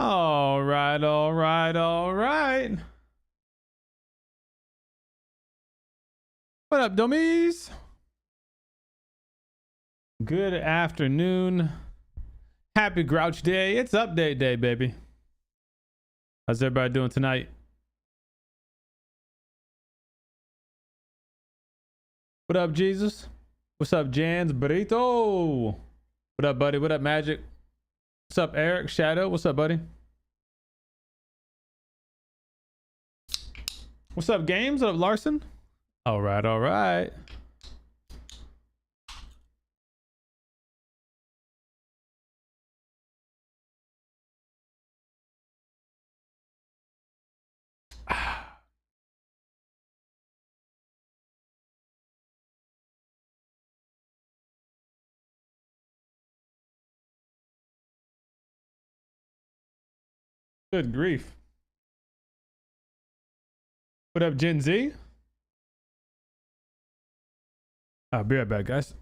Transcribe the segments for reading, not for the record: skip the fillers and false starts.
All right, all right, all right. What up, dummies? Good afternoon. Happy Grouch Day. It's update day, baby. How's everybody doing tonight? What up, Jesus? What's up, Jans? Burrito. What up, buddy? What up, Magic? What's up, Eric? Shadow? What's up, buddy? What's up, Games? What up, Larson? All right, all right. Good grief. What up, Gen Z? I'll be right back, guys.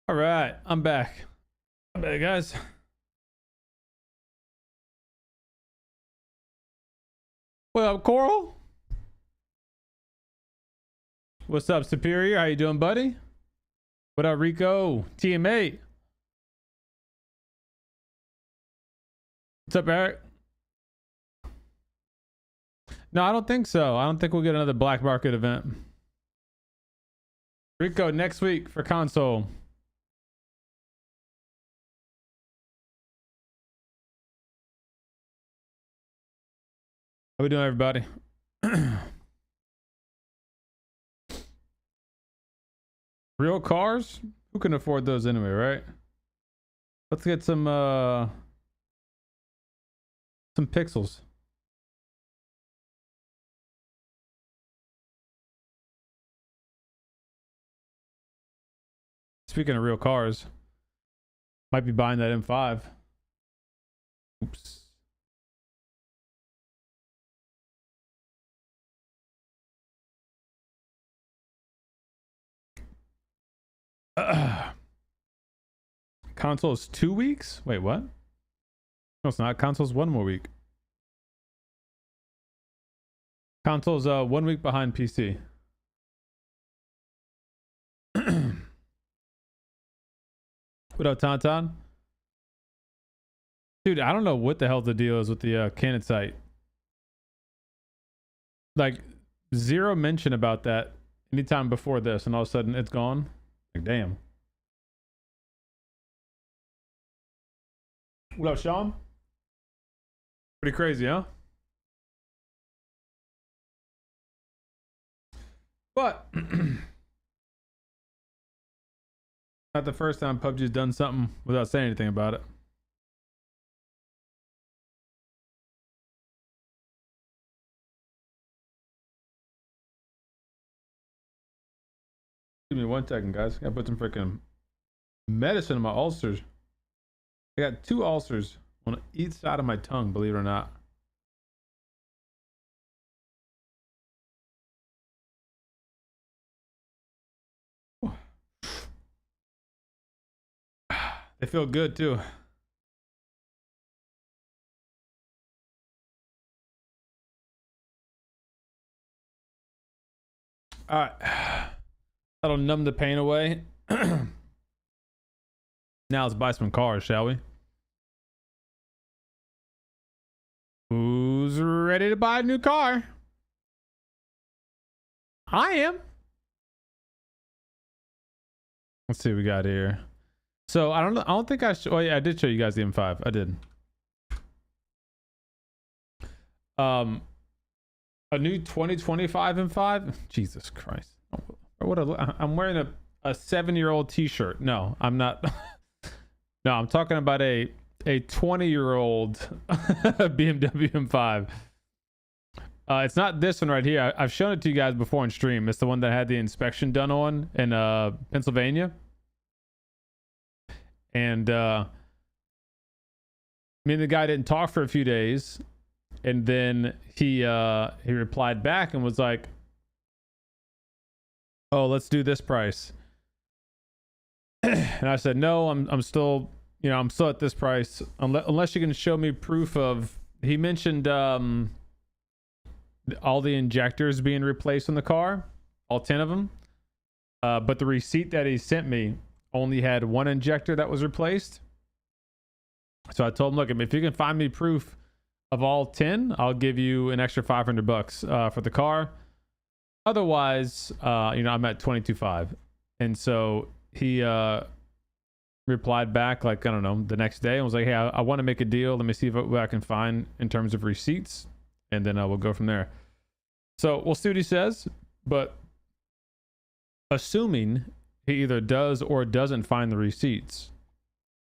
All right, I'm back. I'm back, guys. What up, Coral? What's up, Superior? How you doing, buddy? What up, Rico? TMA. What's up, Eric? No, I don't think so. I don't think we'll get another black market event. Rico, next week for console. How we doing, everybody? Real cars? Who can afford those anyway, right? Let's get some pixels. Speaking of real cars, might be buying that M5. Oops. Console is 2 weeks? Wait, what? No, it's not. Console's 1 more week. Console's 1 week behind PC. What up, Tauntaun? Dude, I don't know what the hell the deal is with the Canon site. Like, zero mention about that anytime before this, and all of a sudden it's gone. Like, damn. What up, Sean? Pretty crazy, huh? But not the first time PUBG's done something without saying anything about it. Give me 1 second, guys. Gotta put some freaking medicine in my ulcers. I got 2 ulcers on each side of my tongue, believe it or not. They feel good too. All right. That'll numb the pain away. Now let's buy some cars, shall we? Who's ready to buy a new car? I am. Let's see what we got here. So I don't think I oh yeah, I did show you guys the M5. I did. A new 2025 M5. Jesus Christ. I'm wearing a 7-year-old t-shirt. No, I'm not. No, I'm talking about a 20-year-old BMW M5. It's not this one right here. I've shown it to you guys before on stream. It's the one that had the inspection done on in Pennsylvania. And me and the guy didn't talk for a few days, and then he replied back and was like, "Oh, let's do this price." And I said, "No, I'm still, I'm still at this price unless you can show me proof of." He mentioned all the injectors being replaced in the car, all 10 of them, but the receipt that he sent me only had 1 injector that was replaced. So I told him, look, if you can find me proof of all 10, I'll give you an extra $500 for the car. Otherwise, I'm at 22.5. And so he replied back, like, I don't know, the next day and was like, hey, I want to make a deal. Let me see what I can find in terms of receipts. And then we'll go from there. So we'll see what he says. But assuming he either does or doesn't find the receipts,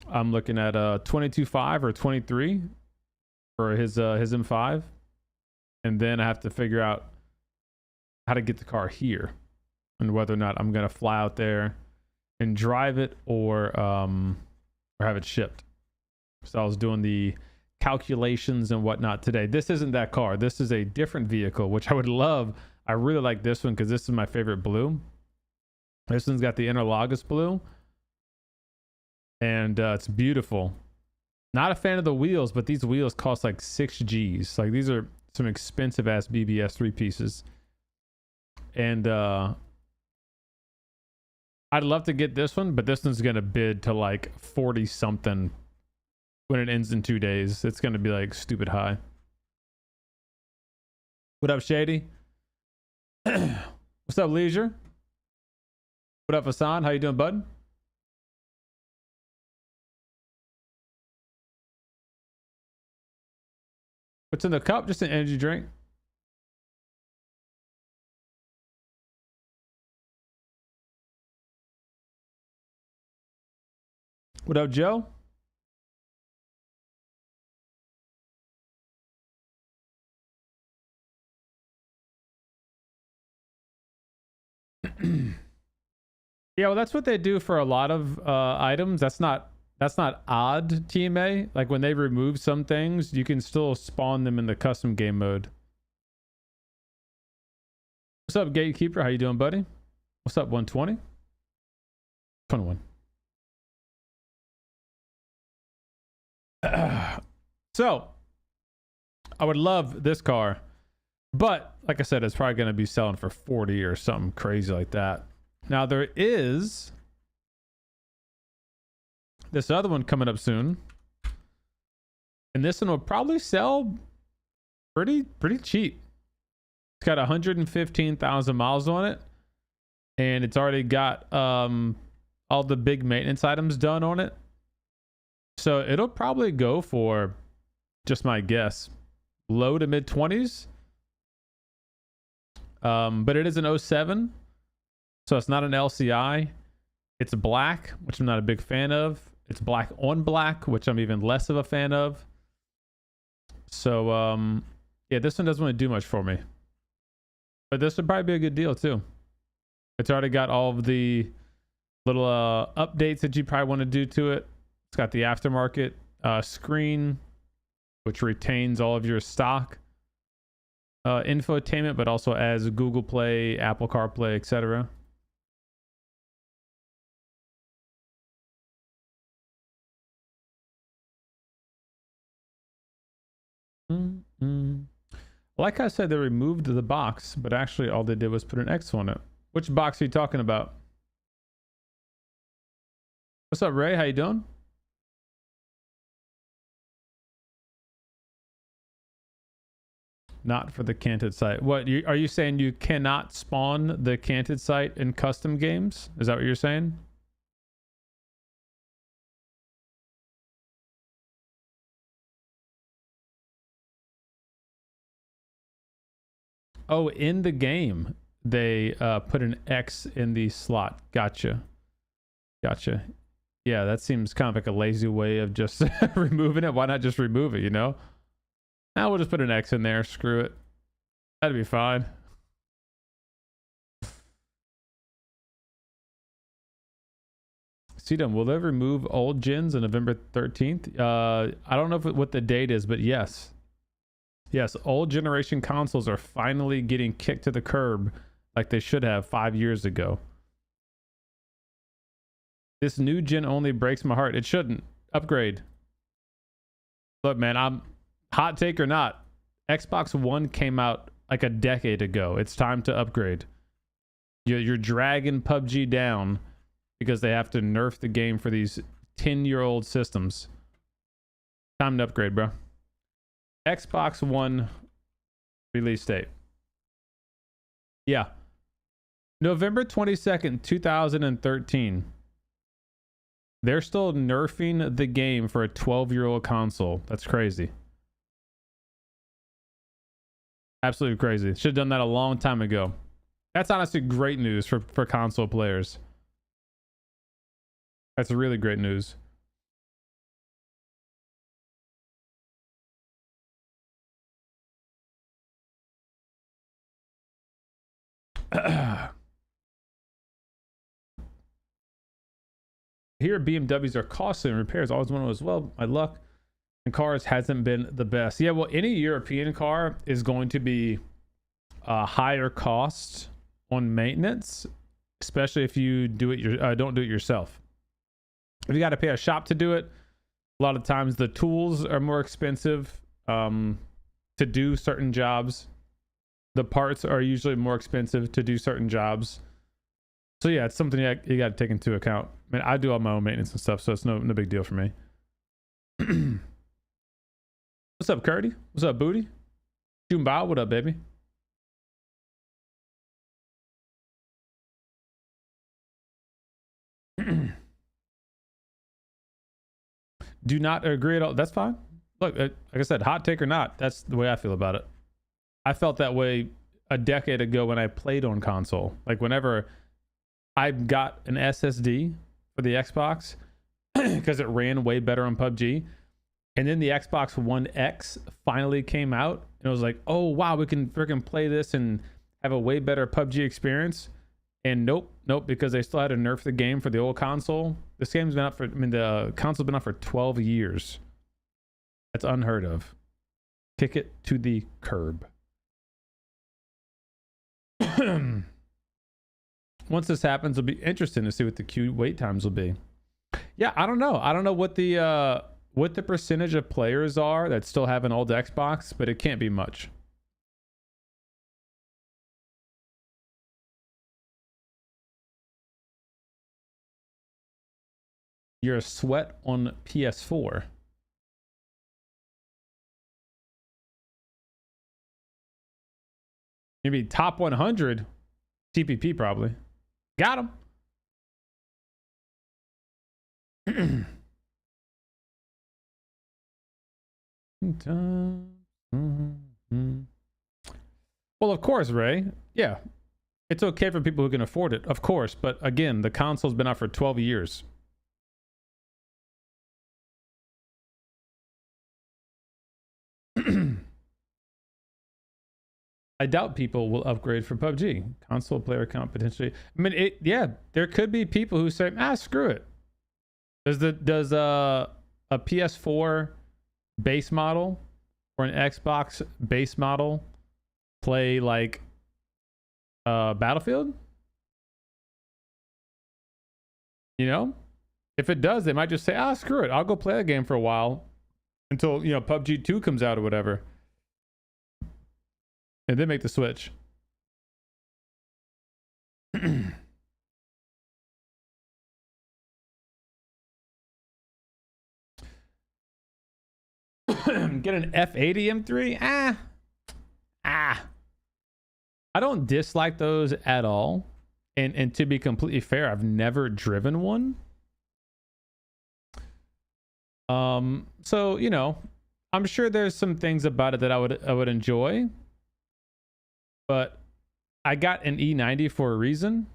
I'm looking at 22.5 or 23 for his M5, and then I have to figure out how to get the car here and whether or not I'm gonna fly out there and drive it or have it shipped. So I was doing the calculations and whatnot today. This isn't that car. This is a different vehicle, which I would love. I really like this one because this is my favorite blue. This one's got the interlagos blue, and it's beautiful. Not a fan of the wheels, but these wheels cost like 6 G's. Like, these are some expensive ass BBS 3 pieces. And I'd love to get this one, but this one's gonna bid to like 40 something when it ends in 2 days. It's gonna be like stupid high. What up, Shady? What's up, Leisure? What up, Hassan? How you doing, bud? What's in the cup? Just an energy drink. What up, Joe? Yeah, well, that's what they do for a lot of items. That's not odd, TMA. Like, when they remove some things, you can still spawn them in the custom game mode. What's up, Gatekeeper? How you doing, buddy? What's up, 120? 21. So I would love this car, but like I said, it's probably going to be selling for 40 or something crazy like that. Now there is this other one coming up soon, and this one will probably sell pretty cheap. It's got 115,000 miles on it, and it's already got all the big maintenance items done on it. So it'll probably go for, just my guess, low to mid 20s. But it is an 07, so it's not an LCI. It's black, which I'm not a big fan of. It's black on black, which I'm even less of a fan of. So yeah, this one doesn't want to do much for me, but this would probably be a good deal too. It's already got all of the little updates that you probably want to do to it. It's got the aftermarket screen, which retains all of your stock infotainment, but also as Google Play, Apple CarPlay, etc. Like I said, they removed the box, but actually all they did was put an X on it. Which box are you talking about? What's up, Ray? How you doing? Not for the canted sight. What are you saying? You cannot spawn the canted sight in custom games? Is that what you're saying? Oh, in the game, they put an X in the slot. Gotcha. Yeah, that seems kind of like a lazy way of just removing it. Why not just remove it, you know? Now we'll just put an X in there. Screw it. That'd be fine. See them. Will they remove old gens on November 13th? I don't know what the date is, but yes. Yes, old generation consoles are finally getting kicked to the curb like they should have 5 years ago. This new gen only breaks my heart. It shouldn't. Upgrade. Look, man, I'm hot take or not. Xbox One came out like a decade ago. It's time to upgrade. You're dragging PUBG down because they have to nerf the game for these 10-year-old systems. Time to upgrade, bro. Xbox One release date. Yeah. November 22nd, 2013. They're still nerfing the game for a 12-year-old console. That's crazy. Absolutely crazy. Should have done that a long time ago. That's honestly great news for console players. That's really great news. Here, BMWs are costly and repairs. Always one as well. My luck in cars hasn't been the best. Yeah, well, any European car is going to be higher cost on maintenance, especially if you do it don't do it yourself. If you got to pay a shop to do it, a lot of times the tools are more expensive to do certain jobs. The parts are usually more expensive to do certain jobs. So yeah, it's something you got to take into account. I mean, I do all my own maintenance and stuff, so it's no big deal for me. What's up, Curdy? What's up, Booty? Jumbao, what up, baby? Do not agree at all. That's fine. Look, like I said, hot take or not, that's the way I feel about it. I felt that way a decade ago when I played on console. Like whenever I got an SSD for the Xbox because it ran way better on PUBG, and then the Xbox One X finally came out, and it was like, oh wow, we can freaking play this and have a way better PUBG experience. And nope, because they still had to nerf the game for the old console. This game's been out for, the console's been out for 12 years. That's unheard of. Kick it to the curb. Once this happens, it'll be interesting to see what the queue wait times will be. Yeah, I don't know. I don't know what the what the percentage of players are that still have an old Xbox, but it can't be much. You're a sweat on PS4. Maybe top 100 TPP probably. Got him. Well, of course, Ray. Yeah. It's okay for people who can afford it, of course. But again, the console's been out for 12 years. I doubt people will upgrade for PUBG. Console player count potentially. I mean, yeah, there could be people who say, screw it. Does a PS4 base model or an Xbox base model play like Battlefield? You know, if it does, they might just say, screw it, I'll go play a game for a while until PUBG 2 comes out or whatever, and then make the switch. Get an F80 M3? I don't dislike those at all. And to be completely fair, I've never driven one. So, I'm sure there's some things about it that I would enjoy. But I got an E90 for a reason.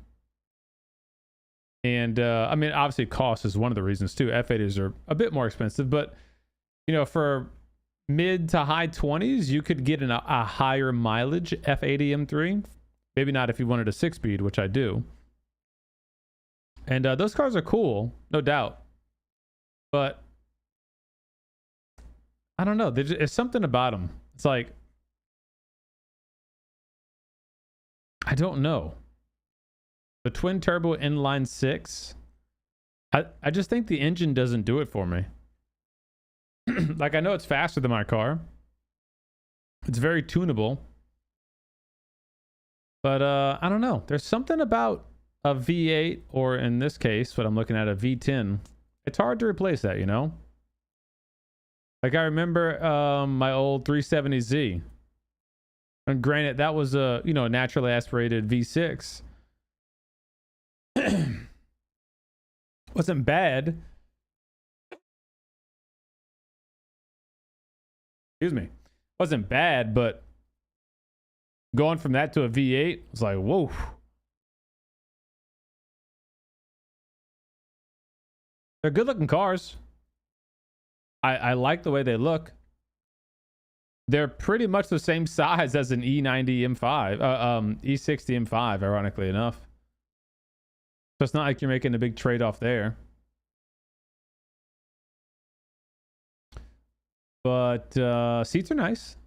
And I mean, obviously cost is one of the reasons too. F80s are a bit more expensive, but for mid to high 20s, you could get a higher mileage F80 M3. Maybe not if you wanted a 6-speed, which I do. And those cars are cool, no doubt. But I don't know. There's something about them. It's like, I don't know. The twin turbo inline 6, I just think the engine doesn't do it for me. Like, I know it's faster than my car. It's very tunable. But I don't know. There's something about a V8, or in this case, what I'm looking at, a V10. It's hard to replace that, Like, I remember my old 370Z. And granted, that was a, naturally aspirated V6. Wasn't bad. Excuse me. Wasn't bad, but going from that to a V8 was like, whoa. They're good looking cars. I like the way they look. They're pretty much the same size as an E90 M5, E60 M5, ironically enough. So it's not like you're making a big trade-off there. But seats are nice.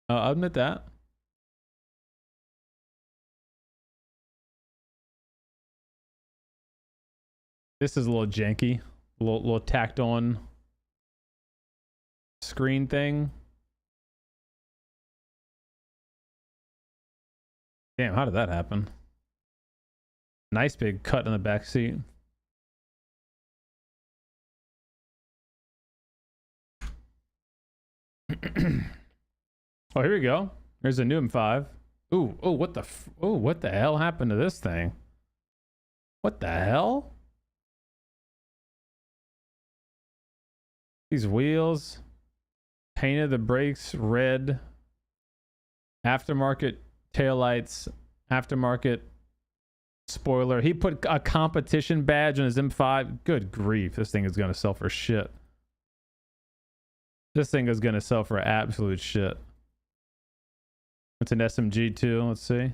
I'll admit that. This is a little janky. A little tacked on screen thing. Damn, how did that happen? Nice big cut in the back seat. Oh, here we go. There's a new M5. Ooh, oh, what the hell happened to this thing? What the hell? These wheels. Painted the brakes red. Aftermarket taillights. Aftermarket spoiler. He put a competition badge on his M5. Good grief. This thing is going to sell for shit. This thing is going to sell for absolute shit. It's an SMG too. Let's see.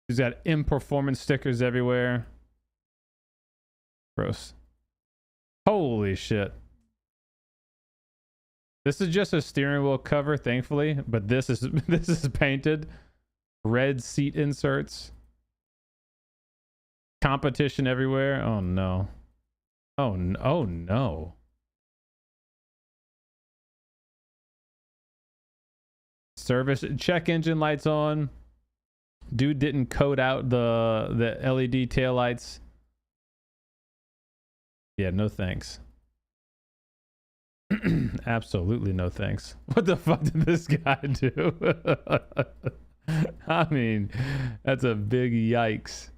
He's got M Performance stickers everywhere. Gross. Holy shit. This is just a steering wheel cover, thankfully, but this is painted. Red seat inserts. Competition everywhere. Oh no. Oh, oh no. Service check engine lights on. Dude didn't code out the LED taillights. Yeah, no thanks. Absolutely no thanks. What the fuck did this guy do? I mean, that's a big yikes.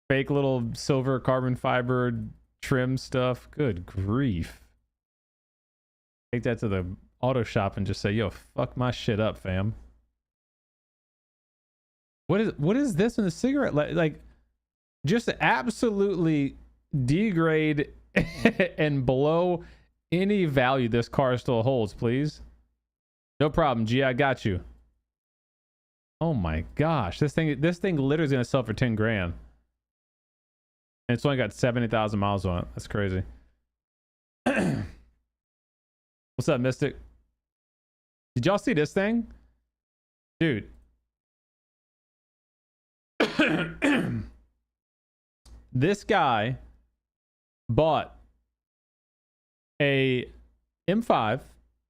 Fake little silver carbon fiber trim stuff. Good grief. Take that to the auto shop and just say, yo, fuck my shit up, fam. What is this in the cigarette? Like just absolutely degrade and below any value this car still holds, please. No problem, G, I got you. Oh my gosh, this thing literally is gonna sell for 10 grand. And it's only got 70,000 miles on it. That's crazy. What's up, Mystic? Did y'all see this thing? Dude. This guy bought a M5,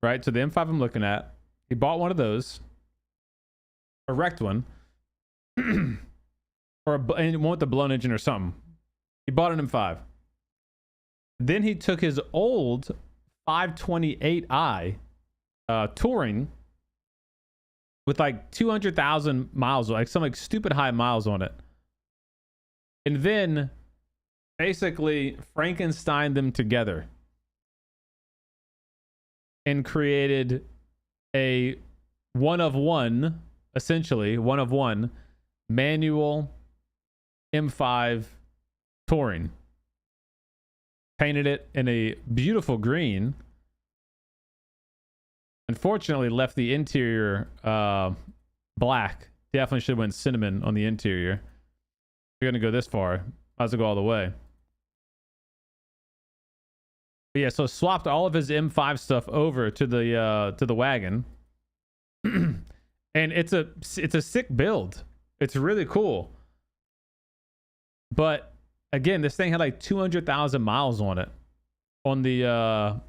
right? So the M5 I'm looking at, he bought one of those, a wrecked one, and one with the blown engine or something. He bought an M5. Then he took his old 528i touring with like 200,000 miles, like some like stupid high miles on it. And then basically Frankenstein them together and created a essentially one of one manual M5 touring. Painted it in a beautiful green. Unfortunately, left the interior black. Definitely should have went cinnamon on the interior. If you're gonna go this far, might as well go all the way. But yeah, so swapped all of his M5 stuff over to the wagon. And it's a sick build. It's really cool. But again, this thing had like 200,000 miles on it on the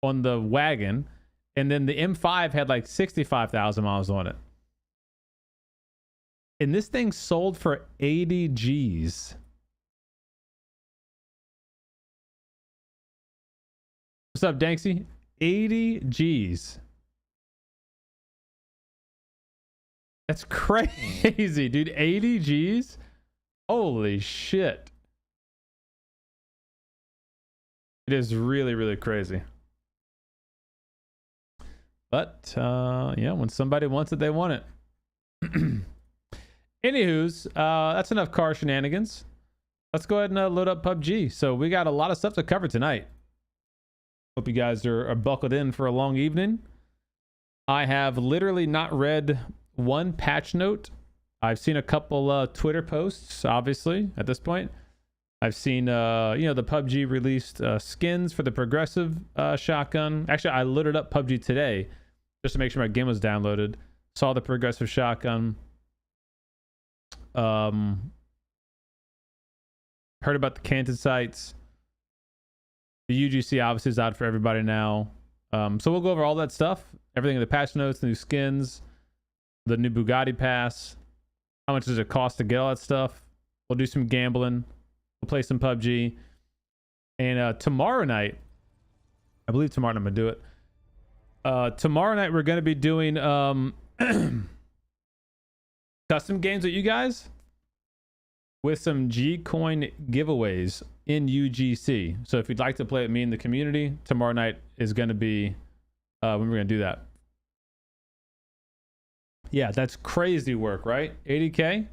wagon, and then the M5 had like 65,000 miles on it. And this thing sold for 80 G's. What's up, Danksy? 80 G's. That's crazy, dude. 80 G's? Holy shit. It is really, really crazy. But, yeah, when somebody wants it, they want it. Anywho's, that's enough car shenanigans. Let's go ahead and load up PUBG. So we got a lot of stuff to cover tonight. Hope you guys are buckled in for a long evening. I have literally not read one patch note. I've seen a couple Twitter posts, obviously, at this point. I've seen, the PUBG released skins for the progressive shotgun. Actually, I loaded up PUBG today just to make sure my game was downloaded. Saw the progressive shotgun. Heard about the canted sights. The UGC obviously is out for everybody now. So we'll go over all that stuff. Everything in the patch notes, the new skins, the new Bugatti pass. How much does it cost to get all that stuff? We'll do some gambling. We'll play some PUBG. And tomorrow night, I believe tomorrow night I'm going to do it. Tomorrow night we're going to be doing custom games with you guys with some G-Coin giveaways in UGC. So if you'd like to play with me in the community, tomorrow night is going to be when we're going to do that. Yeah, that's crazy work, right? 80K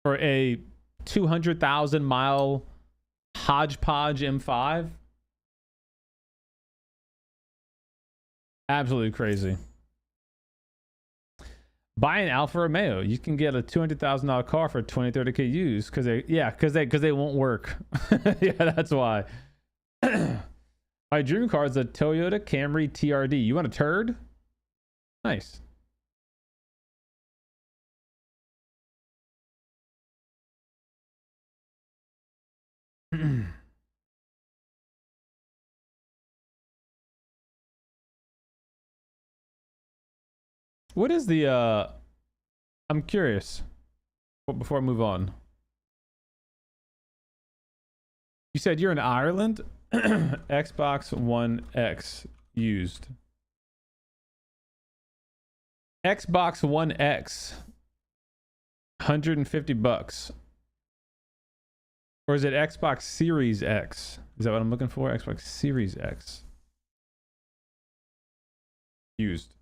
for a 200,000 mile hodgepodge M5. Absolutely crazy. Buy an Alfa Romeo. You can get a $200,000 car for 20-30K used because they won't work. Yeah, that's why. My dream car is a Toyota Camry TRD. You want a turd? Nice. What is the I'm curious before I move on. You said you're in Ireland? Xbox One X used. Xbox One X, 150 bucks. Or is it Xbox Series X? Is that what I'm looking for? Xbox Series X. Used.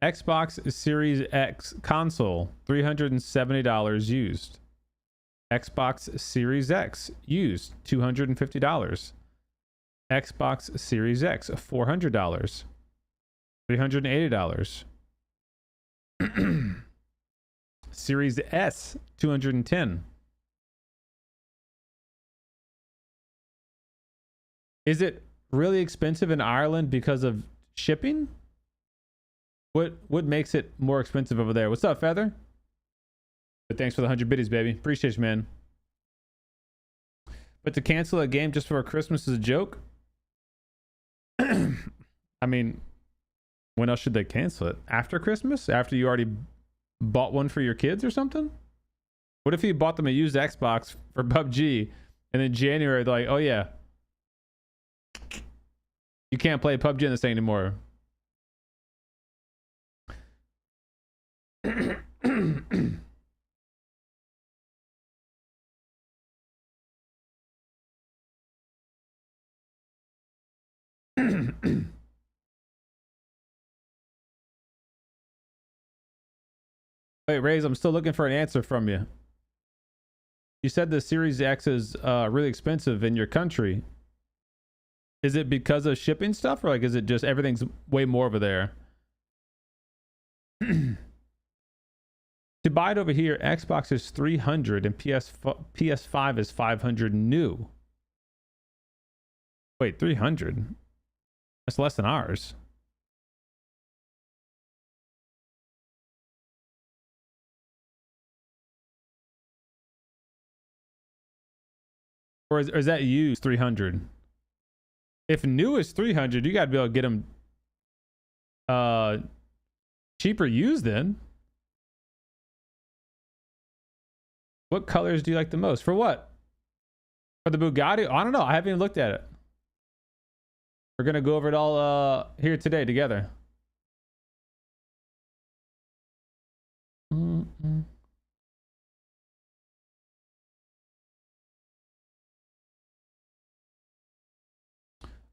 Xbox Series X console, $370 used. Xbox Series X used, $250. Xbox Series X, $400. $380. Series S, $210. Is it really expensive in Ireland because of shipping? What makes it more expensive over there? What's up, Feather? But thanks for the 100 biddies, baby. Appreciate you, man. But to cancel a game just for Christmas is a joke? I mean, when else should they cancel it? After Christmas? After you already bought one for your kids or something? What if you bought them a used Xbox for PUBG and in January they're like, oh yeah, you can't play PUBG in this thing anymore? Wait, Raze, I'm still looking for an answer from you. You said the Series X is really expensive in your country. Is it because of shipping stuff, or like is it just everything's way more over there? To buy it over here, Xbox is 300 and PS5 is 500 new. Wait, 300? That's less than ours. Or is that used 300? If new is 300, you got to be able to get them cheaper used then. What colors do you like the most? For what? For the Bugatti? I don't know. I haven't even looked at it. We're going to go over it all here today together.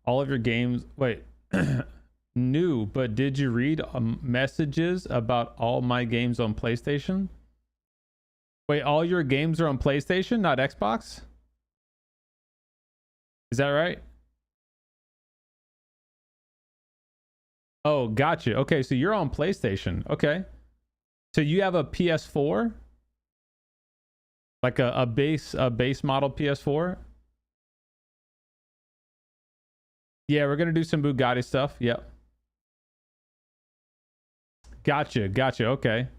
All of your games. Wait. New, but did you read messages about all my games on PlayStation? Wait, all your games are on PlayStation, not Xbox? Is that right? Oh, gotcha. Okay, so you're on PlayStation. Okay. So you have a PS4? Like a base model PS4? Yeah, we're gonna do some Bugatti stuff. Yep. Gotcha. Okay.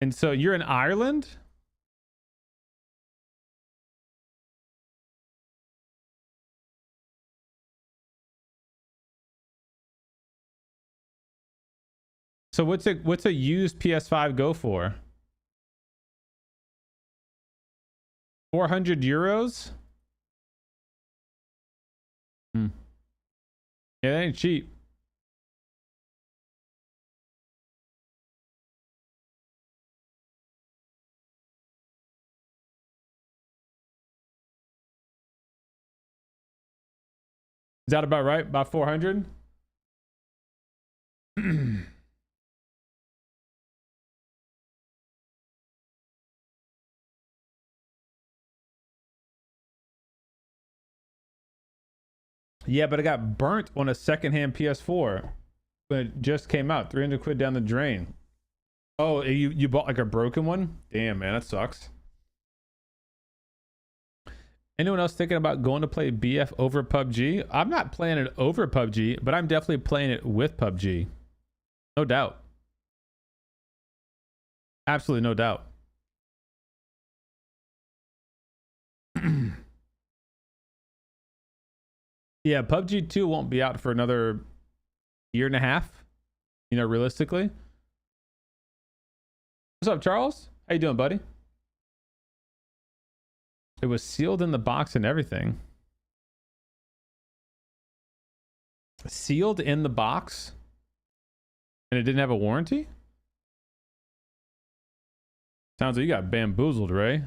And so you're in Ireland? So what's a used PS5 go for? 400 euros? Yeah, that ain't cheap. Is that about right? About 400? Yeah, but I got burnt on a secondhand PS4 when it just came out. 300 quid down the drain. Oh, you bought like a broken one? Damn, man, that sucks. Anyone else thinking about going to play BF over PUBG? I'm not playing it over PUBG, but I'm definitely playing it with PUBG. No doubt. Absolutely no doubt. Yeah, PUBG 2 won't be out for another year and a half, you know, realistically. What's up, Charles? How you doing, buddy? It was sealed in the box and everything. Sealed in the box? And it didn't have a warranty? Sounds like you got bamboozled, Ray.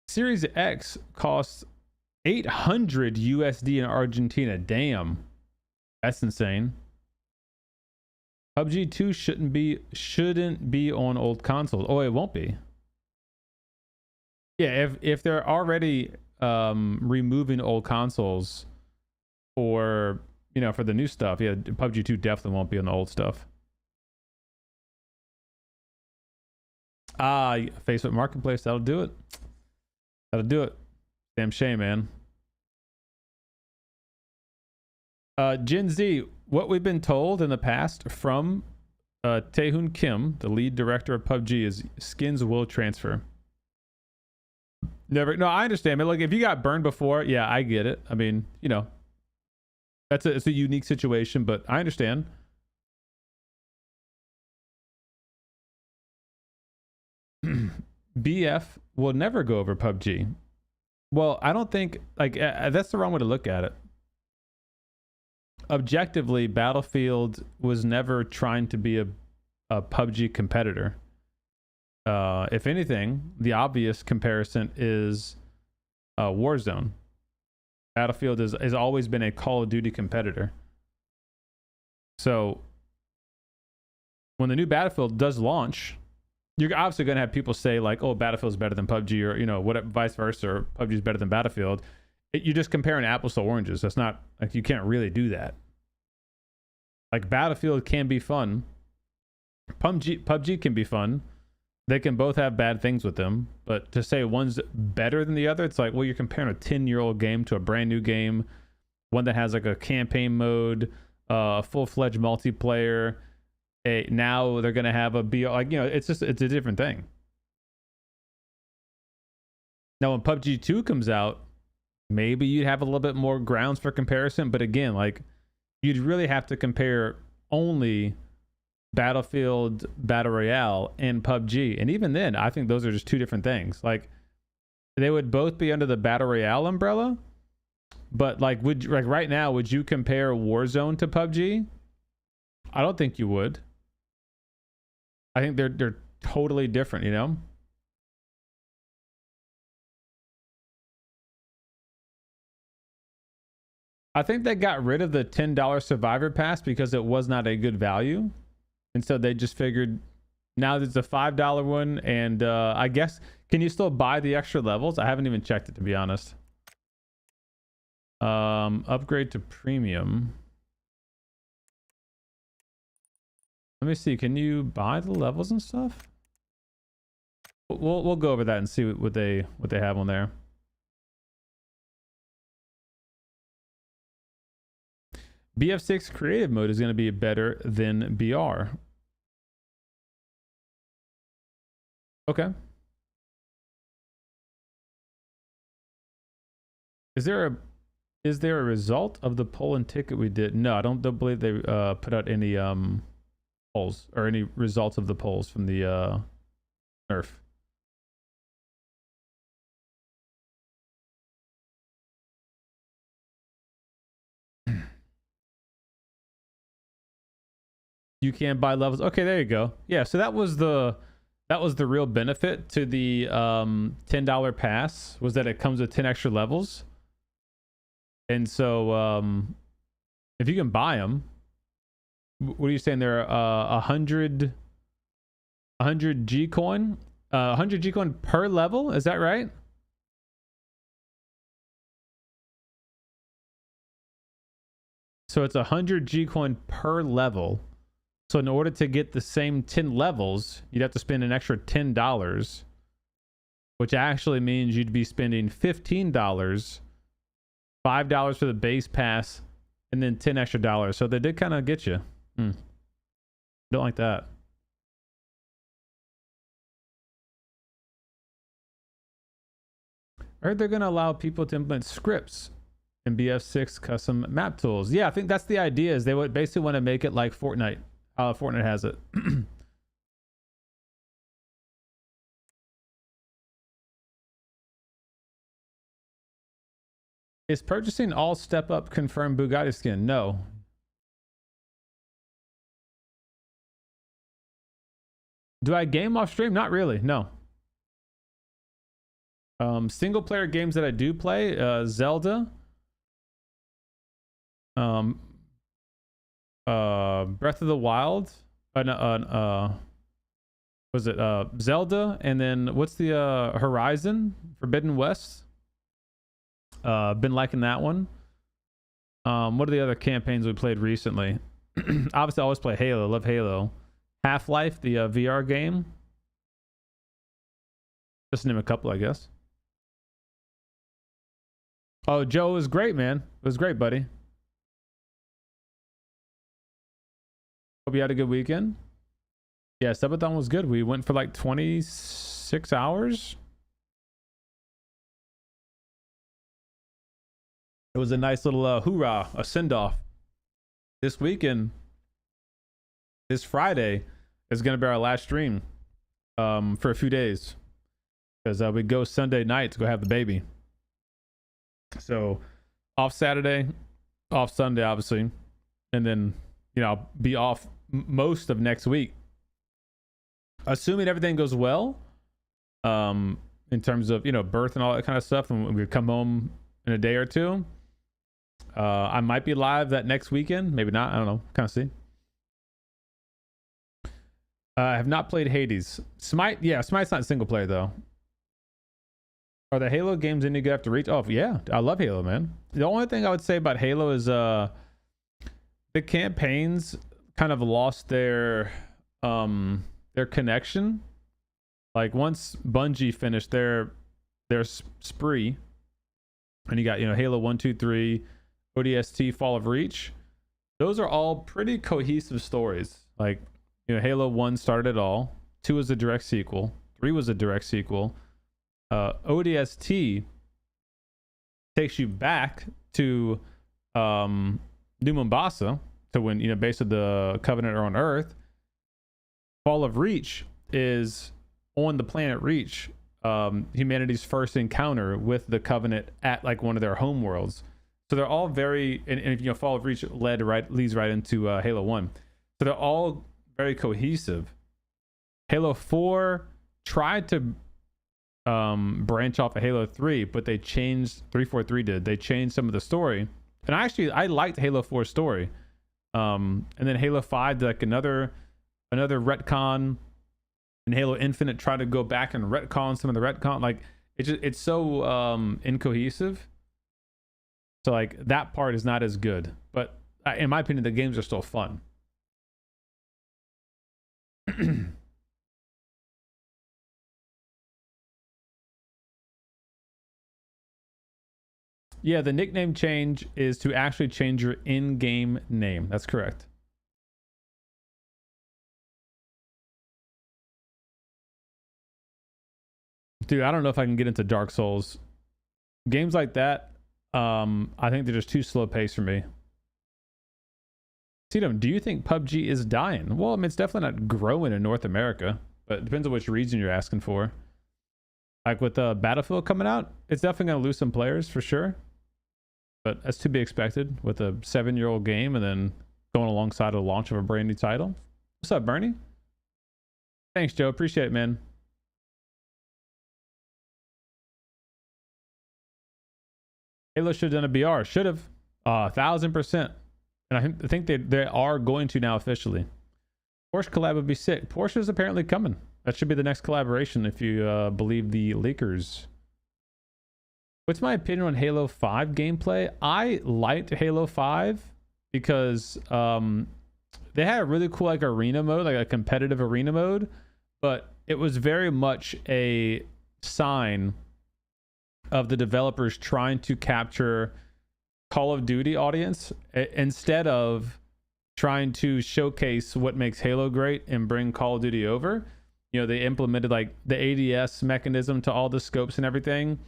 Series X costs 800 USD in Argentina. Damn. That's insane. PUBG 2 shouldn't be on old consoles. Oh, it won't be. Yeah, if they're already removing old consoles for, you know, for the new stuff, yeah, PUBG 2 definitely won't be on the old stuff. Facebook Marketplace, that'll do it. That'll do it. Damn shame, man. Gen Z, what we've been told in the past from Taehoon Kim, the lead director of PUBG, is skins will transfer. Never. No, I understand. But like, if you got burned before, yeah, I get it. I mean, you know, it's a unique situation, but I understand. BF will never go over PUBG. Well, I don't think, like, that's the wrong way to look at it. Objectively, Battlefield was never trying to be a PUBG competitor. If anything, the obvious comparison is Warzone. Battlefield has always been a Call of Duty competitor. So when the new Battlefield does launch, you're obviously going to have people say like, oh, Battlefield's better than PUBG, or, you know, what, vice versa, or PUBG's better than Battlefield. You're just comparing apples to oranges. That's not, like, you can't really do that. Like, Battlefield can be fun. PUBG can be fun. They can both have bad things with them, but to say one's better than the other, it's like, well, you're comparing a 10-year-old game to a brand new game, one that has like a campaign mode, a full-fledged multiplayer. Now they're gonna have a BR, like, you know, it's a different thing. Now when PUBG 2 comes out, maybe you'd have a little bit more grounds for comparison, but again, like, you'd really have to compare only Battlefield Battle Royale and PUBG, and even then I think those are just two different things. Like, they would both be under the Battle Royale umbrella, but like, would, like, right now, would you compare Warzone to PUBG? I don't think you would. I think they're totally different, you know. I think they got rid of the $10 Survivor Pass because it was not a good value. And so they just figured, now there's a $5 one, and I guess, can you still buy the extra levels? I haven't even checked it, to be honest. Upgrade to premium. Let me see, can you buy the levels and stuff? We'll go over that and see what they have on there. BF6 creative mode is going to be better than BR. Okay. Is there a result of the poll and ticket we did? No, I don't believe they put out any polls or any results of the polls from the nerf. You can buy levels. Okay, there you go. Yeah, so that was the real benefit to the $10 pass, was that it comes with 10 extra levels. And so if you can buy them, what are you saying? They're 100 G coin, 100 G coin per level. Is that right? So it's 100 G coin per level. So in order to get the same 10 levels, you'd have to spend an extra $10, which actually means you'd be spending $15, $5 for the base pass, and then 10 extra dollars. So they did kind of get you. Don't like that. I heard they're going to allow people to implement scripts in BF6 custom map tools. Yeah, I think that's the idea, is they would basically want to make it like Fortnite. Fortnite has it. Is purchasing all step up confirmed Bugatti skin? No. Do I game off stream? Not really. No. Single player games that I do play, Zelda, Breath of the Wild, was it Zelda, and then what's the Horizon Forbidden West? Been liking that one. What are the other campaigns we played recently? Obviously, I always play Halo. Love Halo. Half-Life, the VR game. Just name a couple, I guess. Oh, Joe, it was great, man. It was great, buddy. Hope you had a good weekend. Yeah, Subathon was good. We went for like 26 hours. It was a nice little hoorah, a send-off. This weekend, this Friday, is going to be our last stream for a few days. Because we go Sunday night to go have the baby. So, off Saturday, off Sunday, obviously. And then, you know, I'll be off most of next week. Assuming everything goes well, in terms of, you know, birth and all that kind of stuff, and we come home in a day or two. I might be live that next weekend. Maybe not. I don't know. Kind of see. I have not played Hades. Smite, yeah, Smite's not single player though. Are the Halo games any good after Reach? Oh yeah, I love Halo, man. The only thing I would say about Halo is the campaigns kind of lost their connection. Like once Bungie finished their spree, and you got, you know, Halo 1, 2, 3, ODST, Fall of Reach. Those are all pretty cohesive stories. Like, you know, Halo 1 started it all. 2 was a direct sequel. 3 was a direct sequel. ODST takes you back to New Mombasa, to when, you know, basically the Covenant are on Earth. Fall of Reach is on the planet Reach, humanity's first encounter with the Covenant at like one of their home worlds. So they're all very, and you know, Fall of Reach leads right into Halo 1. So they're all very cohesive. Halo 4 tried to branch off of Halo 3, but they changed, 343 did. They changed some of the story. And I liked Halo 4's story. And then Halo 5 did like another retcon, and Halo Infinite tried to go back and retcon some of the retcon. Like it's so incohesive. So like that part is not as good. But in my opinion, the games are still fun. Yeah, the nickname change is to actually change your in-game name. That's correct. Dude, I don't know if I can get into Dark Souls. Games like that, I think they're just too slow paced for me. Tito, do you think PUBG is dying? Well, I mean, it's definitely not growing in North America, but it depends on which region you're asking for. Like with Battlefield coming out, it's definitely going to lose some players for sure. But that's to be expected with a 7-year-old game and then going alongside the launch of a brand new title. What's up, Bernie? Thanks, Joe. Appreciate it, man. Halo should have done a BR. Should have. 1,000%. And I think they are going to now officially. Porsche collab would be sick. Porsche is apparently coming. That should be the next collaboration if you believe the leakers. What's my opinion on Halo 5 gameplay? I liked Halo 5 because they had a really cool like arena mode, like a competitive arena mode, but it was very much a sign of the developers trying to capture Call of Duty audience instead of trying to showcase what makes Halo great and bring Call of Duty over. You know, they implemented like the ADS mechanism to all the scopes and everything.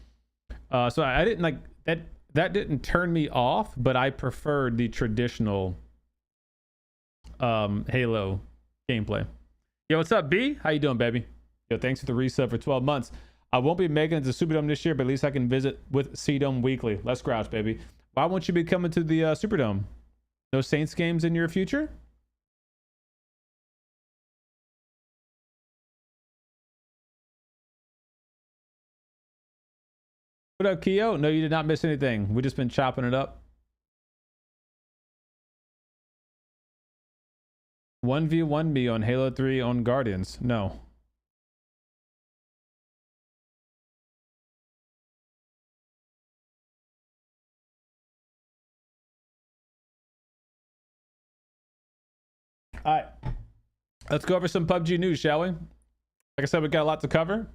So I didn't like that. That didn't turn me off, but I preferred the traditional Halo gameplay. Yo, what's up, B? How you doing, baby? Yo, thanks for the resub for 12 months. I won't be making it to Superdome this year, but at least I can visit with C-Dome weekly. Let's grouch, baby. Why won't you be coming to the Superdome? No Saints games in your future? What up, Keo? No, you did not miss anything. We just been chopping it up. 1v1 me on Halo 3 on Guardians. No. All right. Let's go over some PUBG news, shall we? Like I said, we got a lot to cover.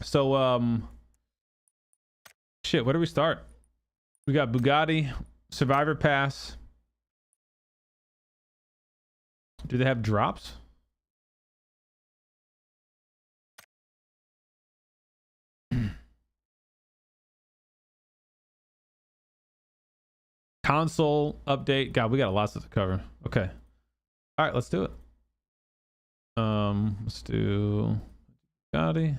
So, shit, where do we start? We got Bugatti, Survivor Pass. Do they have drops? Console update. God, we got lots to cover. Okay. All right, let's do it. Let's do Bugatti.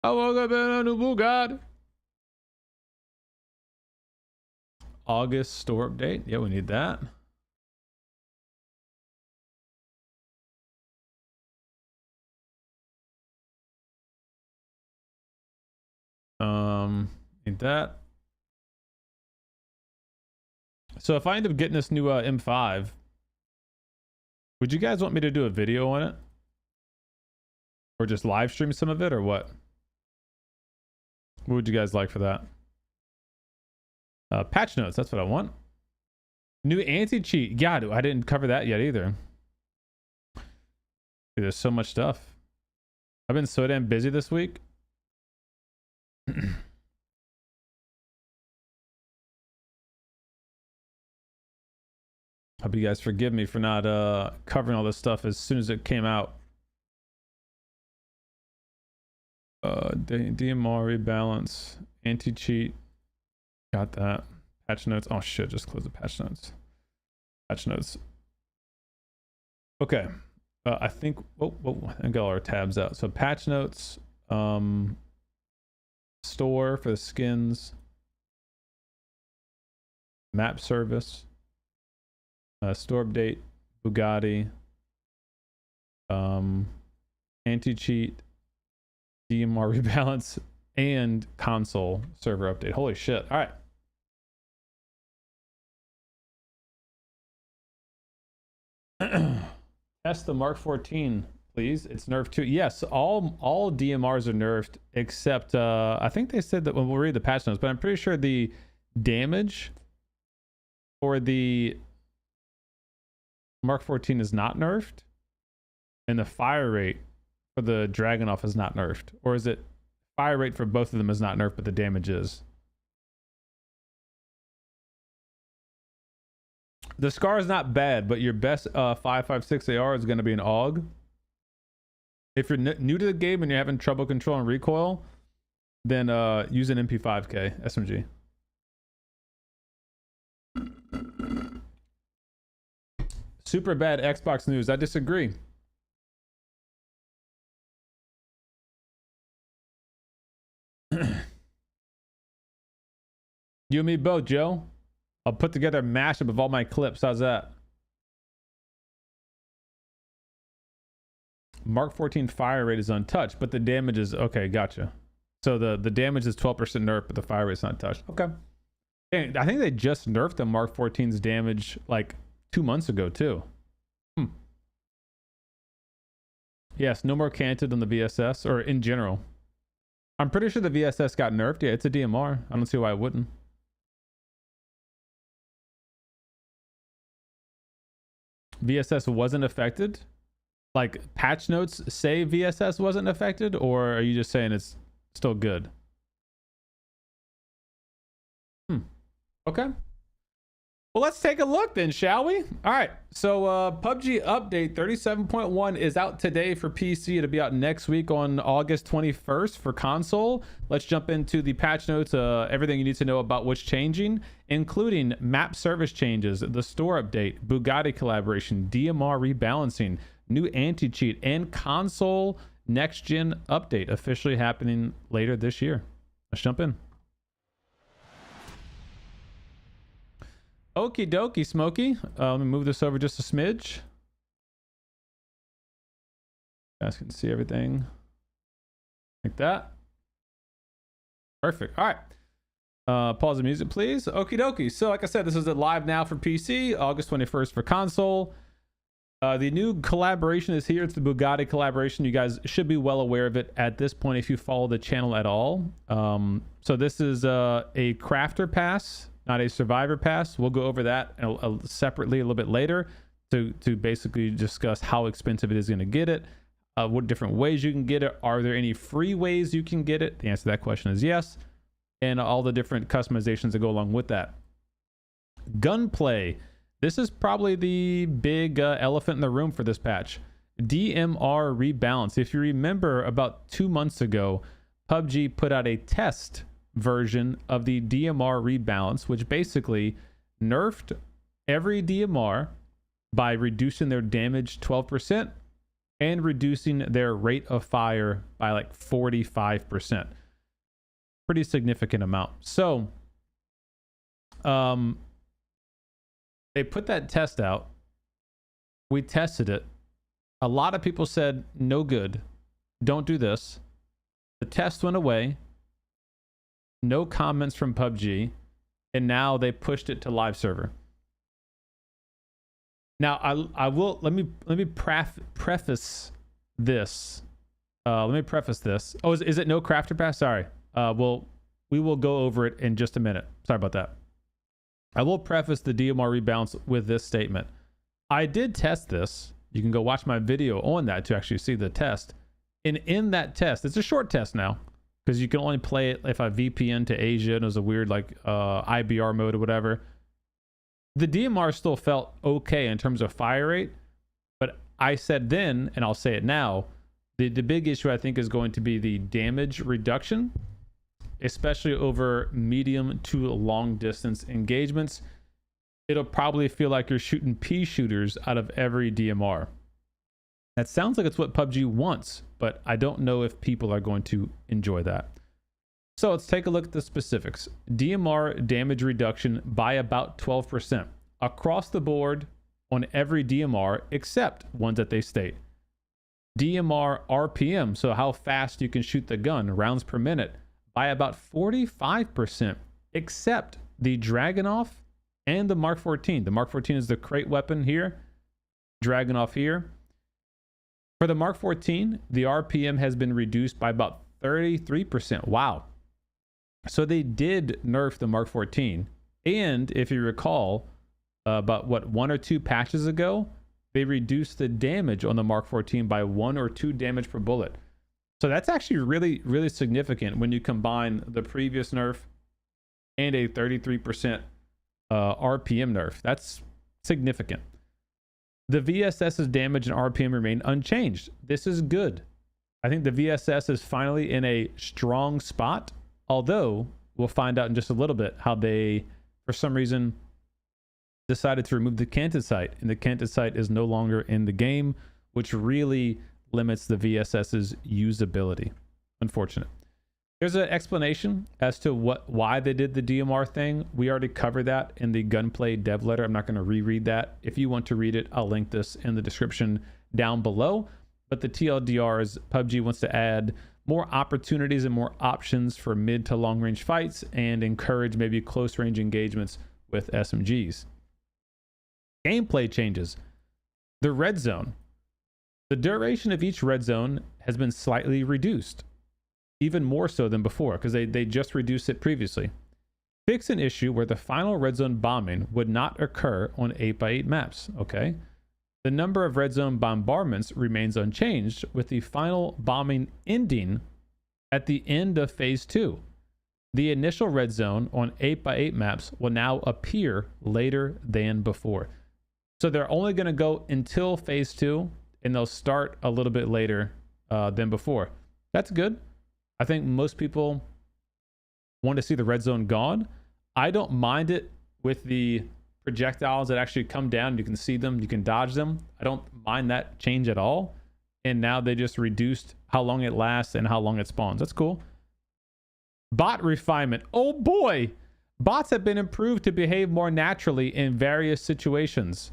I woke up in a new Bugatti. August store update. Yeah, we need that. Need that. So if I end up getting this new M5, would you guys want me to do a video on it? Or just live stream some of it, or what? What would you guys like for that? Patch notes, that's what I want. New anti-cheat. God, I didn't cover that yet either. Dude, there's so much stuff. I've been so damn busy this week. Hope you guys forgive me for not covering all this stuff as soon as it came out. DMR rebalance, anti-cheat. Got that. Patch notes. Oh shit, just close the patch notes. Patch notes. Okay. I think I got all our tabs out. So patch notes, store for the skins, map service, store update, Bugatti, anti-cheat, DMR rebalance, and console server update. Holy shit. All right. Test the Mark 14, please. It's nerfed too. Yes, all DMRs are nerfed except I think they said that when we'll read the patch notes, but I'm pretty sure the damage for the Mark 14 is not nerfed, and the fire rate for the Dragunov is not nerfed. Or is it fire rate for both of them is not nerfed, but the damage is? The Scar is not bad, but your best 5.56 AR is going to be an AUG. If you're new to the game and you're having trouble controlling recoil, then use an MP5K SMG. Super bad Xbox news. I disagree. You and me both, Joe. I'll put together a mashup of all my clips. How's that? Mark 14 fire rate is untouched, but the damage is okay. Gotcha. So the damage is 12% nerf, but the fire rate is not touched. Okay. And I think they just nerfed the Mark 14's damage like 2 months ago too. Yes, no more canted on the VSS or in general. I'm pretty sure the VSS got nerfed. Yeah, it's a DMR. I don't see why it wouldn't. VSS wasn't affected? Like patch notes say VSS wasn't affected, or are you just saying it's still good? Okay. Well, let's take a look then, shall we? All right. So PUBG update 37.1 is out today for PC. It'll be out next week on August 21st for console. Let's jump into the patch notes, everything you need to know about what's changing, including map service changes, the store update, Bugatti collaboration, DMR rebalancing, new anti-cheat, and console next-gen update officially happening later this year. Let's jump in. Okie dokie, Smokey. Let me move this over just a smidge. You guys can see everything like that. Perfect. All right. Pause the music, please. Okie dokie. So, like I said, this is live now for PC, August 21st for console. The new collaboration is here. It's the Bugatti collaboration. You guys should be well aware of it at this point if you follow the channel at all. So this is a crafter pass, not a survivor pass. We'll go over that separately a little bit later to basically discuss how expensive it is going to get it, what different ways you can get it. Are there any free ways you can get it? The answer to that question is yes. And all the different customizations that go along with that. Gunplay. This is probably the big elephant in the room for this patch. DMR rebalance. If you remember, about 2 months ago, PUBG put out a test version of the DMR rebalance, which basically nerfed every DMR by reducing their damage 12% and reducing their rate of fire by like 45%. Pretty significant amount. So they put that test out. We tested it. A lot of people said no good, don't do this. The test went away. No comments from PUBG, and now they pushed it to live server. Now I will let me preface this. Let me preface this. Oh, is it no crafter pass? Sorry. Well, we will go over it in just a minute. Sorry about that. I will preface the DMR rebalance with this statement. I did test this. You can go watch my video on that to actually see the test. And in that test, it's a short test now, because you can only play it if I VPN to Asia and it was a weird like IBR mode or whatever. The DMR still felt okay in terms of fire rate, but I said then, and I'll say it now, the big issue I think is going to be the damage reduction, especially over medium to long distance engagements. It'll probably feel like you're shooting pea shooters out of every DMR. That sounds like it's what PUBG wants, but I don't know if people are going to enjoy that. So let's take a look at the specifics. DMR damage reduction by about 12% across the board on every DMR except ones that they state. DMR RPM, so how fast you can shoot the gun, rounds per minute, by about 45%, except the Dragunov and the Mark 14. The Mark 14 is the crate weapon here, Dragunov here. For the Mark 14, the RPM has been reduced by about 33%. Wow. So they did nerf the Mark 14. And if you recall, about 1 or 2 patches ago, they reduced the damage on the Mark 14 by 1 or 2 damage per bullet. So that's actually really, really significant when you combine the previous nerf and a 33% RPM nerf. That's significant. The VSS's damage and RPM remain unchanged. This is good. I think the VSS is finally in a strong spot, although we'll find out in just a little bit how they, for some reason, decided to remove the canted sight, and the canted sight is no longer in the game, which really limits the VSS's usability. Unfortunate. There's an explanation as to why they did the DMR thing. We already covered that in the Gunplay dev letter. I'm not going to reread that. If you want to read it, I'll link this in the description down below. But the TLDR is PUBG wants to add more opportunities and more options for mid to long range fights and encourage maybe close range engagements with SMGs. Gameplay changes. The red zone. The duration of each red zone has been slightly reduced, even more so than before, because they just reduced it previously. Fix an issue where the final red zone bombing would not occur on 8x8 maps. Okay. The number of red zone bombardments remains unchanged, with the final bombing ending at the end of phase 2. The initial red zone on 8x8 maps will now appear later than before. So they're only going to go until phase 2, and they'll start a little bit later than before. That's good. I think most people want to see the red zone gone. I don't mind it with the projectiles that actually come down. You can see them, you can dodge them. I don't mind that change at all. And now they just reduced how long it lasts and how long it spawns. That's cool. Bot refinement. Oh boy. Bots have been improved to behave more naturally in various situations.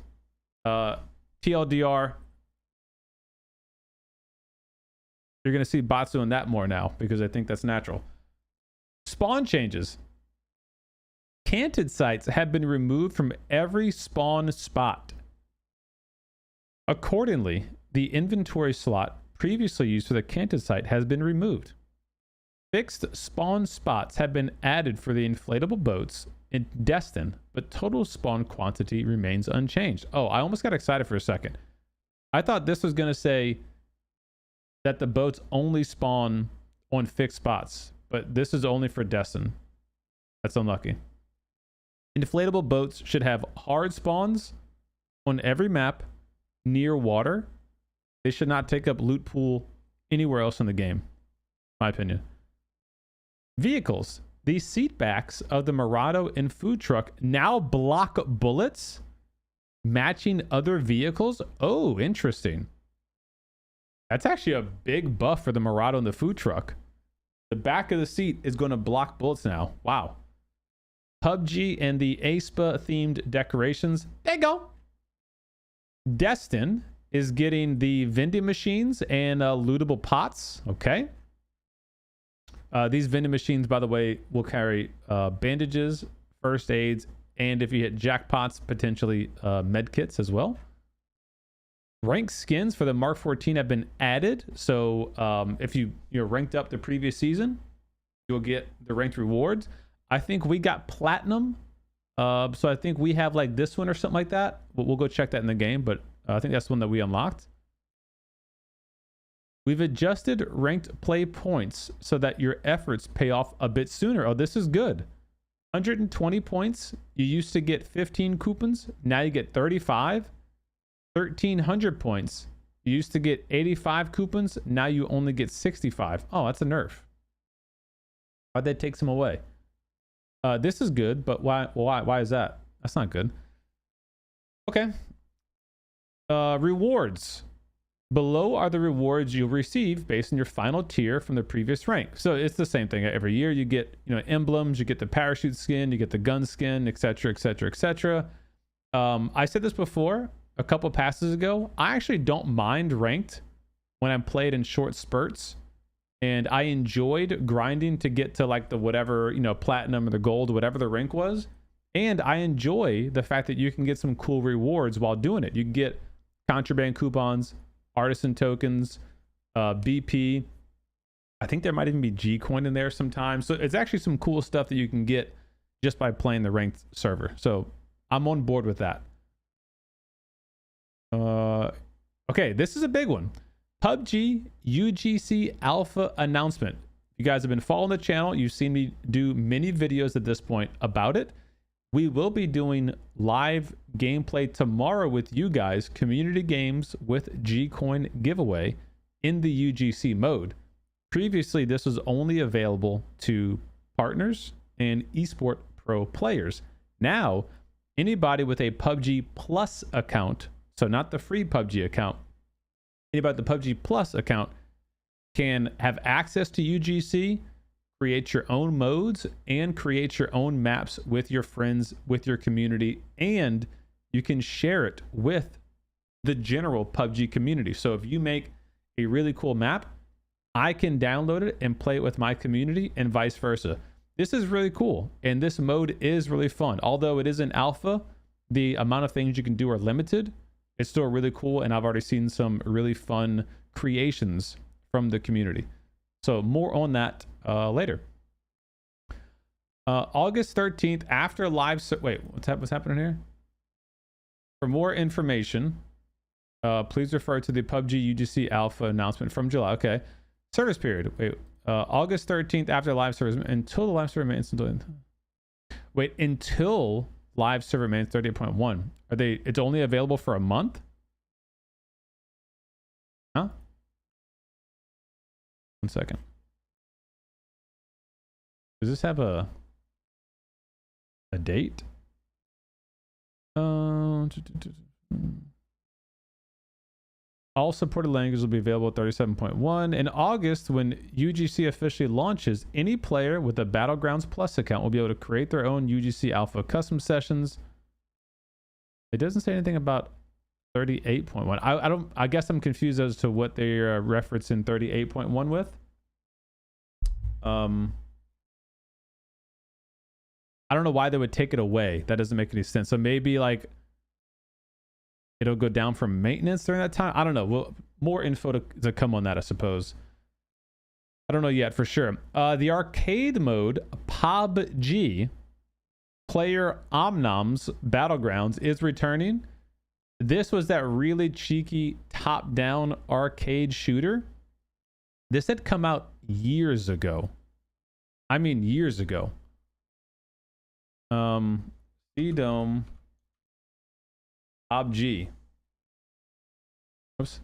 TLDR. You're going to see bots doing that more now because I think that's natural. Spawn changes. Canted sites have been removed from every spawn spot. Accordingly, the inventory slot previously used for the canted site has been removed. Fixed spawn spots have been added for the inflatable boats in Destin, but total spawn quantity remains unchanged. Oh, I almost got excited for a second. I thought this was going to say that the boats only spawn on fixed spots, but this is only for Destin. That's unlucky. Inflatable boats should have hard spawns on every map near water. They should not take up loot pool anywhere else in the game, my opinion. Vehicles. The seat backs of the Murado and food truck now block bullets, matching other vehicles. Oh, interesting. That's actually a big buff for the Murado and the food truck. The back of the seat is going to block bullets now. Wow. PUBG and the aespa themed decorations. There you go. Destin is getting the vending machines and lootable pots. Okay. These vending machines, by the way, will carry bandages, first aids, and if you hit jackpots, potentially med kits as well. Rank skins for the Mark 14 have been added. So if you're ranked up the previous season, you'll get the ranked rewards. I think we got platinum. So I think we have like this one or something like that. We'll go check that in the game, but I think that's the one that we unlocked. We've adjusted ranked play points so that your efforts pay off a bit sooner. Oh, this is good. 120 points. You used to get 15 coupons. Now you get 35. 1,300 points. You used to get 85 coupons. Now you only get 65. Oh, that's a nerf. Why'd they take some away? This is good, but why is that? That's not good. Okay. Rewards. Below are the rewards you'll receive based on your final tier from the previous rank. So it's the same thing. Every year you get, emblems, you get the parachute skin, you get the gun skin, etc., etc., etc. I said this before a couple passes ago. I actually don't mind ranked when I'm played in short spurts. And I enjoyed grinding to get to like the whatever, platinum or the gold, whatever the rank was. And I enjoy the fact that you can get some cool rewards while doing it. You can get contraband coupons, artisan tokens, BP. I think there might even be G coin in there sometimes. So it's actually some cool stuff that you can get just by playing the ranked server. So I'm on board with that. Okay, this is a big one. PUBG UGC Alpha announcement. If you guys have been following the channel, you've seen me do many videos at this point about it. We will be doing live gameplay tomorrow with you guys, community games with G-Coin giveaway in the UGC mode. Previously, this was only available to partners and eSport Pro players. Now, anybody with a PUBG Plus account, so not the free PUBG account, anybody with the PUBG Plus account can have access to UGC, create your own modes, and create your own maps with your friends, with your community, and you can share it with the general PUBG community. So if you make a really cool map, I can download it and play it with my community and vice versa. This is really cool, and this mode is really fun. Although it is an alpha, the amount of things you can do are limited. It's still really cool, and I've already seen some really fun creations from the community. So more on that later. August 13th, after live... Wait, what's happening here? For more information, please refer to the PUBG UGC Alpha announcement from July. Okay. Service period. Wait, August 13th after live server until the live server remains wait until live server remains 38.1. Are they? It's only available for a month? Huh? 1 second. Does this have a date? All supported languages will be available at 37.1. In August, when UGC officially launches, any player with a Battlegrounds Plus account will be able to create their own UGC Alpha custom sessions. It doesn't say anything about 38.1. I guess I'm confused as to what they're referencing 38.1 with. I don't know why they would take it away. That doesn't make any sense. So maybe like it'll go down from maintenance during that time. I don't know. Well, more info to come on that, I suppose. I don't know yet for sure. The arcade mode, Pubg, Player Omnom's Battlegrounds, is returning. This was that really cheeky top-down arcade shooter. This had come out years ago. I mean, years ago. C-Dome Pubg. Oops.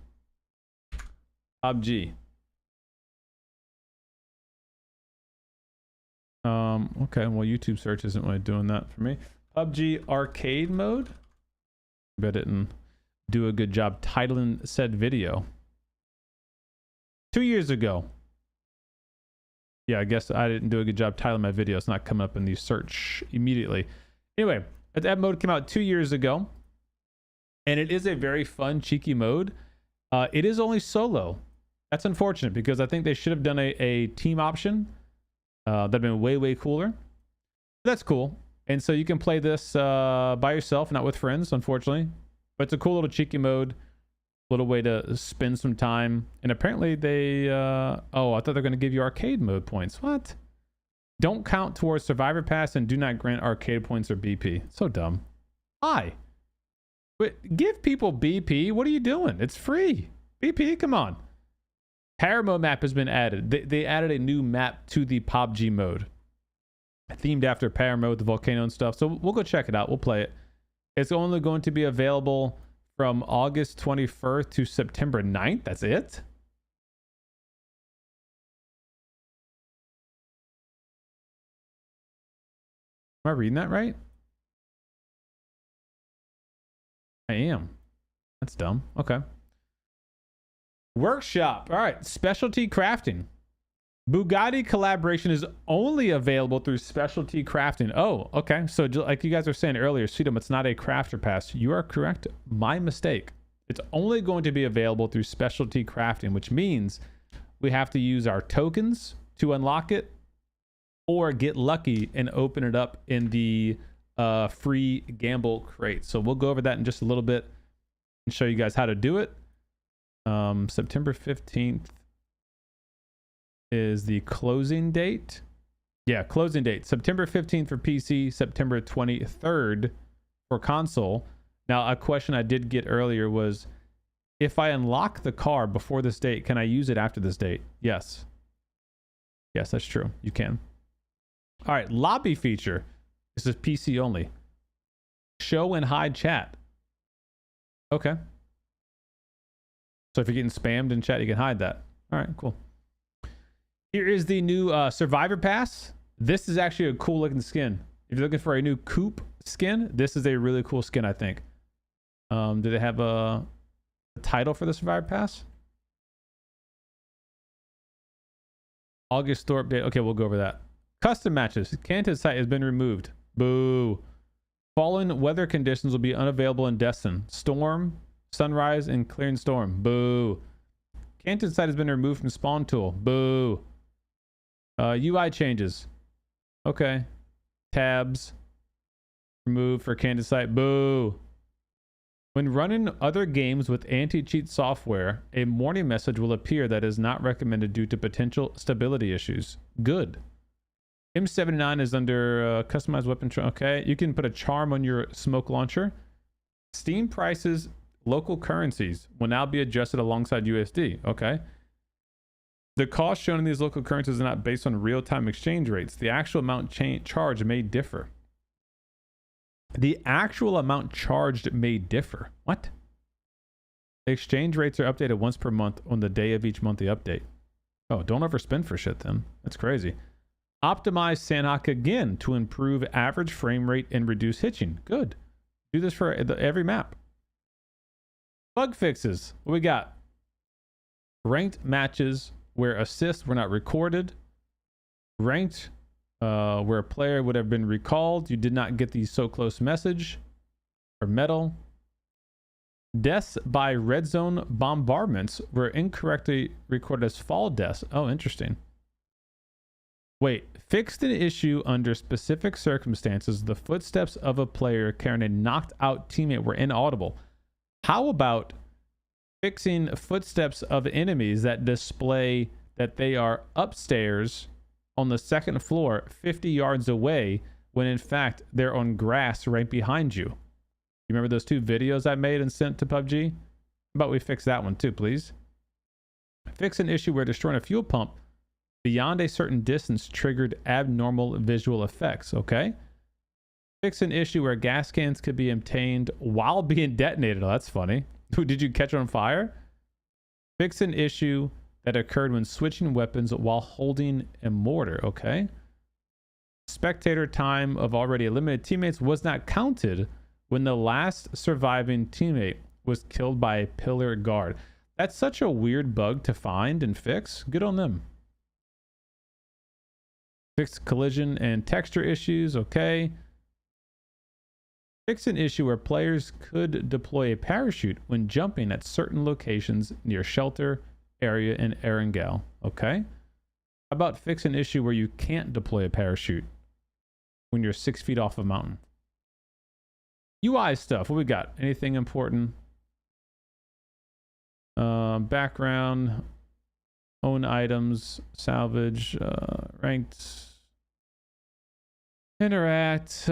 Pubg. Okay, well, YouTube search isn't really doing that for me. Pubg arcade mode. I didn't do a good job titling said video. 2 years ago. Yeah, I guess I didn't do a good job titling my video. It's not coming up in the search immediately. Anyway, that mode came out 2 years ago. And it is a very fun, cheeky mode. It is only solo. That's unfortunate because I think they should have done a team option. That'd have been way, way cooler. That's cool. And so you can play this by yourself, not with friends, unfortunately. But it's a cool little cheeky mode. Little way to spend some time. And apparently they... oh, I thought they were going to give you arcade mode points. What? Don't count towards Survivor Pass and do not grant arcade points or BP. So dumb. Why? But give people BP. What are you doing? It's free. BP, come on. Power mode map has been added. They added a new map to the Pubg mode. Themed after power mode, the volcano and stuff. So we'll go check it out. We'll play it. It's only going to be available from August 21st to September 9th. That's it? Am I reading that right? I am. That's dumb. Okay. Workshop. All right. Specialty crafting. Bugatti collaboration is only available through specialty crafting. Oh, okay. So like you guys were saying earlier, Sedum, it's not a crafter pass. You are correct. My mistake. It's only going to be available through specialty crafting, which means we have to use our tokens to unlock it or get lucky and open it up in the free gamble crate. So we'll go over that in just a little bit and show you guys how to do it. September 15th is the closing date. Yeah, closing date. September 15th for PC, September 23rd for console. Now, a question I did get earlier was, if I unlock the car before this date, can I use it after this date? Yes. Yes, that's true. You can. All right, lobby feature. This is PC only. Show and hide chat. Okay. So if you're getting spammed in chat, you can hide that. All right, cool. Here is the new Survivor Pass. This is actually a cool looking skin. If you're looking for a new coupe skin, this is a really cool skin, I think. Do they have a title for the Survivor Pass? August store update. Okay, we'll go over that. Custom matches. Canted site has been removed. Boo. Fallen weather conditions will be unavailable in Destin. Storm, sunrise, and clearing storm. Boo. Canted site has been removed from spawn tool. Boo. UI changes. Okay. Tabs. Removed for Canted site. Boo. When running other games with anti-cheat software, a warning message will appear that is not recommended due to potential stability issues. Good. M79 is under customized weapon. Okay. You can put a charm on your smoke launcher. Steam prices, local currencies will now be adjusted alongside USD. Okay. The cost shown in these local currencies is not based on real-time exchange rates. The actual amount charged may differ. The actual amount charged may differ. What? The exchange rates are updated once per month on the day of each monthly update. Oh, don't overspend for shit then. That's crazy. Optimize Sandhawk again to improve average frame rate and reduce hitching. Good. Do this for every map. Bug fixes. What we got? Ranked matches where assists were not recorded. Ranked where a player would have been recalled. You did not get the so close message or medal. Deaths by red zone bombardments were incorrectly recorded as fall deaths. Oh, interesting. Wait, fixed an issue under specific circumstances. The footsteps of a player carrying a knocked out teammate were inaudible. How about fixing footsteps of enemies that display that they are upstairs on the second floor 50 yards away when in fact they're on grass right behind you? You remember those 2 videos I made and sent to PUBG? How about we fix that one too, please? Fix an issue where destroying a fuel pump beyond a certain distance triggered abnormal visual effects. Okay. Fix an issue where gas cans could be obtained while being detonated. Oh, that's funny. Did you catch on fire? Fix an issue that occurred when switching weapons while holding a mortar. Okay. Spectator time of already eliminated teammates was not counted when the last surviving teammate was killed by a pillar guard. That's such a weird bug to find and fix. Good on them. Fix collision and texture issues. Okay. Fix an issue where players could deploy a parachute when jumping at certain locations near shelter area in Erangel. Okay. How about fix an issue where you can't deploy a parachute when you're 6 feet off a mountain? UI stuff. What we got? Anything important? Background, own items, salvage, ranked, interact.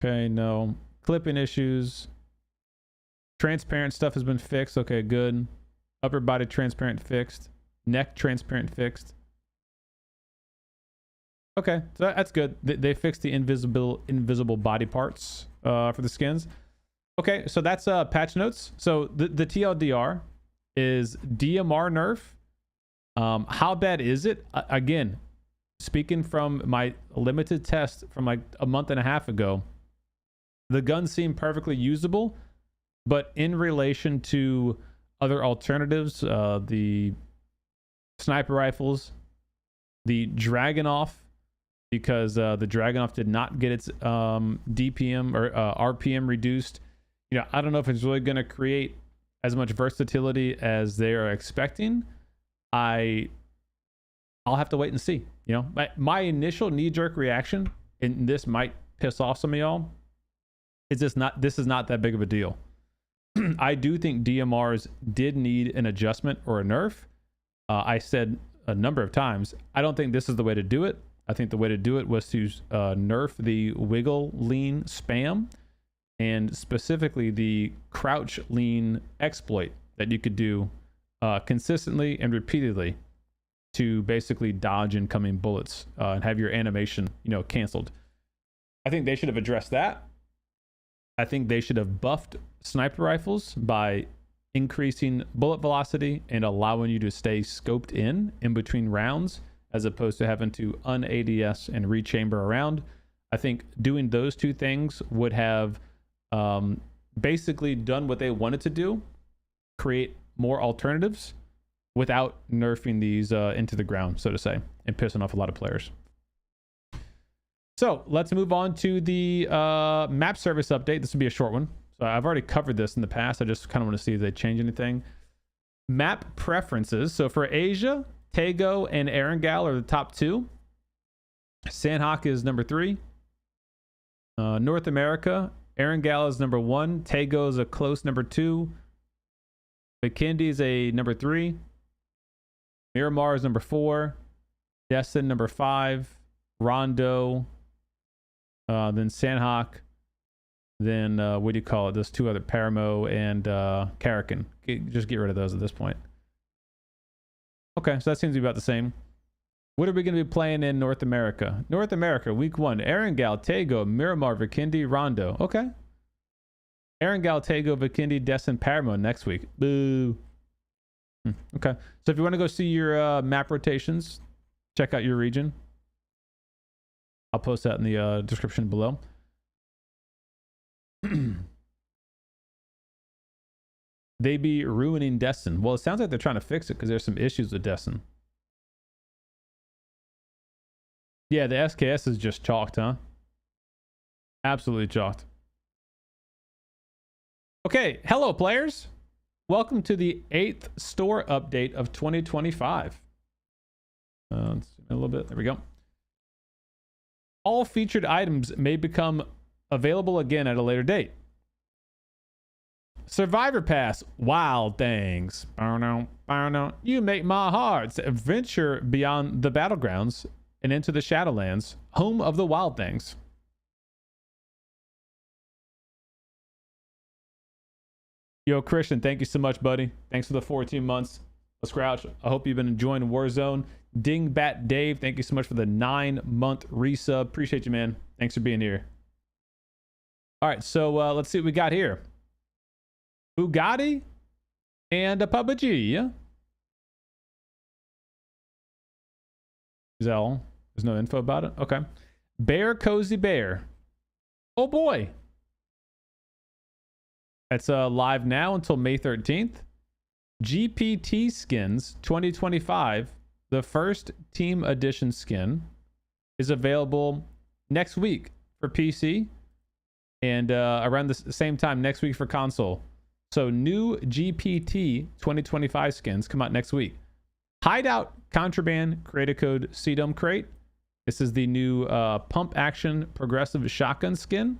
Okay, no. Clipping issues. Transparent stuff has been fixed. Okay, good. Upper body transparent fixed. Neck transparent fixed. Okay, so that's good. They fixed the invisible body parts for the skins. Okay, so that's patch notes. So the TLDR is DMR nerf. How bad is it? Again, speaking from my limited test from like a month and a half ago, the gun seemed perfectly usable, but in relation to other alternatives, the sniper rifles, the Dragunov, because the Dragunov did not get its DPM or RPM reduced. You know, I don't know if it's really going to create as much versatility as they are expecting. I'll have to wait and see. You know, my initial knee-jerk reaction, and this might piss off some of y'all, is this is not that big of a deal. I do think DMRs did need an adjustment or a nerf. I said a number of times, I don't think this is the way to do it. I think the way to do it was to nerf the wiggle lean spam, and specifically the crouch lean exploit that you could do consistently and repeatedly to basically dodge incoming bullets and have your animation, you know, canceled. I think they should have addressed that. I think they should have buffed sniper rifles by increasing bullet velocity and allowing you to stay scoped in between rounds, as opposed to having to un-ADS and rechamber around. I think doing those 2 things would have basically done what they wanted to do, create more alternatives without nerfing these into the ground, so to say, and pissing off a lot of players. So let's move on to the map service update. This will be a short one. So I've already covered this in the past. I just kind of want to see if they change anything. Map preferences. So for Asia, Tego and Erangel are the top 2. Sandhawk is number 3. North America, Erangel is number 1. Tego is a close number 2. Bikindi is a number 3. Miramar is number 4. Destin number 5. Rondo, then Sandhawk, then what do you call it? Those two other, Paramo and Karakin. Just get rid of those at this point. Okay, so that seems to be about the same. What are we going to be playing in North America? North America, week 1. Erangel, Tego, Miramar, Vikindi, Rondo. Okay. Erangel, Tego, Vikindi, Destin, Paramo next week. Boo. Okay. So if you want to go see your map rotations, check out your region. I'll post that in the description below. They be ruining Destin. Well, it sounds like they're trying to fix it because there's some issues with Destin. Yeah, the SKS is just chalked, huh? Absolutely chalked. Okay, hello players. Welcome to the 8th store update of 2025. Let's zoom in a little bit. There we go. All featured items may become available again at a later date. Survivor Pass, Wild Things. You make my heart venture beyond the battlegrounds and into the Shadowlands, home of the Wild Things. Yo, Christian, thank you so much, buddy. Thanks for the 14 months. Scrouch, I hope you've been enjoying Warzone. Dingbat Dave, thank you so much for the 9-month resub. Appreciate you, man. Thanks for being here. All right, so let's see what we got here. Bugatti and a Pubg. Is that all? There's no info about it? Okay. Bear Cozy Bear. Oh boy. It's live now until May 13th. GPT Skins 2025, the first Team Edition skin, is available next week for PC and around the same time next week for console. So new GPT 2025 skins come out next week. Hideout Contraband Creator Code CDOM Crate. This is the new pump action progressive shotgun skin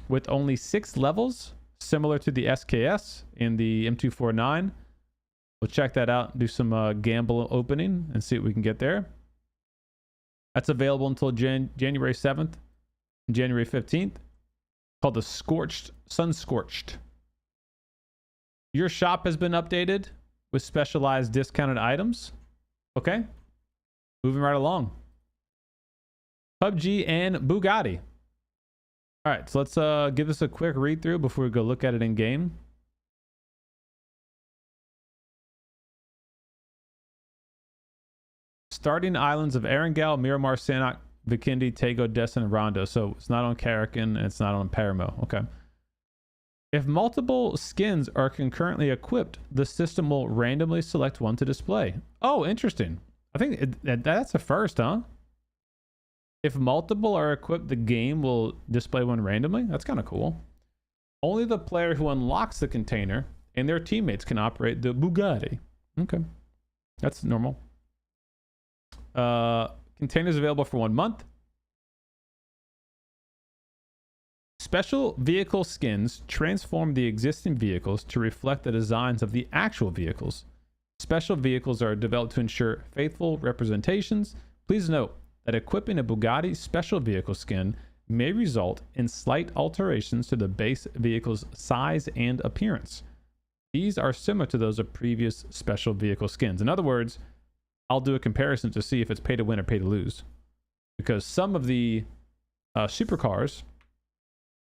with only 6 levels, similar to the SKS in the M249. We'll check that out, do some gamble opening and see what we can get there. That's available until January 7th and January 15th. Called the Sun Scorched. Your shop has been updated with specialized discounted items. Okay. Moving right along. PUBG and Bugatti. All right, so let's give this a quick read through before we go look at it in game. Starting islands of Erangel, Miramar, Sandhawk, Vikindi, Tego, Destin, and Rondo. So it's not on Karakin and it's not on Paramo. Okay. If multiple skins are concurrently equipped, the system will randomly select one to display. Oh, interesting. I think that's a first, huh? If multiple are equipped, the game will display one randomly. That's kind of cool. Only the player who unlocks the container and their teammates can operate the Bugatti. Okay. That's normal. Containers available for 1 month. Special vehicle skins transform the existing vehicles to reflect the designs of the actual vehicles. Special vehicles are developed to ensure faithful representations. Please note that equipping a Bugatti special vehicle skin may result in slight alterations to the base vehicle's size and appearance. These are similar to those of previous special vehicle skins. In other words, I'll do a comparison to see if it's pay to win or pay to lose. Because some of the supercars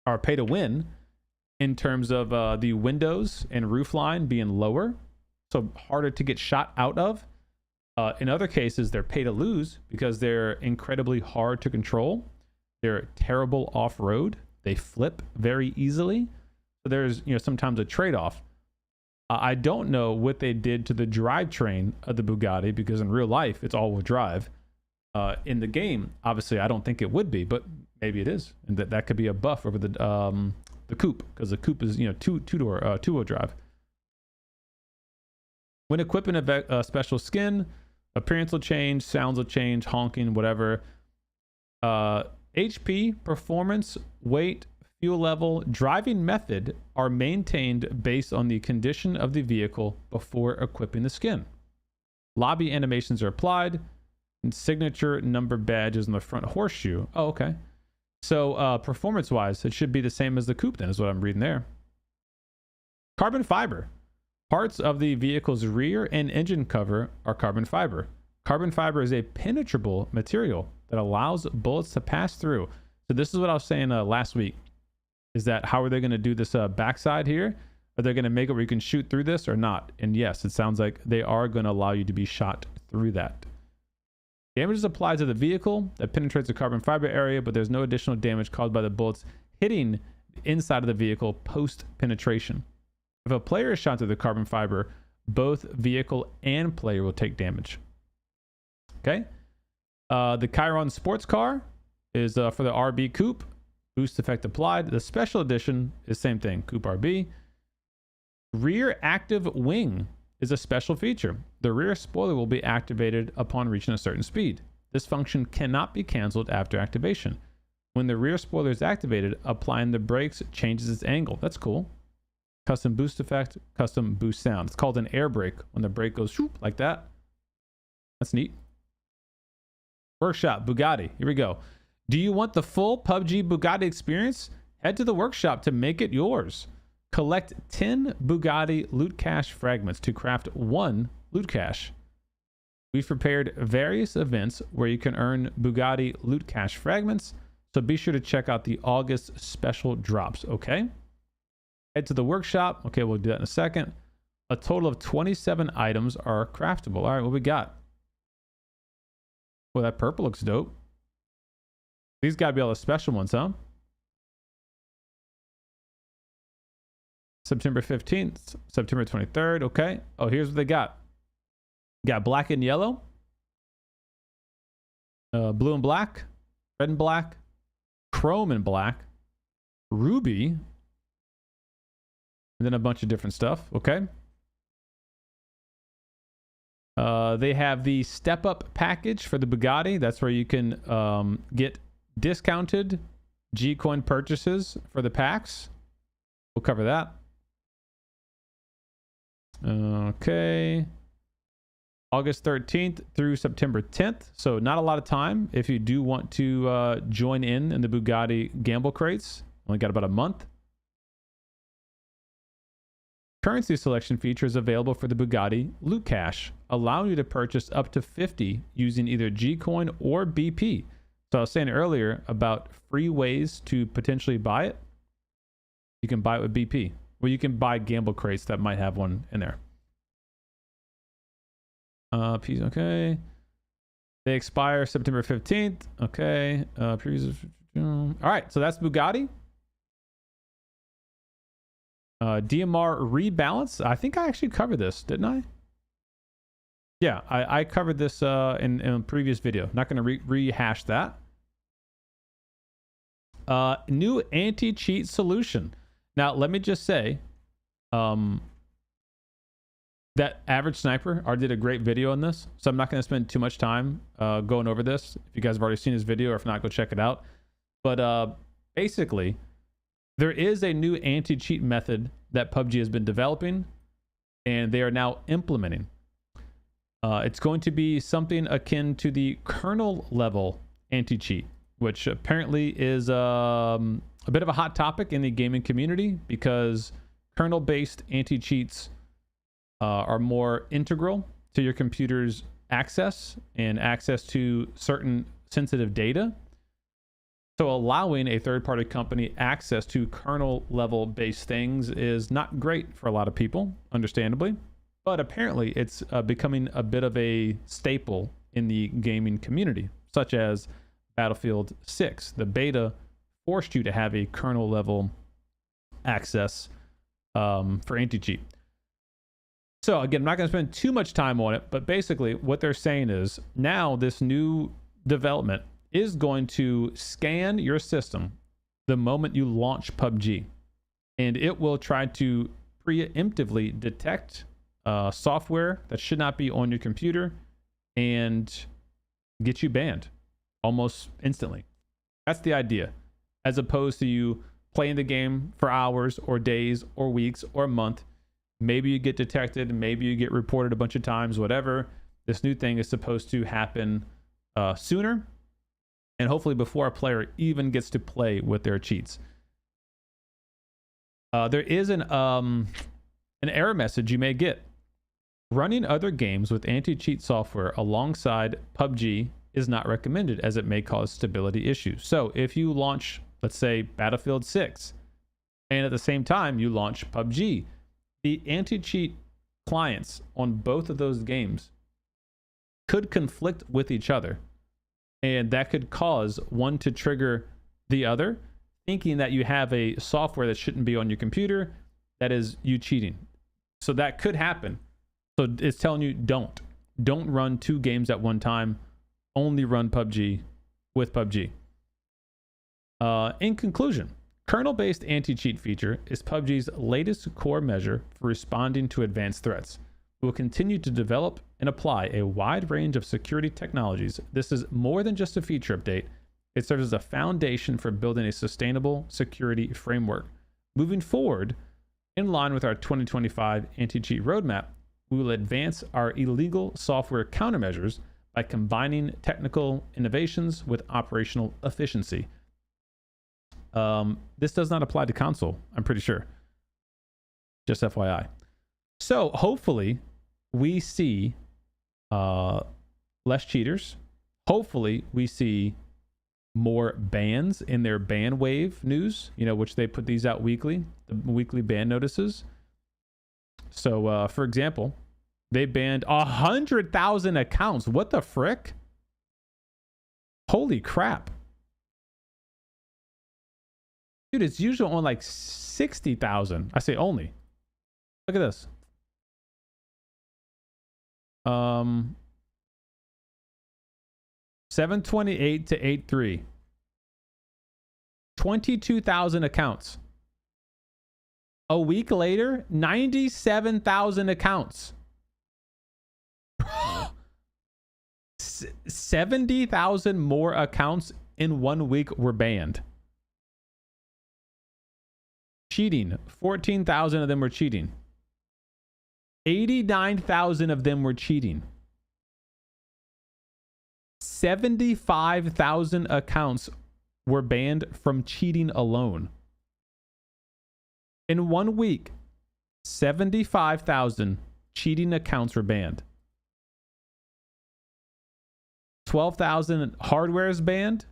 are pay to win in terms of the windows and roof line being lower, so harder to get shot out of. In other cases, they're pay to lose because they're incredibly hard to control. They're terrible off-road. They flip very easily. So there's sometimes a trade-off. I don't know what they did to the drivetrain of the Bugatti because in real life it's all-wheel drive. In the game, obviously, I don't think it would be, but maybe it is, and that could be a buff over the coupe because the coupe is two-wheel drive. When equipping a special skin, appearance will change, sounds will change, honking, whatever. HP, performance, weight, fuel level, driving method are maintained based on the condition of the vehicle before equipping the skin. Lobby animations are applied, and signature number badges on the front horseshoe. Oh, okay. So performance wise, it should be the same as the coupe then, is what I'm reading there. Carbon fiber. Parts of the vehicle's rear and engine cover are carbon fiber. Carbon fiber is a penetrable material that allows bullets to pass through. So this is what I was saying last week, is that how are they going to do this backside here? Are they going to make it where you can shoot through this or not? And yes, it sounds like they are going to allow you to be shot through that. Damage is applied to the vehicle that penetrates the carbon fiber area, but there's no additional damage caused by the bullets hitting the inside of the vehicle post penetration. If a player is shot through the carbon fiber, both vehicle and player will take damage. Okay. The Chiron sports car is for the RB coupe. Boost effect applied. The special edition is same thing. Coupe RB. Rear active wing is a special feature. The rear spoiler will be activated upon reaching a certain speed. This function cannot be canceled after activation. When the rear spoiler is activated, applying the brakes changes its angle. That's cool. Custom boost effect, custom boost sound. It's called an air brake when the brake goes shoop like that. That's neat. Workshop, Bugatti. Here we go. Do you want the full PUBG Bugatti experience? Head to the workshop to make it yours. Collect 10 Bugatti loot cache fragments to craft 1 loot cache. We've prepared various events where you can earn Bugatti loot cache fragments, so be sure to check out the August special drops, okay? Head to the workshop. Okay, we'll do that in a second. A total of 27 items are craftable. All right, what we got? Well, that purple looks dope. These got to be all the special ones, huh? September 15th, September 23rd. Okay. Oh, here's what they got. Got black and yellow, blue and black, red and black, chrome and black, ruby, and then a bunch of different stuff. Okay. They have the step up package for the Bugatti. That's where you can get discounted G-Coin purchases for the packs. We'll cover that. Okay. August 13th through September 10th. So not a lot of time if you do want to join in the Bugatti gamble crates. Only got about a month. Currency selection feature is available for the Bugatti loot cache, allowing you to purchase up to 50 using either G-Coin or BP. So I was saying earlier about free ways to potentially buy it. You can buy it with BP, or you can buy gamble crates that might have one in there. Okay. They expire September 15th. Okay. All right. So that's Bugatti. DMR rebalance. I think I actually covered this, didn't I? Yeah, I covered this in a previous video. Not going to rehash that. New anti-cheat solution. Now, let me just say, that Average Sniper already did a great video on this, so I'm not going to spend too much time going over this. If you guys have already seen his video, or if not, go check it out. But basically, there is a new anti-cheat method that PUBG has been developing, and they are now implementing. It's going to be something akin to the kernel level anti-cheat, which apparently is a bit of a hot topic in the gaming community because kernel-based anti-cheats are more integral to your computer's access and access to certain sensitive data. So allowing a third-party company access to kernel level based things is not great for a lot of people, understandably, but apparently it's becoming a bit of a staple in the gaming community, such as Battlefield 6. The beta forced you to have a kernel level access for anti-cheat. So again, I'm not going to spend too much time on it, but basically what they're saying is now this new development is going to scan your system the moment you launch PUBG, and it will try to preemptively detect software that should not be on your computer and get you banned almost instantly. That's the idea, as opposed to you playing the game for hours or days or weeks or a month. Maybe you get detected, maybe you get reported a bunch of times, whatever. This new thing is supposed to happen sooner, and hopefully before a player even gets to play with their cheats. There is an error message you may get. Running other games with anti-cheat software alongside PUBG is not recommended as it may cause stability issues. So if you launch, let's say, Battlefield 6, and at the same time you launch PUBG, the anti-cheat clients on both of those games could conflict with each other. And that could cause one to trigger the other, thinking that you have a software that shouldn't be on your computer, that is you cheating. So that could happen. So it's telling you don't run two games at one time. Only run PUBG with PUBG. In conclusion, kernel-based anti-cheat feature is PUBG's latest core measure for responding to advanced threats. We will continue to develop and apply a wide range of security technologies. This is more than just a feature update. It serves as a foundation for building a sustainable security framework. Moving forward, in line with our 2025 anti-cheat roadmap, we will advance our illegal software countermeasures by combining technical innovations with operational efficiency. This does not apply to console, I'm pretty sure. Just FYI. So hopefully we see less cheaters. Hopefully we see more bans in their ban wave news, which they put these out weekly, the weekly ban notices. So for example, they banned 100,000 accounts. What the frick? Holy crap. Dude, it's usually on like 60,000. I say only. Look at this. 728 to 83. 22,000 accounts. A week later, 97,000 accounts. 70,000 more accounts in 1 week were banned. Cheating. 14,000 of them were cheating. 89,000 of them were cheating. 75,000 accounts were banned from cheating alone. In 1 week, 75,000 cheating accounts were banned. 12,000 hardware is banned.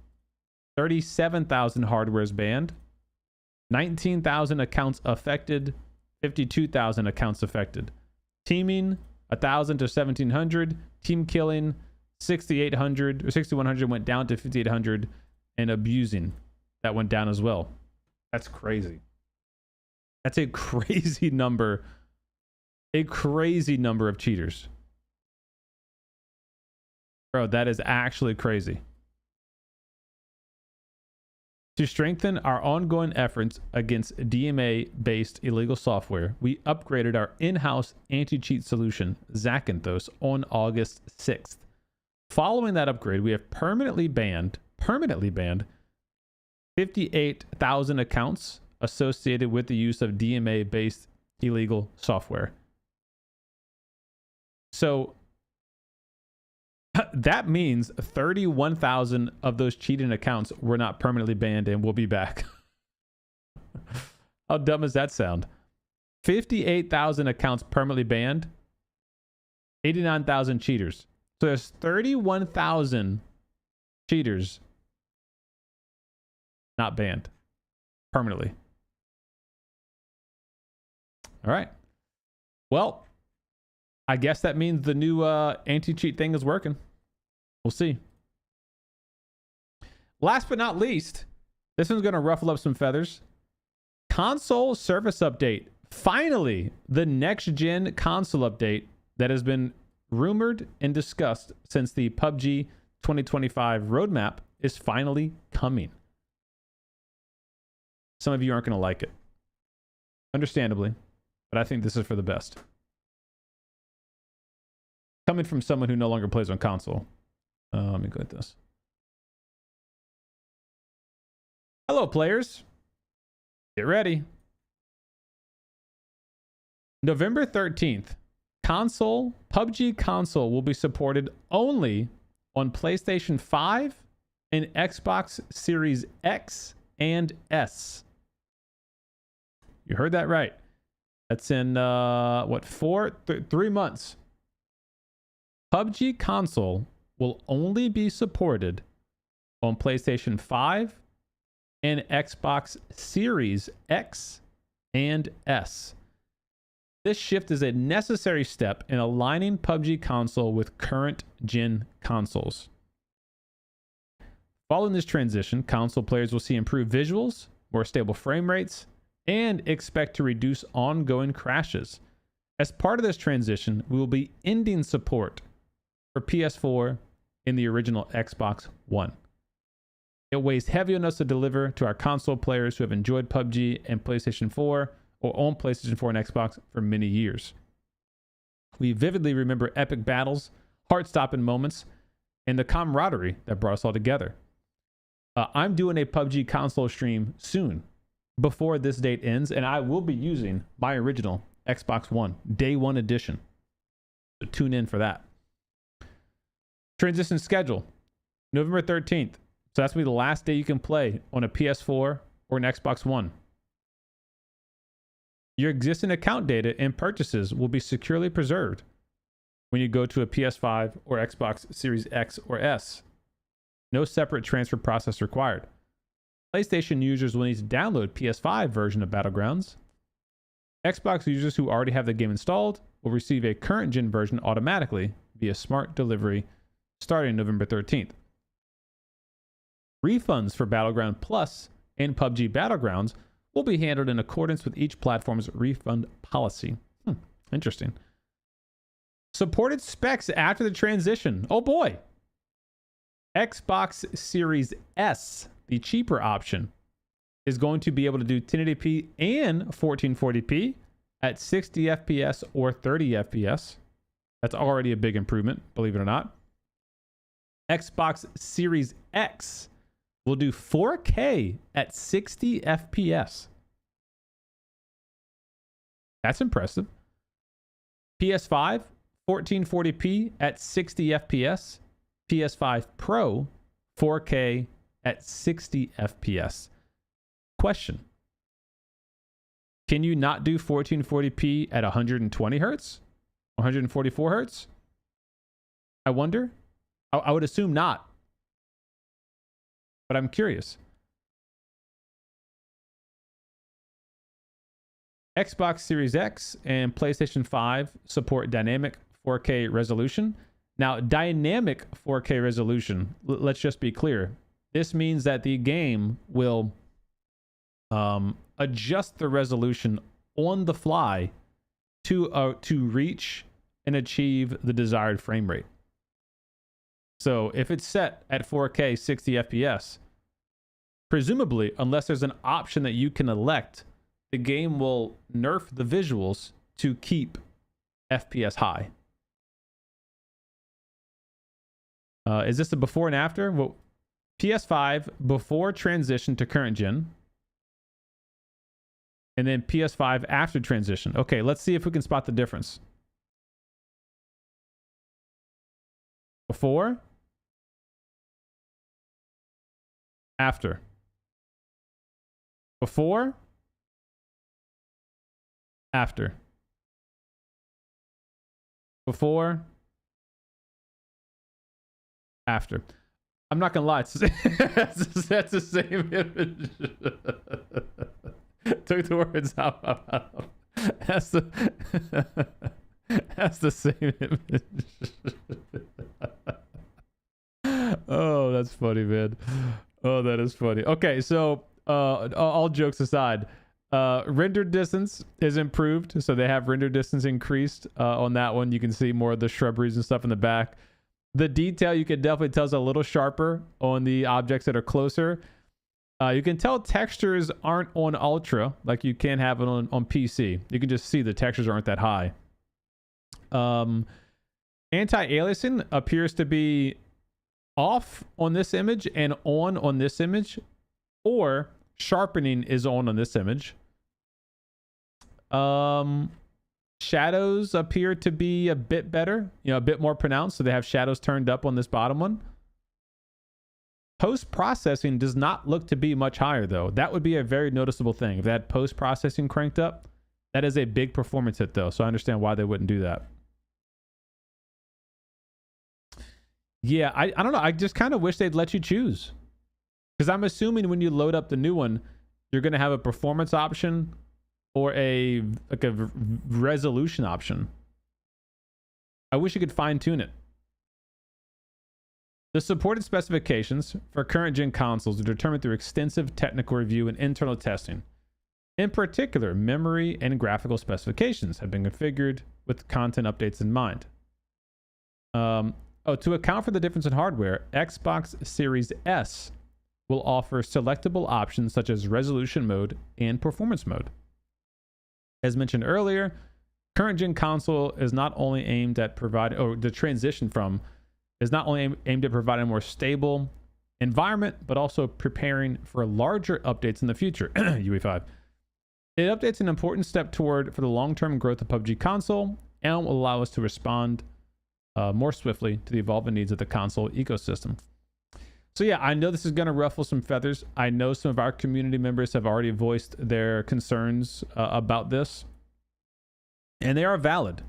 37,000 hardware is banned. 19,000 accounts affected. 52,000 accounts affected. Teaming, 1,000 to 1,700. Team killing, 6,800 or 6,100 went down to 5,800. And abusing, that went down as well. That's crazy. That's a crazy number. A crazy number of cheaters. Bro, that is actually crazy. To strengthen our ongoing efforts against DMA-based illegal software, we upgraded our in-house anti-cheat solution, Zakynthos, on August 6th. Following that upgrade, we have permanently banned 58,000 accounts associated with the use of DMA-based illegal software. So that means 31,000 of those cheating accounts were not permanently banned and will be back. How dumb does that sound? 58,000 accounts permanently banned, 89,000 cheaters. So there's 31,000 cheaters not banned permanently. All right. Well, I guess that means the new anti-cheat thing is working. We'll see. Last but not least, this one's going to ruffle up some feathers. Console service update. Finally, the next-gen console update that has been rumored and discussed since the PUBG 2025 roadmap is finally coming. Some of you aren't going to like it. Understandably, but I think this is for the best. Coming from someone who no longer plays on console. Let me go at this. Hello, players. Get ready. November 13th, PUBG console will be supported only on PlayStation 5 in Xbox Series X and S. You heard that right. That's in, what, 3 months. PUBG console will only be supported on PlayStation 5 and Xbox Series X and S. This shift is a necessary step in aligning PUBG console with current gen consoles. Following this transition, console players will see improved visuals, more stable frame rates, and expect to reduce ongoing crashes. As part of this transition, we will be ending support for PS4 in the original Xbox One. It weighs heavy on us to deliver to our console players who have enjoyed PUBG and PlayStation 4 or own PlayStation 4 and Xbox for many years. We vividly remember epic battles, heart-stopping moments, and the camaraderie that brought us all together. I'm doing a PUBG console stream soon, before this date ends, and I will be using my original Xbox One, Day 1 edition. So tune in for that. Transition schedule, November 13th. So that's going to be the last day you can play on a PS4 or an Xbox One. Your existing account data and purchases will be securely preserved when you go to a PS5 or Xbox Series X or S. No separate transfer process required. PlayStation users will need to download PS5 version of Battlegrounds. Xbox users who already have the game installed will receive a current gen version automatically via smart delivery starting November 13th. Refunds for Battleground Plus and PUBG Battlegrounds will be handled in accordance with each platform's refund policy. Interesting. Supported specs after the transition. Oh boy. Xbox Series S, the cheaper option, is going to be able to do 1080p and 1440p at 60 FPS or 30 FPS. That's already a big improvement, believe it or not. Xbox Series X will do 4K at 60 FPS. That's impressive. PS5, 1440p at 60 FPS. PS5 Pro, 4K at 60 FPS. Question. Can you not do 1440p at 120 hertz? 144 hertz? I wonder. I would assume not. But I'm curious. Xbox Series X and PlayStation 5 support dynamic 4K resolution. Now, dynamic 4K resolution, let's just be clear. This means that the game will adjust the resolution on the fly to reach and achieve the desired frame rate. So if it's set at 4K 60 FPS, presumably, unless there's an option that you can elect, the game will nerf the visuals to keep FPS high. Is this a before and after? Well, PS5 before transition to current gen. And then PS5 after transition. Okay, let's see if we can spot the difference. Before. After. Before. After. Before. After. I'm not gonna lie, that's the same image. Took the words out. That's the same image. Oh, that's funny, man. Oh, that is funny. Okay, so all jokes aside, render distance is improved, so they have render distance increased on that one. You can see more of the shrubberies and stuff in the back. The detail, you can definitely tell, is a little sharper on the objects that are closer. You can tell textures aren't on ultra like you can have it on PC. You can just see the textures aren't that high. Anti-aliasing appears to be off on this image and on this image, or sharpening is on this image. Shadows appear to be a bit better, a bit more pronounced. So they have shadows turned up on this bottom one. Post-processing does not look to be much higher, though. That would be a very noticeable thing. If that post-processing cranked up, that is a big performance hit, though. So I understand why they wouldn't do that. Yeah, I don't know. I just kind of wish they'd let you choose. Because I'm assuming when you load up the new one, you're going to have a performance option or a resolution option. I wish you could fine-tune it. The supported specifications for current gen consoles are determined through extensive technical review and internal testing. In particular, memory and graphical specifications have been configured with content updates in mind. To account for the difference in hardware, Xbox Series S will offer selectable options such as resolution mode and performance mode. As mentioned earlier, current gen console is not only aimed at providing, or the transition from, is not only aimed at providing a more stable environment, but also preparing for larger updates in the future. UE5. It updates an important step for the long-term growth of PUBG console and will allow us to respond more swiftly to the evolving needs of the console ecosystem. So yeah, I know this is going to ruffle some feathers. I know some of our community members have already voiced their concerns about this, and they are valid.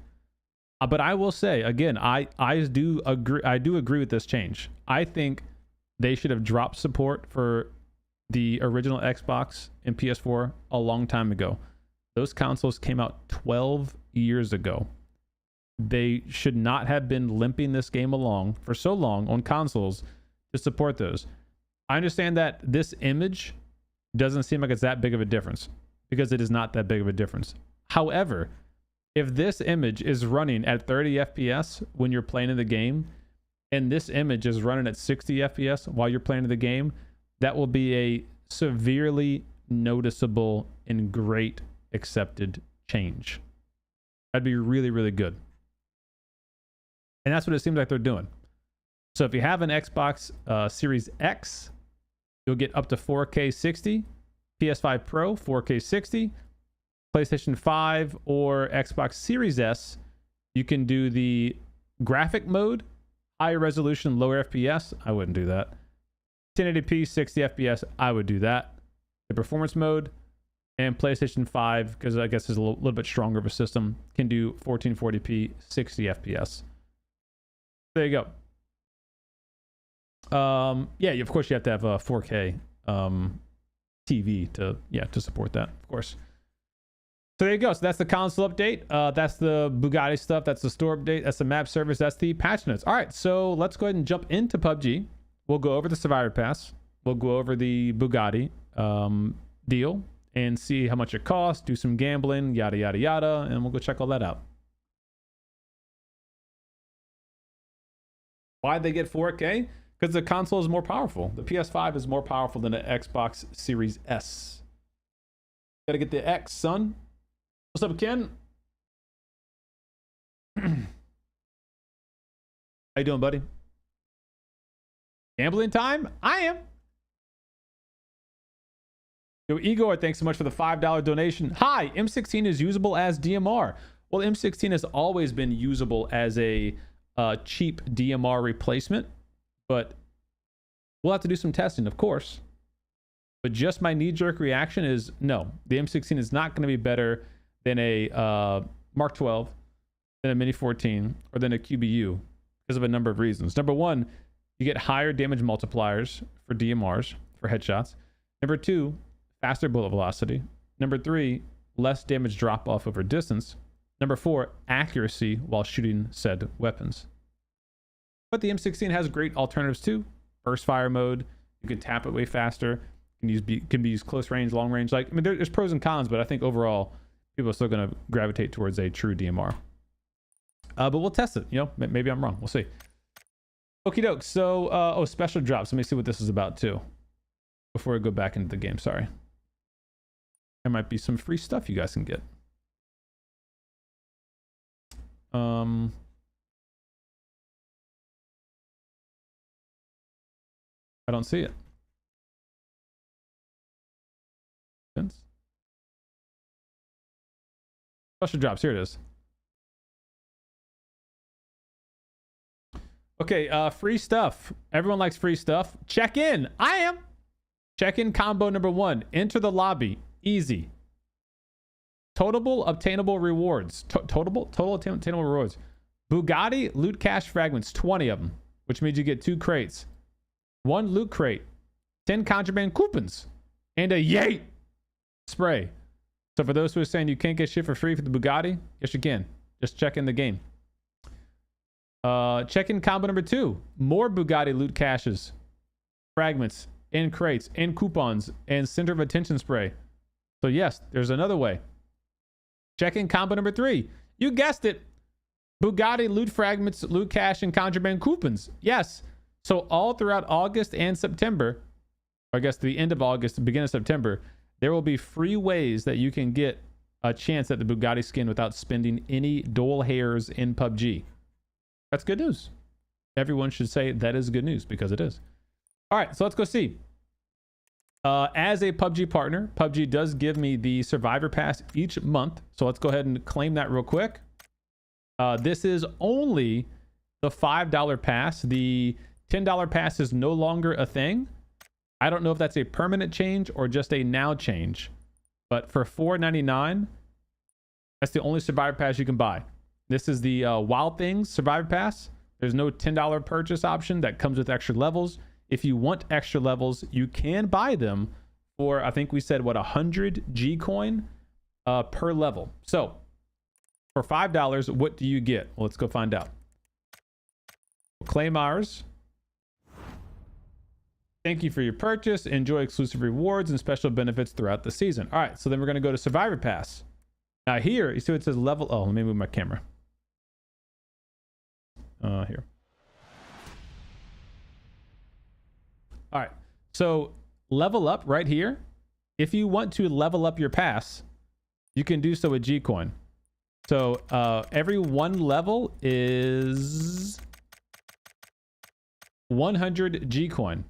But I will say again, I do agree with this change. I think they should have dropped support for the original Xbox and PS4 a long time ago. Those consoles came out 12 years ago. They should not have been limping this game along for so long on consoles to support those. I understand that this image doesn't seem like it's that big of a difference, because it is not that big of a difference. However, if this image is running at 30 FPS when you're playing in the game, and this image is running at 60 FPS while you're playing in the game, that will be a severely noticeable and great accepted change. That'd be really, really good. And that's what it seems like they're doing. So if you have an Xbox Series X, you'll get up to 4K 60, PS5 Pro 4K 60, PlayStation 5 or Xbox Series S, you can do the graphic mode, higher resolution, lower FPS. I wouldn't do that. 1080p 60 FPS, I would do that. The performance mode, and PlayStation 5, because I guess it's a little bit stronger of a system, can do 1440p 60 FPS. There you go. Yeah, of course you have to have a 4K TV to support that, of course. So there you go. So that's the console update. That's the Bugatti stuff. That's the store update. That's the map service. That's the patch notes. All right, so let's go ahead and jump into PUBG. We'll go over the Survivor Pass. We'll go over the Bugatti deal and see how much it costs, do some gambling, yada, yada, yada, and we'll go check all that out. Why'd they get 4K? Because the console is more powerful. The PS5 is more powerful than the Xbox Series S. Gotta get the X, son. What's up, Ken? How you doing, buddy? Gambling time? I am. Yo, Igor, thanks so much for the $5 donation. Hi, M16 is usable as DMR. Well, M16 has always been usable as a cheap DMR replacement, but we'll have to do some testing, of course. But just my knee-jerk reaction is no. The M16 is not going to be better than a Mark 12, than a Mini 14, or than a QBU because of a number of reasons. Number one, you get higher damage multipliers for DMRs, for headshots. Number two, faster bullet velocity. Number three, less damage drop-off over distance. Number four, accuracy while shooting said weapons. But the M16 has great alternatives too. Burst fire mode, you can tap it way faster. Can be used close range, long range. Like, I mean, there's pros and cons, but I think overall, people are still going to gravitate towards a true DMR. But we'll test it. You know, maybe I'm wrong. We'll see. Okie doke. So, special drops. Let me see what this is about too. Before I go back into the game, sorry. There might be some free stuff you guys can get. I don't see it. Special drops, here it is. Okay, free stuff. Everyone likes free stuff. Check in. I am. Check in combo number 1. Enter the lobby. Easy. Total obtainable rewards. Total obtainable rewards. Bugatti loot cache fragments. 20 of them, which means you get 2 crates. 1 loot crate. 10 contraband coupons. And a yay spray. So for those who are saying you can't get shit for free for the Bugatti, yes you can. Just check in the game. Check in combo number 2. More Bugatti loot caches, fragments, and crates, and coupons, and center of attention spray. So yes, there's another way. Check in combo number 3. You guessed it. Bugatti loot fragments, loot cache, and contraband coupons. Yes. So all throughout August and September, or I guess the end of August, beginning of September, there will be free ways that you can get a chance at the Bugatti skin without spending any dual hairs in PUBG. That's good news. Everyone should say that is good news because it is. All right, so let's go see. As a PUBG partner, PUBG does give me the Survivor Pass each month. So let's go ahead and claim that real quick. This is only the $5 pass. The $10 pass is no longer a thing. I don't know if that's a permanent change or just a now change. But for $4.99, that's the only Survivor Pass you can buy. This is the Wild Things Survivor Pass. There's no $10 purchase option that comes with extra levels. If you want extra levels, you can buy them for, I think we said, what, 100 G coin per level. So for $5, what do you get? Well, let's go find out. We'll claim ours. Thank you for your purchase. Enjoy exclusive rewards and special benefits throughout the season. All right, so then we're going to go to Survivor Pass. Now here, you see it says level. Oh, let me move my camera. Here. All right, so level up right here. If you want to level up your pass, you can do so with G coin. So every 1 level is 100 G coin.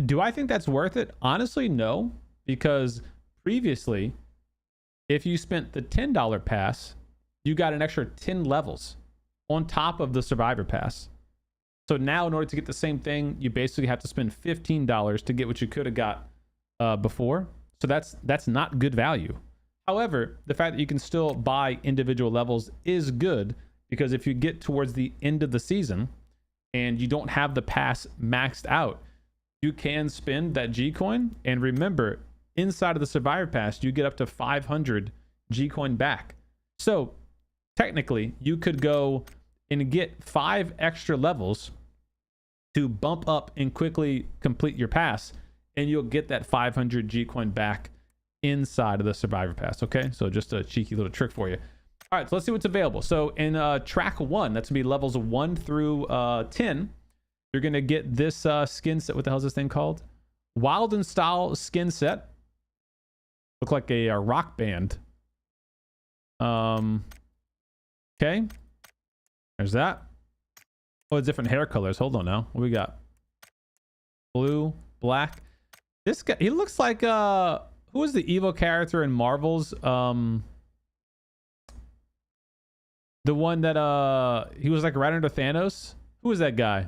Do I think that's worth it? Honestly, no, because previously, if you spent the $10 pass, you got an extra 10 levels on top of the Survivor Pass. So now in order to get the same thing, you basically have to spend $15 to get what you could have got before. So that's not good value. However, the fact that you can still buy individual levels is good, because if you get towards the end of the season and you don't have the pass maxed out, you can spend that G coin. And remember, inside of the Survivor Pass, you get up to 500 G coin back. So technically, you could go and get 5 extra levels to bump up and quickly complete your pass, and you'll get that 500 G coin back inside of the Survivor Pass. Okay, so just a cheeky little trick for you. All right, so let's see what's available. So in track 1, that's gonna be levels 1 through 10. You're gonna get this skin set. What the hell is this thing called? Wild and Style skin set. Look like a rock band. Okay, there's that. Oh, different hair colors. Hold on now. What we got? Blue, black. This guy, he looks like who was the evil character in Marvel's? The one that he was like right under Thanos. Who was that guy?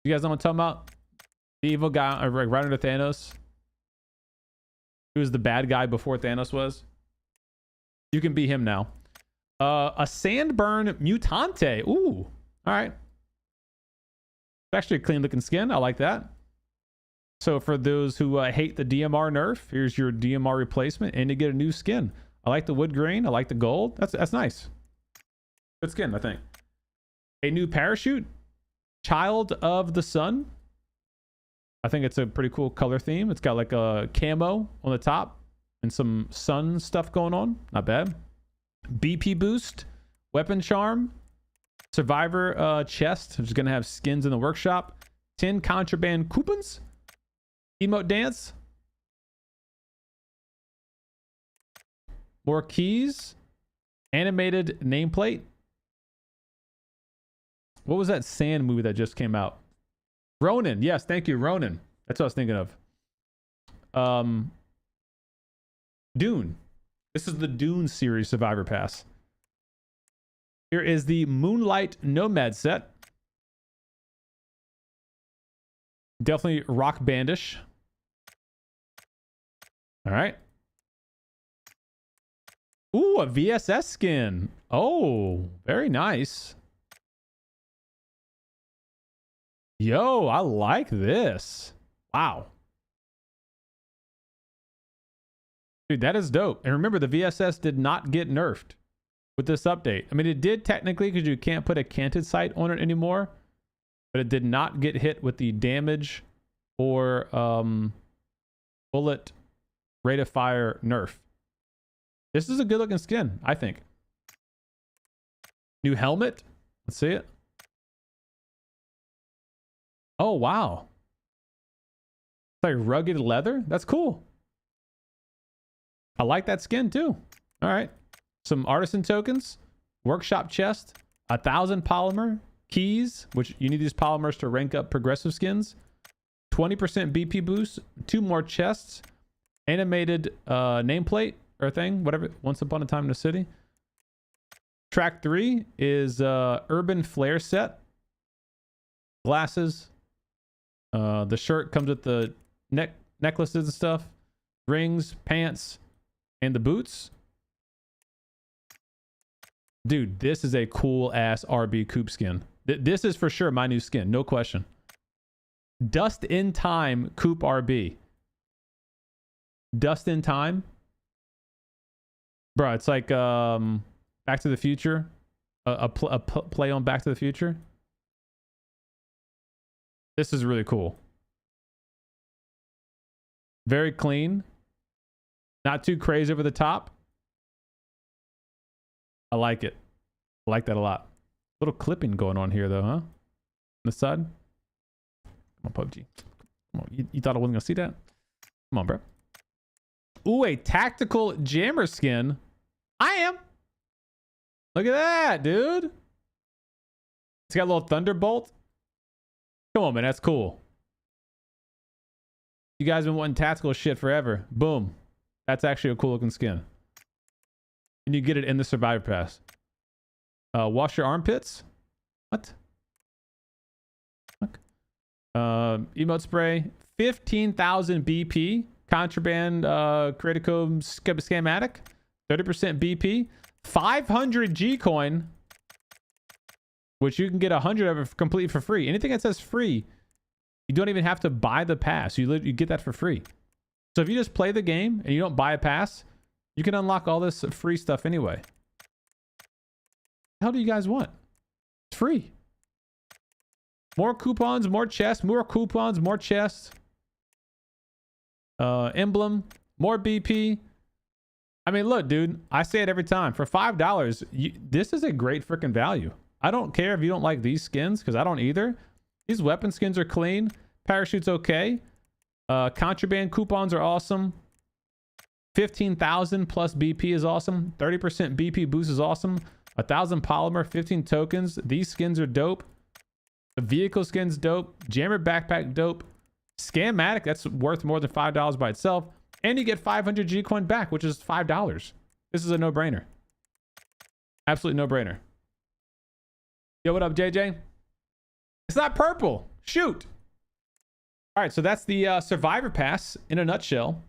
You guys know what I'm talking about? The evil guy right under Thanos. He was the bad guy before Thanos was. You can be him now. A Sandburn Mutante. Ooh. All right. Actually a clean looking skin. I like that. So for those who hate the DMR nerf, here's your DMR replacement, and you get a new skin. I like the wood grain. I like the gold. That's nice. Good skin, I think. A new parachute. Child of the Sun. I think it's a pretty cool color theme. It's got like a camo on the top and some sun stuff going on. Not bad. BP boost. Weapon charm. Survivor chest, which is going to have skins in the workshop. 10 contraband coupons. Emote dance. More keys. Animated nameplate. What was that sand movie that just came out? Ronin. Yes, thank you, Ronin. That's what I was thinking of. Dune. This is the Dune series Survivor Pass. Here is the Moonlight Nomad set. Definitely rock bandish. All right. Ooh, a VSS skin. Oh, very nice. Yo, I like this. Wow. Dude, that is dope. And remember, the VSS did not get nerfed with this update. I mean, it did technically because you can't put a canted sight on it anymore, but it did not get hit with the damage or bullet rate of fire nerf. This is a good looking skin, I think. New helmet. Let's see it. Oh, wow. It's like rugged leather. That's cool. I like that skin too. All right. Some artisan tokens, workshop chest, 1,000 polymer, keys, which you need these polymers to rank up progressive skins, 20% BP boost, 2 more chests, animated nameplate or thing, whatever, once upon a time in the city. Track 3 is urban flare set, glasses. The shirt comes with the necklaces and stuff, rings, pants, and the boots. Dude, this is a cool ass RB coupe skin. This is for sure my new skin, no question. Dust in time coupe RB. Dust in time, bro. It's like Back to the Future, a play on Back to the Future. This is really cool. Very clean, not too crazy over the top. I like it. I like that a lot. Little clipping going on here though, huh? On the side. Come on, Pubg. Come on. You thought I wasn't gonna see that? Come on, bro. Ooh, a tactical jammer skin. I am. Look at that, dude. It's got a little thunderbolt. Come on, man. That's cool. You guys been wanting tactical shit forever. Boom. That's actually a cool looking skin. And you get it in the Survivor Pass. Wash your armpits. What? Emote spray. 15,000 BP. Contraband creator code schematic. 30% BP. 500 G coin. Which you can get 100 of it completely for free. Anything that says free, you don't even have to buy the pass. You get that for free. So if you just play the game and you don't buy a pass, you can unlock all this free stuff anyway. What the hell do you guys want? It's free. More coupons, more chests, more coupons, more chests. Emblem, more BP. I mean, look, dude, I say it every time. For $5, this is a great freaking value. I don't care if you don't like these skins, because I don't either. These weapon skins are clean. Parachute's okay. Contraband coupons are awesome. 15,000 plus BP is awesome. 30% BP boost is awesome. 1,000 polymer, 15 tokens. These skins are dope. The vehicle skin's dope. Jammer backpack dope. Scammatic, that's worth more than $5 by itself. And you get 500 G coin back, which is $5. This is a no-brainer. Absolute no-brainer. Yo, what up, JJ? It's not purple. Shoot. All right, so that's the Survivor Pass in a nutshell.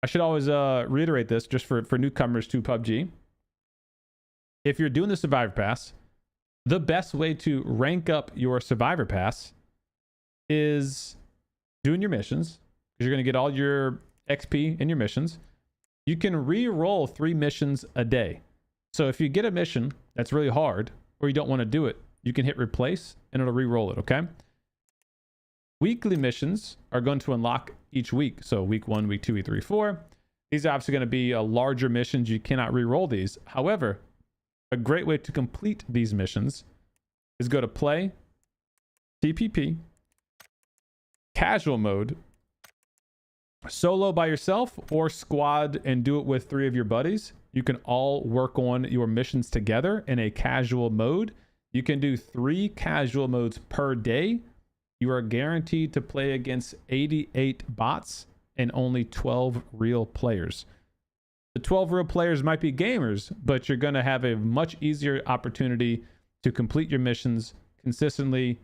I should always reiterate this just for newcomers to PUBG. If you're doing the Survivor Pass, the best way to rank up your Survivor Pass is doing your missions, because you're going to get all your XP in your missions. You can re-roll 3 missions a day. So if you get a mission that's really hard, or you don't want to do it, you can hit replace and it'll re-roll it, okay? Weekly missions are going to unlock each week. So week 1, week 2, week 3, 4. These are obviously going to be larger missions. You cannot re-roll these. However, a great way to complete these missions is go to play, TPP, casual mode, solo by yourself, or squad and do it with 3 of your buddies. You can all work on your missions together in a casual mode. You can do 3 casual modes per day. You are guaranteed to play against 88 bots and only 12 real players. The 12 real players might be gamers, but you're going to have a much easier opportunity to complete your missions consistently,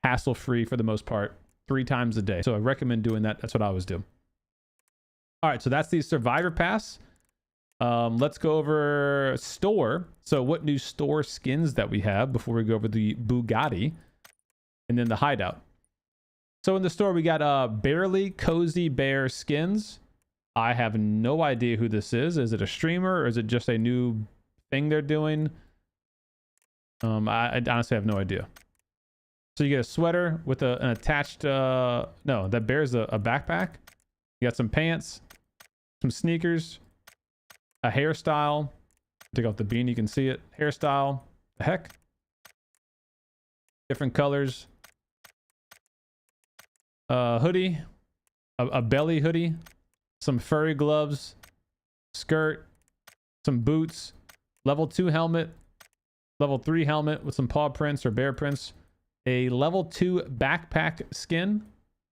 hassle-free for the most part, 3 times a day. So I recommend doing that. That's what I always do. All right, so that's the Survivor Pass. Let's go over store. So what new store skins that we have before we go over the Bugatti and then the hideout. So in the store, we got Barely Cozy Bear skins. I have no idea who this is. Is it a streamer or is it just a new thing they're doing? I honestly have no idea. So you get a sweater with an attached, no, that bears a backpack. You got some pants, some sneakers, a hairstyle. Take off the bean, you can see it. Hairstyle, the heck. Different colors. Hoodie, a belly hoodie, some furry gloves, skirt, some boots, level 2 helmet, level 3 helmet with some paw prints or bear prints, a level 2 backpack skin,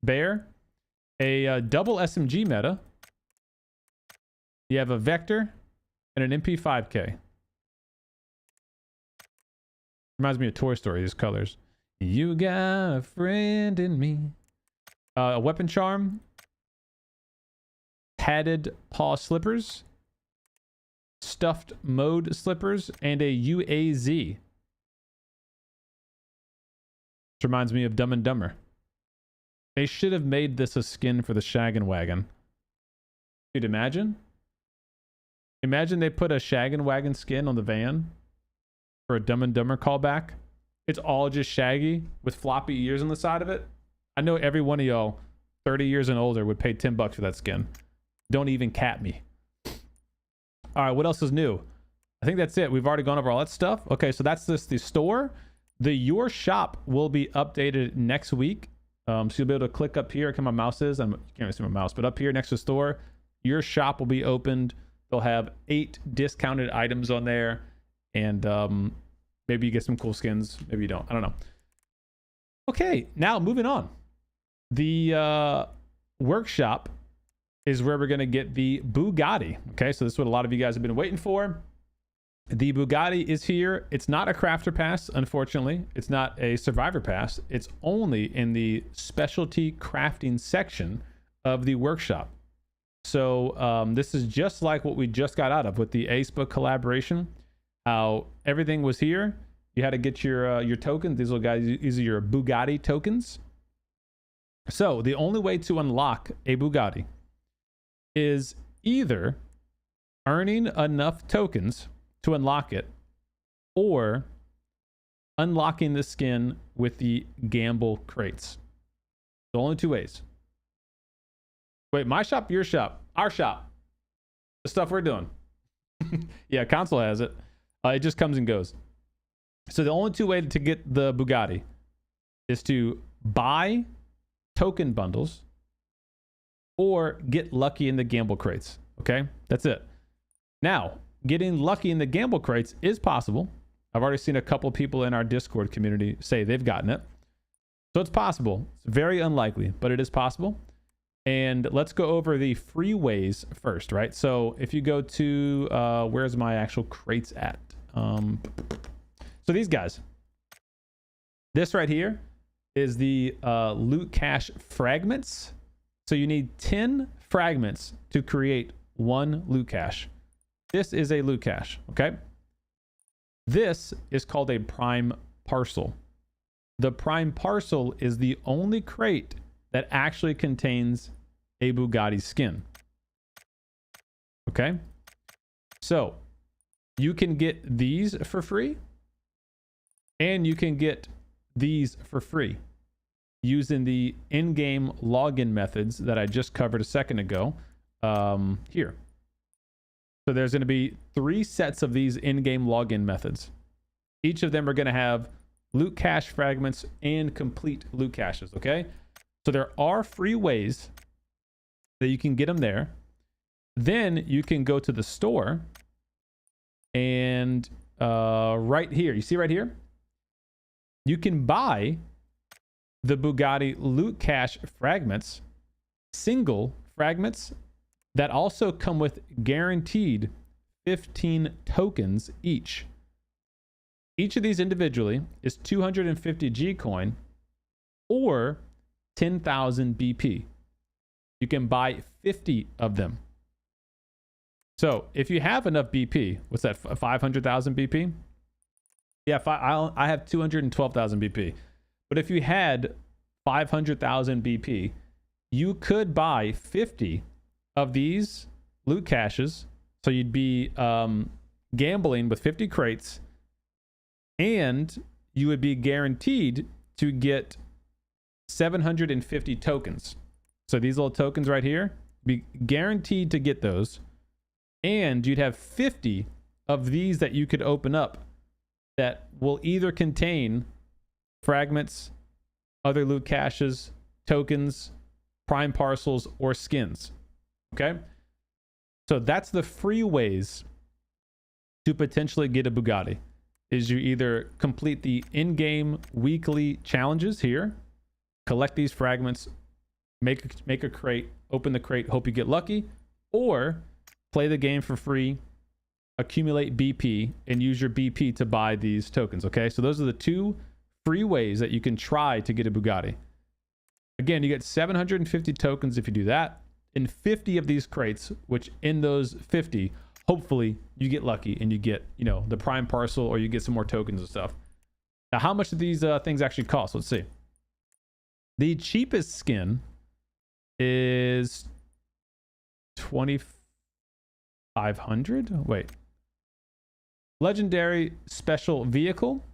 bear, a double SMG meta. You have a Vector and an MP5K. Reminds me of Toy Story, these colors. You got a friend in me. A weapon charm, padded paw slippers, stuffed mode slippers, and a UAZ. Which reminds me of Dumb and Dumber. They should have made this a skin for the Shaggin' Wagon. Dude, imagine. Imagine they put a Shaggin' Wagon skin on the van for a Dumb and Dumber callback. It's all just Shaggy with floppy ears on the side of it. I know every one of y'all 30 years and older would pay $10 for that skin. Don't even cat me. All right, what else is new? I think that's it. We've already gone over all that stuff. Okay, so that's the store. The Your Shop will be updated next week. So you'll be able to click up here. My mouse is. You can't really see my mouse, but up here next to store, Your Shop will be opened. They'll have 8 discounted items on there. And maybe you get some cool skins. Maybe you don't. I don't know. Okay, now moving on. The workshop is where we're going to get the Bugatti. Okay, so this is what a lot of you guys have been waiting for. The Bugatti is here. It's not a crafter pass, unfortunately. It's not a survivor pass. It's only in the specialty crafting section of the workshop. So this is just like what we just got out of with the Facebook collaboration. How everything was here. You had to get your tokens. These little guys, these are your Bugatti tokens. So the only way to unlock a Bugatti is either earning enough tokens to unlock it or unlocking the skin with the gamble crates. The only 2 ways. Wait, my shop, your shop, our shop. The stuff we're doing. Yeah, console has it. It just comes and goes. So the only 2 ways to get the Bugatti is to buy token bundles or get lucky in the gamble crates. Okay, that's it. Now, getting lucky in the gamble crates is possible. I've already seen a couple people in our Discord community say they've gotten it. So it's possible. It's very unlikely, but it is possible. And let's go over the free ways first, right? So if you go to, where's my actual crates at? So these guys, this right here is the loot cache fragments. So you need 10 fragments to create 1 loot cache. This is a loot cache, okay? This is called a prime parcel. The prime parcel is the only crate that actually contains a Bugatti skin. Okay? So you can get these for free and you can get these for free using the in-game login methods that I just covered a second ago here. So there's going to be 3 sets of these in-game login methods. Each of them are going to have loot cache fragments and complete loot caches, okay? So there are free ways that you can get them there. Then you can go to the store and right here, you see right here? You can buy the Bugatti loot cache fragments, single fragments that also come with guaranteed 15 tokens each. Each of these individually is 250 G coin, or 10,000 BP. You can buy 50 of them. So if you have enough BP, what's that, 500,000 BP? Yeah, I have 212,000 BP. But if you had 500,000 BP, you could buy 50 of these loot caches. So you'd be gambling with 50 crates, and you would be guaranteed to get 750 tokens. So these little tokens right here, be guaranteed to get those. And you'd have 50 of these that you could open up that will either contain fragments, other loot caches, tokens, prime parcels, or skins. Okay? So that's the free ways to potentially get a Bugatti. Is you either complete the in-game weekly challenges here, collect these fragments, make a crate, open the crate, hope you get lucky, or play the game for free, accumulate BP, and use your BP to buy these tokens. Okay, so those are the two free ways that you can try to get a Bugatti. Again, you get 750 tokens if you do that, and 50 of these crates, which in those 50, hopefully you get lucky and you get, you know, the prime parcel, or you get some more tokens and stuff. Now, how much do these things actually cost? Let's see. The cheapest skin is 2,500. Wait. Legendary special vehicle.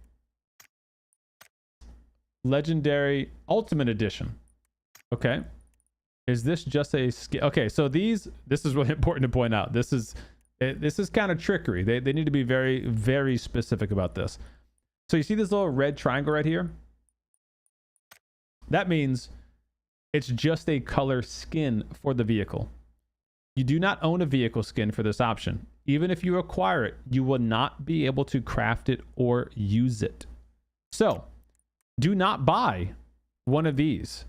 Legendary ultimate edition. Okay. Is this just a skin? Okay, so this is really important to point out. This is kind of trickery. They need to be very, very specific about this. So you see this little red triangle right here? That means it's just a color skin for the vehicle. You do not own a vehicle skin for this option. Even if you acquire it, you will not be able to craft it or use it. So do not buy one of these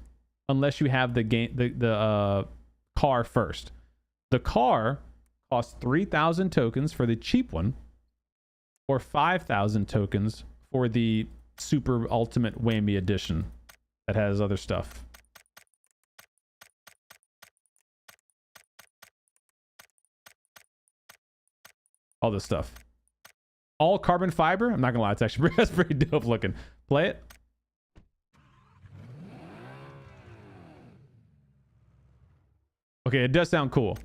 unless you have the car first. The car costs 3,000 tokens for the cheap one, or 5,000 tokens for the super ultimate whammy edition that has other stuff. All this stuff. All carbon fiber. I'm not gonna lie, it's actually that's pretty dope looking. Play it. Okay, it does sound cool.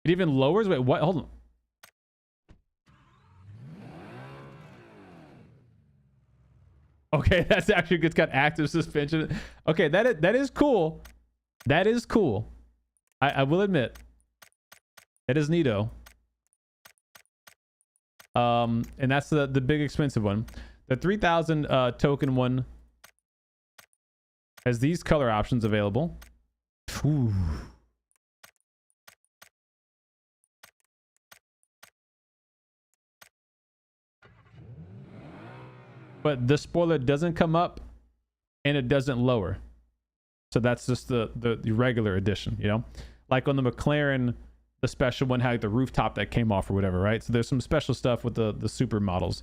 It even lowers. Wait, what? Hold on. Okay, that's actually, it's got active suspension. Okay, that is cool. That is cool. I will admit, it is neato. And that's the big expensive one. The 3,000 token one has these color options available. Ooh. But the spoiler doesn't come up and it doesn't lower. So that's just the regular edition, you know? Like on the McLaren, the special one had the rooftop that came off or whatever, right? So there's some special stuff with the super models.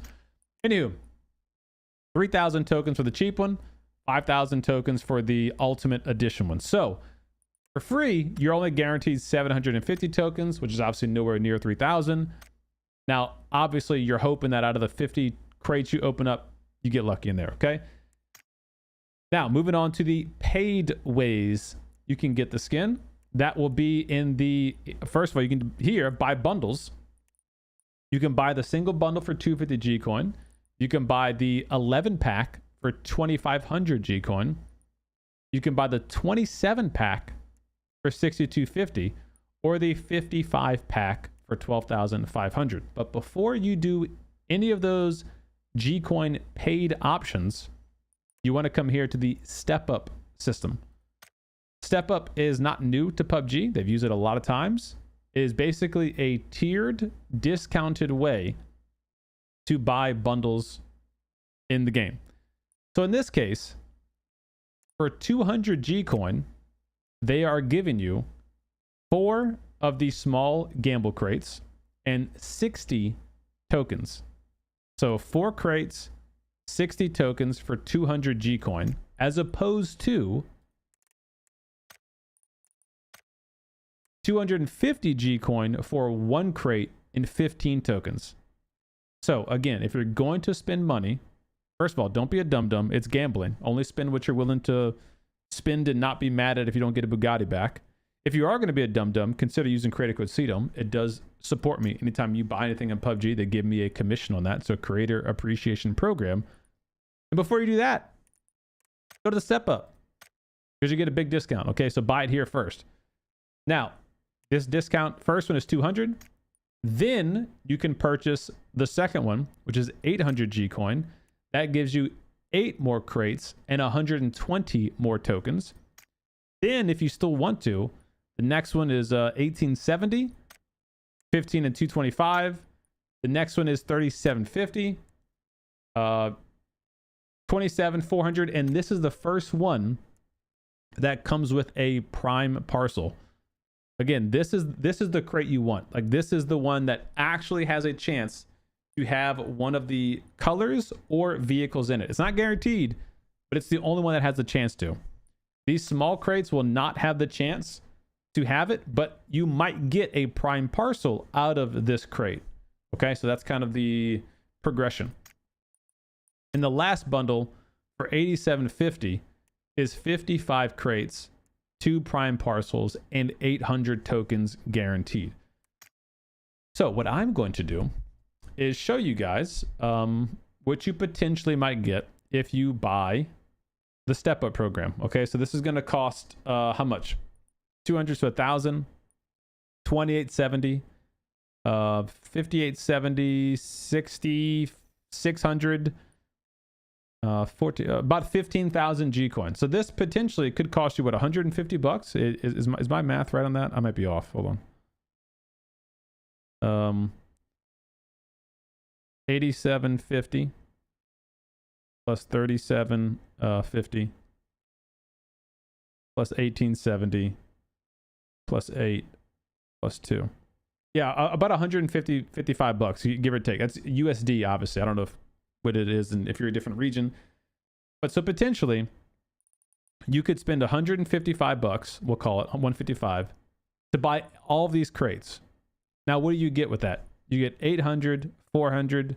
Anywho, 3,000 tokens for the cheap one, 5,000 tokens for the ultimate edition one. So for free, you're only guaranteed 750 tokens, which is obviously nowhere near 3,000. Now, obviously, you're hoping that out of the 50 crates you open up, you get lucky in there, okay? Now, moving on to the paid ways you can get the skin. That will be in the, first of all, you can here buy bundles. You can buy the single bundle for 250 G coin. You can buy the 11 pack for 2,500 G coin. You can buy the 27 pack for 6,250, or the 55 pack for 12,500. But before you do any of those G coin paid options, you want to come here to the step up system. Step up is not new to PUBG. They've used it a lot of times. It is basically a tiered, discounted way to buy bundles in the game. So in this case, for 200 G coin, they are giving you 4 of these small gamble crates and 60 tokens. So 4 crates, 60 tokens for 200 G coin, as opposed to 250 G coin for 1 crate and 15 tokens. So again, if you're going to spend money, first of all, don't be a dum-dum. It's gambling. Only spend what you're willing to spend and not be mad at if you don't get a Bugatti back. If you are going to be a dum-dum, consider using creator code CDOM. It does support me. Anytime you buy anything in PUBG, they give me a commission on that. So creator appreciation program. And before you do that, go to the step up, because you get a big discount. Okay, so buy it here first. Now, this discount, first one is 200. Then you can purchase the second one, which is 800 G coin. That gives you 8 more crates and 120 more tokens. Then if you still want to, the next one is 1870, 15 and 225. The next one is 3750, 27 400, and this is the first one that comes with a prime parcel. Again, this is the crate you want. Like, this is the one that actually has a chance to have one of the colors or vehicles in it. It's not guaranteed, but it's the only one that has a chance to. These small crates will not have the chance to have it, but you might get a prime parcel out of this crate. Okay, so that's kind of the progression. And the last bundle for 8750 is 55 crates, 2 prime parcels, and 800 tokens guaranteed. So what I'm going to do is show you guys what you potentially might get if you buy the step up program. Okay, so this is going to cost how much? 200 to 1,000, 2870, 5870, 60, 600, 40, about 15,000 G coins. So this potentially could cost you what, 150 bucks? Is my math right on that? I might be off. Hold on. 8750 plus 3750 plus 1870 plus 8 plus 2. Yeah, about 55 bucks, give or take. That's USD, obviously. I don't know what it is and if you're a different region. But so potentially you could spend 155 bucks, we'll call it 155, to buy all of these crates. Now, what do you get with that? You get 800, 400,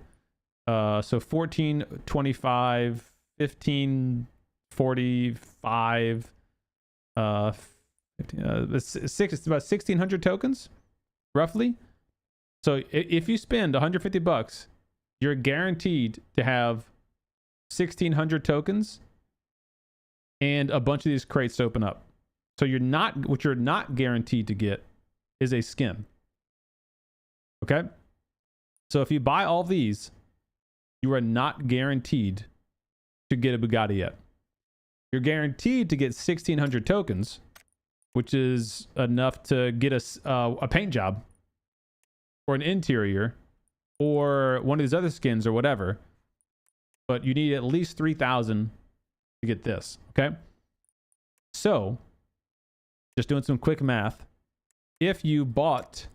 so 14, 25, 15, 45, 15, it's about 1,600 tokens, roughly. So if you spend 150 bucks, you're guaranteed to have 1,600 tokens and a bunch of these crates to open up. So what you're not guaranteed to get is a skin. Okay? So if you buy all these, you are not guaranteed to get a Bugatti yet. You're guaranteed to get 1,600 tokens, which is enough to get a paint job or an interior or one of these other skins or whatever. But you need at least 3,000 to get this. Okay? So, just doing some quick math. If you bought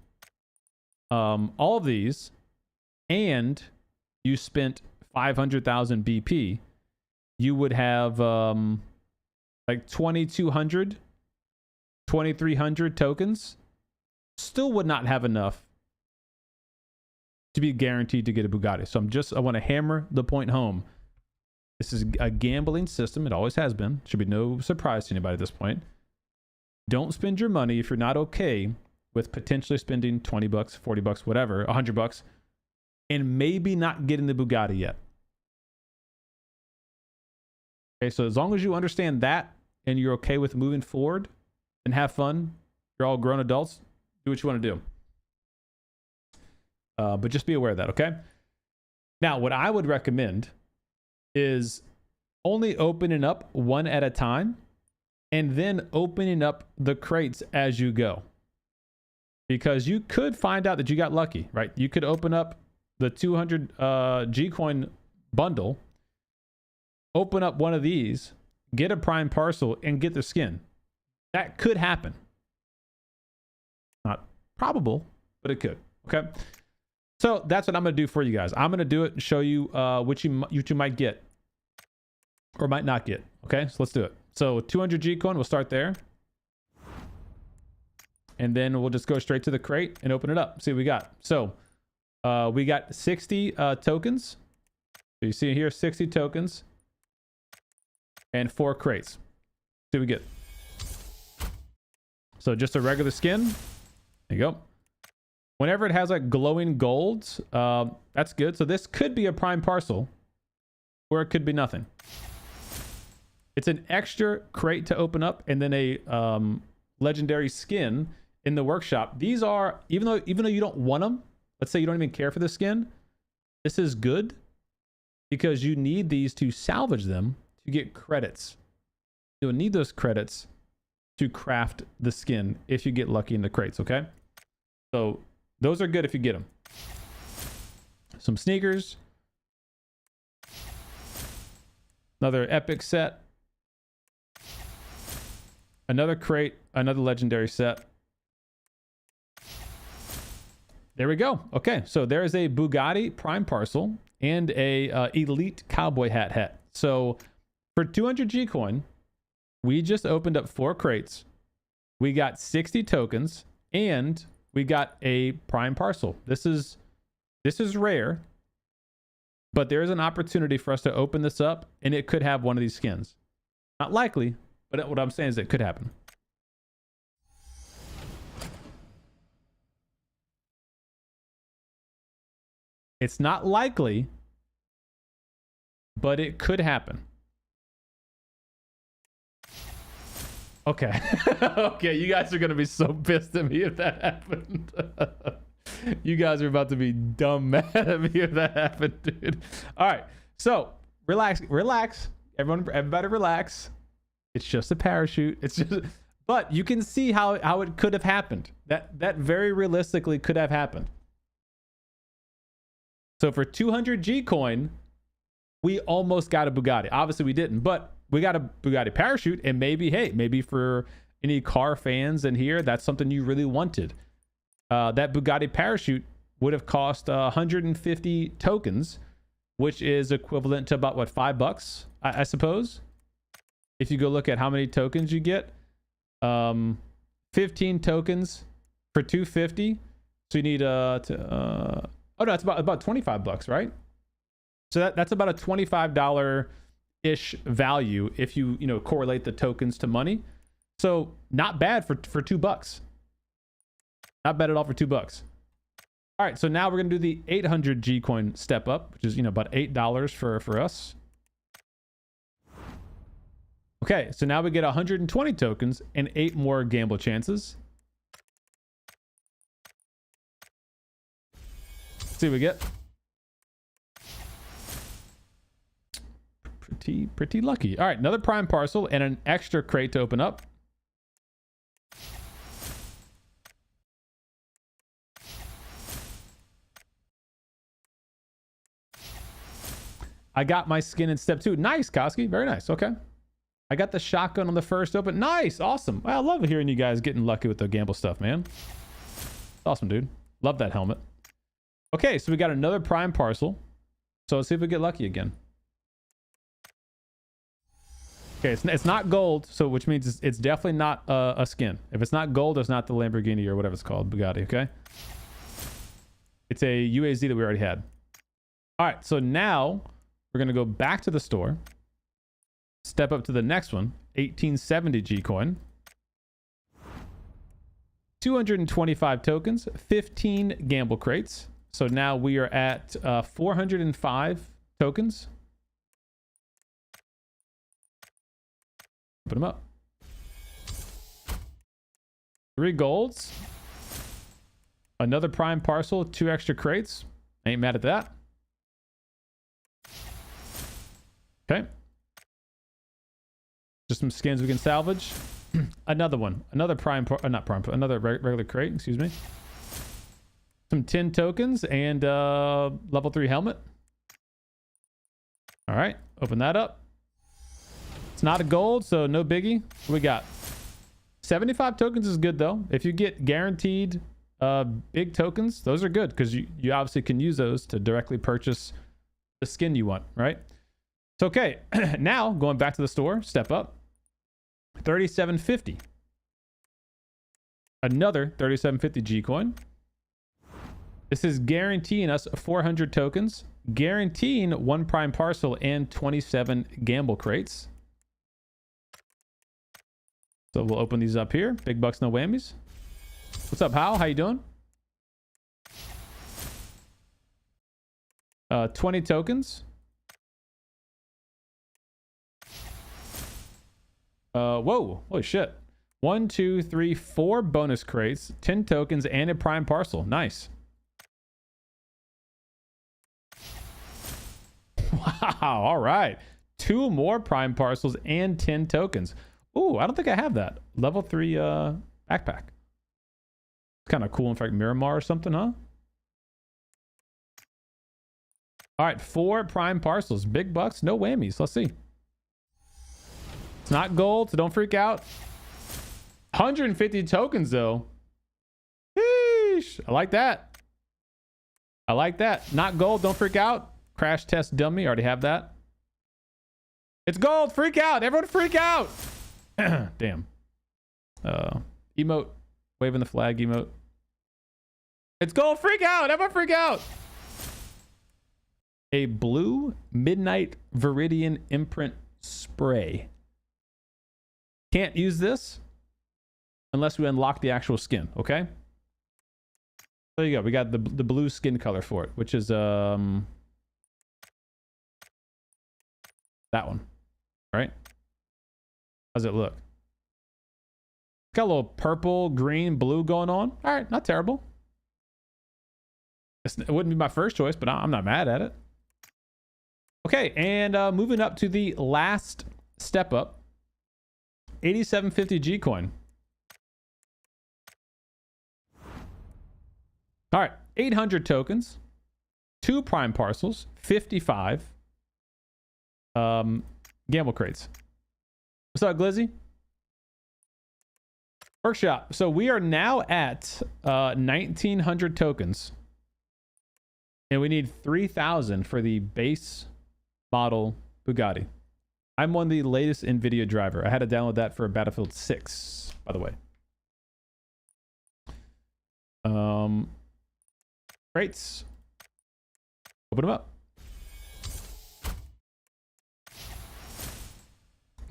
all of these and you spent 500,000 BP, you would have like 2,200, 2,300 tokens. Still would not have enough to be guaranteed to get a Bugatti. So I want to hammer the point home. This is a gambling system. It always has been. Should be no surprise to anybody at this point. Don't spend your money if you're not okay with potentially spending 20 bucks, 40 bucks, whatever, 100 bucks, and maybe not getting the Bugatti yet. Okay, so as long as you understand that and you're okay with moving forward and have fun, you're all grown adults, do what you want to do. But just be aware of that, okay? Now, what I would recommend is only opening up one at a time and then opening up the crates as you go. Because you could find out that you got lucky, right? You could open up the 200 G-Coin bundle, open up one of these, get a prime parcel, and get the skin. That could happen. Not probable, but it could, okay? So that's what I'm going to do for you guys. I'm going to do it and show you what you might get or might not get. Okay, so let's do it. So 200 G coin, we'll start there. And then we'll just go straight to the crate and open it up. See what we got. So we got 60 tokens. So you see here, 60 tokens and 4 crates. See what we get. So just a regular skin. There you go. Whenever it has like glowing golds, that's good. So this could be a prime parcel, or it could be nothing. It's an extra crate to open up, and then a legendary skin in the workshop. These are, even though you don't want them, let's say you don't even care for the skin, this is good because you need these to salvage them to get credits. You'll need those credits to craft the skin if you get lucky in the crates, okay? So those are good if you get them. Some sneakers. Another epic set. Another crate, another legendary set. There we go. Okay, so there's a Bugatti prime parcel and a elite cowboy hat. So for 200 G coin, we just opened up 4 crates. We got 60 tokens and we got a prime parcel. This is rare, but there is an opportunity for us to open this up and it could have one of these skins. Not likely, but what I'm saying is it could happen. It's not likely, but it could happen. Okay. Okay, you guys are going to be so pissed at me if that happened. You guys are about to be dumb mad at me if that happened, dude. All right. So, relax. Everybody relax. It's just a parachute. It's just, but you can see how it could have happened. That very realistically could have happened. So for 200 G coin, we almost got a Bugatti. Obviously we didn't, but we got a Bugatti parachute, and maybe for any car fans in here, that's something you really wanted. That Bugatti parachute would have cost 150 tokens, which is equivalent to about what, $5, I suppose. If you go look at how many tokens you get, 15 tokens for 250. So you need oh no, it's about $25, right? So that's about a $25-ish value if you correlate the tokens to money. So not bad for $2. Not bad at all for $2. All right, so now we're gonna do the 800 G coin step up, which is about $8 for us. Okay, so now we get 120 tokens and 8 more gamble chances. Let's see what we get. Pretty lucky. All right, another prime parcel and an extra crate to open up. I got my skin in step 2. Nice, Koski. Very nice. Okay. I got the shotgun on the first open. Nice. Awesome. Well, I love hearing you guys getting lucky with the gamble stuff, man. Awesome, dude. Love that helmet. Okay, so we got another prime parcel. So let's see if we get lucky again. Okay, it's not gold, so which means it's definitely not a skin. If it's not gold, it's not the Lamborghini or whatever it's called, Bugatti, okay? It's a UAZ that we already had. All right, so now we're going to go back to the store. Step up to the next one, 1870 G coin. 225 tokens, 15 gamble crates. So now we are at 405 tokens. Open them up. 3 golds. Another prime parcel, 2 extra crates. Ain't mad at that. Okay. Just some skins we can salvage. Another one. Another another regular crate, excuse me. Some 10 tokens and level 3 helmet. All right, open that up. It's not a gold, so no biggie. What we got? 75 tokens is good though. If you get guaranteed big tokens, those are good because you obviously can use those to directly purchase the skin you want, right? So, okay. Now, going back to the store, step up. 3750. Another 3750 G coin. This is guaranteeing us 400 tokens, guaranteeing 1 prime parcel and 27 gamble crates. So we'll open these up here. Big bucks, no whammies. What's up, Hal? How you doing? 20 tokens. Whoa, holy shit. 1, 2, 3, 4 bonus crates, 10 tokens, and a prime parcel. Nice. Wow, all right. 2 more prime parcels and 10 tokens. Ooh, I don't think I have that. Level 3 backpack. Kind of cool. In fact, Miramar or something, huh? All right, 4 prime parcels. Big bucks, no whammies. Let's see. It's not gold, so don't freak out. 150 tokens, though. Sheesh. I like that. I like that. Not gold, don't freak out. Crash test dummy, already have that. It's gold, freak out. Everyone freak out. Damn. Emote. Waving the flag emote. It's gold, freak out. Everyone freak out. A blue Midnight Viridian imprint spray. Can't use this unless we unlock the actual skin, okay? There you go. We got the blue skin color for it, which is that one, right? How's it look? It's got a little purple, green, blue going on. All right, not terrible. It wouldn't be my first choice, but I'm not mad at it. Okay, and moving up to the last step up. 8750 G coin. All right, 800 tokens, 2 prime parcels, 55 gamble crates. What's up, Glizzy? Workshop. So we are now at 1900 tokens, and we need 3000 for the base model Bugatti. I'm on the latest NVIDIA driver. I had to download that for Battlefield 6, by the way. Crates. Open them up.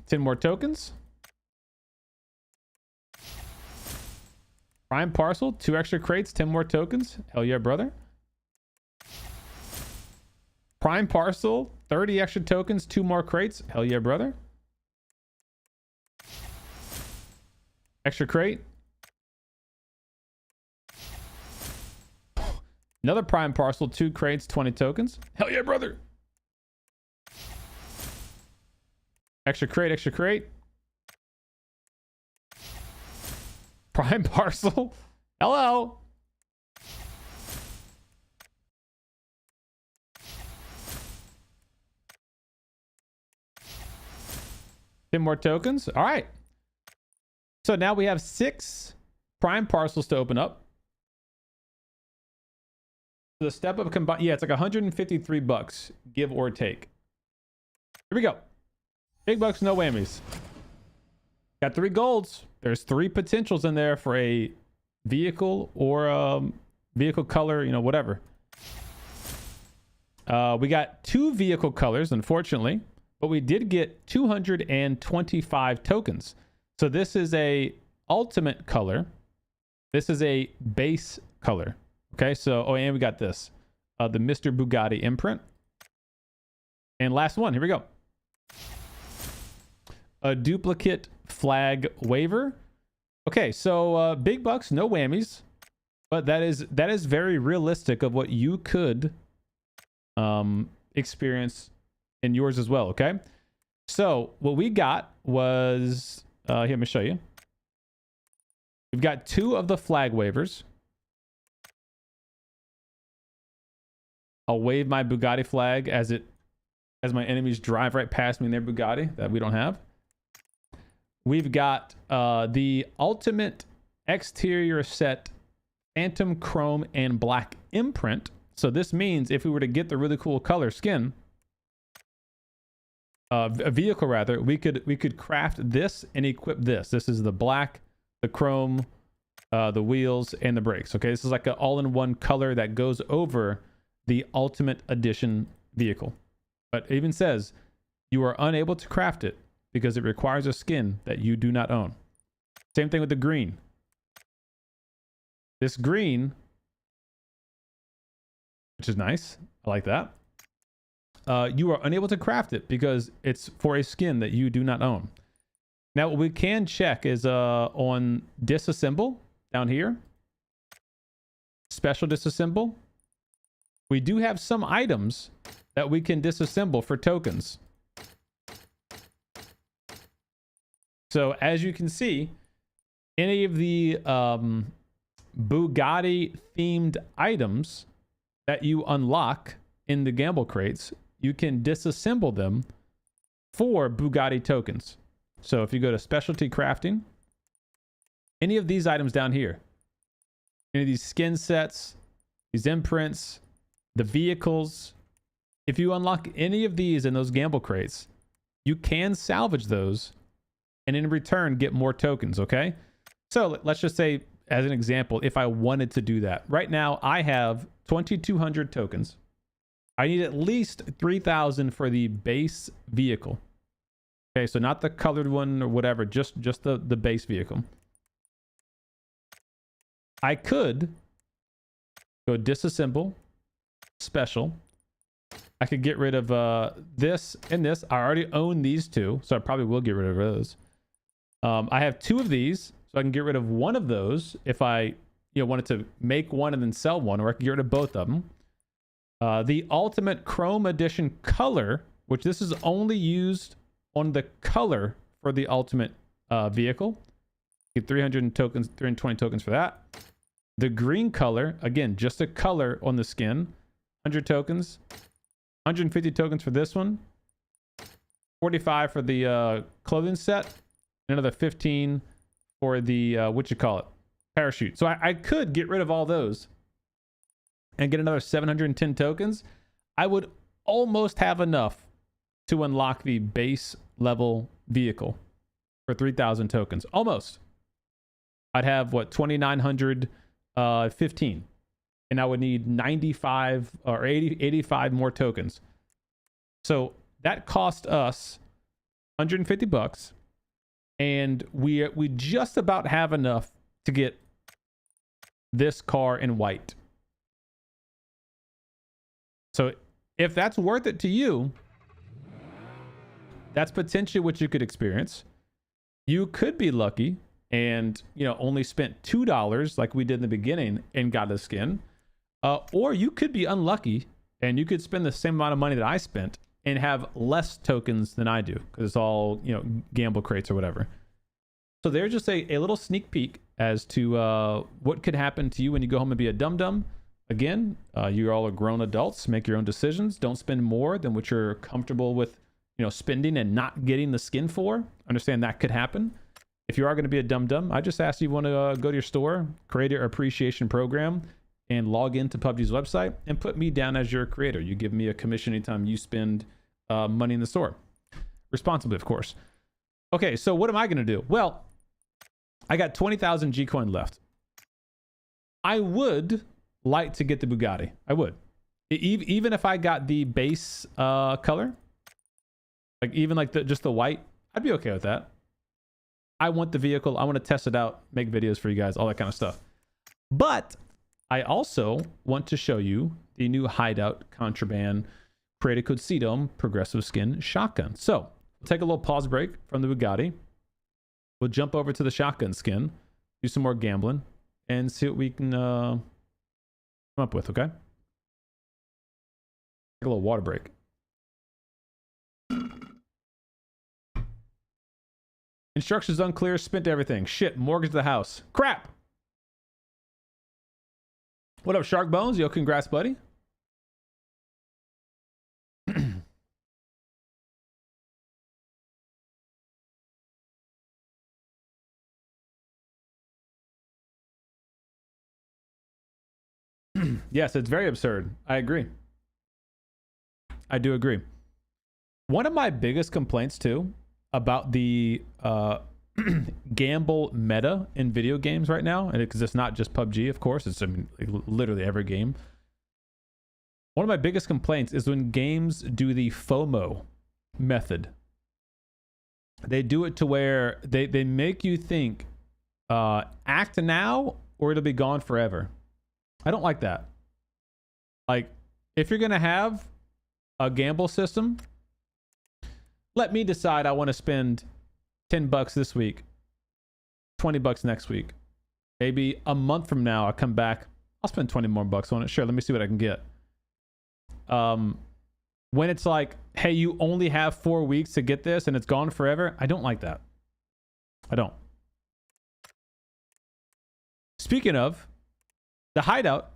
10 more tokens. Prime parcel, 2 extra crates, 10 more tokens. Hell yeah, brother. Prime parcel, 30 extra tokens, 2 more crates. Hell yeah, brother. Extra crate. Another prime parcel, 2 crates, 20 tokens. Hell yeah, brother. Extra crate, extra crate. Prime parcel. Hello. Ten more tokens. All right. So now we have 6 prime parcels to open up. So the step up combined, yeah, it's like 153 bucks, give or take. Here we go. Big bucks, no whammies. Got 3 golds. There's 3 potentials in there for a vehicle or vehicle color, you know, whatever. We got 2 vehicle colors, unfortunately, but we did get 225 tokens. So this is a ultimate color. This is a base color. Okay, so, oh, and we got this. The Mr. Bugatti imprint. And last one, here we go. A duplicate flag waiver. Okay, so big bucks, no whammies. But that is very realistic of what you could experience in yours as well, okay? So what we got was, here, let me show you. We've got 2 of the flag waivers. I'll wave my Bugatti flag as my enemies drive right past me in their Bugatti that we don't have. We've got the ultimate exterior set Phantom Chrome and Black imprint. So this means if we were to get the really cool color skin, a vehicle rather, we could craft this and equip this. This is the black, the chrome, the wheels, and the brakes. Okay, this is like an all-in-one color that goes over the Ultimate Edition vehicle. But it even says you are unable to craft it because it requires a skin that you do not own. Same thing with the green. This green, which is nice, I like that. You are unable to craft it because it's for a skin that you do not own. Now, what we can check is on disassemble down here. Special disassemble. We do have some items that we can disassemble for tokens. So as you can see, any of the Bugatti themed items that you unlock in the gamble crates, you can disassemble them for Bugatti tokens. So if you go to specialty crafting, any of these items down here, any of these skin sets, these imprints, the vehicles, if you unlock any of these in those gamble crates, you can salvage those and in return get more tokens. Okay, so let's just say, as an example, if I wanted to do that right now, I have 2,200 tokens. I need at least 3,000 for the base vehicle. Okay, so not the colored one or whatever, just the base vehicle. I could go disassemble, special. I could get rid of this and this. I already own these two, so I probably will get rid of those. I have two of these, so I can get rid of one of those if I wanted to make one and then sell one, or I can get rid of both of them. The Ultimate Chrome Edition color, which this is only used on the color for the Ultimate vehicle. Get 320 tokens for that. The green color, again, just a color on the skin. 100 tokens. 150 tokens for this one. 45 for the clothing set. Another 15 for the, parachute. So I could get rid of all those and get another 710 tokens. I would almost have enough to unlock the base level vehicle for 3,000 tokens. Almost. I'd have, 2,915. And I would need 95 or 85 more tokens. So that cost us 150 bucks. And we just about have enough to get this car in white. So if that's worth it to you, that's potentially what you could experience. You could be lucky and only spent $2 like we did in the beginning and got a skin. Or you could be unlucky and you could spend the same amount of money that I spent and have less tokens than I do, because it's all gamble crates or whatever. So there's just a little sneak peek as to what could happen to you when you go home and be a dum-dum. Again, you all are grown adults. Make your own decisions. Don't spend more than what you're comfortable with spending and not getting the skin for. Understand that could happen. If you are going to be a dum-dum, I just ask you want to go to your store, create your appreciation program, and log into PUBG's website and put me down as your creator. You give me a commission anytime you spend money in the store. Responsibly, of course. Okay, so what am I going to do? Well, I got 20,000 G-Coin left. I would like to get the Bugatti. I would. Even if I got the base color, like even like just the white, I'd be okay with that. I want the vehicle. I want to test it out, make videos for you guys, all that kind of stuff. But I also want to show you the new Hideout Contraband Creative Code CDOM Progressive Skin Shotgun. So we'll take a little pause break from the Bugatti. We'll jump over to the shotgun skin, do some more gambling, and see what we can come up with, okay? Take a little water break. Instructions unclear, spent everything. Shit, mortgage the house. Crap! What up, Shark Bones? Yo, congrats, buddy. Yes, it's very absurd. I agree. I do agree. One of my biggest complaints too about the gamble meta in video games right now, and because it's not just PUBG, of course, it's, I mean, like, literally every game. One of my biggest complaints is when games do the FOMO method. They do it to where they make you think, act now or it'll be gone forever. I don't like that. Like, if you're gonna have a gamble system, let me decide I want to spend $10 this week, $20 next week. Maybe a month from now, I come back, I'll spend 20 more bucks on it. Sure, let me see what I can get. When it's like, hey, you only have 4 weeks to get this and it's gone forever, I don't like that. I don't. Speaking of the hideout,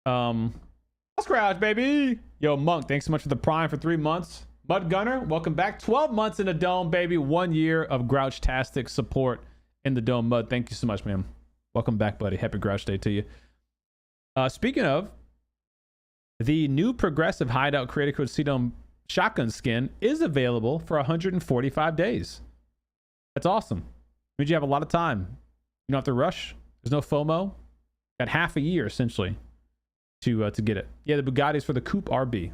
let's crouch, baby. Yo, Monk, thanks so much for the Prime for 3 months. Mud Gunner, welcome back. 12 months in the Dome, baby. 1 year of Grouch-tastic support in the Dome. Mud, thank you so much, man. Welcome back, buddy. Happy Grouch Day to you. Speaking of, the new progressive hideout creator code CDOM shotgun skin is available for 145 days. That's awesome. It means you have a lot of time. You don't have to rush. There's no FOMO. Got half a year, essentially, to get it. Yeah, the Bugatti's for the Coupe RB.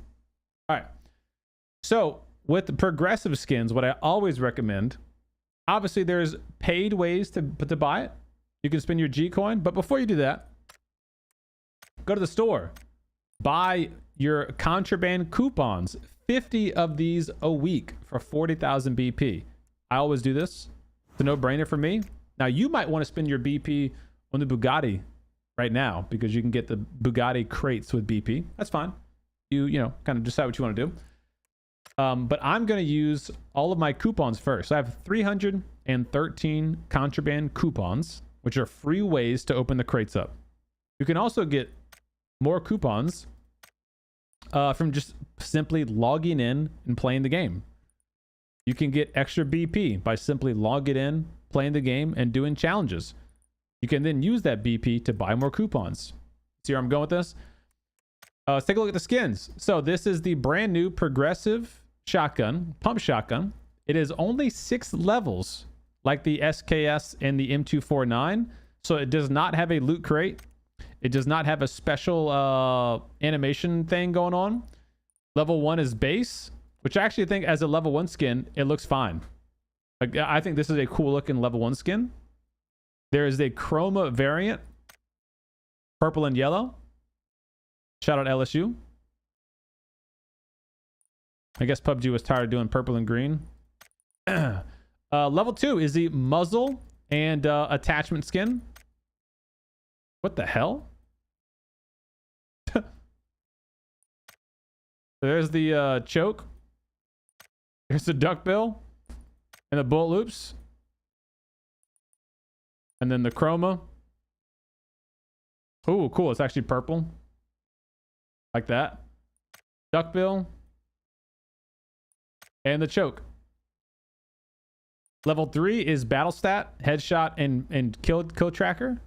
All right. So with the progressive skins, what I always recommend, obviously there's paid ways to buy it. You can spend your G coin, but before you do that, go to the store, buy your contraband coupons, 50 of these a week for 40,000 BP. I always do this. It's a no-brainer for me. Now you might want to spend your BP on the Bugatti right now because you can get the Bugatti crates with BP. That's fine. You know, kind of decide what you want to do. But I'm going to use all of my coupons first. So I have 313 contraband coupons, which are free ways to open the crates up. You can also get more coupons from just simply logging in and playing the game. You can get extra BP by simply logging in, playing the game, and doing challenges. You can then use that BP to buy more coupons. See where I'm going with this? Let's take a look at the skins. So this is the brand new progressive shotgun, pump shotgun. It is only 6 levels like the SKS and the M249. So it does not have a loot crate. It does not have a special animation thing going on. Level 1 is base, which I actually think as a level 1 skin, it looks fine. Like, I think this is a cool looking level 1 skin. There is a chroma variant, purple and yellow. Shout out LSU. I guess PUBG was tired of doing purple and green. Level 2 is the muzzle and attachment skin. What the hell? There's the choke. There's the duckbill and the bullet loops. And then the chroma. Oh, cool. It's actually purple. Like that. Duckbill. And the choke. Level 3 is battle stat, headshot, and kill tracker.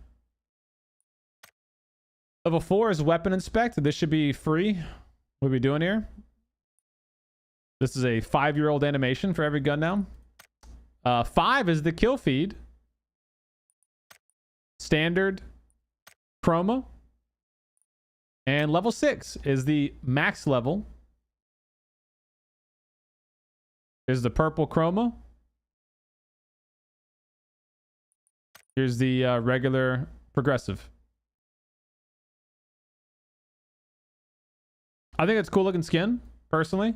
Level 4 is weapon inspect. This should be free. What are we doing here? This is a 5-year-old animation for every gun now. 5 is the kill feed. Standard. Chroma. And level 6 is the max level. There's the purple chroma. Here's the regular progressive. I think it's a cool looking skin, personally.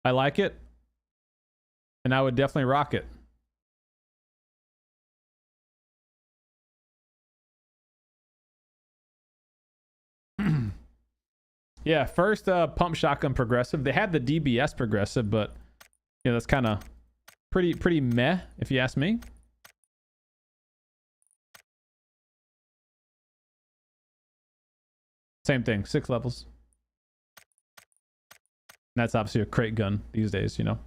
I like it. And I would definitely rock it. Yeah, first pump shotgun progressive. They had the DBS progressive, but you know, that's kind of pretty meh, if you ask me. Same thing, 6 levels. And that's obviously a crate gun these days, you know.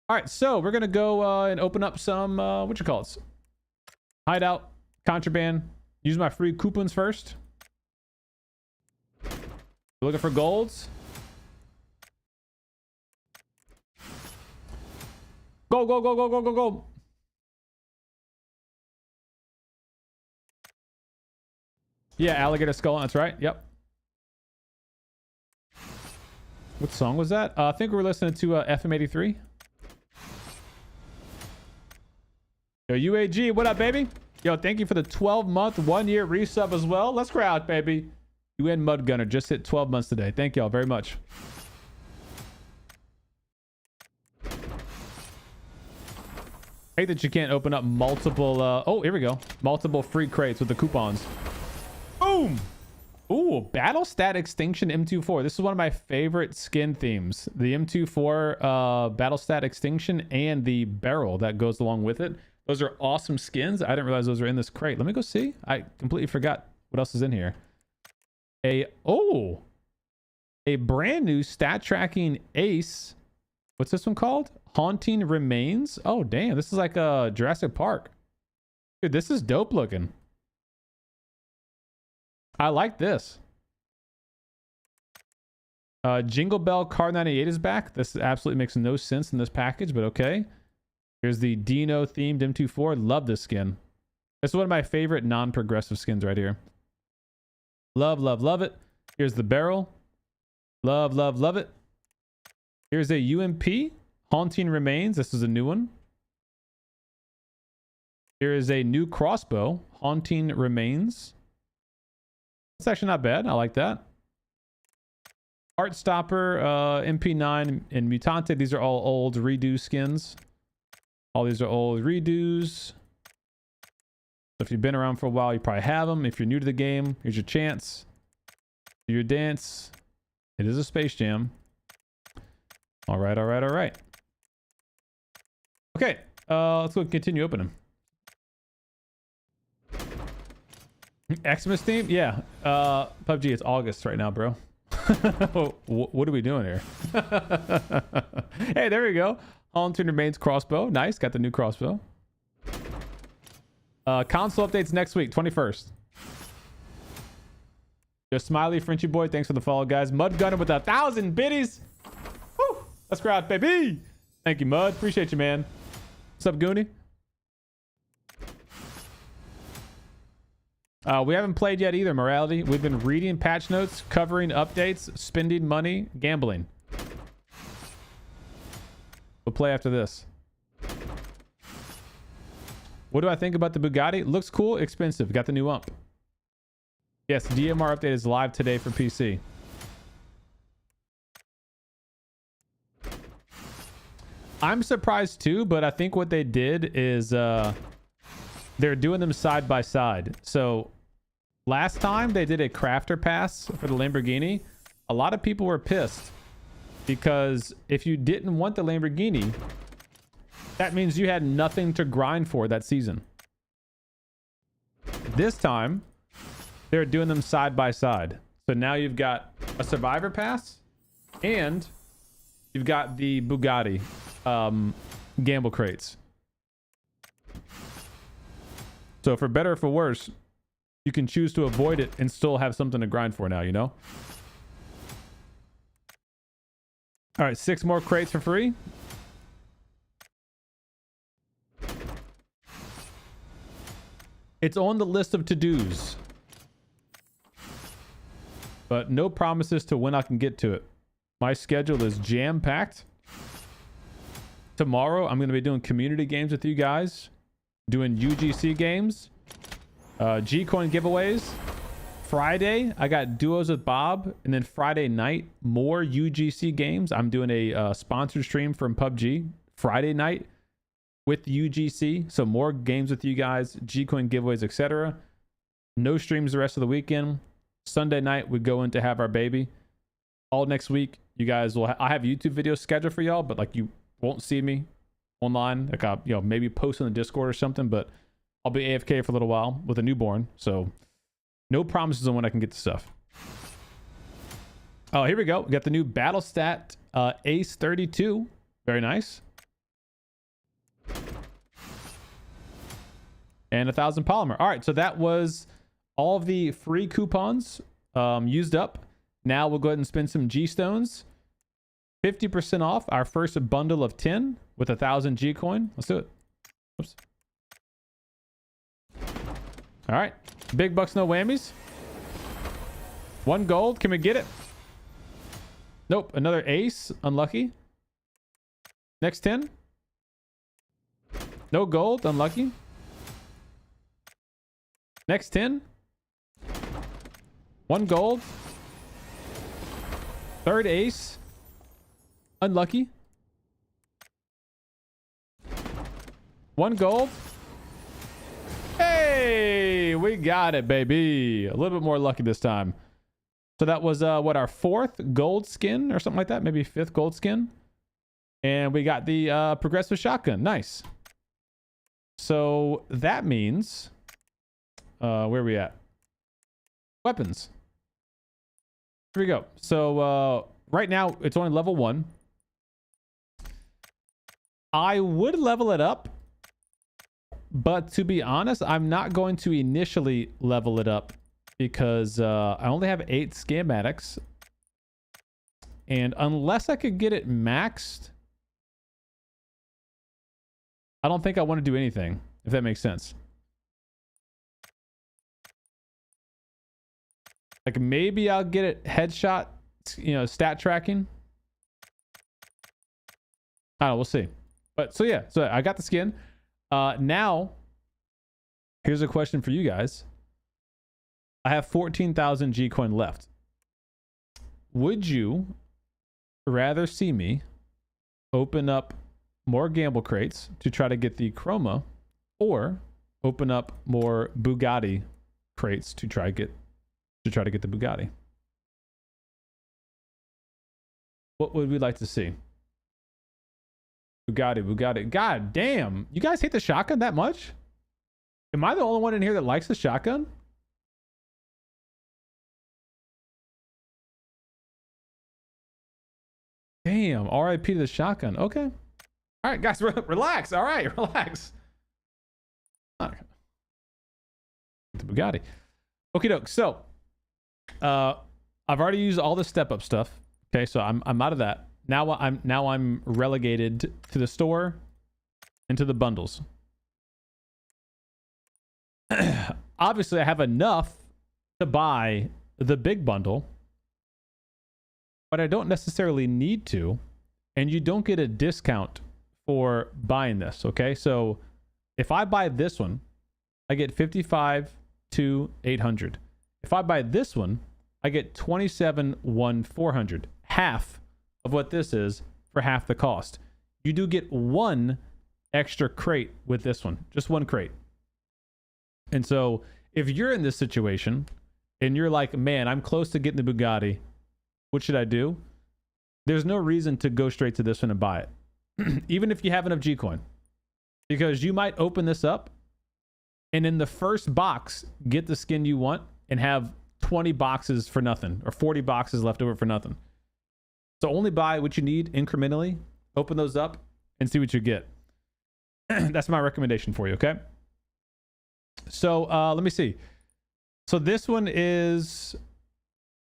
All right, so we're gonna go and open up some what you call it? Hideout, contraband. Use my free coupons first. Looking for golds. Go, go, go, go, go, go, go. Yeah, alligator skull. That's right. Yep. What song was that? I think we were listening to FM83. Yo, UAG, what up, baby? Yo, thank you for the 12-month, 1-year resub as well. Let's crowd, baby. UN Mud Gunner just hit 12 months today. Thank y'all very much. I hate that you can't open up multiple oh, here we go, multiple free crates with the coupons. Boom. Ooh, Battle Stat Extinction M24. This is one of my favorite skin themes, the M24 Battle Stat Extinction and the barrel that goes along with it. Those are awesome skins. I didn't realize those were in this crate. Let me go see. I completely forgot what else is in here. A brand new stat tracking ace. What's this one called? Haunting Remains. Oh, damn. This is like a Jurassic Park. Dude, this is dope looking. I like this. Jingle Bell Car 98 is back. This absolutely makes no sense in this package, but okay. Here's the Dino themed M24. Love this skin. This is one of my favorite non-progressive skins right here. Love, love, love it. Here's the barrel. Love, love, love it. Here's a UMP, Haunting Remains. This is a new one. Here is a new crossbow, Haunting Remains. It's actually not bad. I like that. Heartstopper, MP9, and Mutante. These are all old redo skins. All these are old redos. So if you've been around for a while, you probably have them. If you're new to the game, here's your chance. Do your dance. It is a Space Jam. All right, all right, all right. Okay, let's go continue opening. Xmas theme? Yeah. PUBG, it's August right now, bro. What are we doing here? Hey, there we go. Haunting Remains crossbow. Nice. Got the new crossbow. Console updates next week, 21st. Yo, Smiley, Frenchy boy, thanks for the follow, guys. Mud Gunner with 1,000 biddies. Woo! Let's crowd, baby. Thank you, Mud. Appreciate you, man. What's up, Goonie? We haven't played yet either, Morality. We've been reading patch notes, covering updates, spending money, gambling. We'll play after this. What do I think about the Bugatti? Looks cool, expensive. Got the new ump. Yes, DMR update is live today for PC. I'm surprised too, but I think what they did is they're doing them side by side. So last time they did a crafter pass for the Lamborghini, a lot of people were pissed because if you didn't want the Lamborghini, that means you had nothing to grind for that season. This time they're doing them side by side. So now you've got a survivor pass and you've got the Bugatti gamble crates. So for better or for worse, you can choose to avoid it and still have something to grind for now, you know? All right, 6 more crates for free. It's on the list of to-dos, but no promises to when I can get to it. My schedule is jam-packed. Tomorrow, I'm going to be doing community games with you guys, doing UGC games, G-Coin giveaways. Friday, I got duos with Bob, and then Friday night, more UGC games. I'm doing a sponsored stream from PUBG Friday night with UGC. So more games with you guys, G-Coin giveaways, etc. No streams the rest of the weekend. Sunday night, we go in to have our baby. All next week, you guys will. I have YouTube videos scheduled for y'all, but like you won't see me online. Like I'll, you know, maybe post on the Discord or something. But I'll be AFK for a little while with a newborn. So no promises on when I can get the stuff. Oh, here we go. We got the new Battle Stat Ace 32. Very nice. And 1,000 polymer. All right, so that was all of the free coupons used up. Now we'll go ahead and spend some G-Stones. 50% off our first bundle of 10, with 1,000 G coin. Let's do it. Oops. All right. Big bucks, no whammies. 1 gold. Can we get it? Nope. Another ace. Unlucky. Next 10. No gold. Unlucky. Next 10. 1 gold. Third ace. Unlucky. 1 gold. Hey, we got it, baby. A little bit more lucky this time. So that was what, our 4th gold skin or something like that? Maybe 5th gold skin. And we got the progressive shotgun. Nice. So that means where are we at? Weapons. Here we go. So right now it's only level 1. I would level it up, but to be honest, I'm not going to initially level it up because I only have 8 schematics. And unless I could get it maxed, I don't think I want to do anything, if that makes sense. Like maybe I'll get it headshot, you know, stat tracking. I don't know, we'll see. But so yeah, so I got the skin. Now, here's a question for you guys. I have 14,000 G coin left. Would you rather see me open up more gamble crates to try to get the chroma, or open up more Bugatti crates to try to get the Bugatti? What would we like to see? Bugatti. God damn. You guys hate the shotgun that much? Am I the only one in here that likes the shotgun? Damn. RIP to the shotgun. Okay. All right, guys. Relax. All right. Relax. Okay. The Bugatti. Okie doke. So, I've already used all the step up stuff. Okay. So I'm out of that. Now I'm relegated to the store and to the bundles. Obviously, I have enough to buy the big bundle, but I don't necessarily need to, and you don't get a discount for buying this. Okay, so if I buy this one, I get 55 to 800. If I buy this one, I get 27 1 400. Half of what this is for half the cost. You do get 1 extra crate with this one, just 1 crate. And so if you're in this situation and you're like, man, I'm close to getting the Bugatti, what should I do? There's no reason to go straight to this one and buy it, even if you have enough G coin, because you might open this up and in the first box get the skin you want and have 20 boxes for nothing, or 40 boxes left over for nothing. So only buy what you need incrementally, open those up, and see what you get. That's my recommendation for you, okay? So let me see. So this one is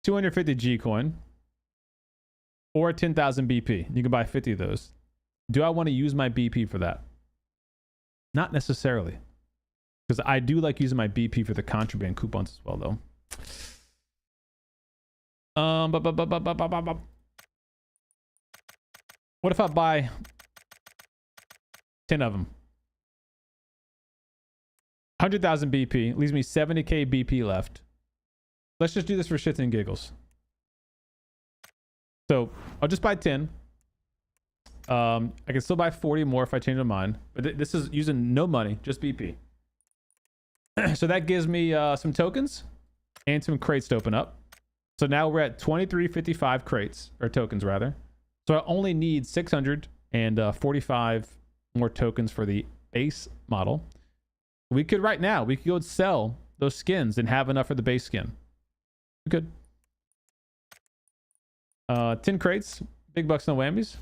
250 G coin or 10,000 BP. You can buy 50 of those. Do I want to use my BP for that? Not necessarily, because I do like using my BP for the contraband coupons as well, though. What if I buy 10 of them? 100,000 BP leaves me 70k BP left. Let's just do this for shits and giggles. So I'll just buy 10. I can still buy 40 more if I change my mind, but this is using no money, just BP. So that gives me some tokens and some crates to open up. So now we're at 2355 crates, or tokens rather. So I only need 645 more tokens for the base model. We could right now, we could go sell those skins and have enough for the base skin. We could. 10 crates, big bucks, no whammies.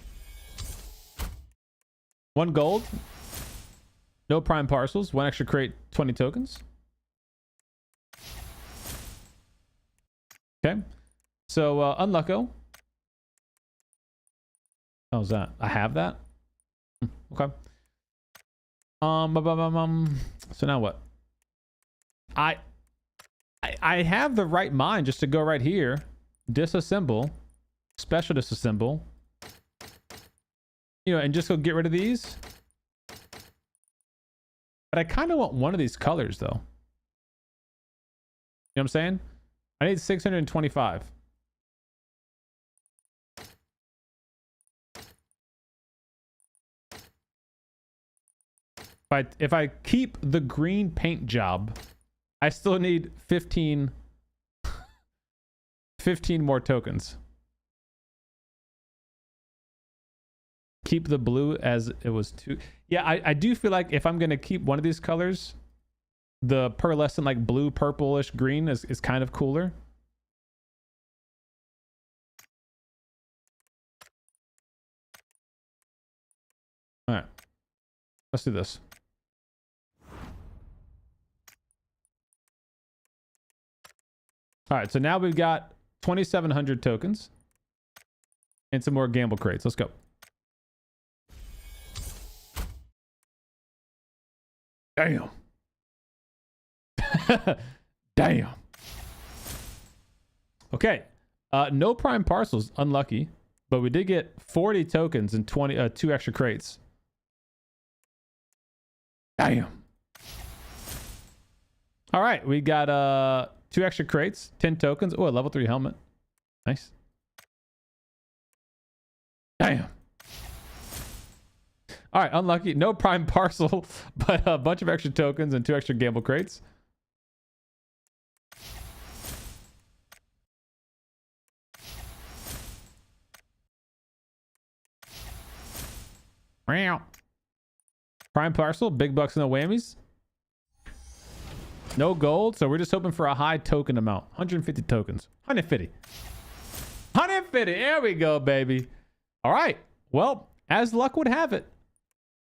1 gold. No prime parcels. 1 extra crate, 20 tokens. Okay. So, Unlucko. How's that? I have that? Okay. So now what? I have the right mind just to go right here, disassemble, special disassemble, you know, and just go get rid of these. But I kind of want one of these colors though. You know what I'm saying? I need 625. If I keep the green paint job, I still need 15 more tokens. Keep the blue as it was too. Yeah, I do feel like if I'm going to keep one of these colors, the pearlescent like blue, purplish green is kind of cooler. All right, let's do this. All right, so now we've got 2,700 tokens and some more gamble crates. Let's go. Damn. Damn. Okay. No prime parcels. Unlucky. But we did get 40 tokens and 2 extra crates. Damn. All right. We got 2 extra crates, 10 tokens. Oh, a level 3 helmet. Nice. Damn. All right, unlucky. No prime parcel, but a bunch of extra tokens and 2 extra gamble crates. Prime parcel, big bucks in the whammies. No gold, so we're just hoping for a high token amount. 150 tokens. 150. 150. There we go, baby. All right. Well, as luck would have it,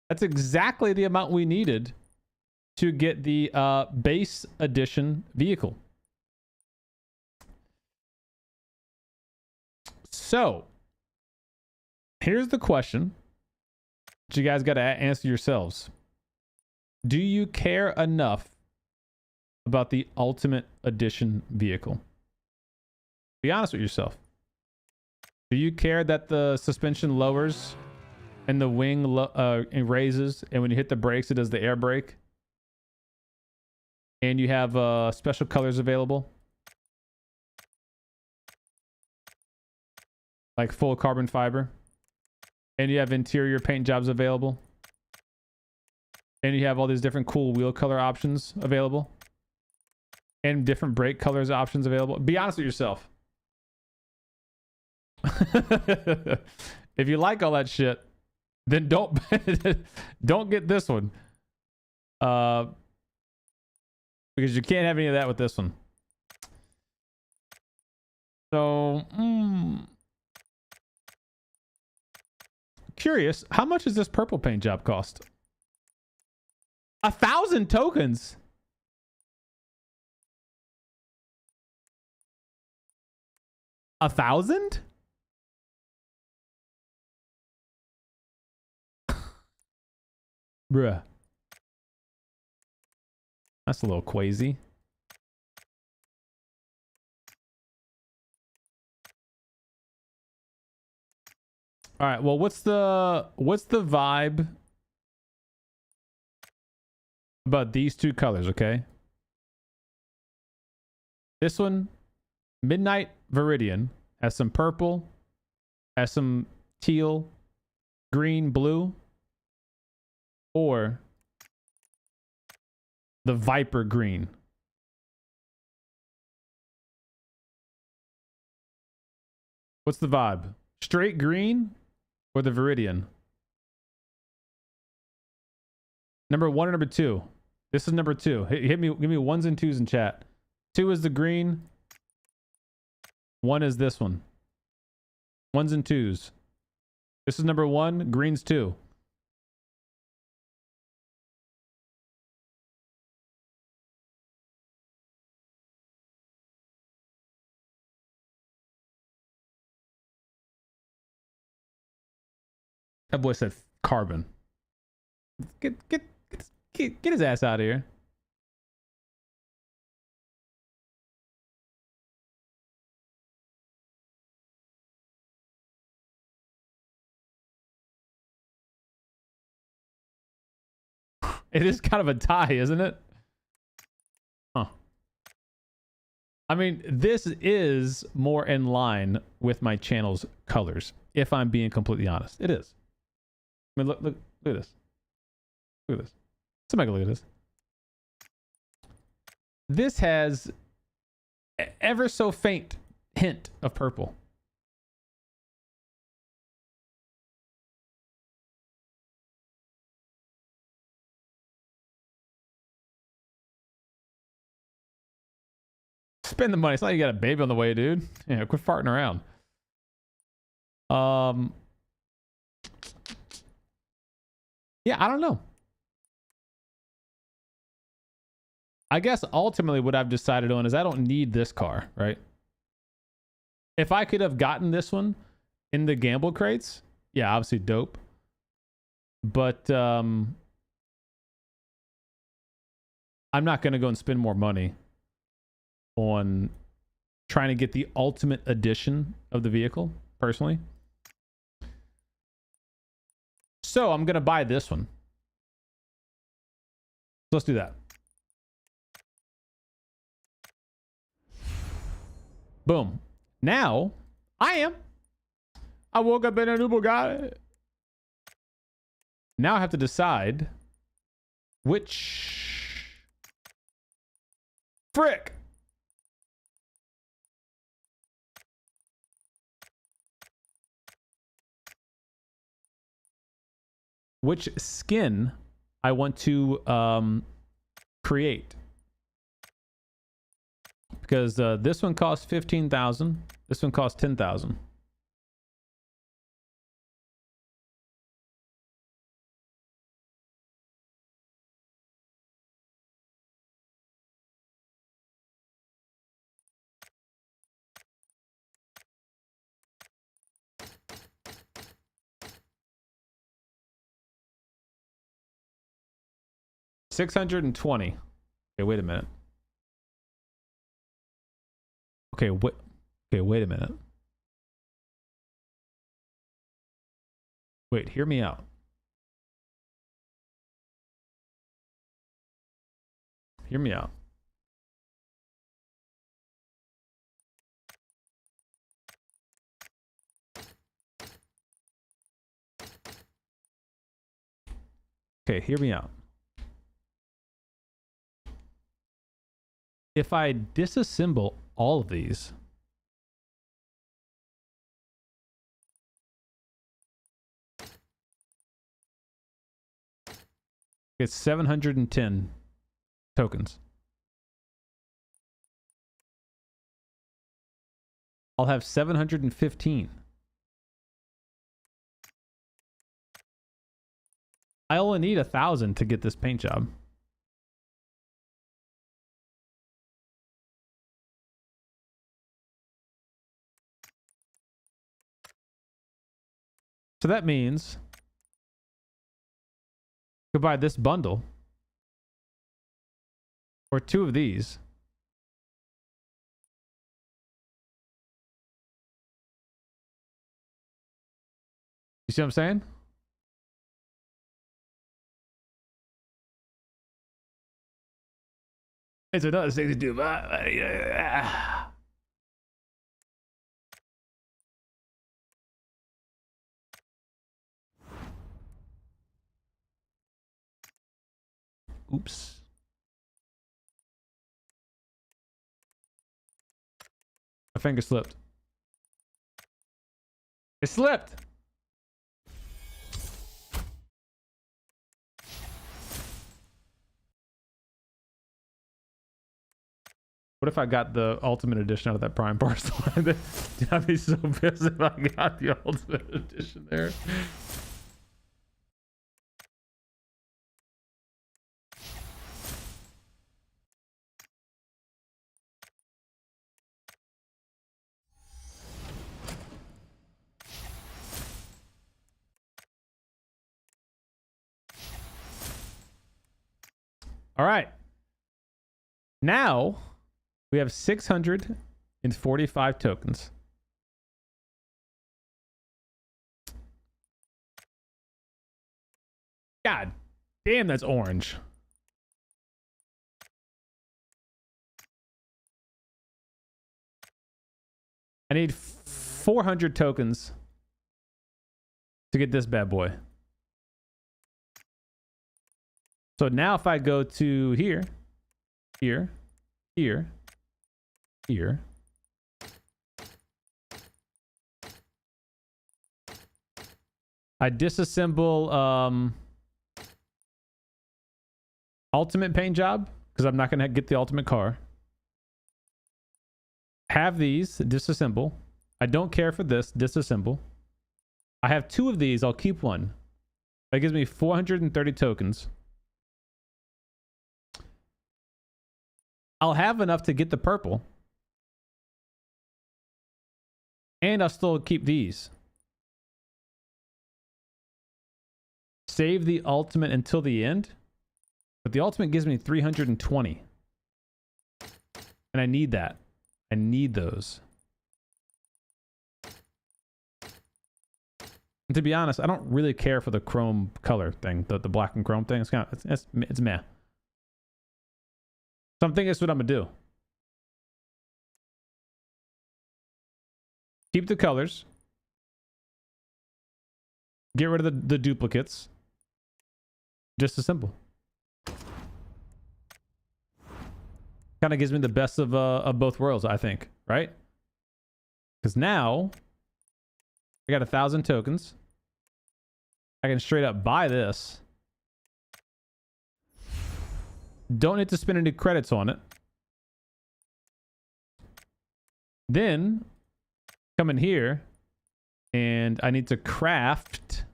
that's exactly the amount we needed to get the base edition vehicle. So, here's the question that you guys got to answer yourselves. Do you care enough about the ultimate edition vehicle? Be honest with yourself. Do you care that the suspension lowers and the wing raises, and when you hit the brakes, it does the air brake? And you have special colors available, like full carbon fiber, and you have interior paint jobs available, and you have all these different cool wheel color options available, and different brake colors options available. Be honest with yourself. If you like all that shit, then don't get this one, because you can't have any of that with this one. So curious, how much does this purple paint job cost? 1,000 tokens. $1,000? Bruh. That's a little crazy. All right, well, what's the vibe about these 2 colors, okay? This one, Midnight Viridian, has some purple, has some teal, green, blue, or the Viper green. What's the vibe? Straight green or the Viridian? Number 1 or number 2? This is number 2. Hit me, give me 1s and 2s in chat. 2 is the green. 1 is this one. 1s and 2s. This is number 1. Green's 2. That boy said carbon. Get his ass out of here. It is kind of a tie, isn't it? Huh. I mean, this is more in line with my channel's colors, if I'm being completely honest. It is. I mean, look at this. Look at this. Somebody look at this. This has ever so faint hint of purple. Spend the money. It's not like you got a baby on the way, dude. Yeah, quit farting around. Yeah, I don't know. I guess ultimately what I've decided on is I don't need this car, right? If I could have gotten this one in the gamble crates, yeah, obviously dope. But I'm not going to go and spend more money on trying to get the ultimate edition of the vehicle, personally. So I'm going to buy this one. Let's do that. Boom. Now, I woke up in a new Bugatti. Now I have to decide which frick which skin I want to create. Because this one costs 15,000. This one costs 10,000. $620. Okay, wait a minute. Okay, wait a minute. Wait, hear me out. Hear me out. Okay, hear me out. If I disassemble all of these, it's 710 tokens. I'll have 715. I only need 1,000 to get this paint job. So that means I could buy this bundle or 2 of these. You see what I'm saying? It's another 62. Oops. My finger slipped. It slipped. What if I got the ultimate edition out of that prime parcel? I'd be so pissed if I got the ultimate edition there. All right. Now we have 645 tokens. God damn, that's orange. I need 400 tokens to get this bad boy. So now if I go to here, here, here, here, I disassemble ultimate paint job because I'm not going to get the ultimate car. Have these, disassemble. I don't care for this, disassemble. I have 2 of these, I'll keep one. That gives me 430 tokens. I'll have enough to get the purple. And I'll still keep these. Save the ultimate until the end. But the ultimate gives me 320. And I need that. I need those. And to be honest, I don't really care for the chrome color thing, the black and chrome thing. It's kind of it's meh. So I'm thinking that's what I'm gonna do. Keep the colors. Get rid of the duplicates. Disassemble. Kind of gives me the best of both worlds, I think, right? Because now I got 1,000 tokens. I can straight up buy this. Don't need to spend any credits on it. Then come in here and I need to craft.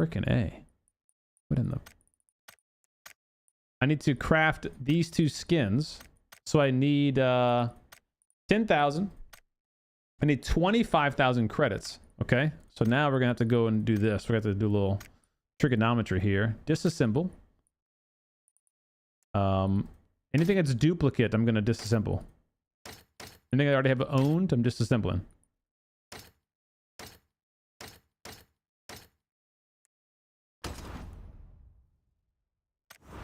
Frickin' A. What in the... I need to craft these 2 skins. So I need 10,000. I need 25,000 credits. Okay. So now we're going to have to go and do this. We're going to have to do a little trigonometry here. Disassemble. Anything that's duplicate, I'm going to disassemble. Anything I already have owned, I'm disassembling.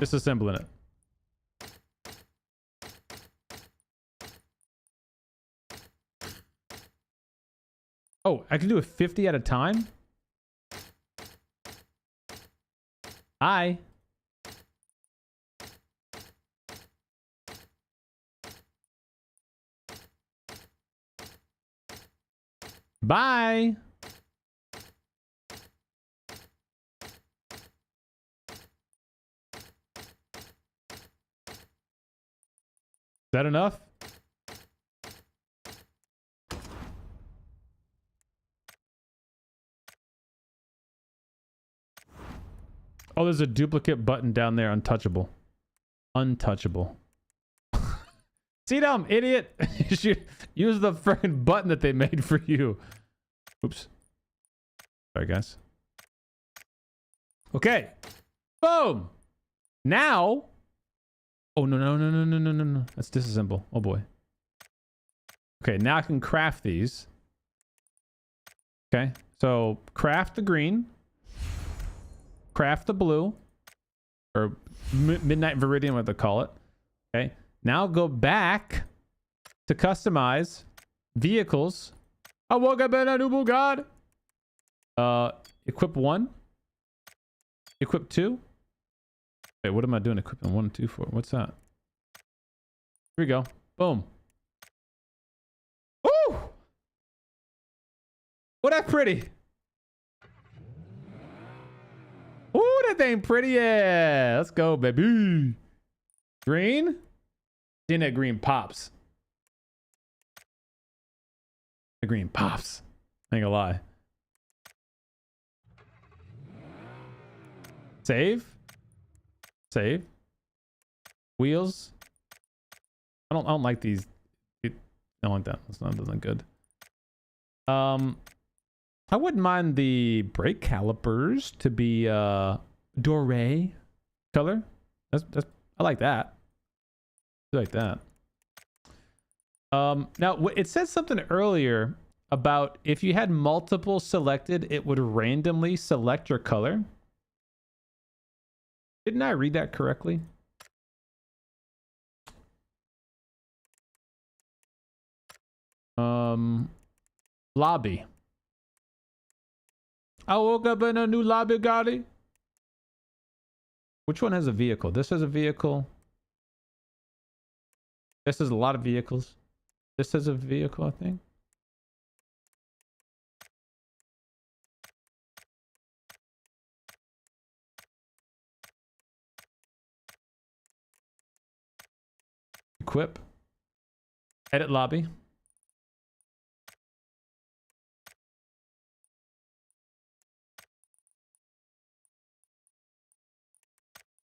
Disassembling it. Oh, I can do a 50 at a time? Hi. Bye. Is that enough? Oh, there's a duplicate button down there. Untouchable. Untouchable. See them, idiot. You should use the freaking button that they made for you. Oops. Sorry, guys. Okay. Boom. Now. Oh, no. That's disassemble. Oh, boy. Okay, now I can craft these. Okay, so craft the green. Craft the blue. Or Midnight Viridian, what they call it. Okay, now go back to customize vehicles. I woke up in a new Bugatti. Equip 1. Equip 2. Wait, what am I doing? Equipment 1 and 2 for? What's that? Here we go. Boom. Woo! Oh, that's pretty. Ooh, that thing pretty. Yeah. Let's go, baby. Green? Then that green pops. The green pops. I ain't gonna lie. Save. Save. Wheels. I don't like these. I don't like that. That's not good. I wouldn't mind the brake calipers to be doré. color. I like that. I like that. Now it said something earlier about if you had multiple selected, it would randomly select your color. Didn't I read that correctly? Lobby. I woke up in a new lobby, Bugatti. Which one has a vehicle? This has a vehicle. This has a lot of vehicles. This has a vehicle, I think. Equip. Edit lobby.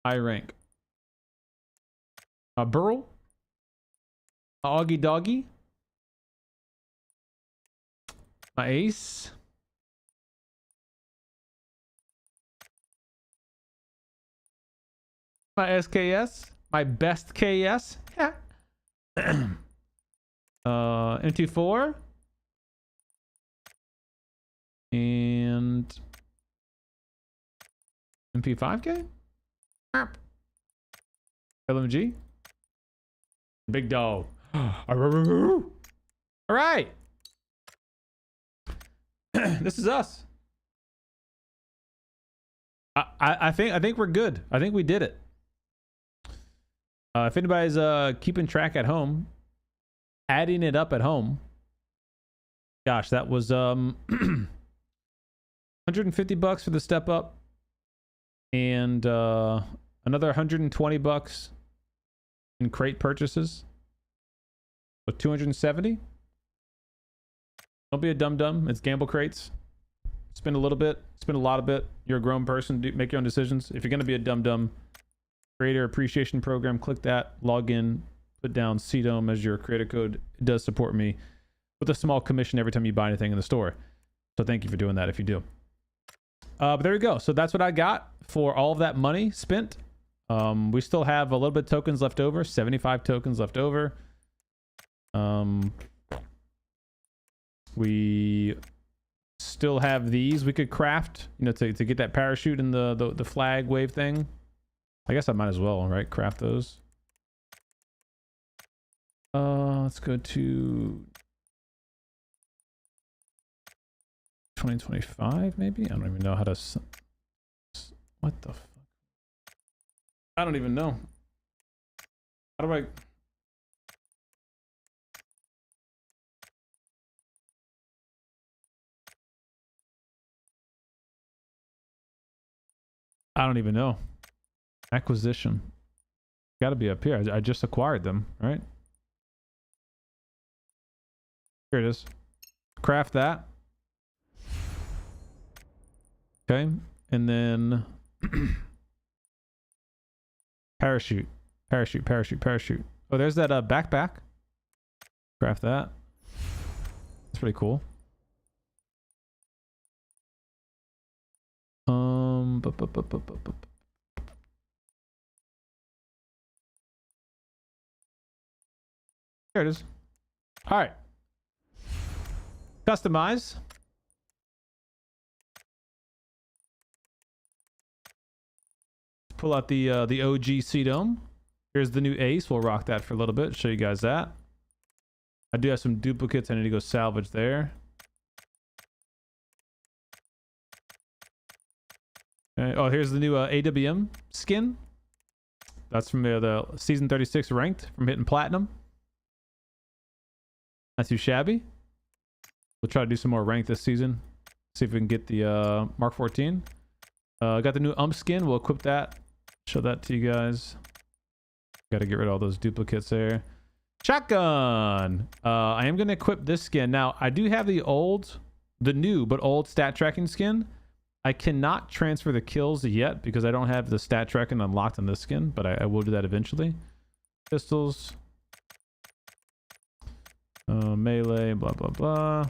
High rank. Burl. Augie doggy. My ace. My SKS. My best KS. M24. And MP5K. LMG. Big dog. All right. This is us. I think we're good. I think we did it. If anybody's keeping track at home, adding it up at home. Gosh, that was 150 bucks for the step up, and another 120 bucks in crate purchases. So 270. Don't be a dum-dum. It's gamble crates. Spend a little bit, spend a lot of it. You're a grown person. Make your own decisions. If you're going to be a dum-dum, creator appreciation program, click that, log in, put down CDOM as your creator code. It does support me with a small commission every time you buy anything in the store. So thank you for doing that if you do. But there we go. So that's what I got for all of that money spent. We still have a little bit of tokens left over, 75 tokens left over. We still have these we could craft, you know, to get that parachute and the flag wave thing. I guess I might as well, right? Craft those. Let's go to 2025 maybe. I don't even know how to. What the fuck? I don't even know. How do I? I don't even know. Acquisition. Got to be up here. I just acquired them, right? Here it is. Craft that. Okay. And then parachute. Parachute, parachute, parachute. Oh, there's that backpack. Craft that. That's pretty cool. There it is. All right. Customize. Pull out the OG CDOM. Here's the new ace. We'll rock that for a little bit. Show you guys that. I do have some duplicates I need to go salvage there. Okay. Oh, here's the new AWM skin. That's from the season 36 ranked from hitting platinum. Not too shabby. We'll try to do some more rank this season. See if we can get the Mark 14. Got the new skin. We'll equip that. Show that to you guys. Got to get rid of all those duplicates there. Shotgun. I am going to equip this skin. Now, I do have the new but old stat tracking skin. I cannot transfer the kills yet because I don't have the stat tracking unlocked on this skin, but I will do that eventually. Pistols. Melee, blah, blah, blah.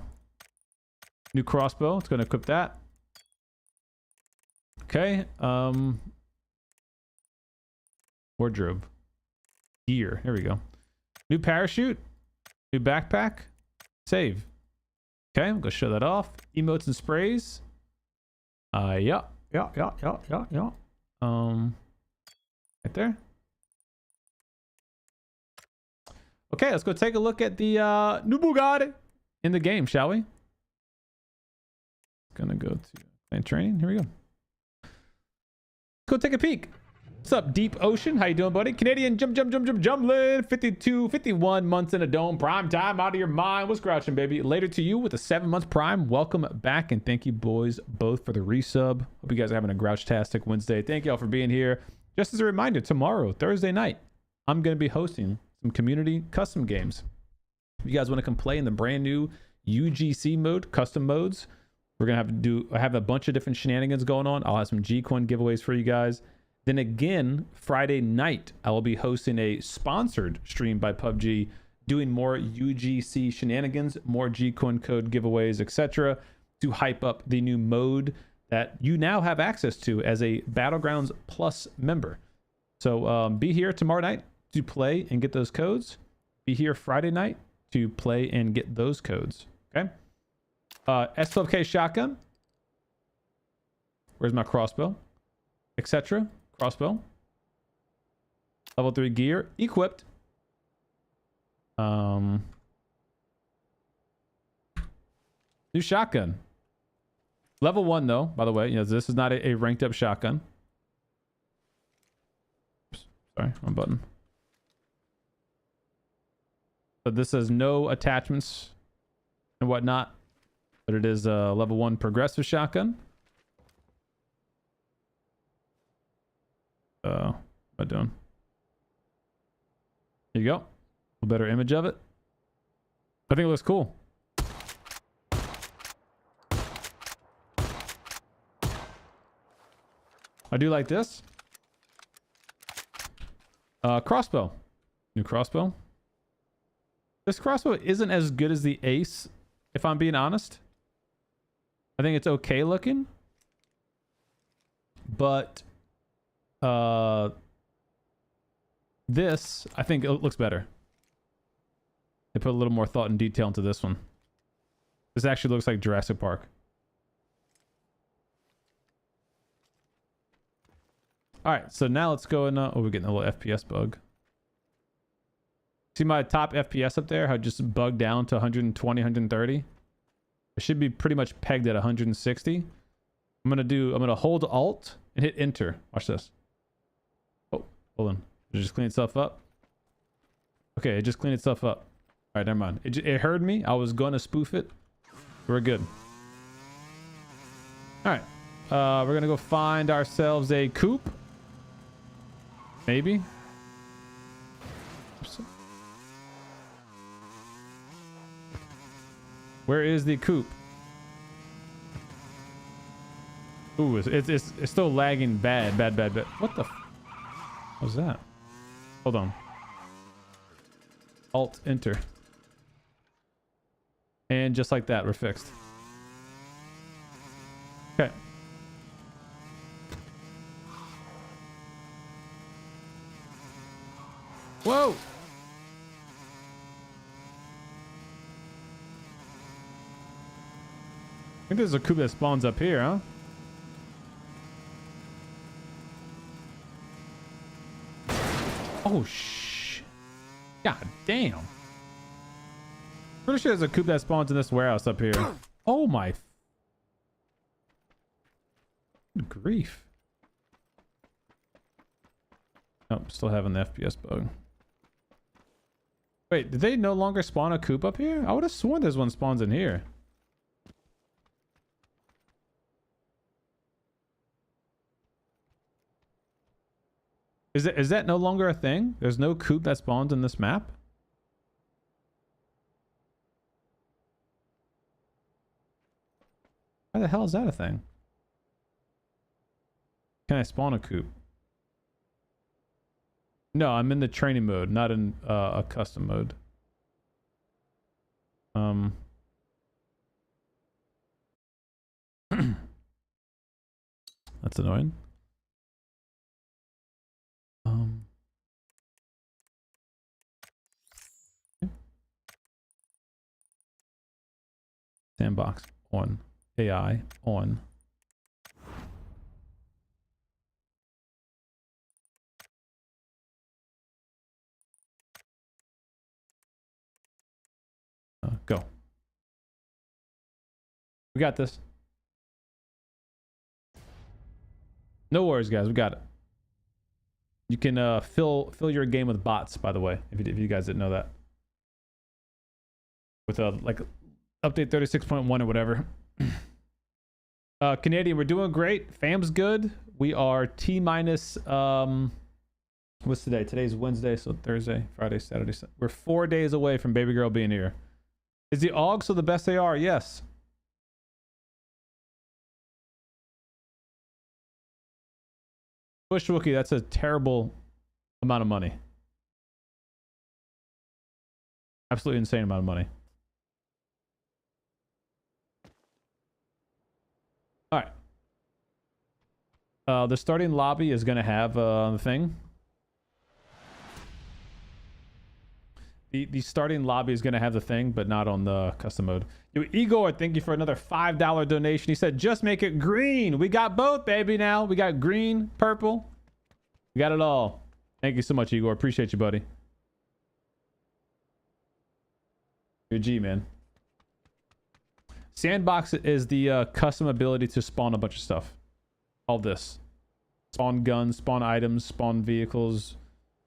New crossbow. It's going to equip that. Okay. Wardrobe. Gear. Here we go. New parachute. New backpack. Save. Okay, I'm gonna show that off. Emotes and sprays. Yeah. Right there. Okay, let's go take a look at the new Bugatti in the game, shall we? Gonna go to plant training. Here we go. Let's go take a peek. What's up, Deep Ocean? How you doing, buddy? Canadian Jumblin. 51 months in a dome. Prime time out of your mind. What's grouching, baby? Later to you with a 7-month prime. Welcome back, and thank you, boys, both for the resub. Hope you guys are having a grouch-tastic Wednesday. Thank y'all for being here. Just as a reminder, tomorrow, Thursday night, I'm going to be hosting some community custom games. If you guys want to come play in the brand new UGC mode, custom modes, we're going to have a bunch of different shenanigans going on. I'll have some G-Coin giveaways for you guys. Then again, Friday night, I will be hosting a sponsored stream by Pubg, doing more UGC shenanigans, more G-Coin code giveaways, etc., to hype up the new mode that you now have access to as a Battlegrounds Plus member. So be here tomorrow night to play and get those codes. Be here Friday night to play and get those codes. Okay. S12K shotgun. Where's my crossbow? Etc. Crossbow. Level 3 gear. Equipped. New shotgun. Level 1 though, by the way. You know, this is not a ranked up shotgun. Oops, sorry, wrong button. So this has no attachments and whatnot, but it is a level 1 progressive shotgun. What am I doing? Here you go. A better image of it. I think it looks cool. I do like this. Crossbow. New crossbow. This crossbow isn't as good as the Ace, if I'm being honest. I think it's okay looking. But this, I think it looks better. They put a little more thought and detail into this one. This actually looks like Jurassic Park. All right, so now let's go and oh, we're getting a little FPS bug. See my top FPS up there? How it just bugged down to 120, 130. It should be pretty much pegged at 160. I'm gonna hold Alt and hit Enter. Watch this. Oh, hold on. Did it just clean itself up? Okay, it just cleaned itself up. All right, never mind. It heard me. I was gonna spoof it. We're good. All right, we're gonna go find ourselves a coupe. Maybe. Oops. Where is the coupe? Ooh, it's still lagging bad. What the what was that? Hold on. Alt enter. And just like that, we're fixed. Okay. Whoa! I think there's a coupe that spawns up here, huh? Oh, God damn. Pretty sure there's a coupe that spawns in this warehouse up here. Oh my. Good grief. Oh, still having the FPS bug. Wait, did they no longer spawn a coupe up here? I would have sworn there's one spawns in here. Is that no longer a thing? There's no coupe that spawns in this map? Why the hell is that a thing? Can I spawn a coupe? No, I'm in the training mode, not in a custom mode. That's annoying. Sandbox on. AI on. Go. We got this. No worries, guys. We got it. You can fill your game with bots, by the way, if you guys didn't know that. With like update 36.1 or whatever. Canadian, we're doing great. Fam's good. We are T minus what's today? Today's Wednesday, so Thursday, Friday, Saturday. We're 4 days away from baby girl being here. Is the AUG still the best they are? Yes. Bush Wookie, that's a terrible amount of money. Absolutely insane amount of money. All right. The starting lobby is going to have the thing. The starting lobby is going to have the thing, but not on the custom mode. Yo, Igor, thank you for another $5 donation. He said, just make it green. We got both, baby, now. We got green, purple. We got it all. Thank you so much, Igor. Appreciate you, buddy. You're a G, man. Sandbox is the custom ability to spawn a bunch of stuff. All this. Spawn guns, spawn items, spawn vehicles,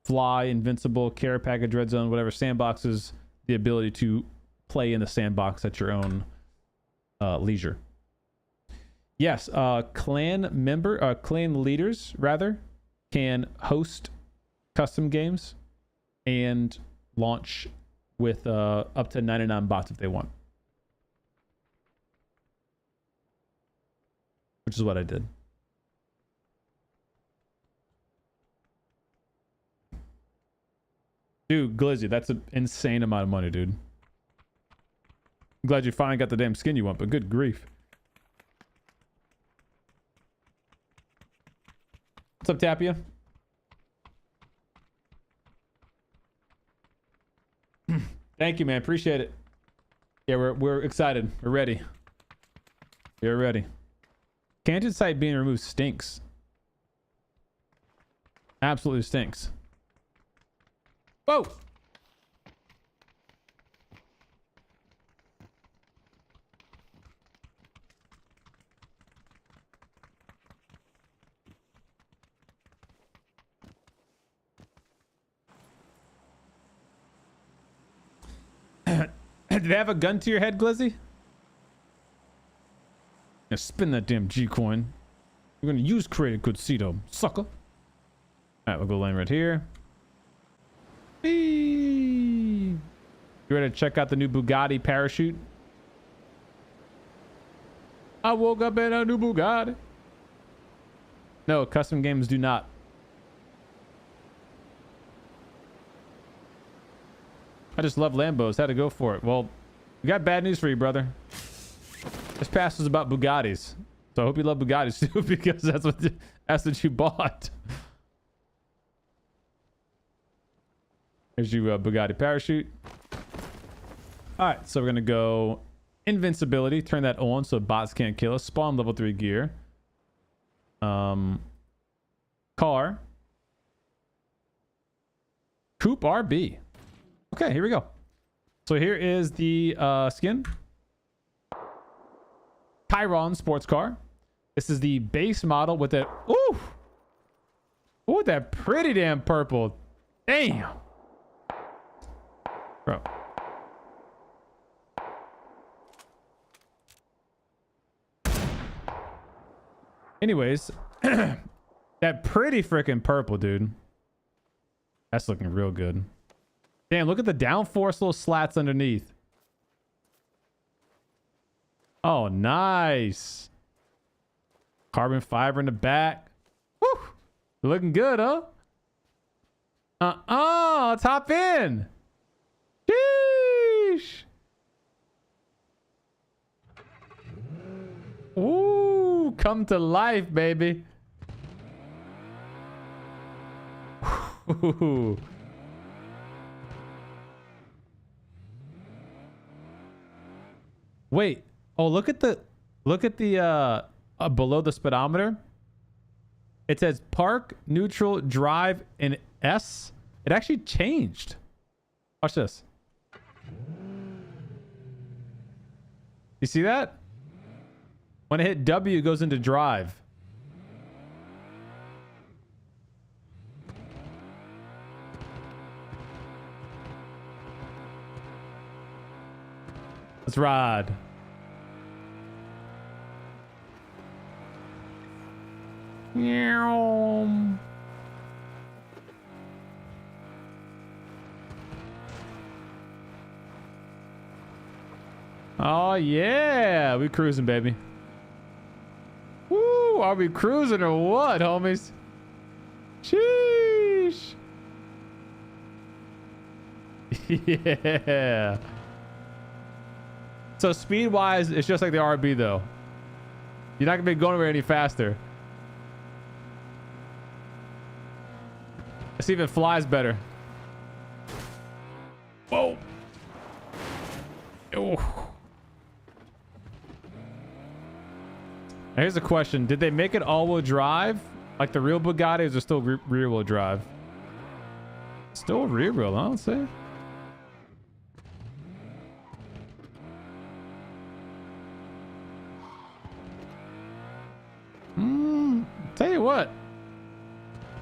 fly, invincible, care package, red zone, whatever. Sandbox is the ability to play in the sandbox at your own leisure. Yes, clan leaders, rather, can host custom games and launch with up to 99 bots if they want. Which is what I did. Dude, Glizzy, that's an insane amount of money, dude. I'm glad you finally got the damn skin you want, but good grief. What's up, Tapia? Thank you, man. Appreciate it. Yeah, we're excited. We're ready. You're ready. Tangent site being removed stinks. Absolutely stinks. Whoa! Did they have a gun to your head, Glizzy? Yeah, spin that damn G-coin. You're gonna use creative good Cedo, sucker. Alright, we'll go land right here. Whee! You ready to check out the new Bugatti parachute? I woke up in a new Bugatti. No, custom games do not. I just love Lambos. Had to go for it. Well, we got bad news for you, brother. This pass was about Bugattis. So I hope you love Bugattis too, because that's what you bought. Here's your Bugatti parachute. All right, so we're gonna go invincibility. Turn that on so bots can't kill us. Spawn level 3 gear. Car. Coupe RB. Okay, here we go. So here is the skin. Chiron sports car. This is the base model with that. Ooh, ooh, that pretty damn purple. Damn, bro. Anyways, that pretty freaking purple, dude. That's looking real good. Damn, look at the downforce little slats underneath. Oh, nice. Carbon fiber in the back. Woo! Looking good, huh? Let's hop in. Sheesh. Ooh, come to life, baby. Ooh. Wait, Oh, look at the below the speedometer. It says park, neutral, drive, and S. It actually changed. Watch this. You see that? When I hit W, it goes into drive. Let's ride. Meow. Oh yeah, we cruising, baby. Woo, are we cruising or what, homies? Sheesh. Yeah. So speed-wise, it's just like the RB, though. You're not gonna be going anywhere any faster. Let's see if it flies better. Whoa. Oh. Here's a question. Did they make it all-wheel drive? Like the real Bugatti, or is it still rear-wheel drive? Still rear-wheel, I don't say. Tell you what.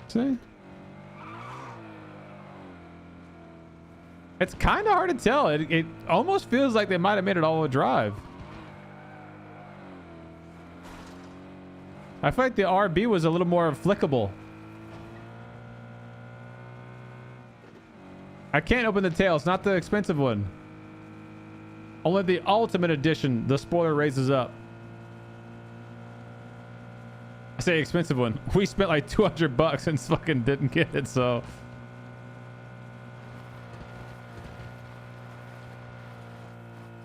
See? It's kind of hard to tell. It almost feels like they might have made it all-wheel drive. I feel like the RB was a little more flickable. I can't open the tail. It's not the expensive one. Only the Ultimate Edition, the spoiler raises up. I say expensive one. We spent like $200 and fucking didn't get it, so.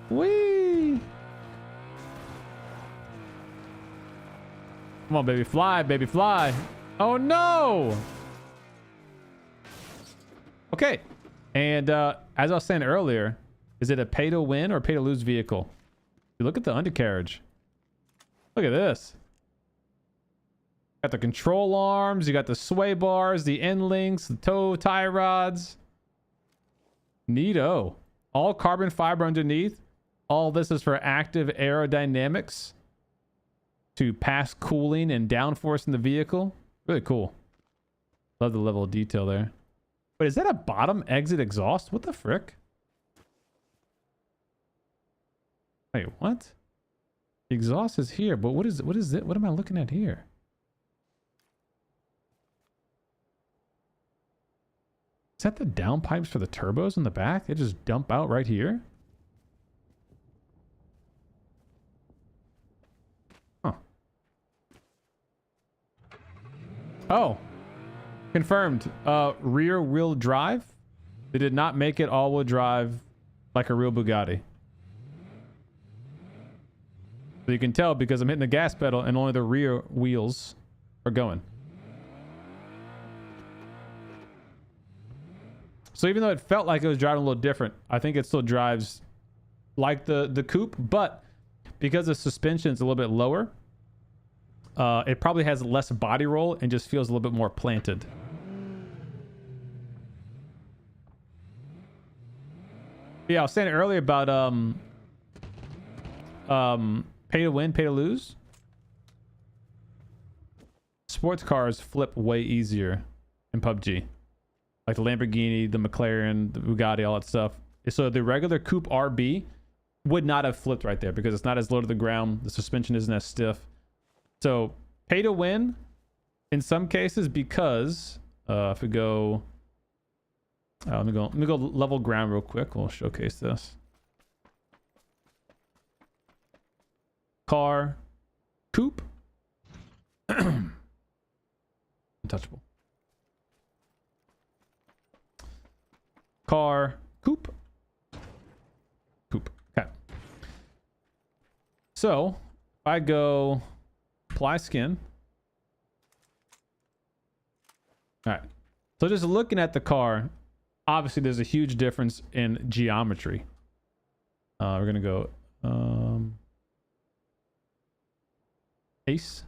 Whee! Come on, baby, fly, baby, fly. Oh no! Okay, and as I was saying earlier, is it a pay to win or pay to lose vehicle? You look at the undercarriage. Look at this. Got the control arms, you got the sway bars, the end links, the toe tie rods. Neato. All carbon fiber underneath. All this is for active aerodynamics to pass cooling and downforce in the vehicle. Really cool. Love the level of detail there. Wait, is that a bottom exit exhaust? What the frick? Wait, what? The exhaust is here, but what is it? What am I looking at here? Is that the downpipes for the turbos in the back? They just dump out right here? Huh. Oh. Confirmed. Rear wheel drive. They did not make it all-wheel drive like a real Bugatti. So you can tell because I'm hitting the gas pedal and only the rear wheels are going. So even though it felt like it was driving a little different, I think it still drives like the coupe, but because the suspension's a little bit lower, it probably has less body roll and just feels a little bit more planted. Yeah, I was saying earlier about pay to win, pay to lose. Sports cars flip way easier in PUBG. Like the Lamborghini, the McLaren, the Bugatti, all that stuff. So the regular coupe RB would not have flipped right there because it's not as low to the ground. The suspension isn't as stiff. So pay to win in some cases because if we go, let me go level ground real quick. We'll showcase this. Car, coupe, untouchable. Car, coupe, coupe. Okay. So if I go apply skin. All right. So just looking at the car, obviously there's a huge difference in geometry. We're gonna go Ace.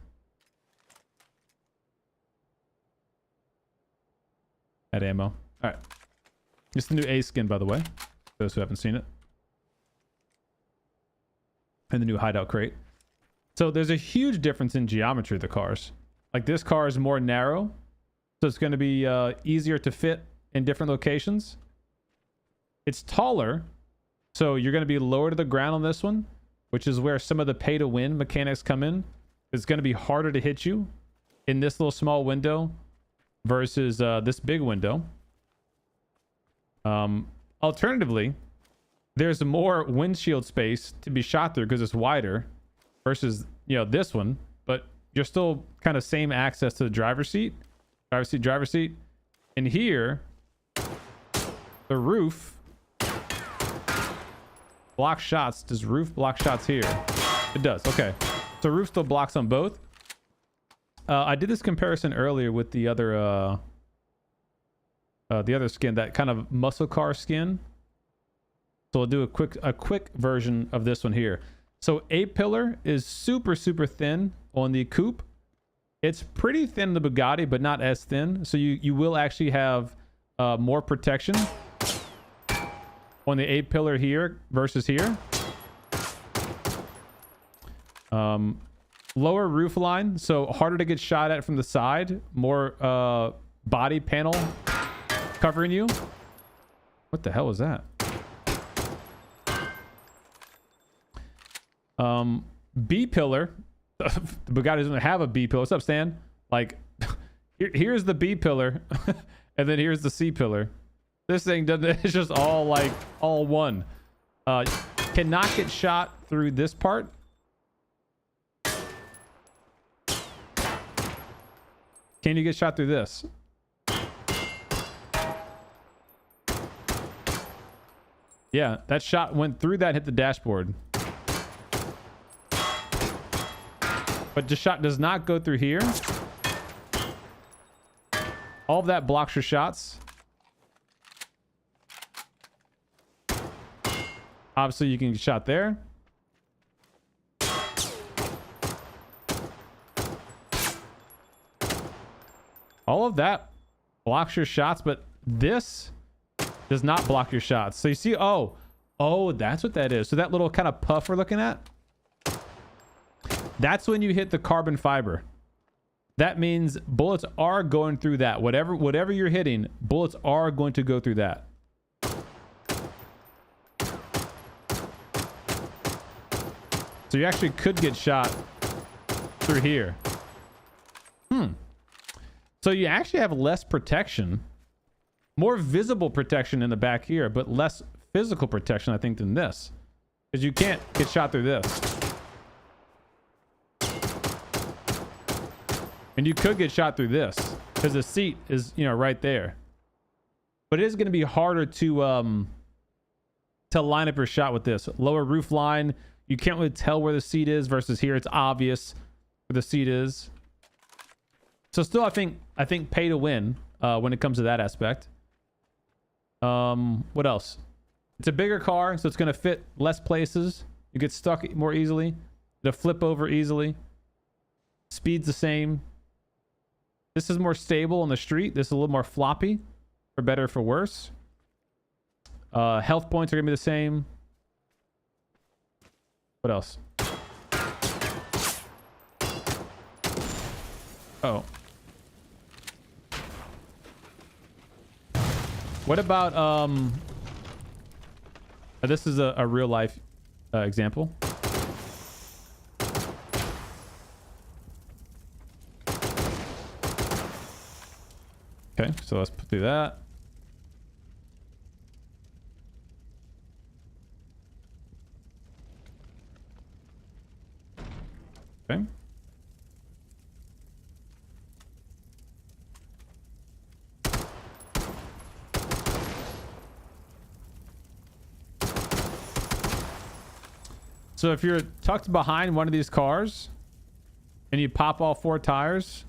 At ammo. All right. It's the new Ace skin, by the way. Those who haven't seen it. And the new hideout crate. So there's a huge difference in geometry of the cars. Like this car is more narrow. So it's going to be easier to fit in different locations. It's taller. So you're going to be lower to the ground on this one, which is where some of the pay to win mechanics come in. It's going to be harder to hit you in this little small window versus this big window. Alternatively, there's more windshield space to be shot through because it's wider versus, you know, this one, but you're still kind of same access to the driver's seat. Driver's seat. And here, the roof blocks shots. Does roof block shots here? It does. Okay. So roof still blocks on both. I did this comparison earlier with the other skin, that kind of muscle car skin. So I'll do a quick version of this one here. So A-pillar is super thin on the coupe. It's pretty thin in the Bugatti, but not as thin. So you will actually have more protection on the A-pillar here versus here. Lower roof line, so harder to get shot at from the side. More body panel covering you. What the hell was that? B pillar. The Bugatti doesn't have a B pillar. What's up, Stan? Like, here's the B pillar, and then here's the C pillar. This thing doesn't. It's just all like all one. Cannot get shot through this part. Can you get shot through this? Yeah, that shot went through that, hit the dashboard. But the shot does not go through here. All of that blocks your shots. Obviously, you can get shot there. All of that blocks your shots, but this does not block your shots. So you see, oh, that's what that is. So that little kind of puff we're looking at, that's when you hit the carbon fiber. That means bullets are going through that. Whatever you're hitting, bullets are going to go through that. So you actually could get shot through here. So you actually have less protection, more visible protection in the back here, but less physical protection, I think, than this. Because you can't get shot through this. And you could get shot through this because the seat is, you know, right there. But it is going to be harder to line up your shot with this. Lower roof line, you can't really tell where the seat is versus here. It's obvious where the seat is. So still, I think pay to win when it comes to that aspect. What else? It's a bigger car, so it's going to fit less places. You get stuck more easily. It'll flip over easily. Speed's the same. This is more stable on the street. This is a little more floppy, for better or for worse. Health points are going to be the same. What else? Oh. What about this is a real life example. Okay, so let's do that. Okay. So if you're tucked behind one of these cars and you pop all 4 tires,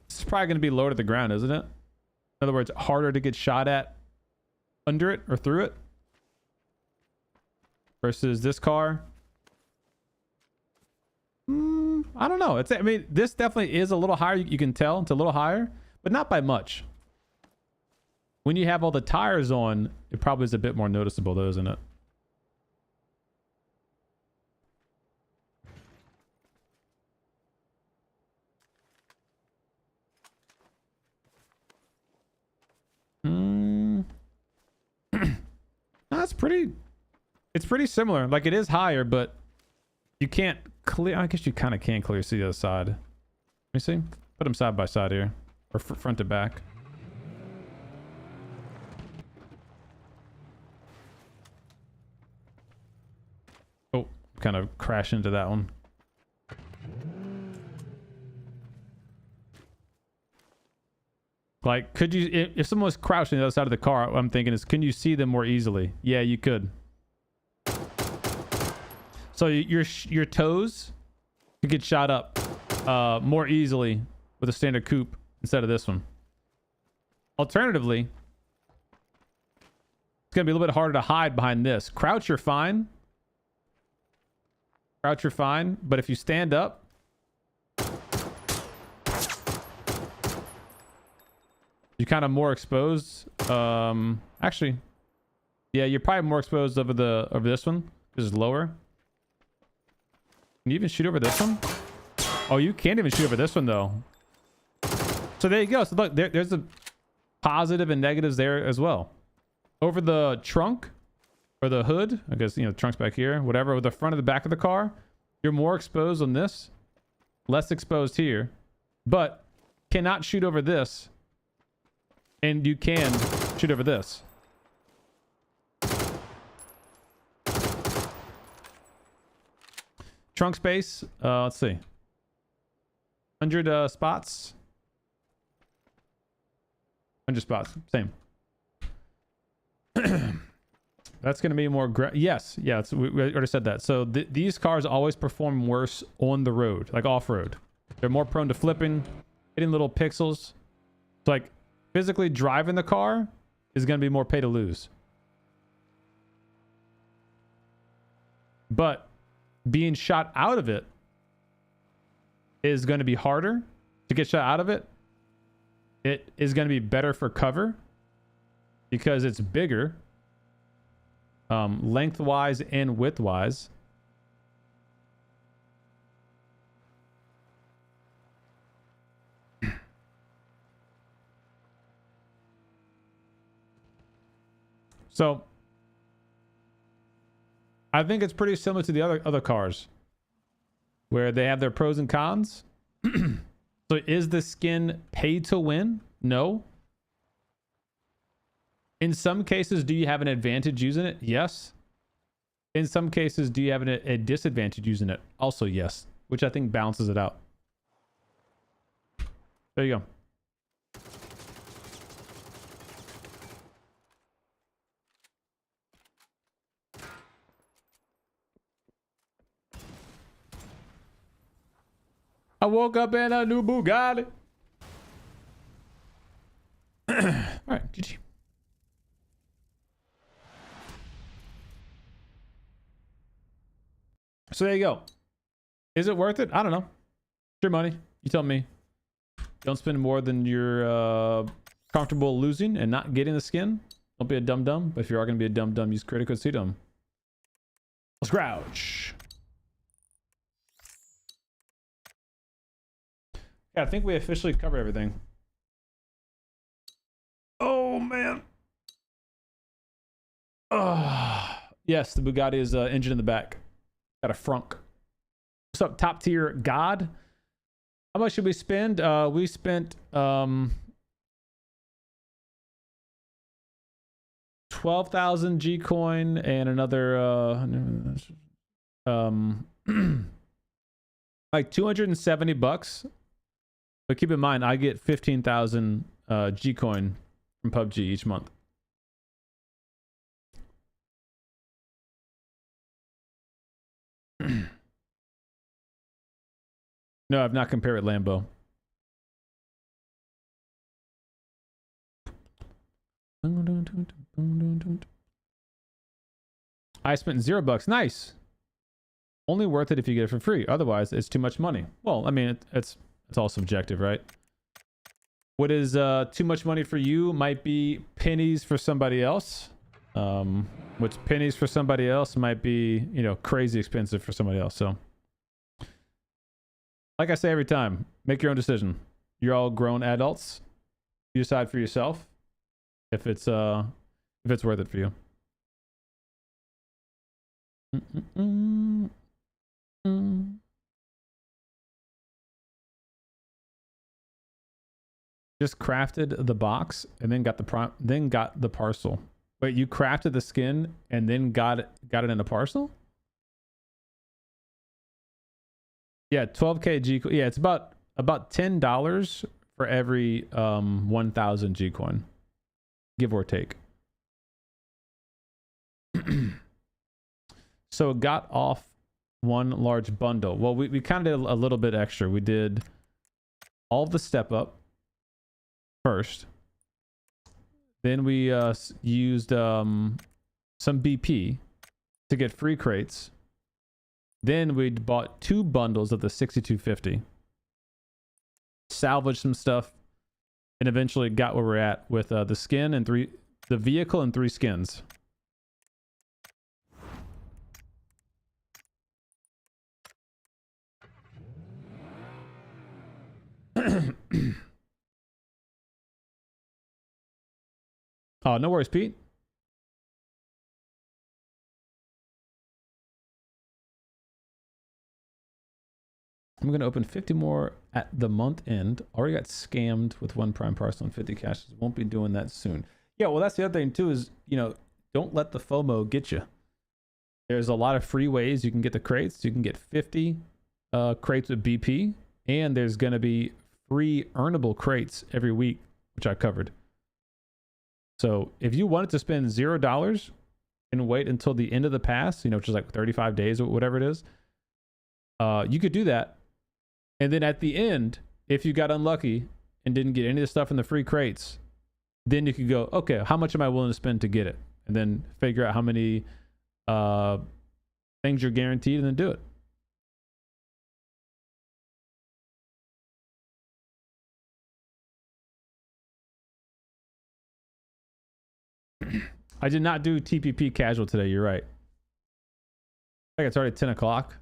this is probably going to be low to the ground, isn't it? In other words, harder to get shot at under it or through it versus this car. I I don't know. I mean, this definitely is a little higher. You can tell it's a little higher, but not by much. When you have all the tires on, it probably is a bit more noticeable though, isn't it? That's pretty... It's pretty similar. Like, it is higher, but you can't clear... I guess you kind of can clear see the other side. Let me see. Put them side by side here. Or front to back. Oh, kind of crash into that one. Like, could you... If someone was crouching on the other side of the car, what I'm thinking is, can you see them more easily? Yeah, you could. So your toes could get shot up more easily with a standard coupe instead of this one. Alternatively, it's going to be a little bit harder to hide behind this. Crouch, you're fine. Crouch, you're fine. But if you stand up, you're kind of more exposed. Actually, yeah, you're probably more exposed over this one because it's lower. Can you even shoot over this one? Oh, you can't even shoot over this one though. So there you go. So look, there's a positive and negatives there as well. Over the trunk or the hood, I guess, you know, the trunk's back here, whatever, with the front of the back of the car, you're more exposed on this, less exposed here, but cannot shoot over this. And you can shoot over this. Trunk space, let's see. 100 spots. 100 spots, same. That's going to be more... Yes, we already said that. So these cars always perform worse on the road, like off-road. They're more prone to flipping, hitting little pixels. It's like physically driving the car is going to be more pay to lose. But being shot out of it is going to be harder to get shot out of it. It is going to be better for cover because it's bigger, lengthwise and widthwise. So I think it's pretty similar to the other cars where they have their pros and cons. So is the skin paid to win? No. In some cases, do you have an advantage using it? Yes. In some cases, do you have a disadvantage using it? Also, yes. Which I think balances it out. There you go. I woke up in a new Bugatti. All right, GG. So there you go. Is it worth it? I don't know. It's your money. You tell me. Don't spend more than you're comfortable losing and not getting the skin. Don't be a dum-dum. But if you are going to be a dum-dum, use critical sedum. Let's grouch. Yeah, I think we officially covered everything. Oh, man. Yes, the Bugatti is engine in the back. Got a frunk. What's up, top tier God? How much should we spend? We spent 12,000 G coin and another like 270 bucks. But keep in mind, I get 15,000 G coin from PUBG each month. No, I've not compared with Lambo. I spent $0. Nice. Only worth it if you get it for free. Otherwise, it's too much money. Well, I mean, it's all subjective, right? What is too much money for you might be pennies for somebody else. What's pennies for somebody else might be, you know, crazy expensive for somebody else. So, like I say every time, make your own decision. You're all grown adults. You decide for yourself if it's worth it for you. Just crafted the box and then got the parcel. Wait, you crafted the skin and then got it in a parcel? Yeah, 12k G. Yeah, it's about $10 for every 1,000 G coin, give or take. So it got off one large bundle. Well, we kind of did a little bit extra. We did all the step up first. Then we used some BP to get free crates. Then we bought 2 bundles of the 6250. Salvaged some stuff. And eventually got where we're at with the skin and the vehicle and 3 skins. Oh, no worries, Pete. I'm going to open 50 more at the month end. Already got scammed with 1 prime parcel and 50 cash. Won't be doing that soon. Yeah, well, that's the other thing too is, you know, don't let the FOMO get you. There's a lot of free ways you can get the crates. You can get 50 crates with BP, and there's going to be free earnable crates every week, which I covered. So if you wanted to spend $0 and wait until the end of the pass, you know, which is like 35 days or whatever it is, you could do that. And then at the end, if you got unlucky and didn't get any of the stuff in the free crates, then you could go, okay, how much am I willing to spend to get it? And then figure out how many things you're guaranteed and then do it. I did not do TPP casual today. You're right. I think it's already 10 o'clock.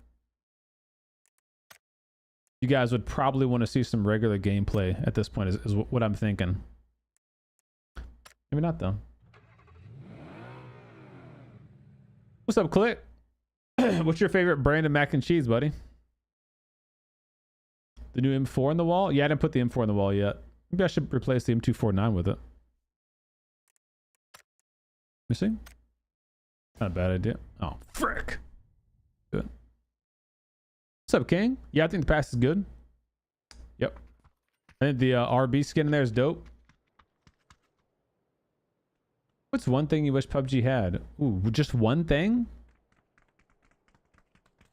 You guys would probably want to see some regular gameplay at this point is what I'm thinking. Maybe not though. What's up, Click? What's your favorite brand of mac and cheese, buddy? The new M4 on the wall? Yeah, I didn't put the M4 on the wall yet. Maybe I should replace the M249 with it. You see? Not a bad idea. Oh, frick. Good. What's up, King? Yeah, I think the pass is good. Yep. I think the RB skin in there is dope. What's one thing you wish PUBG had? Ooh, just one thing?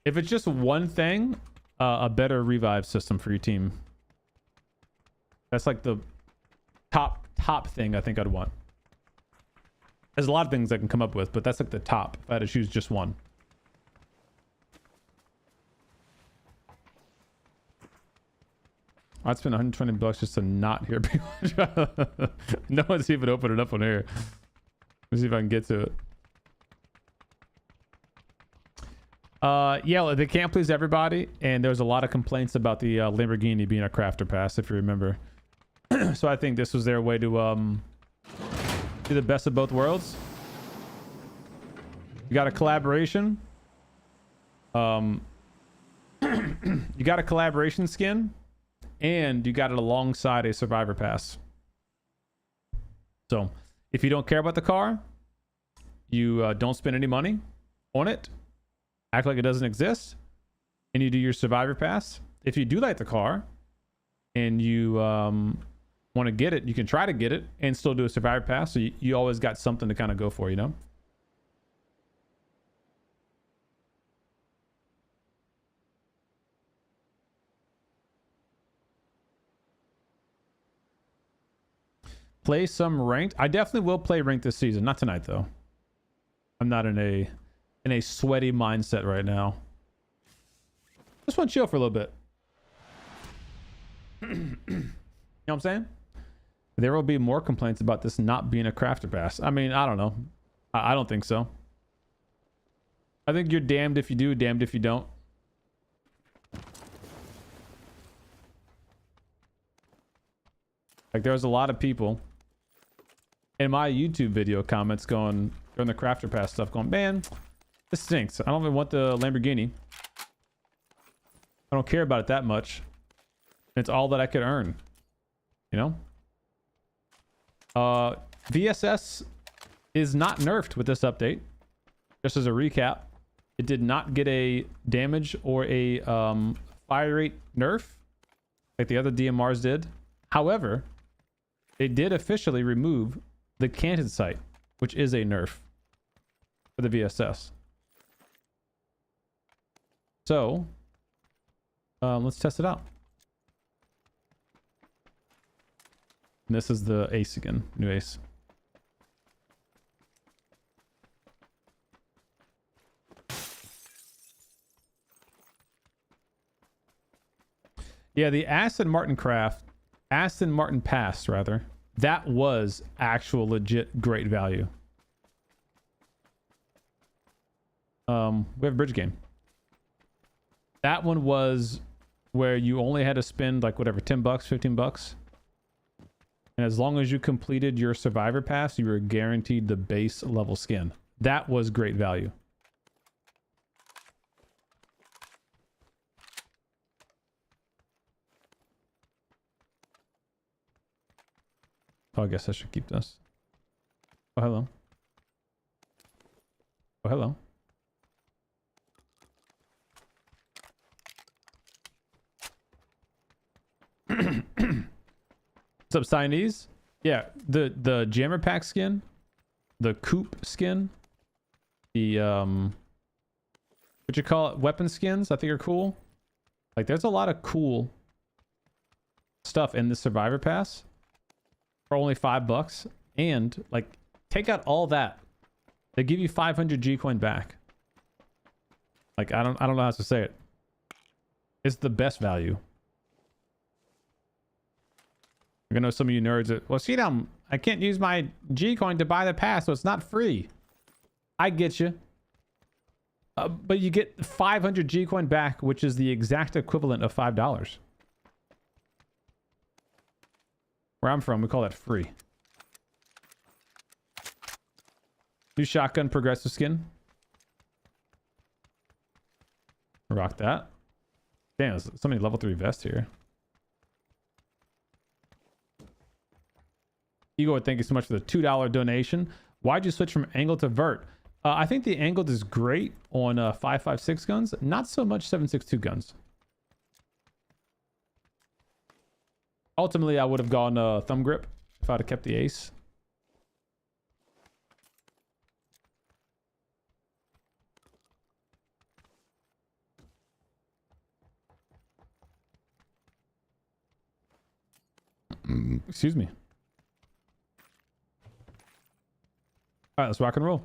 If it's just one thing, a better revive system for your team. That's like the top thing I think I'd want. There's a lot of things I can come up with, but that's like the top if I had to choose just one. I'd spend 120 bucks just to not hear people. No one's even opened it up on here. Let's see if I can get to it. Yeah, they can't please everybody, and there's a lot of complaints about the Lamborghini being a crafter pass, if you remember. So I think this was their way to do the best of both worlds. You got a collaboration. You got a collaboration skin, and you got it alongside a survivor pass. So if you don't care about the car, you don't spend any money on it, act like it doesn't exist, and you do your survivor pass. If you do like the car and you want to get it, you can try to get it and still do a survivor pass. So you always got something to kind of go for, you know? Play some ranked. I definitely will play ranked this season. Not tonight though. I'm not in a sweaty mindset right now. Just want to chill for a little bit. You know what I'm saying? There will be more complaints about this not being a crafter pass. I mean, I don't know. I don't think so. I think you're damned if you do, damned if you don't. Like, there's a lot of people in my YouTube video comments going during the crafter pass stuff going, man, this stinks. I don't even want the Lamborghini. I don't care about it that much. It's all that I could earn. You know? VSS is not nerfed with this update. Just as a recap, it did not get a damage or a fire rate nerf like the other DMRs did. However, it did officially remove the canted sight, which is a nerf for the VSS. So, let's test it out. And this is the ace again, new ace. Yeah, the Aston Martin Pass, rather. That was actual legit great value. We have a bridge game. That one was where you only had to spend like whatever, 10 bucks, 15 bucks. And as long as you completed your survivor pass, you were guaranteed the base level skin. That was great value. Oh, I guess I should keep this. Oh, hello. Oh, hello. What's up, Siamese? Yeah, the jammer pack skin, the coupe skin, the what you call it, weapon skins, I think are cool. Like, there's a lot of cool stuff in the survivor pass for only $5, and like, take out all that, they give you 500 G coin back. Like, I don't know how to say it. It's the best value. I know some of you nerds that, well, see them, I can't use my G coin to buy the pass, so it's not free. I get you. But you get 500 G coin back, which is the exact equivalent of $5. Where I'm from, we call that free. New shotgun progressive skin. Rock that. Damn, there's so many level 3 vests here. Igor, thank you so much for the $2 donation. Why'd you switch from angle to vert? I think the angled is great on 5.56 guns, not so much 7.62 guns. Ultimately, I would have gone thumb grip if I'd have kept the ace. Excuse me. All right, let's rock and roll.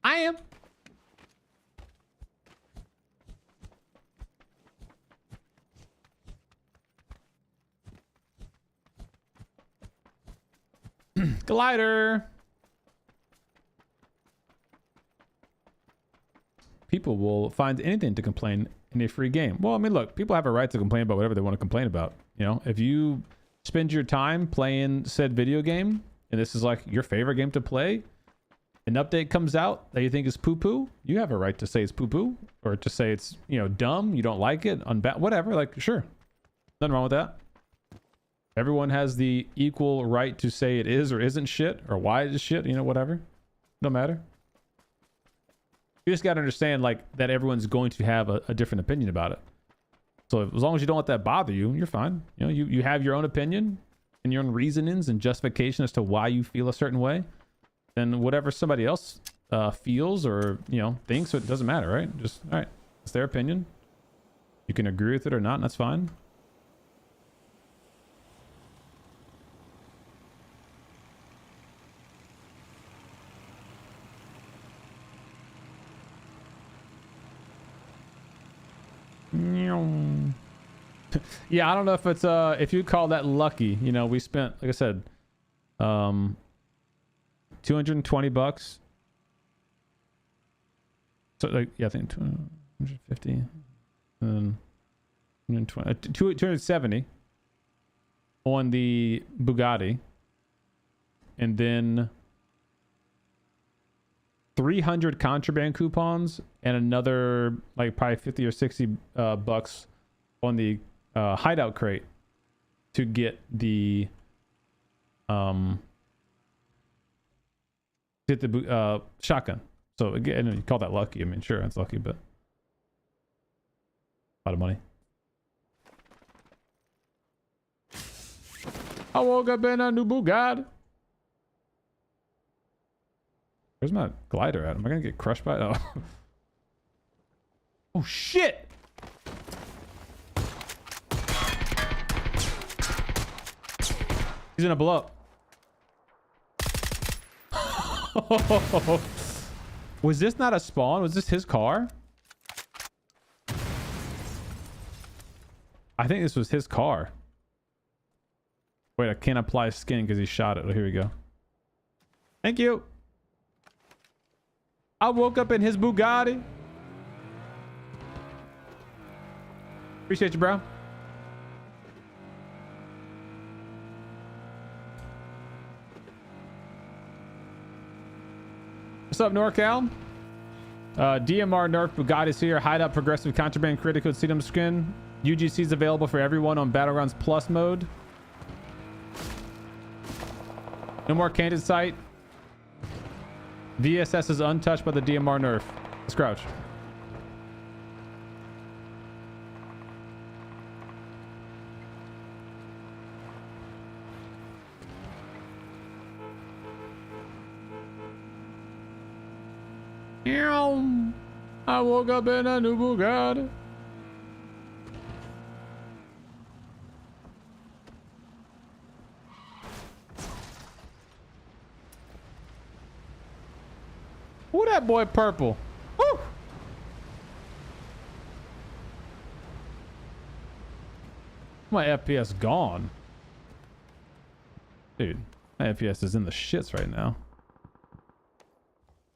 I am. Glider. People will find anything to complain in a free game. Well, I mean, look, people have a right to complain about whatever they want to complain about. You know, if you spend your time playing said video game, and this is like your favorite game to play, an update comes out that you think is poo-poo, you have a right to say it's poo-poo, or to say it's, you know, dumb, you don't like it, whatever, like, sure. Nothing wrong with that. Everyone has the equal right to say it is or isn't shit, or why it is shit, you know, whatever. No matter. You just got to understand, like, that everyone's going to have a different opinion about it. So as long as you don't let that bother you, you're fine. You know, you have your own opinion and your own reasonings and justification as to why you feel a certain way. Then whatever somebody else feels or, you know, thinks, it doesn't matter, right? Just, all right, it's their opinion. You can agree with it or not, and that's fine. Yeah, I don't know if it's if you call that lucky. You know, we spent, like I said, 220 bucks. So like, yeah, I think 250 and 270 on the Bugatti, and then 300 contraband coupons and another like probably 50 or 60 bucks on the hideout crate to get the shotgun. So again, you call that lucky. I mean, sure, that's lucky, but a lot of money. I woke up in a new Bugatti. Where's my glider at? Am I gonna get crushed by it? Oh. Oh shit! He's gonna blow up. Was this not a spawn? Was this his car? I think this was his car. Wait, I can't apply skin because he shot it. Oh, here we go. Thank you. I woke up in his Bugatti. Appreciate you, bro. What's up, NorCal? DMR nerf Bugatti's here. Hideout progressive contraband critical sedum skin. UGC is available for everyone on Battlegrounds Plus mode. No more candid sight. VSS is untouched by the DMR nerf. Let's crouch. I woke up in a new Bugatti. Who that boy purple? Woo! My FPS gone. Dude, my FPS is in the shits right now.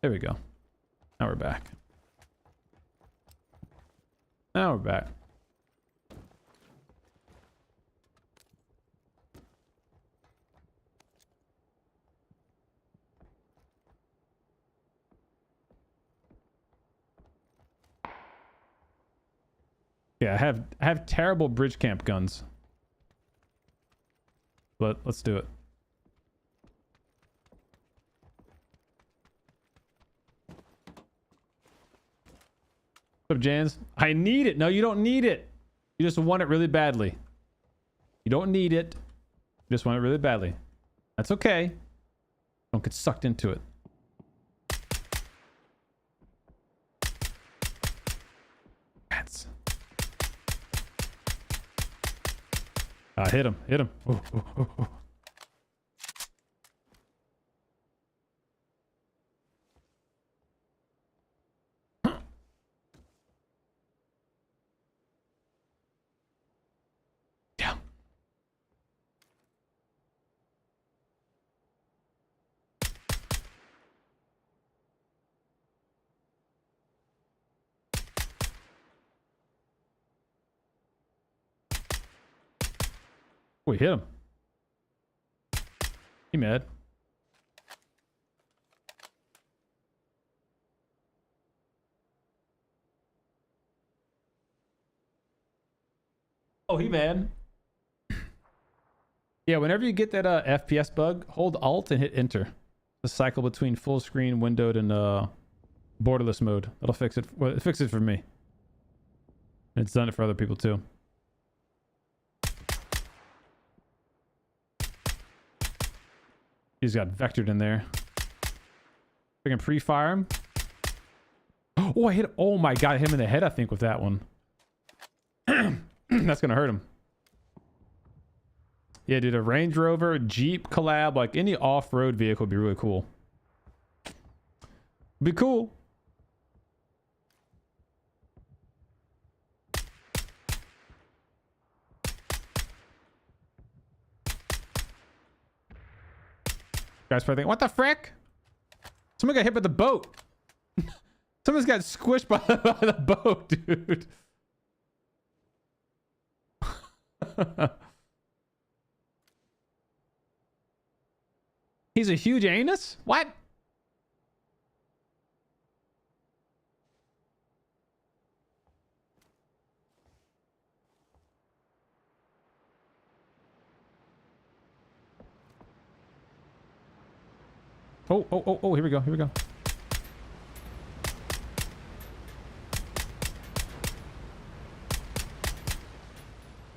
There we go. Now we're back. Now we're back. Yeah, I have terrible bridge camp guns. But let's do it. What's up, Jans? I need it. No, you don't need it. You just want it really badly. You don't need it. You just want it really badly. That's okay. Don't get sucked into it. Rats. Hit him. Hit him. Oh, oh, oh, oh. We hit him. He mad. Oh, he mad. Yeah, whenever you get that FPS bug, hold Alt and hit Enter. The cycle between full screen, windowed, and borderless mode. That'll fix it. Well, it fixed it for me. And it's done it for other people too. He's got vectored in there. We can pre-fire him. Oh, I hit him. Oh my god, I hit him in the head, I think, with that one. That's gonna hurt him. Yeah, dude, a Range Rover, Jeep collab, like any off-road vehicle would be really cool. Be cool. Guys probably think, what the frick? Someone got hit by the boat. Someone's got squished by the boat, dude. He's a huge anus? What? Oh, here we go. Here we go.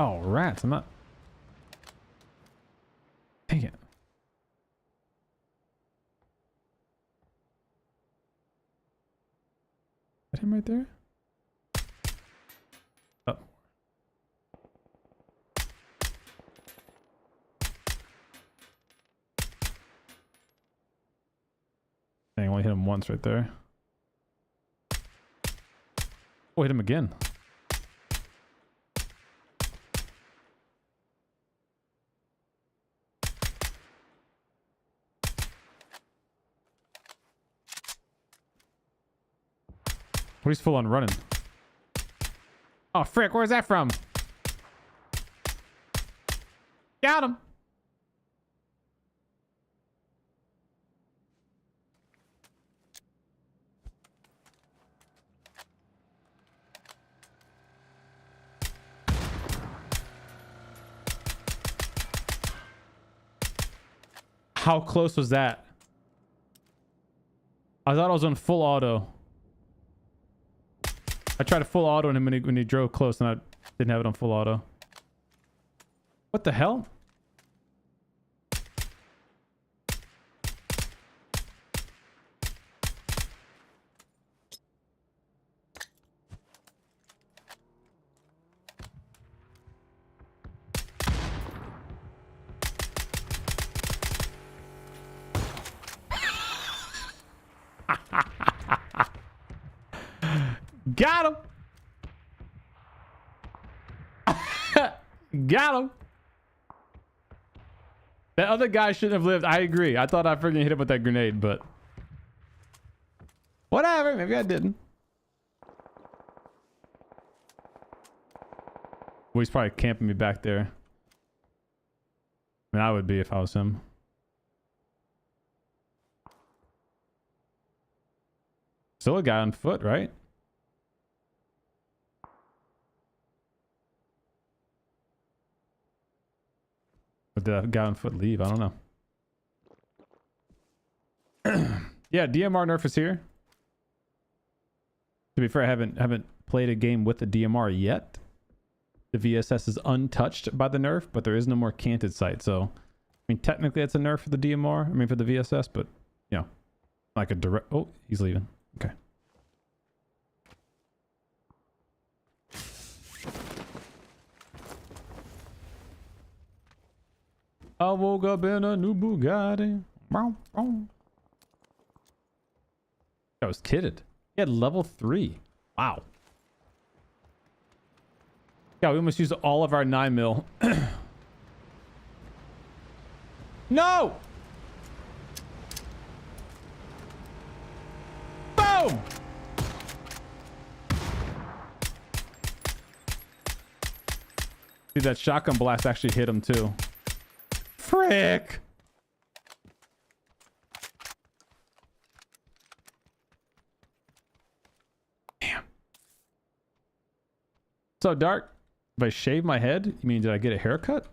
Oh, rats. I'm not. Dang it. Is that him right there? Oh. Dang, I only hit him once right there. Oh, hit him again. Oh, he's full on running. Oh, frick, where's that from? Got him. How close was that? I thought I was on full auto. I tried to full auto on him when he drove close, and I didn't have it on full auto. What the hell? Got him. Got him. That other guy shouldn't have lived. I agree. I thought I freaking hit him with that grenade, but whatever. Maybe I didn't. Well, he's probably camping me back there. I mean, I would be if I was him. Still a guy on foot, right? But did that guy on foot leave? I don't know. Yeah, DMR nerf is here. To be fair, I haven't played a game with the DMR yet. The VSS is untouched by the nerf, but there is no more canted sight. So, I mean, technically it's a nerf for the DMR. I mean, for the VSS, but you know, like a direct. Oh, he's leaving. Okay. I woke up in a new Bugatti. I was kidded. He had level 3. Wow. Yeah, we almost used all of our 9mm. No! Boom! See, that shotgun blast actually hit him too. Frick! Damn. So, Dark, if I shave my head, you mean did I get a haircut?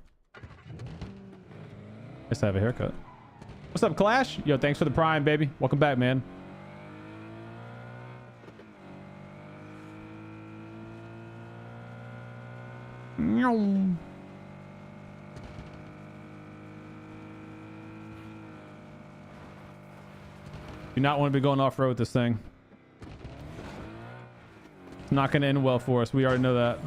Guess I have a haircut. What's up, Clash? Yo, thanks for the prime, baby. Welcome back, man. Do not want to be going off-road with this thing. It's not going to end well for us. We already know that.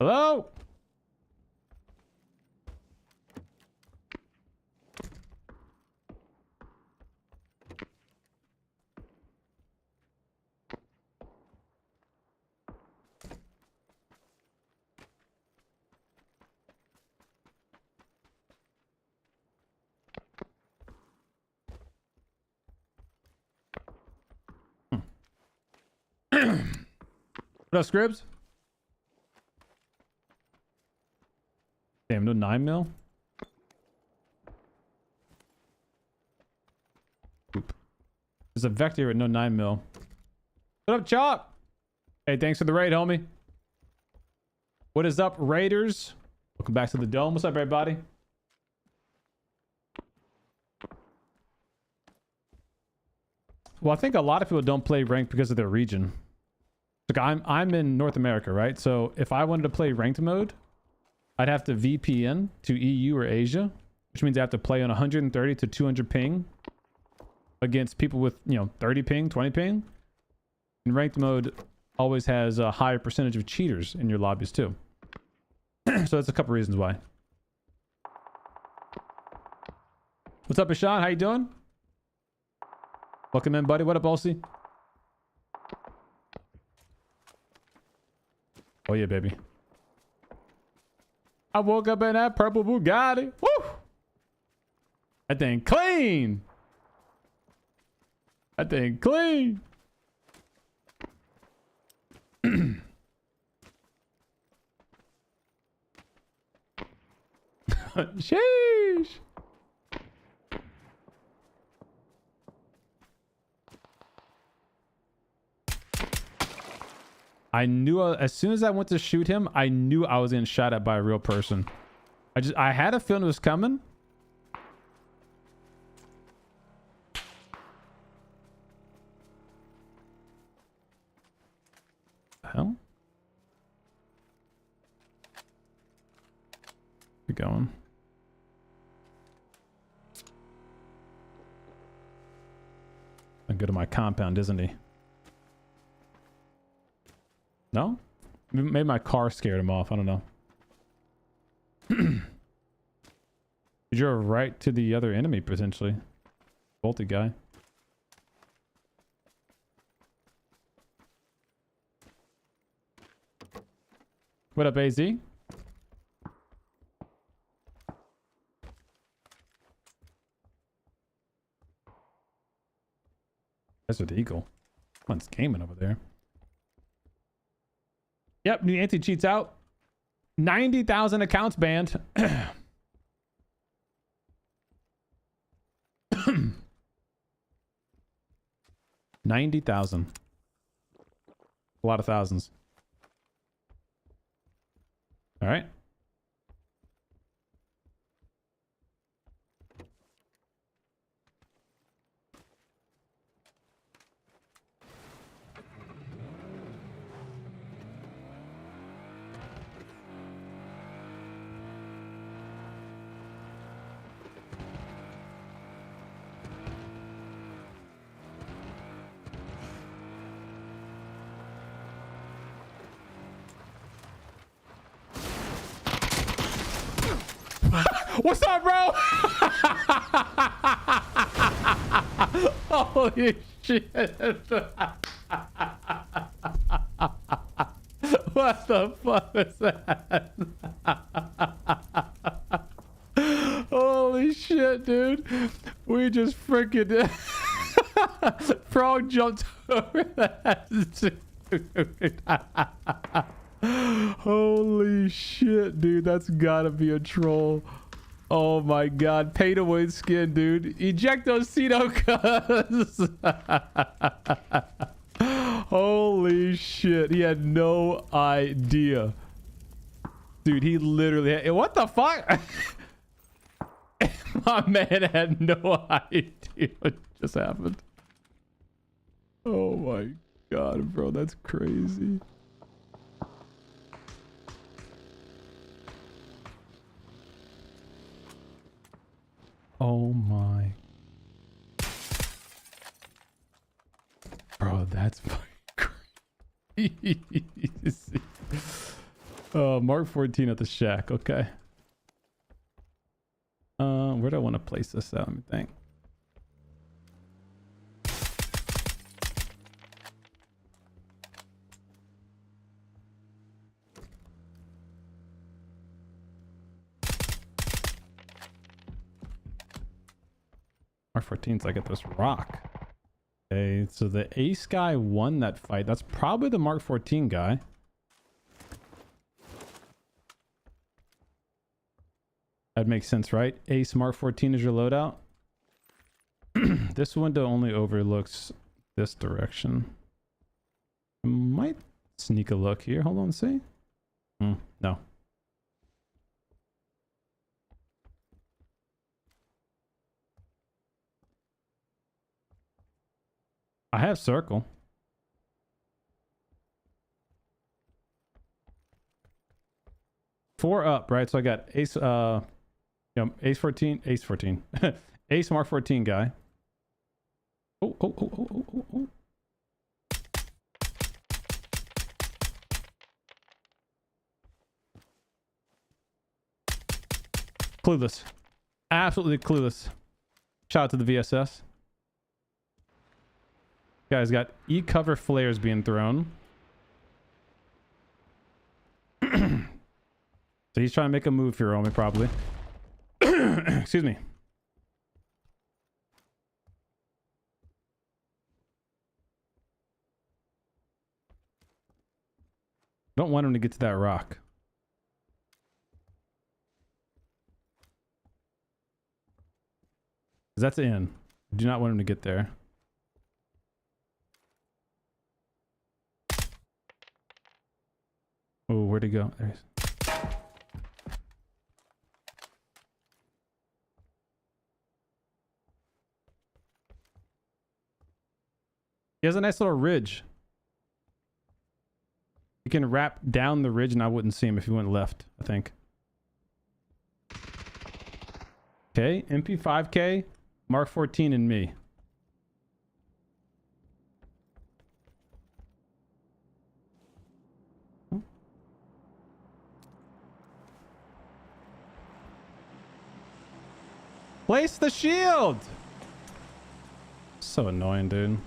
Hello? What up, Scribs? Damn, no 9mm? Oop. There's a Vector with no 9mm. What up, Chalk? Hey, thanks for the raid, homie. What is up, Raiders? Welcome back to the Dome. What's up, everybody? Well, I think a lot of people don't play ranked because of their region. Like I'm in North America, right? So if I wanted to play ranked mode, I'd have to VPN to EU or Asia, which means I have to play on 130 to 200 ping against people with, 30 ping, 20 ping. And ranked mode always has a higher percentage of cheaters in your lobbies too. So that's a couple reasons why. What's up, Ishan? How you doing? Welcome in, buddy. What up, Olsie? Oh yeah, baby. I woke up in that purple Bugatti. Woo! That thing clean. That thing clean. Sheesh. I knew as soon as I went to shoot him, I knew I was getting shot at by a real person. I had a feeling it was coming. The hell? Keep going. And go to my compound, isn't he? No? Maybe my car scared him off. I don't know. You're right to the other enemy, potentially. Bolted guy. What up, AZ? Desert Eagle. Someone's gaming over there. Yep, new anti-cheats out. 90,000 accounts banned. 90,000. A lot of thousands. All right. What's up, bro? Holy shit. What the fuck is that? Holy shit, dude. We just freaking frog jumped over that dude. Holy shit, dude. That's gotta be a troll. Oh my god. Pay to win skin, dude. Eject those Cito cuz. Holy shit. He had no idea. Dude, he literally had, what the fuck? My man had no idea what just happened. Oh my god, bro. That's crazy. Oh my. Bro, that's fucking crazy. Mark 14 at the shack. Okay. Where do I want to place this at? Let me think. Mark 14's like at this rock. Okay, so the ace guy won that fight. That's probably the Mark 14 guy. That makes sense, right? Ace Mark 14 is your loadout. This window only overlooks this direction. I might sneak a look here. Hold on, see? No. I have circle. Four up, right? So I got ace, ace 14, ace 14. Ace Mark 14 guy. Oh. Clueless. Absolutely clueless. Shout out to the VSS. Guys, got E-cover flares being thrown. So he's trying to make a move here, Romy, probably. Excuse me. Don't want him to get to that rock. That's in. Do not want him to get there. Oh, where'd he go? There he is. He has a nice little ridge. You can wrap down the ridge and I wouldn't see him if he went left, I think. Okay, MP5K, Mark 14 and me. Place the shield! So annoying, dude.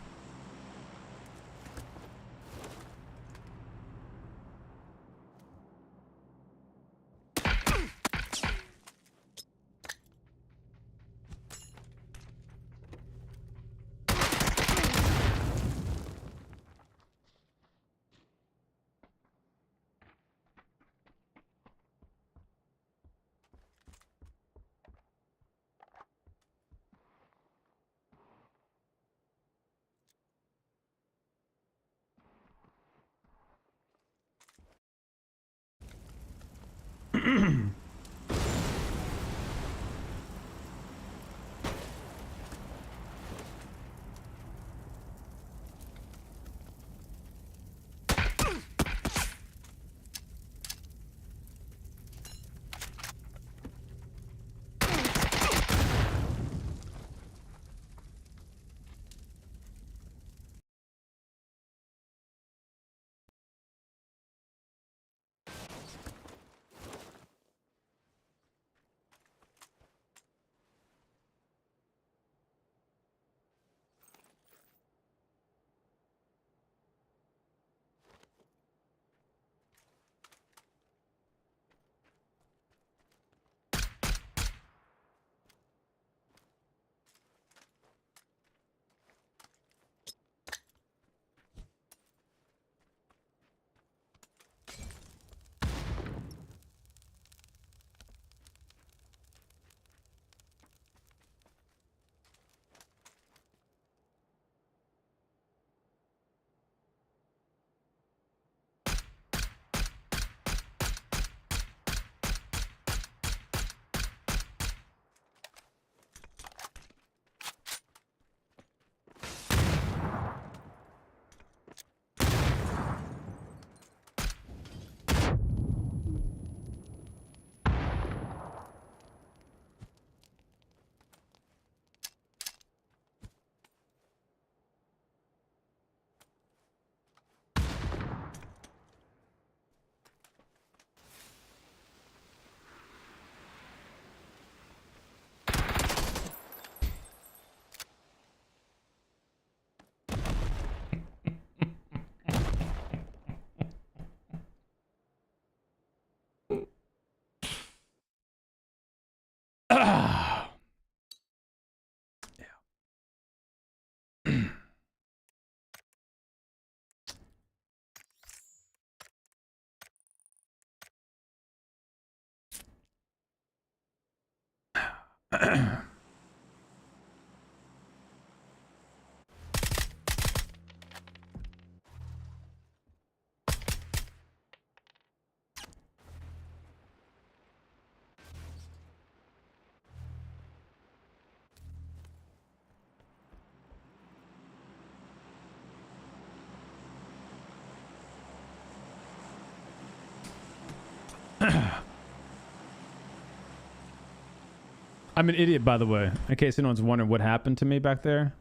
I'm an idiot, by the way, in case anyone's wondering what happened to me back there.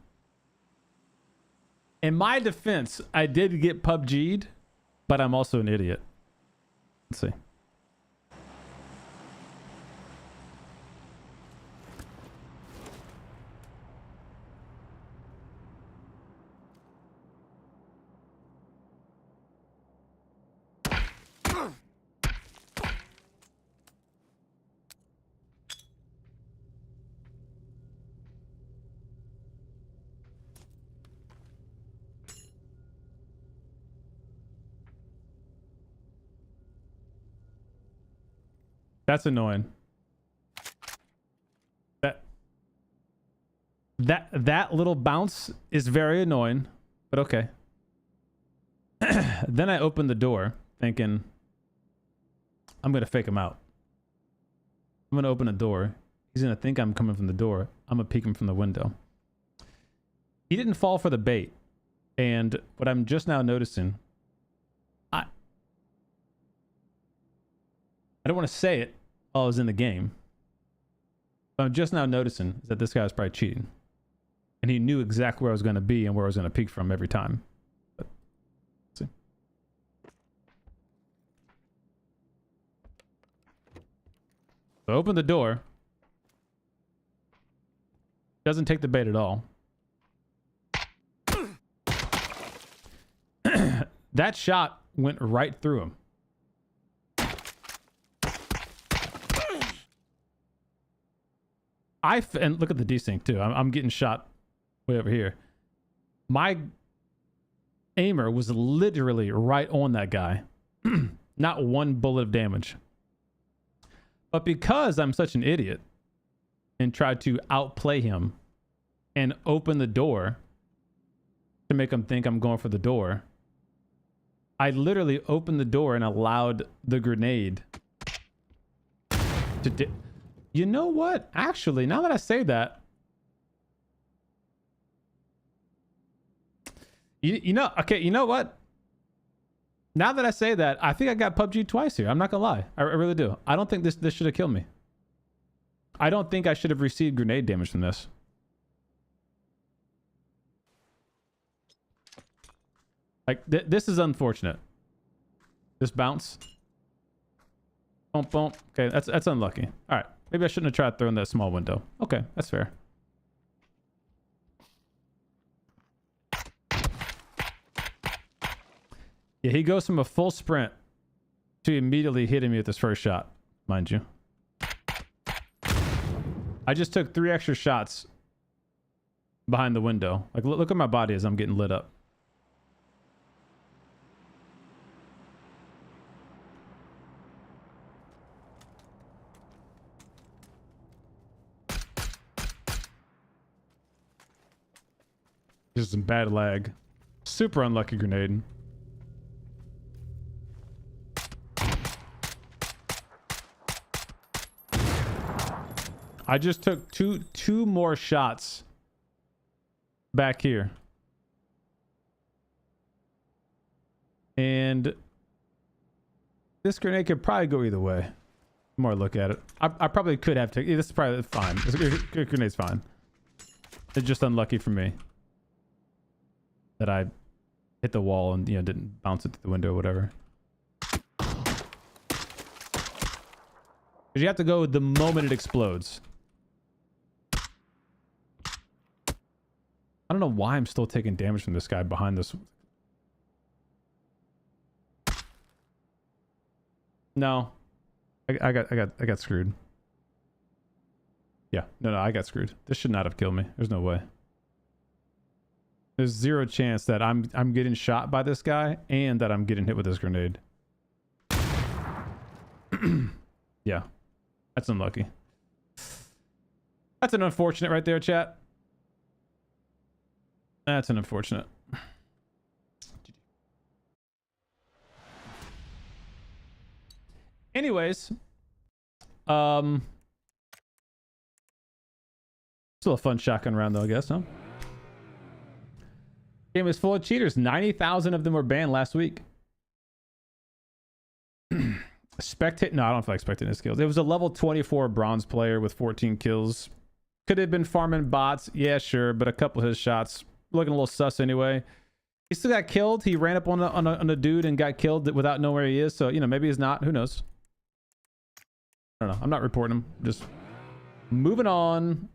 In my defense, I did get PUBG'd, but I'm also an idiot. Let's see. That's annoying. That little bounce is very annoying, but okay. Then I opened the door thinking, I'm going to fake him out. I'm going to open a door. He's going to think I'm coming from the door. I'm going to peek him from the window. He didn't fall for the bait. And what I'm just now noticing, I don't want to say it while I was in the game. But I'm just now noticing that this guy was probably cheating. And he knew exactly where I was going to be and where I was going to peek from every time. But, let's see. So open the door. Doesn't take the bait at all. That shot went right through him. And look at the desync too. I'm getting shot way over here. My aimer was literally right on that guy. Not one bullet of damage. But because I'm such an idiot and tried to outplay him and open the door to make him think I'm going for the door, I literally opened the door and allowed the grenade to... You know what? Actually, now that I say that... You know... Okay, you know what? Now that I say that, I think I got PUBG twice here. I'm not gonna lie. I really do. I don't think this should have killed me. I don't think I should have received grenade damage from this. Like, this is unfortunate. This bounce. Boom, boom. Okay, that's unlucky. All right. Maybe I shouldn't have tried throwing that small window. Okay, that's fair. Yeah, he goes from a full sprint to immediately hitting me with his first shot, mind you. I just took 3 extra shots behind the window. Like, look at my body as I'm getting lit up. Just some bad lag. Super unlucky grenade. I just took two more shots back here. And this grenade could probably go either way. The more I look at it. I probably could have taken... This is probably fine. This grenade's fine. It's just unlucky for me that I hit the wall and, you know, didn't bounce it through the window or whatever. Because you have to go the moment it explodes. I don't know why I'm still taking damage from this guy behind this. No. I got screwed. Yeah, no, I got screwed. This should not have killed me. There's no way. There's zero chance that I'm getting shot by this guy and that I'm getting hit with this grenade. Yeah. That's unlucky. That's an unfortunate right there, chat. That's an unfortunate. Anyways, still a fun shotgun round though, I guess, huh? Game is full of cheaters. 90,000 of them were banned last week. Spectate? No, I don't feel like spectating his skills. It was a level 24 bronze player with 14 kills. Could have been farming bots. Yeah, sure. But a couple of his shots looking a little sus anyway. He still got killed. He ran up on a dude and got killed without knowing where he is. So, you know, maybe he's not. Who knows? I don't know. I'm not reporting him. Just moving on.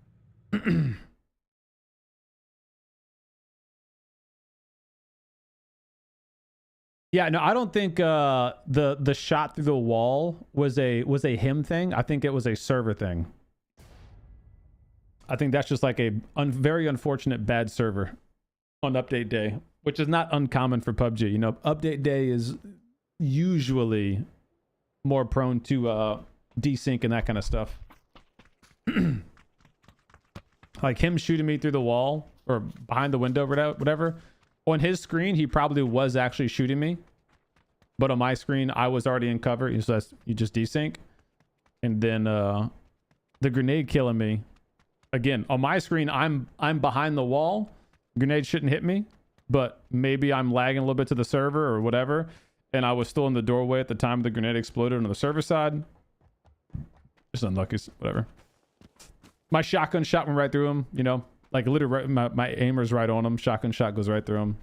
Yeah, no, I don't think the shot through the wall was a him thing. I think it was a server thing. I think that's just like a very unfortunate bad server on update day, which is not uncommon for PUBG. You know, update day is usually more prone to desync and that kind of stuff. Like him shooting me through the wall or behind the window, whatever. On his screen, he probably was actually shooting me. But on my screen, I was already in cover. So you just desync. And then the grenade killing me. Again, on my screen, I'm behind the wall. Grenade shouldn't hit me. But maybe I'm lagging a little bit to the server or whatever. And I was still in the doorway at the time the grenade exploded on the server side. Just unlucky. Whatever. My shotgun shot went right through him, you know. Like literally, my aimer's right on him. Shotgun shot goes right through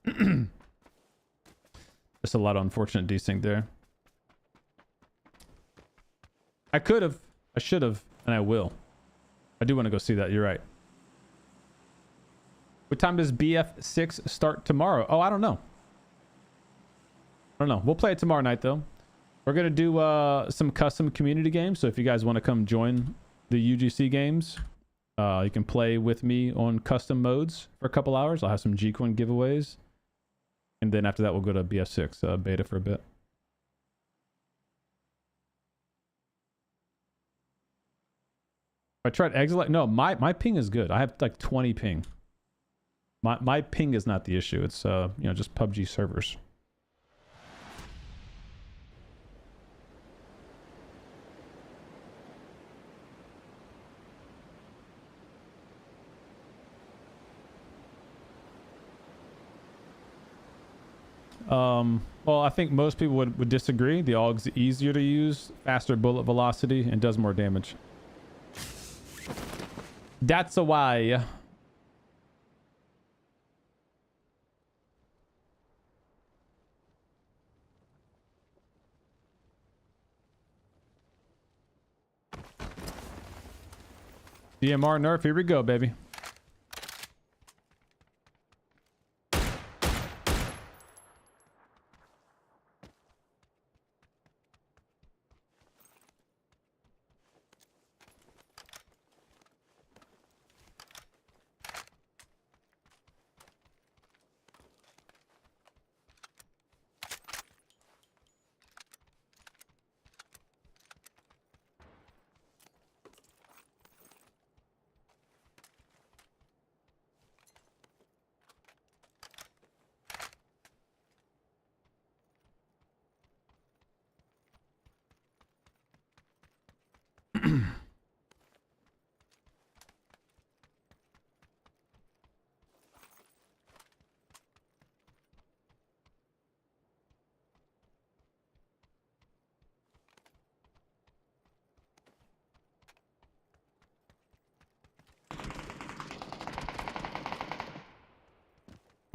him. Just a lot of unfortunate desync there. I could have, I should have, and I will. I do want to go see that. You're right. What time does BF6 start tomorrow? Oh, I don't know. I don't know. We'll play it tomorrow night though. We're gonna do some custom community games. So if you guys want to come join the UGC games, you can play with me on custom modes for a couple hours. I'll have some G-Coin giveaways. And then after that, we'll go to BF6 beta for a bit. I tried exit. No, my ping is good. I have like 20 ping. My ping is not the issue. It's you know, just PUBG servers. Well, I think most people would disagree. The AUG's easier to use, faster bullet velocity, and does more damage. That's a why. DMR nerf, here we go, baby.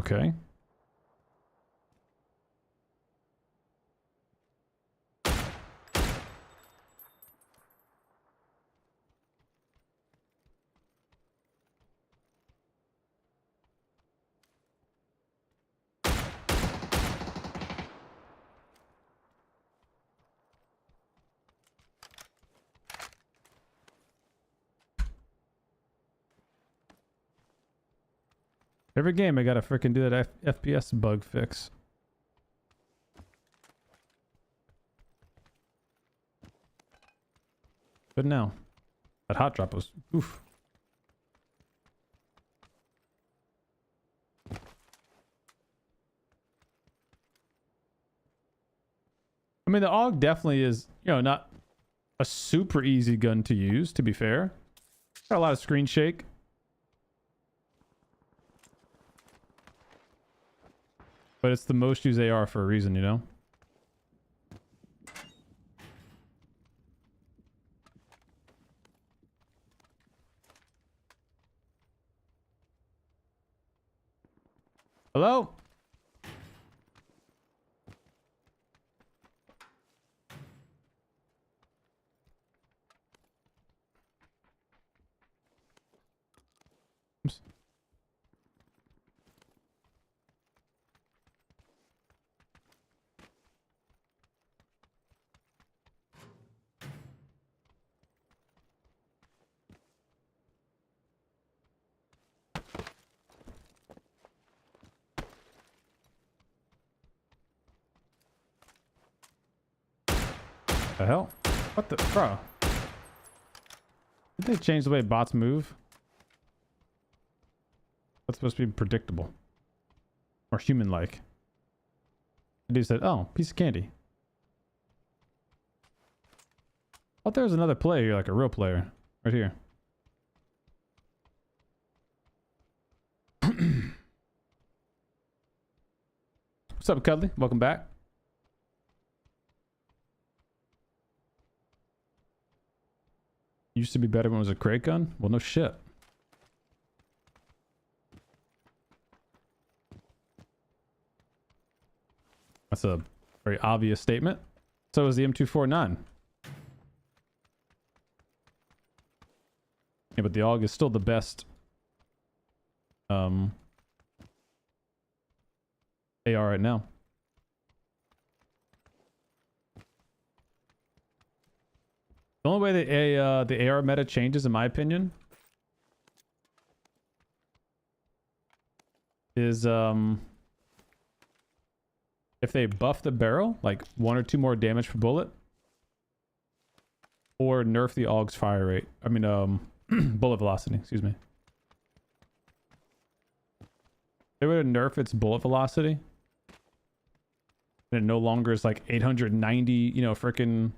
Okay. Every game I gotta freaking do that FPS bug fix. But now, that hot drop was oof. I mean, the AUG definitely is, you know, not a super easy gun to use, to be fair. Got a lot of screen shake. But it's the most used AR for a reason, you know? Hello? Oops. The hell? What the? Bro. Did they change the way bots move? That's supposed to be predictable. Or human-like. The dude said, oh, piece of candy. I thought there was another player here, like a real player. Right here. What's up, Cuddly? Welcome back. Used to be better when it was a crate gun? Well, no shit. That's a very obvious statement. So is the M249. Yeah, but the AUG is still the best AR right now. The only way the AR meta changes, in my opinion, is if they buff the barrel, like 1 or 2 more damage per bullet, or nerf the AUG's fire rate. I mean, bullet velocity, excuse me. They would nerf its bullet velocity, and it no longer is like 890, you know, freaking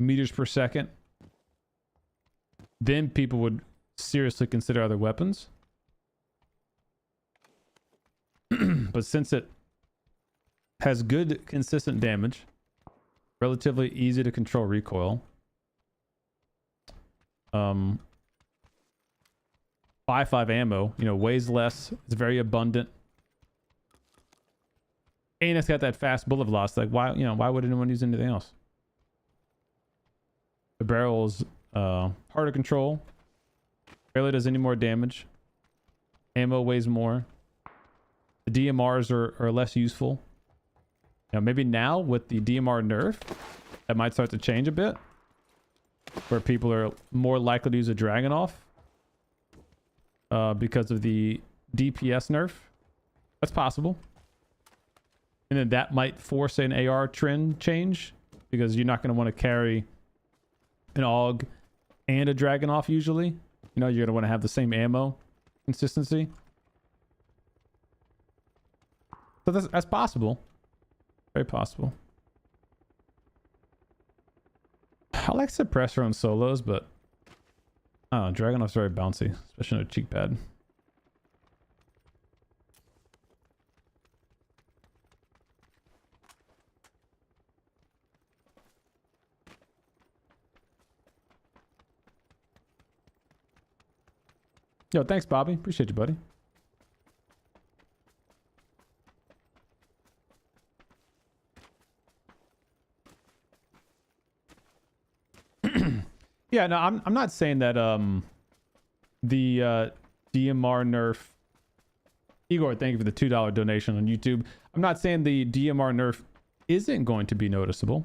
meters per second. Then people would seriously consider other weapons. But since it has good consistent damage, relatively easy to control recoil, 5.5 ammo, you know, weighs less, it's very abundant, and it's got that fast bullet velocity. Like, why, you know, why would anyone use anything else? The barrel is hard to control, barely does any more damage, ammo weighs more, the DMRs are less useful. Now, maybe now with the DMR nerf, that might start to change a bit, where people are more likely to use a Dragunov because of the DPS nerf. That's possible. And then that might force an AR trend change, because you're not going to want to carry an AUG and a Dragunov usually. You know, you're going to want to have the same ammo consistency. So that's possible. Very possible. I like suppressor on solos, but I don't know, Dragunov's very bouncy, especially on a cheek pad. Yo, thanks, Bobby. Appreciate you, buddy. Yeah, no, I'm not saying that the DMR nerf. Igor, thank you for the $2 donation on YouTube. I'm not saying the DMR nerf isn't going to be noticeable.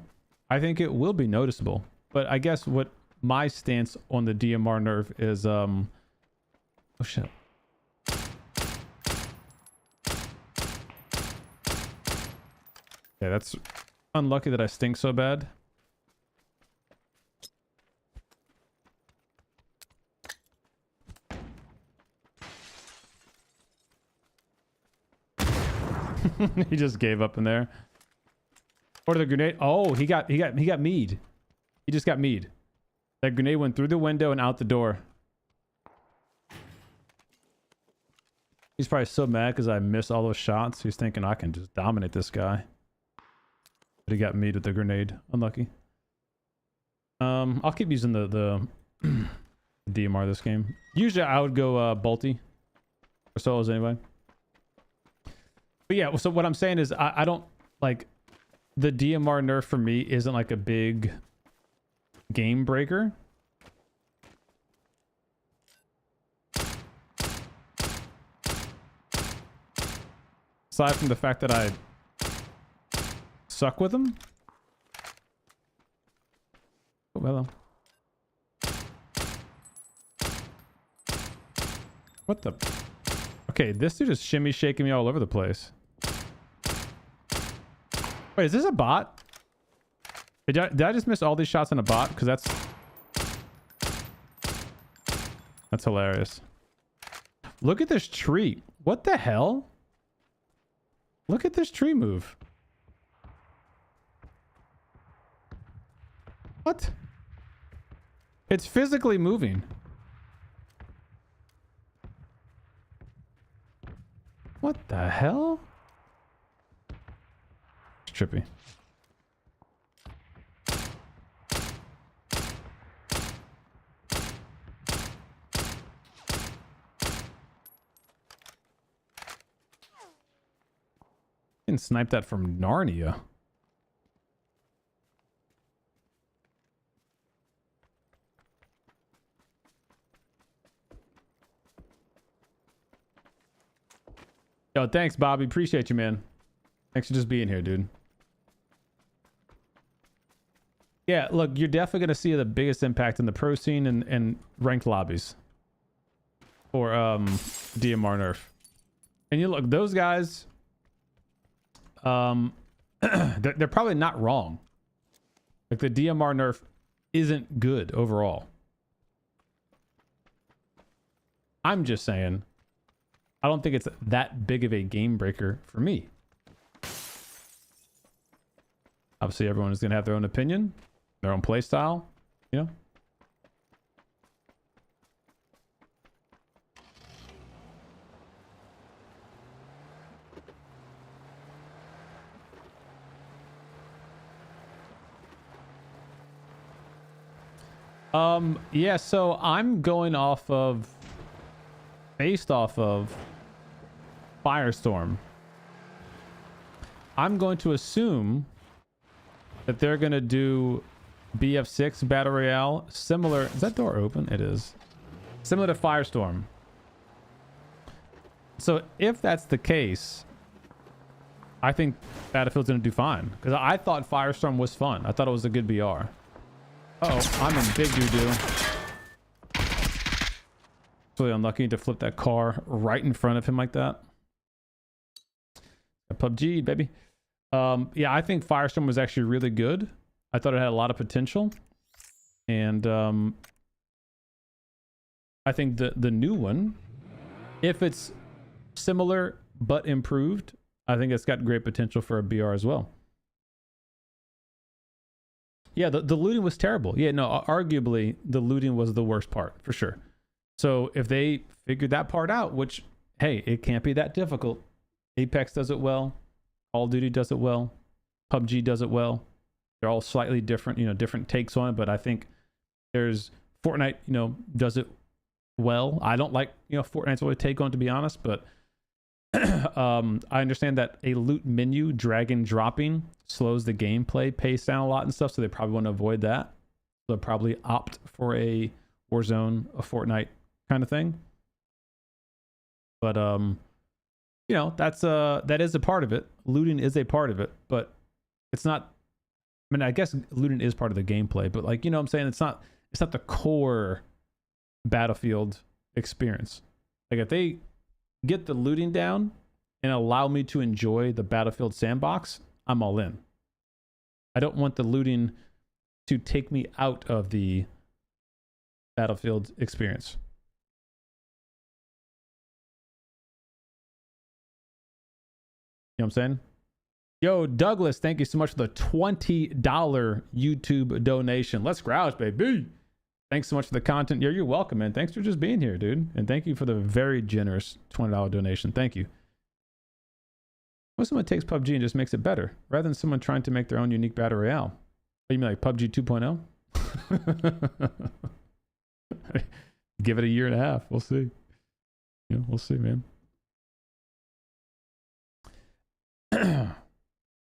I think it will be noticeable. But I guess what my stance on the DMR nerf is oh shit. Okay, that's unlucky that I stink so bad. He just gave up in there. Or the grenade. Oh, he got mead. He just got mead. That grenade went through the window and out the door. He's probably so mad because I missed all those shots. He's thinking I can just dominate this guy. But he got mead with the grenade. Unlucky. I'll keep using the DMR this game. Usually I would go Bolty. Or solos anyway. But yeah, so what I'm saying is I don't like the DMR nerf for me isn't like a big game breaker. Aside from the fact that I suck with them. Oh, hello. What the? Okay, this dude is shimmy shaking me all over the place. Wait, is this a bot? Did I just miss all these shots on a bot? Because that's hilarious. Look at this tree. What the hell? Look at this tree move. What? It's physically moving. What the hell? It's trippy. You can snipe that from Narnia. Yo, thanks, Bobby. Appreciate you, man. Thanks for just being here, dude. Yeah, look, you're definitely going to see the biggest impact in the pro scene and ranked lobbies for DMR nerf. And you look, those guys, they're probably not wrong. Like the DMR nerf isn't good overall. I'm just saying, I don't think it's that big of a game breaker for me. Obviously, everyone is going to have their own opinion, their own play style, you know? Yeah, so I'm going based off of Firestorm. I'm going to assume that they're going to do BF6 Battle Royale similar. Is that door open? It is. Similar to Firestorm. So if that's the case, I think Battlefield's going to do fine. Because I thought Firestorm was fun. I thought it was a good BR. Uh-oh, I'm in big doo-doo. It's really unlucky to flip that car right in front of him like that. A Pubg, baby. Yeah, I think Firestorm was actually really good. I thought it had a lot of potential. And I think the new one, if it's similar but improved, I think it's got great potential for a BR as well. Yeah, the looting was terrible. Yeah, no, arguably the looting was the worst part, for sure. So if they figured that part out, which, hey, it can't be that difficult. Apex does it well. Call of Duty does it well. PUBG does it well. They're all slightly different, you know, different takes on it. But I think there's Fortnite, you know, does it well. I don't like, you know, Fortnite's only take on it, to be honest. But I understand that a loot menu drag and dropping slows the gameplay pace down a lot and stuff. So they probably want to avoid that. They'll probably opt for a Warzone, a Fortnite kind of thing. But you know, that is a part of it. Looting is a part of it, but it's not. I mean, I guess looting is part of the gameplay, but like, you know what I'm saying? It's not the core Battlefield experience. Like if they get the looting down and allow me to enjoy the Battlefield sandbox, I'm all in. I don't want the looting to take me out of the Battlefield experience. You know what I'm saying? Yo, Douglas, thank you so much for the $20 YouTube donation. Let's grouch, baby. Thanks so much for the content. You're welcome, man. Thanks for just being here, dude. And thank you for the very generous $20 donation. Thank you. What if someone takes PUBG and just makes it better, rather than someone trying to make their own unique battle royale? What, you mean like PUBG 2.0? Give it a year and a half. We'll see. Yeah, we'll see, man.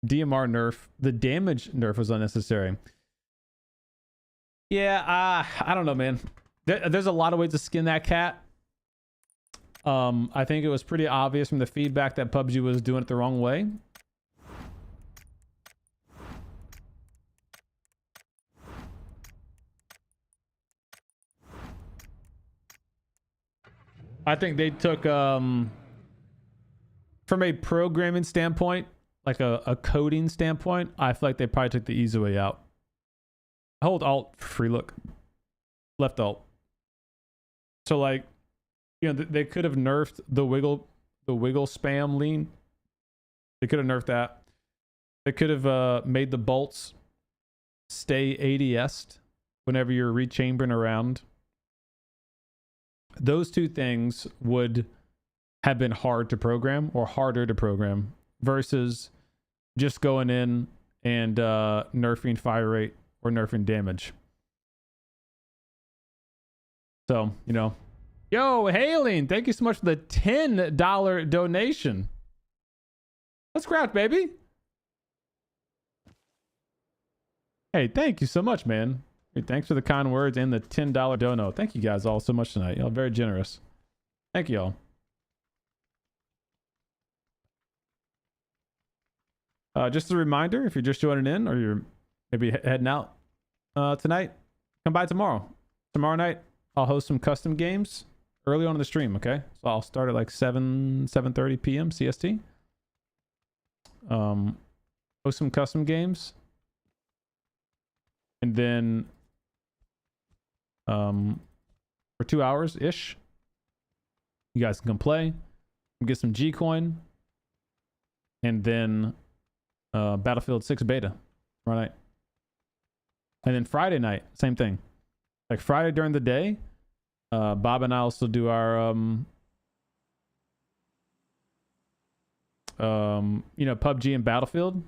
DMR nerf. The damage nerf was unnecessary. Yeah, I don't know, man. There's a lot of ways to skin that cat. I think it was pretty obvious from the feedback that PUBG was doing it the wrong way. I think they took, from a programming standpoint, like a coding standpoint, I feel like they probably took the easy way out. Hold Alt for free look. Left Alt. So like, you know, they could have nerfed the wiggle spam lean. They could have nerfed that. They could have made the bolts stay ADS'd whenever you're rechambering around. Those two things would have been hard to program, or harder to program, versus just going in and nerfing fire rate or nerfing damage. So, you know. Yo, Hailing, thank you so much for the $10 donation. Let's crouch, baby. Hey, thank you so much, man. Hey, thanks for the kind words and the $10 dono. Thank you guys all so much tonight. Y'all very generous. Thank you all. Just a reminder, if you're just joining in or you're maybe heading out tonight, come by tomorrow. Tomorrow night, I'll host some custom games early on in the stream, okay? So I'll start at like 7:30 p.m. CST. Host some custom games. And then for 2 hours-ish, you guys can come play, get some G-Coin, and then Battlefield 6 beta tomorrow night. And then Friday night, same thing. Like Friday during the day, Bob and I also do our PUBG and Battlefield. And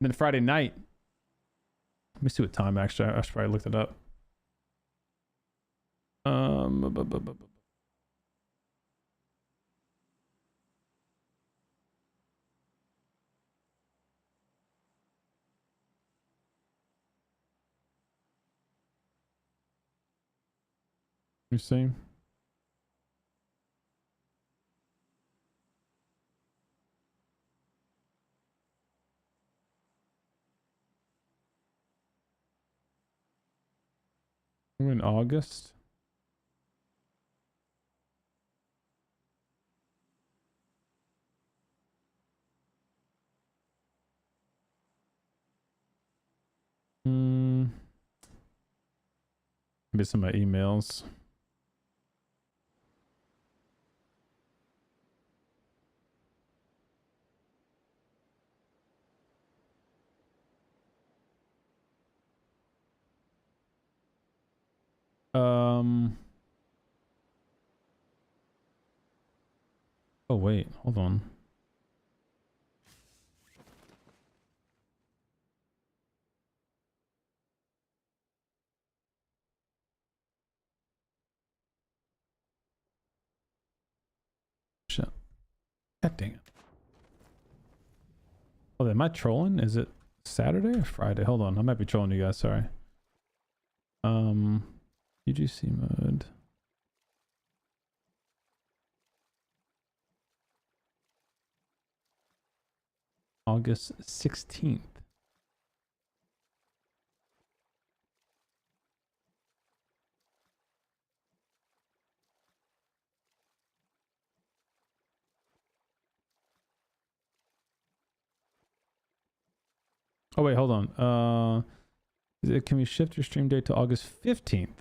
then Friday night, let me see what time actually. I should probably look it up. You see? We're in August. Maybe some of my emails. Oh wait, hold on. Shit. God dang it. Oh, am I trolling? Is it Saturday or Friday? Hold on, I might be trolling you guys, sorry. UGC mode. August 16th. Oh wait, hold on. Can we shift your stream date to August 15th?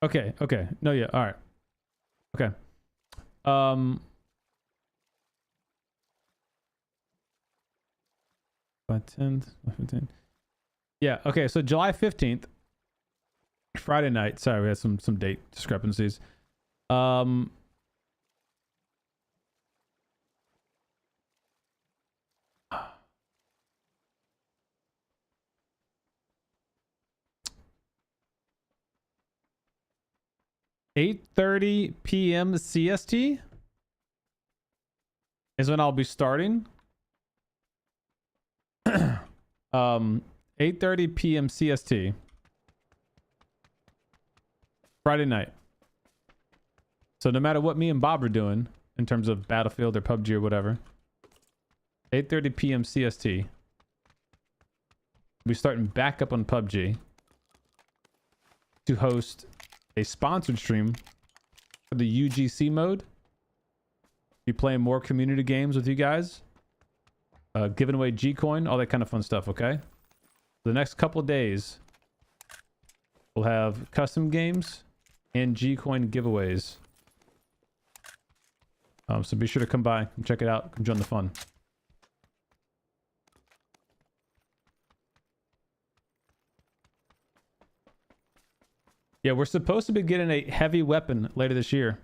Okay, okay. No, yeah, all right. Okay. By 10th, 15th. Yeah, okay, so July 15th, Friday night. Sorry, we had some date discrepancies. 8:30 p.m. CST is when I'll be starting. 8:30 p.m. CST. Friday night. So no matter what me and Bob are doing in terms of Battlefield or PUBG or whatever, 8:30 p.m. CST. We'll be starting back up on PUBG to host a sponsored stream for the UGC mode. Be playing more community games with you guys. Giving away G-Coin, all that kind of fun stuff, okay? The next couple of days, we'll have custom games and G-Coin giveaways. So be sure to come by and check it out. Come join the fun. Yeah, we're supposed to be getting a heavy weapon later this year.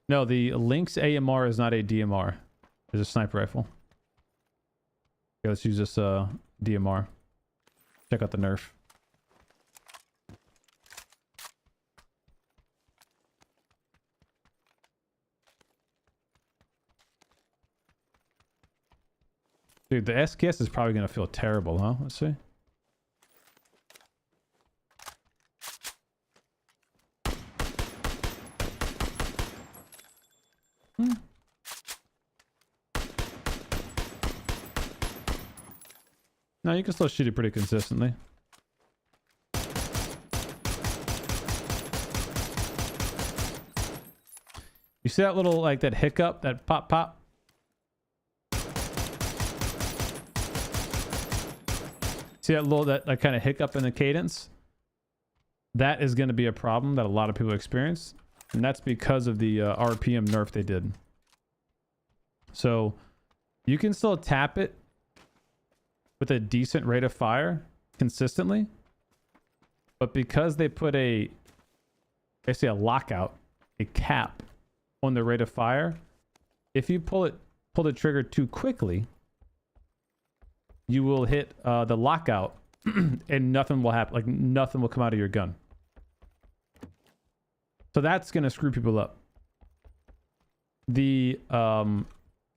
No, the Lynx AMR is not a DMR. It's a sniper rifle. Okay, let's use this DMR. Check out the nerf. Dude, the SKS is probably going to feel terrible, huh? Let's see. No, you can still shoot it pretty consistently. You see that little, like, that hiccup, that pop pop? See that little, that kind of hiccup in the cadence? That is going to be a problem that a lot of people experience. And that's because of the RPM nerf they did. So you can still tap it with a decent rate of fire consistently. But because they put basically a lockout, a cap on the rate of fire, if you pull the trigger too quickly, you will hit the lockout and nothing will happen. Like nothing will come out of your gun. So that's going to screw people up. The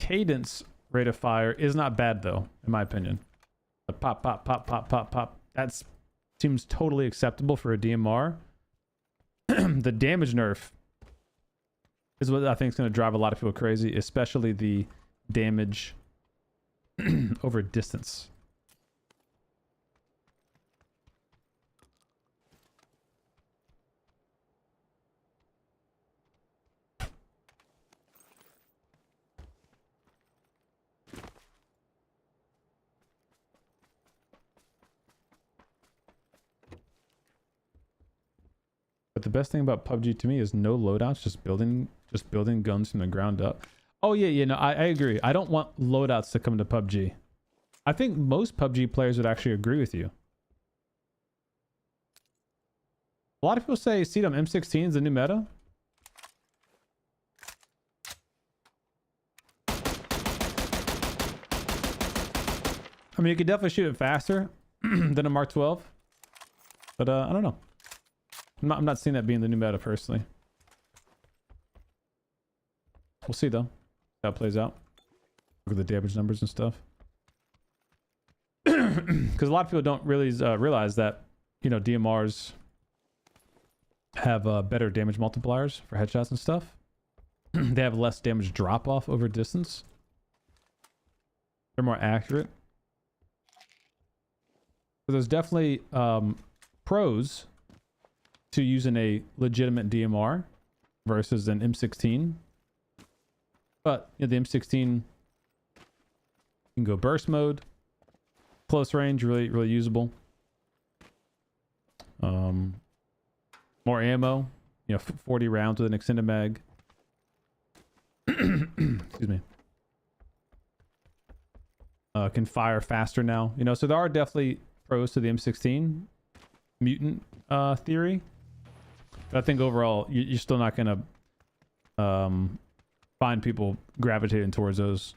cadence rate of fire is not bad though, in my opinion. The pop, pop, pop, pop, pop, pop. That seems totally acceptable for a DMR. The damage nerf is what I think is going to drive a lot of people crazy, especially the damage over distance. But the best thing about PUBG to me is no loadouts, just building guns from the ground up. Oh yeah, no, I agree. I don't want loadouts to come to PUBG. I think most PUBG players would actually agree with you. A lot of people say CDOM M16 is the new meta. I mean, you could definitely shoot it faster than a Mark 12. But I don't know. I'm not seeing that being the new meta personally. We'll see though how it plays out. Look at the damage numbers and stuff. Because a lot of people don't really realize that, you know, DMRs have better damage multipliers for headshots and stuff. They have less damage drop off over distance. They're more accurate. So there's definitely pros to using a legitimate DMR versus an M16. But you know, the M16 You can go burst mode. Close range, really, really usable. More ammo. You know, 40 rounds with an extended mag. Excuse me. Can fire faster now. You know, so there are definitely pros to the M16 mutant theory. But I think overall, you're still not going to find people gravitating towards those.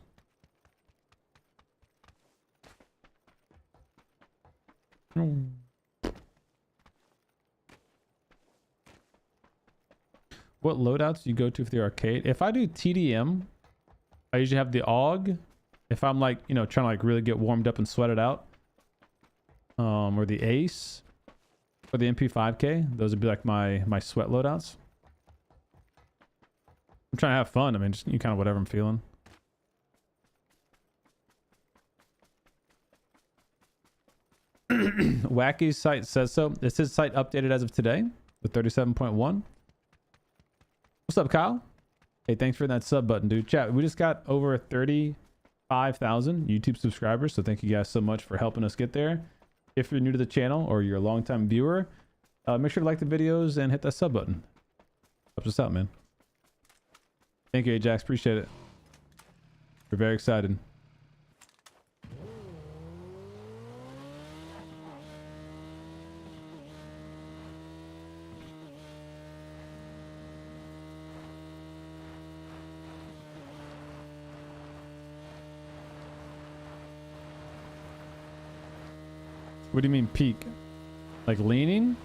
What loadouts do you go to for the arcade? If I do TDM, I usually have the AUG. If I'm like, you know, trying to like really get warmed up and sweat it out. Or the ACE. Or the MP5K. Those would be like my sweat loadouts. I'm trying to have fun. I mean, just kind of whatever I'm feeling. Wacky's site says so. Is his site updated as of today with 37.1? What's up, Kyle? Hey, thanks for that sub button, dude. Chat, we just got over 35,000 YouTube subscribers, so thank you guys so much for helping us get there. If you're new to the channel or you're a longtime viewer, make sure to like the videos and hit that sub button. Helps us out, man. Thank you, Ajax. Appreciate it. We're very excited. What do you mean peak? Like leaning?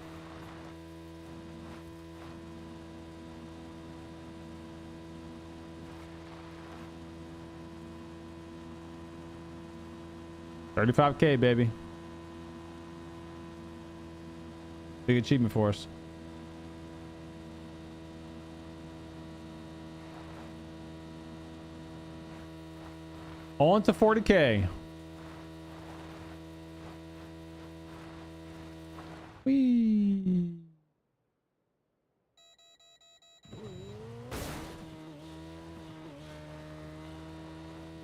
$35K, baby. Big achievement for us. On to 40K. Whee.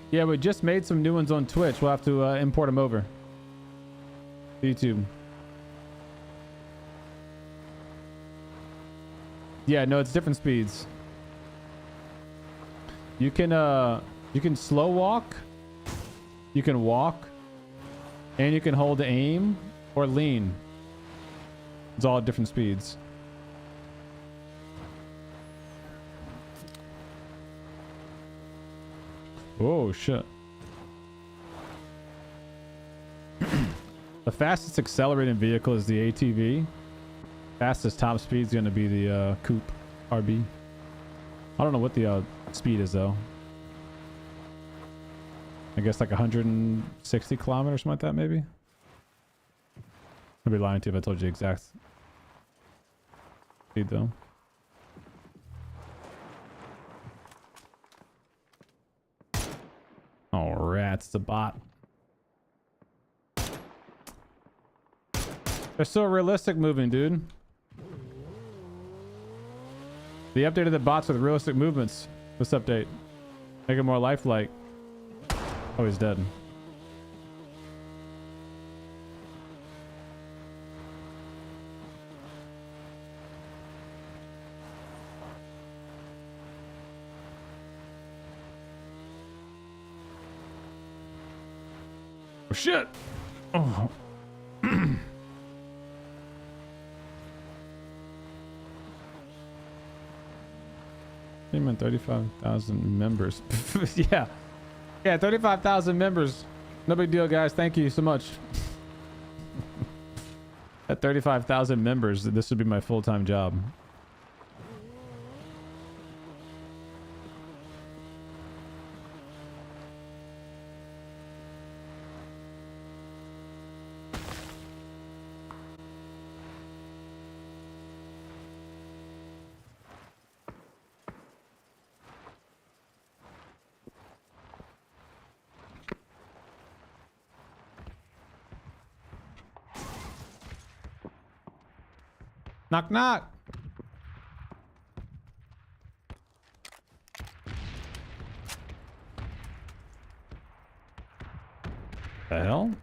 Yeah, we just made some new ones on Twitch. We'll have to import them over to YouTube. Yeah, no, it's different speeds. You can slow walk, you can walk, and you can hold aim or lean. It's all at different speeds. Oh shit. The fastest accelerating vehicle is the ATV. Fastest top speed is going to be the Coupe RB. I don't know what the speed is though. I guess like 160 kilometers, something like that maybe. I'd be lying to you if I told you exact speed though. Oh rats, the bot. They're so realistic moving, dude. They updated the bots with realistic movements. This update. Make it more lifelike. Oh, he's dead. Oh, shit. Oh. He meant 35,000 members. Yeah. Yeah, 35,000 members. No big deal, guys. Thank you so much. At 35,000 members, this would be my full-time job. Knock, knock. The hell?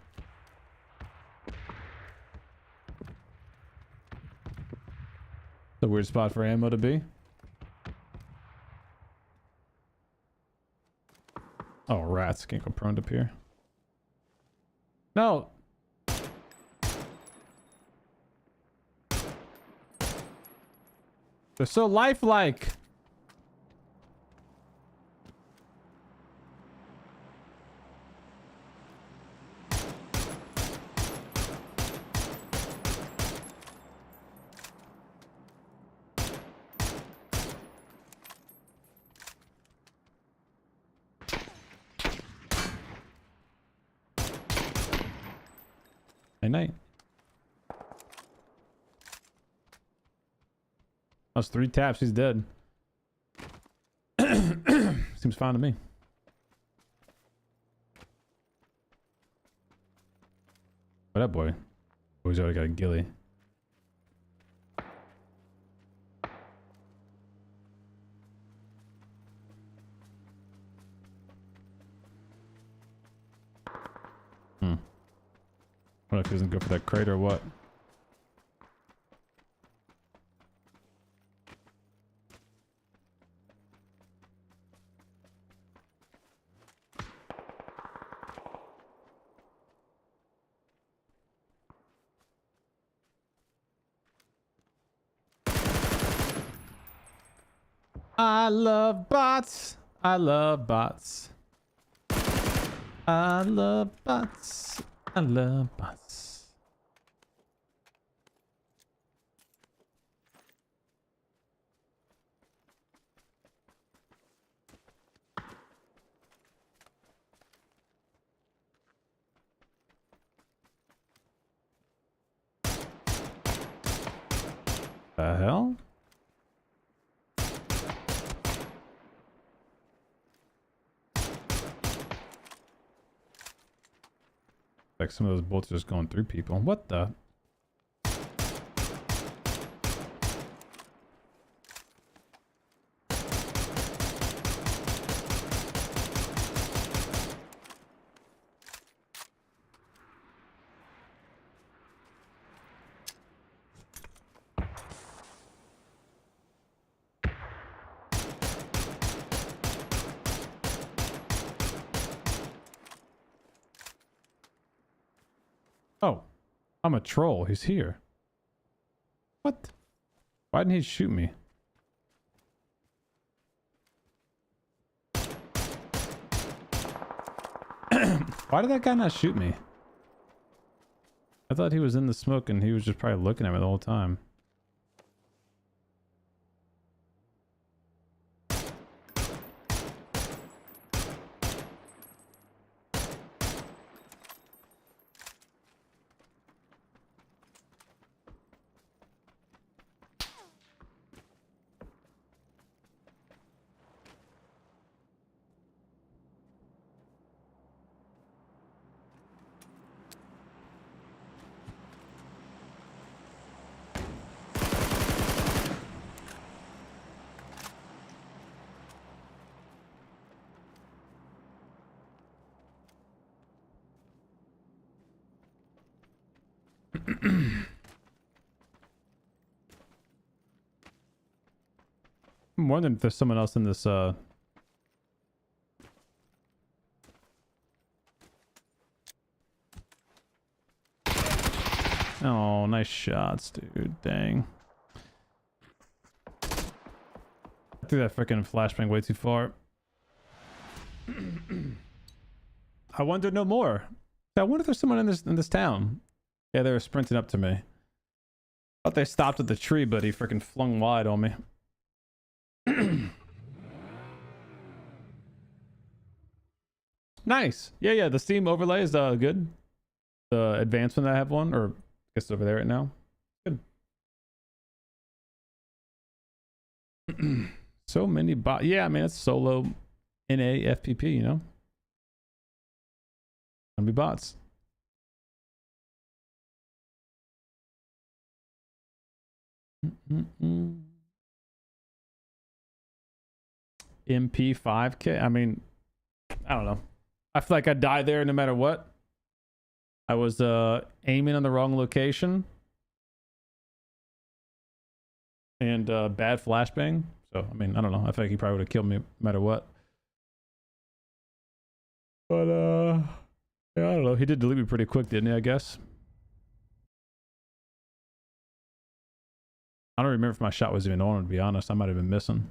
It's a weird spot for ammo to be. Oh, rats. Can't go prone up here. No. They're so lifelike. Night night. That was 3 taps. He's dead. Seems fine to me. What up, boy? Oh, he's already got a ghillie. What if he doesn't go for that crate or what? I love bots. I love bots. I love bots. I love bots. The hell? Like some of those bolts are just going through people. What the? Oh, I'm a troll. He's here. What? Why didn't he shoot me? Why did that guy not shoot me? I thought he was in the smoke and he was just probably looking at me the whole time. I'm wondering if there's someone else in this Oh, nice shots, dude. Dang. I threw that freaking flashbang way too far. I wonder no more. I wonder if there's someone in this town. Yeah, they were sprinting up to me. Thought they stopped at the tree, but he freaking flung wide on me. Nice. Yeah, the Steam overlay is good. The advancement I have one, or I guess it's over there right now. Good. So many bot. Yeah, I mean it's solo NA FPP, you know. Gonna be bots. MP5K. I mean, I don't know. I feel like I'd die there no matter what. I was aiming on the wrong location and bad flashbang. So I mean, I don't know. I think he probably would have killed me no matter what. But yeah, I don't know. He did delete me pretty quick, didn't he? I guess. I don't remember if my shot was even on, to be honest. I might have been missing.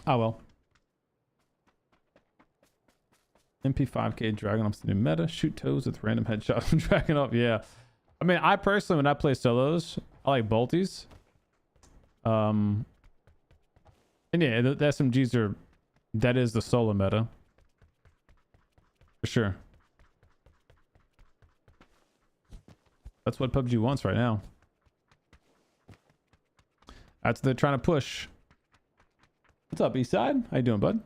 Oh well. MP5K Dragon off the new meta. Shoot toes with random headshots from Dragon off. Yeah. I mean, I personally, when I play solos, I like bolties. And yeah, the SMGs are... That is the solo meta. For sure. That's what PUBG wants right now. That's what they're trying to push. What's up, Eastside? How you doing, bud?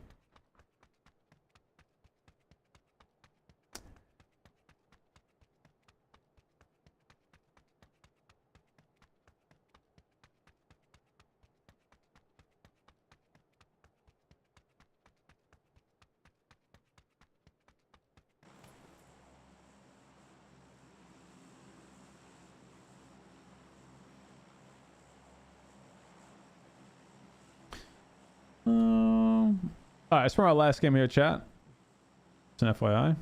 All right, it's from our last game here, chat. It's an FYI.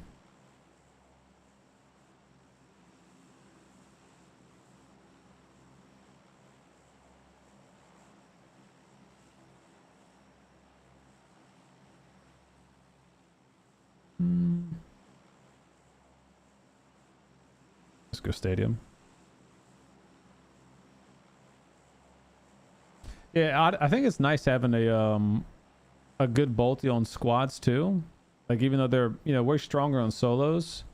Let's go stadium. Yeah, I think it's nice having a good bolty on squads too. Like even though they're, you know, way stronger on solos,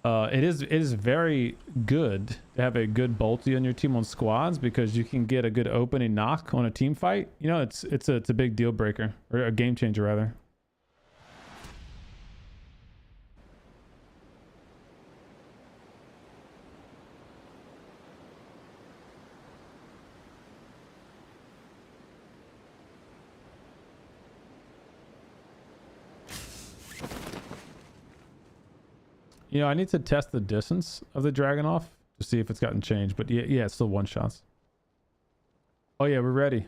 it is very good to have a good bolty on your team on squads because you can get a good opening knock on a team fight. You know, it's a big deal breaker, or a game changer rather. You know, I need to test the distance of the Dragon off to see if it's gotten changed. But yeah, it's still one shots. Oh yeah, we're ready.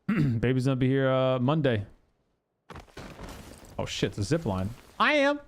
Baby's gonna be here Monday. Oh shit, it's a zip line. I am.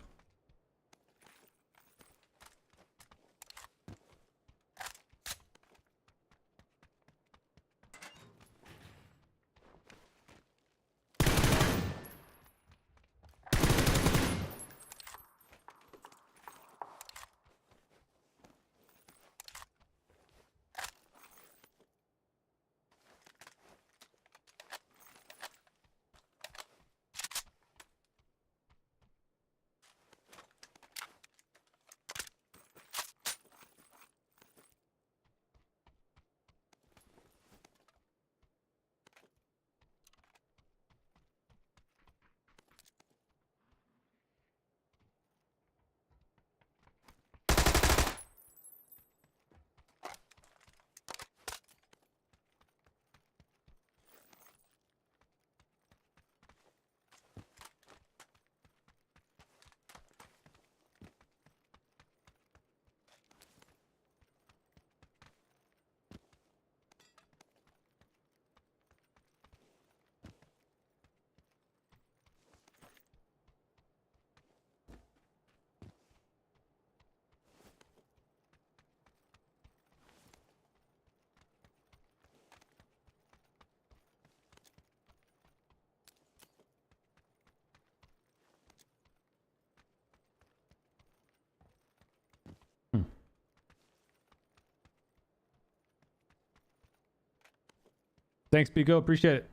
Thanks, Pico. Appreciate it.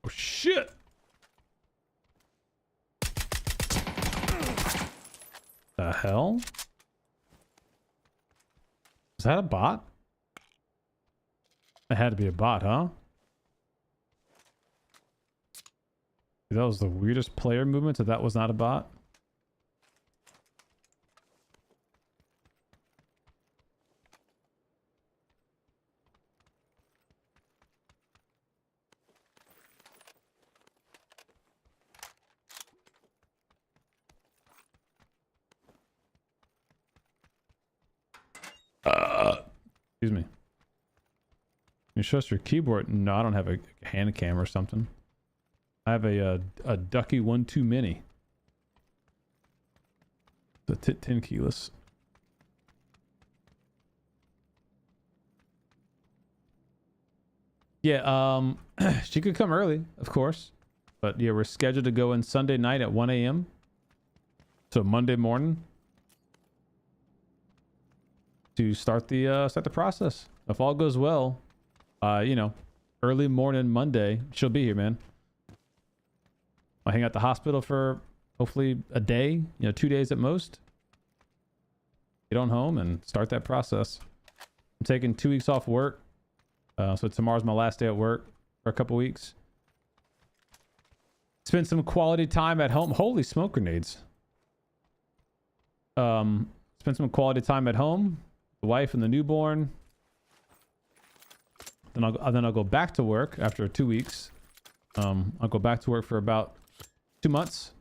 Oh shit. The hell? Is that a bot? It had to be a bot, huh? That was the weirdest player movement, so that was not a bot. Excuse me. You show us your keyboard? No, I don't have a hand cam or something. I have a Ducky 1.2 Mini. The 10 keyless. Yeah, she could come early, of course. But yeah, we're scheduled to go in Sunday night at 1 a.m. So Monday morning to start the process. If all goes well, you know, early morning Monday, she'll be here, man. I'll hang out at the hospital for hopefully a day, you know, 2 days at most. Get on home and start that process. I'm taking 2 weeks off work. So tomorrow's my last day at work for a couple weeks. Spend some quality time at home. Holy smoke grenades. Spend some quality time at home. The wife and the newborn. Then I'll go back to work after 2 weeks. I'll go back to work for about 2 months.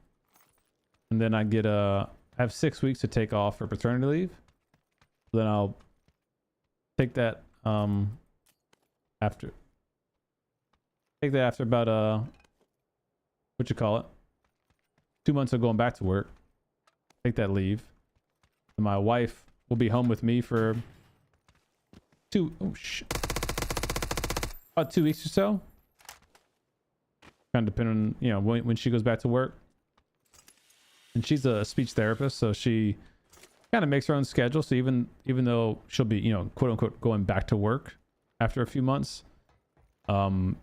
And then I have 6 weeks to take off for paternity leave. Then I'll take that after about what you call it, 2 months of going back to work. Take that leave. And my wife will be home with me for about 2 weeks or so. Kind of depending on, you know, when she goes back to work. And she's a speech therapist, so she kind of makes her own schedule. So even though she'll be, you know, quote unquote going back to work after a few months, it'll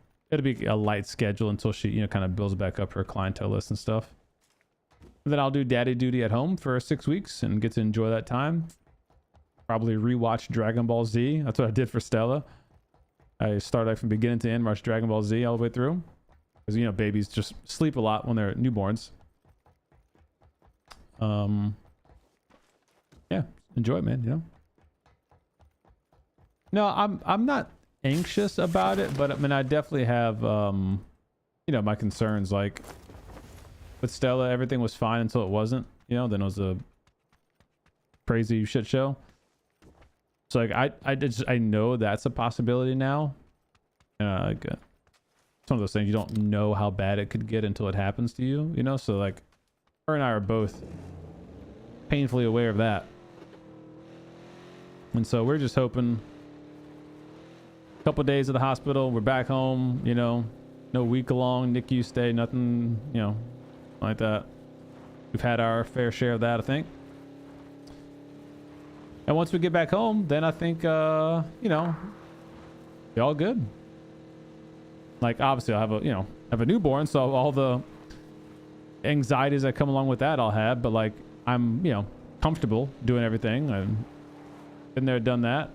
be a light schedule until she, you know, kind of builds back up her clientele list and stuff. And then I'll do daddy duty at home for 6 weeks and get to enjoy that time. Probably rewatch Dragon Ball Z. That's what I did for Stella. I started from beginning to end, watched Dragon Ball Z all the way through. Because, you know, babies just sleep a lot when they're newborns. Yeah, enjoy it, man, you know. No, I'm not anxious about it, but I mean, I definitely have you know, my concerns. Like with Stella, everything was fine until it wasn't, you know. Then it was a crazy shit show. So like I know that's a possibility now. Like it's one of those things, you don't know how bad it could get until it happens to you, you know. So like her and I are both painfully aware of that, and so we're just hoping a couple days at the hospital, we're back home, you know, no week-long NICU stay, nothing, you know, like that. We've had our fair share of that, I think. And once we get back home, then I think, you know, be all good. Like, obviously, I'll have a newborn, so all the anxieties that come along with that I'll have, but like, I'm, you know, comfortable doing everything. I've been there, done that.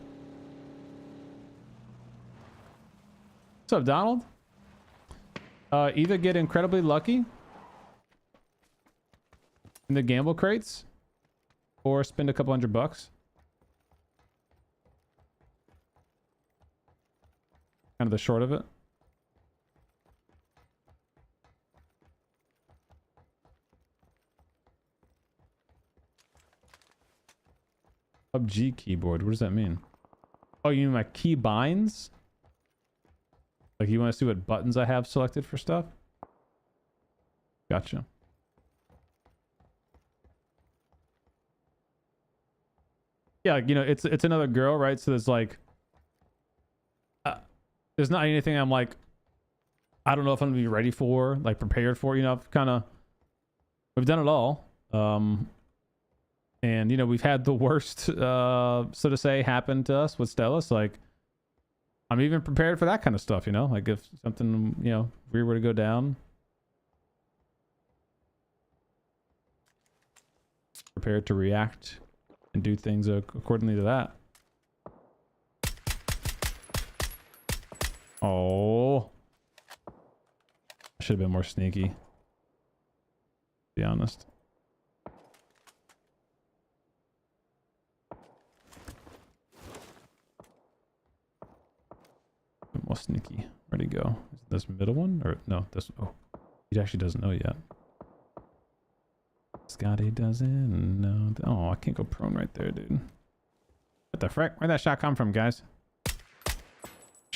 What's up, Donald? Either get incredibly lucky in the gamble crates or spend a couple $100. Kind of the short of it. Pubg keyboard. What does that mean? Oh, you mean my key binds? Like, you want to see what buttons I have selected for stuff? Gotcha. Yeah, you know, it's another girl, right? So there's like, there's not anything I'm like, I don't know if I'm gonna be ready for, like prepared for. You know, we've done it all. And you know, we've had the worst, so to say, happen to us with Stella. So like, I'm even prepared for that kind of stuff, you know, like if something, you know, weird were to go down. Prepared to react and do things accordingly to that. Oh. I should have been more sneaky, to be honest. More sneaky. Where'd he go? Is it this middle one? Or no, this. Oh, he actually doesn't know yet. Scotty doesn't know. Oh, I can't go prone right there, dude. What the frick? Where'd that shot come from, guys?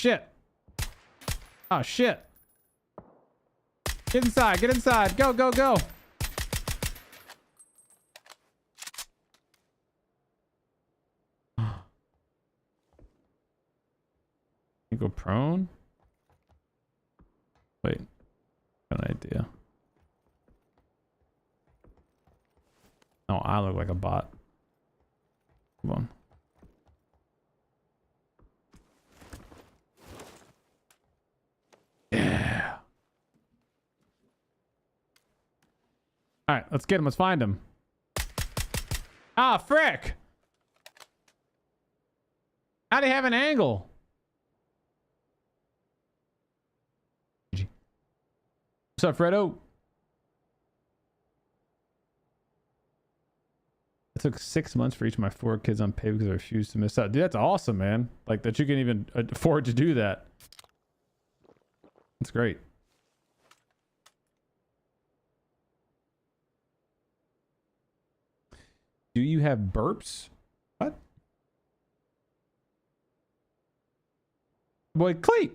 Shit. Oh, shit. Get inside. Get inside. Go, go, go. You go prone? Wait. Got an idea. No, I look like a bot. Come on. Yeah. All right, let's get him. Let's find him. Ah, frick. How'd he have an angle? What's up, Fredo? It took 6 months for each of my 4 kids on pay because I refused to miss out. Dude, that's awesome, man. Like that you can even afford to do that. That's great. Do you have burps? What? Boy, Cleet.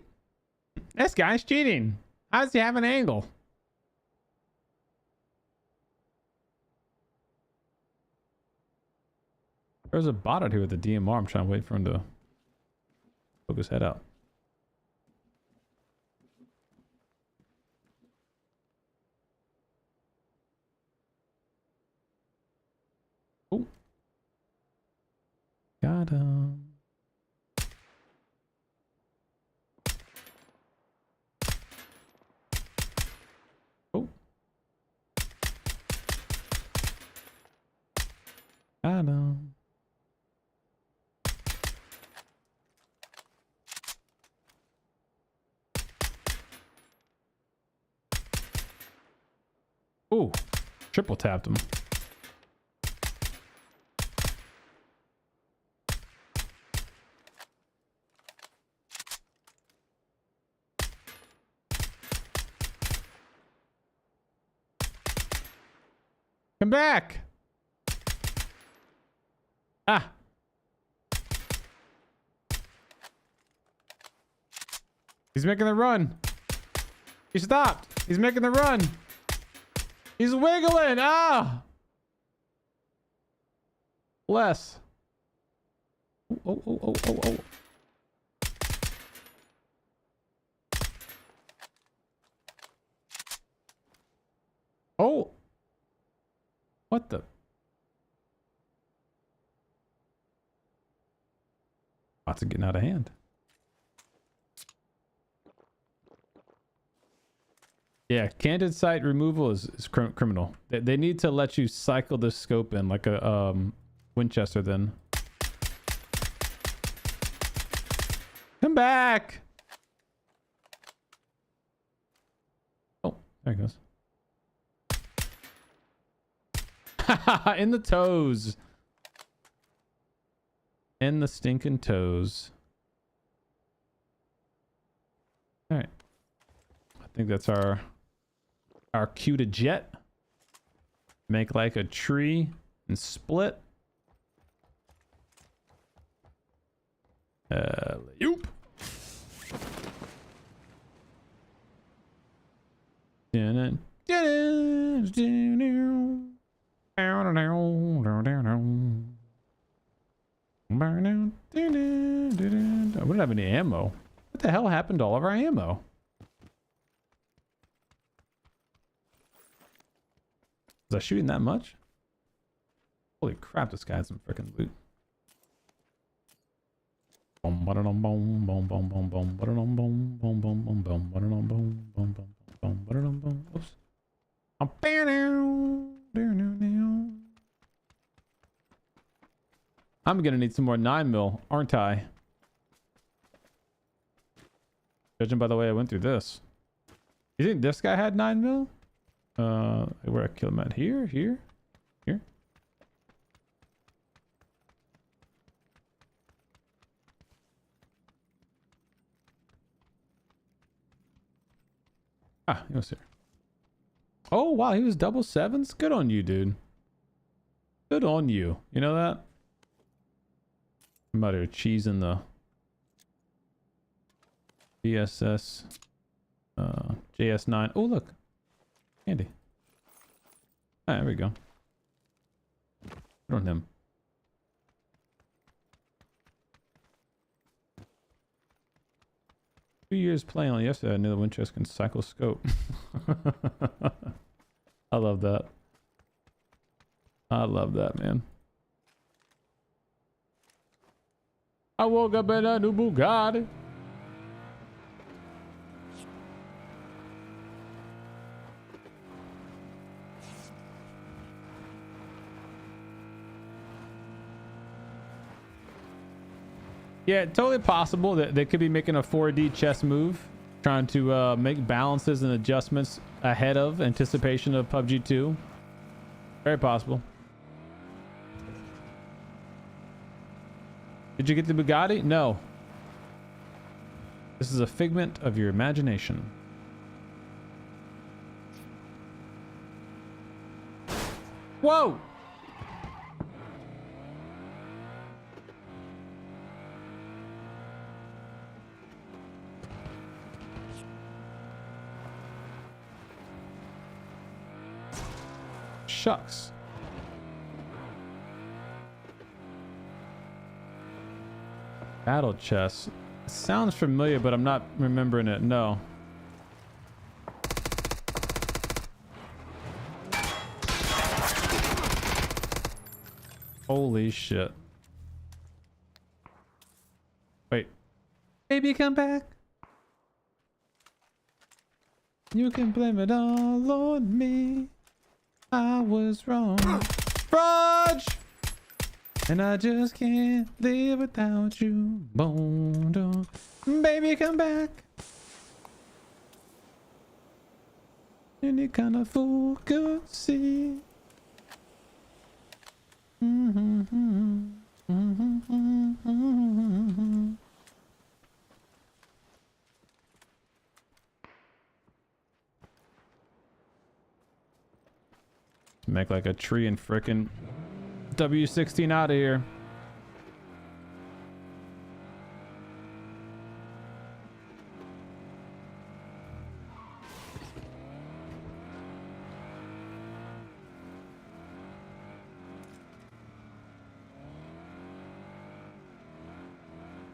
This guy's cheating. How does he have an angle? There's a bot out here with the DMR. I'm trying to wait for him to poke his head out. Oh. Got him. Oh. Got him. Ooh, triple tapped him. Come back. Ah. He's making the run. He stopped. He's making the run. He's wiggling. Ah. Less. Oh, oh, oh, oh, oh, oh. Oh. What the? Lots of getting out of hand. Yeah, candid sight removal is criminal. They need to let you cycle the scope in like a Winchester then. Come back! Oh, there it goes. In the toes. In the stinking toes. All right. I think that's our cue to jet. Make like a tree and split. Yoop. We don't have any ammo. What the hell happened to all of our ammo? Was I shooting that much? Holy crap, this guy has some freaking loot. Oops. I'm gonna need some more 9mm, aren't I? Judging by the way I went through this. You think this guy had 9mm? Where I kill him at? Here? Here? Here? Ah, he was here. Oh, wow, he was double sevens? Good on you, dude. Good on you. You know that? I'm out here cheesing the... BSS JS9. Oh, look. Candy. Ah, there we go. Put on him. Years playing on yesterday, I knew the Winchester can cycle scope. I love that. I love that, man. I woke up in a new Bugatti. Yeah, totally possible that they could be making a 4D chess move, trying to make balances and adjustments ahead of anticipation of PUBG 2. Very possible. Did you get the Bugatti? No. This is a figment of your imagination. Whoa! Shucks. Battle chess. Sounds familiar, but I'm not remembering it. No. Holy shit. Wait. Baby, come back. You can blame it all on me. I was wrong. Fudge! And I just can't live without you. Boom, baby, come back. Any kind of fool could see. Make like a tree and frickin' W16 out of here.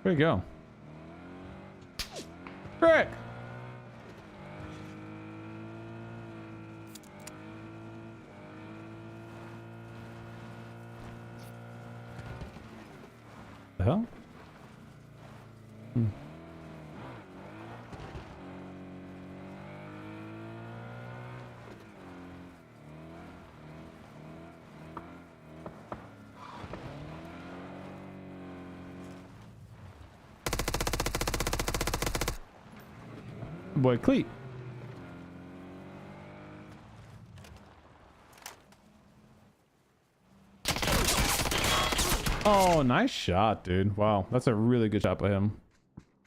Where'd he go? Frick! The hell? Boy, Cleat. Oh, nice shot, dude. Wow, that's a really good shot by him.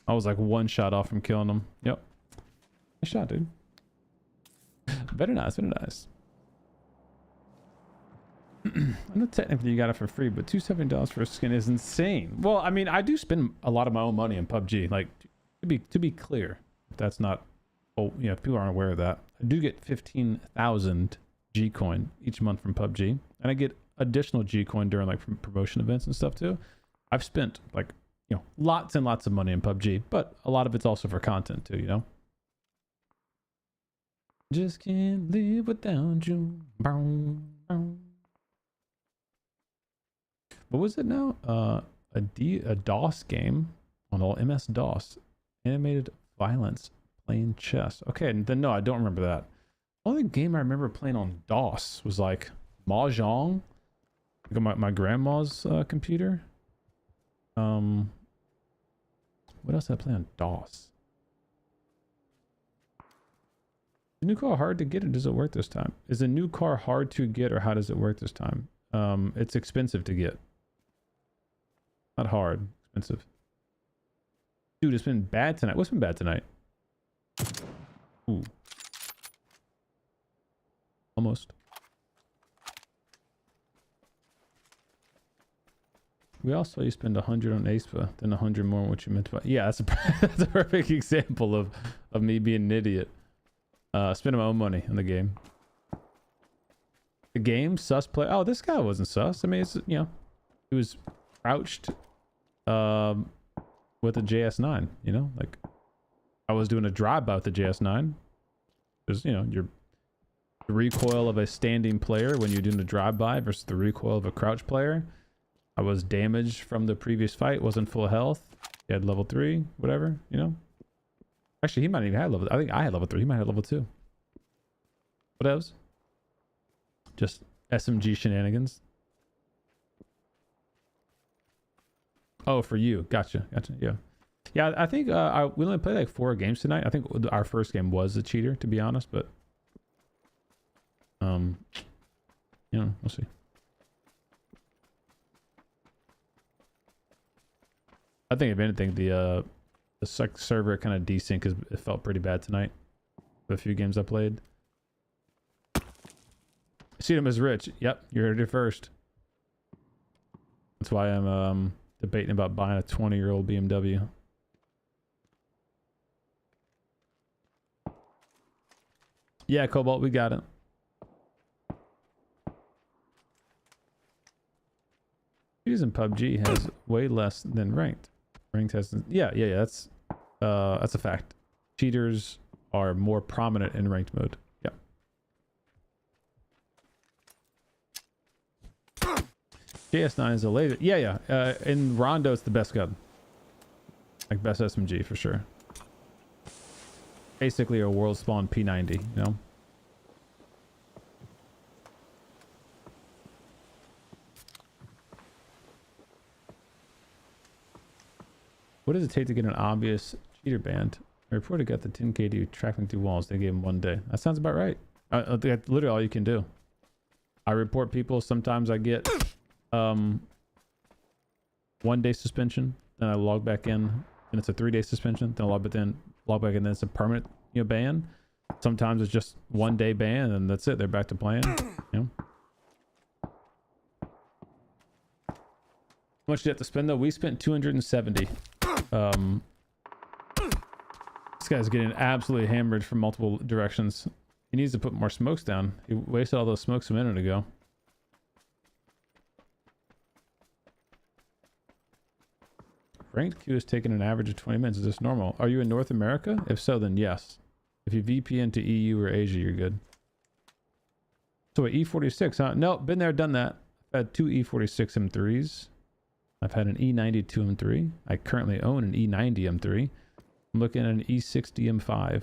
I was like one shot off from killing him. Yep. Nice shot, dude. Very nice, very nice. I know technically you got it for free, but $270 for a skin is insane. Well, I mean, I do spend a lot of my own money in PUBG. Like, to be clear, if that's not, oh, yeah, if people aren't aware of that, I do get 15,000 G coin each month from PUBG, and I get additional G coin during like promotion events and stuff too. I've spent like, you know, lots and lots of money in PUBG, but a lot of it's also for content too, you know. Just can't live without you. What was it now? A DOS game on all MS-DOS. Animated violence playing chess. Okay, then no, I don't remember that. Only game I remember playing on DOS was like Mahjong. Like my grandma's computer. What else did I play on DOS? Is the new car hard to get, or does it work this time? Is a new car hard to get, or how does it work this time? It's expensive to get. Not hard, expensive. Dude, it's been bad tonight. What's been bad tonight? Ooh. Almost. We also you spend 100 on ASPA, then 100 more on what you meant to buy. Yeah, that's a that's a perfect example of me being an idiot. Spending my own money on the game. The game sus play. Oh, this guy wasn't sus. I mean, it's, you know, he was crouched with a JS9. You know, like I was doing a drive-by with the JS9. There's, you know, the recoil of a standing player when you're doing a drive-by versus the recoil of a crouch player. I was damaged from the previous fight, wasn't full health. He had level 3, whatever, you know. Actually, he might even have level. I think I had level 3. He might have level 2. What else? Just SMG shenanigans. Oh, for you. Gotcha. Yeah. Yeah, I think we only played like 4 games tonight. I think our first game was a cheater, to be honest, but you know, we'll see. I think if anything, the server kind of desync because it felt pretty bad tonight. The few games I played. See him as rich. Yep, you heard it first. That's why I'm debating about buying a 20-year-old BMW. Yeah, Cobalt, we got it. Cheaters in PUBG has way less than ranked. Ranked has, yeah. That's a fact. Cheaters are more prominent in ranked mode. Yeah. JS9 is a laser. Yeah. In Rondo, it's the best gun. Like best SMG for sure. Basically a world spawn P90, you know. What does it take to get an obvious cheater banned? I reported got the 10KD tracking through walls. They gave him 1 day. That sounds about right. That's literally all you can do. I report people. Sometimes I get 1 day suspension. Then I log back in, and it's a 3-day suspension. Then I log back in, then it's a permanent, you know, ban. Sometimes it's just 1 day ban, and that's it. They're back to playing. You know. How much do you have to spend though? We spent 270. This guy's getting absolutely hammered from multiple directions. He needs to put more smokes down. He wasted all those smokes a minute ago. Ranked queue is taking an average of 20 minutes. Is this normal? Are you in North America? If so, then yes. If you VPN to EU or Asia, you're good. So E46, huh? No, been there, done that. I've had 2 E46 M3s. I've had an E92 M3. I currently own an E90 M3. I'm looking at an E60 M5.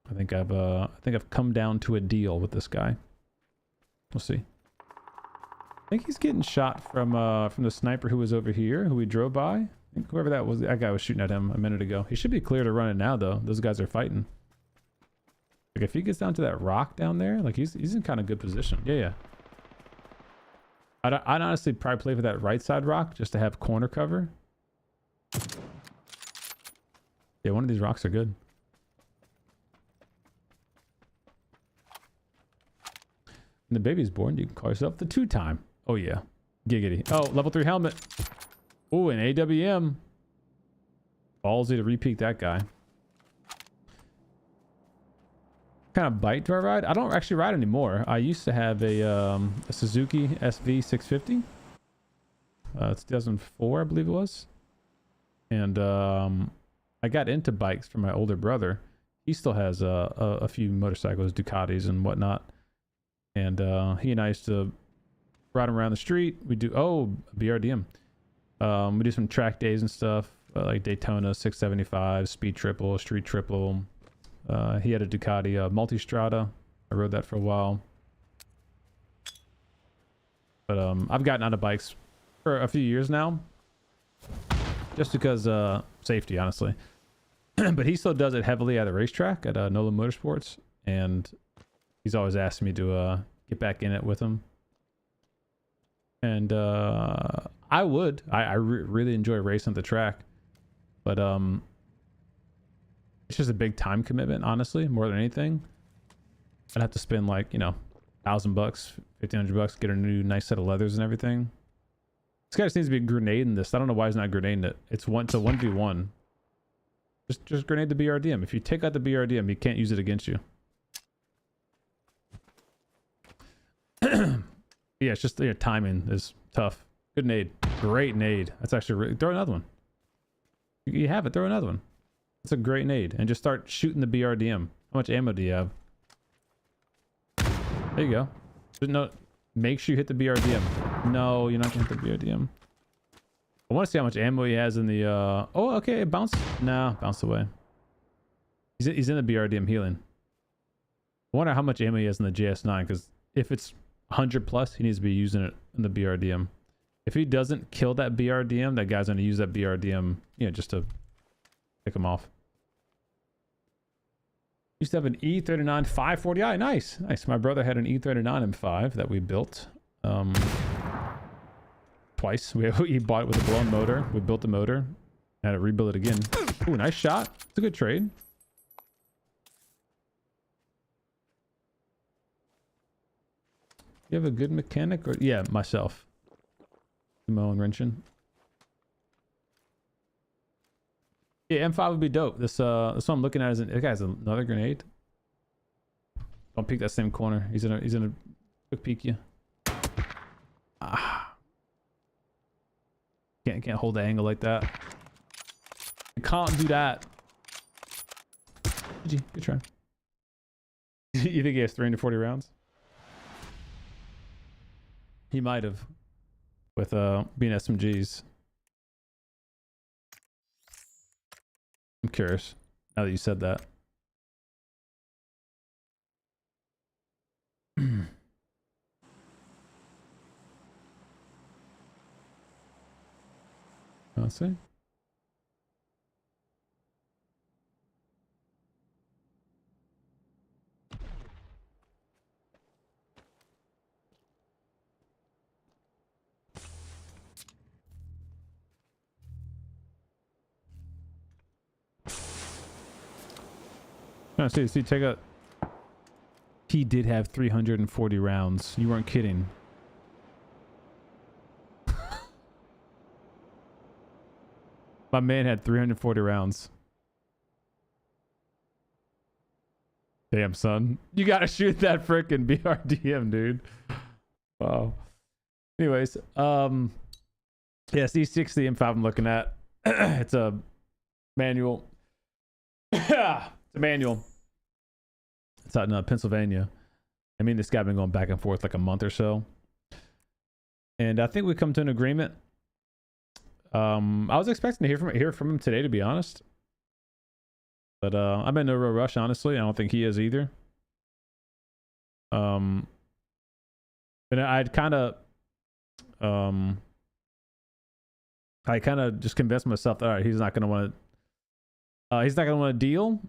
I think I've come down to a deal with this guy. We'll see. I think he's getting shot from the sniper who was over here, who we drove by. I think whoever that was, that guy was shooting at him a minute ago. He should be clear to run it now, though. Those guys are fighting. Like if he gets down to that rock down there, like he's in kind of good position. Yeah. I'd honestly probably play for that right side rock just to have corner cover. Yeah, one of these rocks are good. When the baby's born, you can call yourself the 2-time. Oh yeah, giggity. Oh, level 3 helmet. Oh, an AWM. Ballsy to repeat that guy. What kind of bike do I ride? I don't actually ride anymore. I used to have a Suzuki SV650. It's 2004, I believe it was. And I got into bikes from my older brother. He still has a few motorcycles, Ducatis and whatnot. And he and I used to ride around the street. We do BRDM. We do some track days and stuff, like Daytona 675, Speed Triple, Street Triple. He had a Ducati Multistrada. I rode that for a while. But I've gotten out of bikes for a few years now, just because safety, honestly. But he still does it heavily at a racetrack at NOLA Motorsports, and he's always asked me to get back in it with him. And I would. I really enjoy racing at the track, but it's just a big time commitment, honestly, more than anything. I'd have to spend like, you know, $1,000, $1,500, get a new nice set of leathers and everything. This guy just needs to be grenading this. I don't know why he's not grenading it. It's a 1v1. Just grenade the BRDM. If you take out the BRDM, he can't use it against you. Yeah, it's just your timing is tough. Good nade. Great nade. That's actually really... Throw another one. You have it. Throw another one. It's a great nade. And just start shooting the BRDM. How much ammo do you have? There you go. No, make sure you hit the BRDM. No, you're not going to hit the BRDM. I want to see how much ammo he has in the... Oh, okay. It bounced. No, bounced away. He's in the BRDM healing. I wonder how much ammo he has in the JS9, because if it's 100 plus, he needs to be using it in the BRDM. If he doesn't kill that BRDM, that guy's going to use that BRDM, you know, just to pick him off. Used to have an E39 540i. Nice. Nice. My brother had an E39 M5 that we built twice. He bought it with a blown motor. We built the motor. Had to rebuild it again. Ooh, nice shot. It's a good trade. You have a good mechanic? Or yeah, myself. Mo and wrenching. Yeah, M5 would be dope. This what I'm looking at is this guy has another grenade. Don't peek that same corner. He's in a quick peek you. Ah. Can't hold the angle like that. You can't do that. GG, good try. You think he has 340 rounds? He might have. With being SMGs. I'm curious now that you said that. Let's see. No, see, take a... He did have 340 rounds. You weren't kidding. My man had 340 rounds. Damn, son. You gotta shoot that frickin' BRDM, dude. Wow. Anyways, yes, E60 M5 I'm looking at. It's a manual. It's a manual. It's out in Pennsylvania. I mean, this guy been going back and forth like a month or so. And I think we come to an agreement. I was expecting to hear from him today, to be honest. But I'm in no real rush, honestly. I don't think he is either. And I'd kind of just convinced myself that all right, he's not gonna want to deal.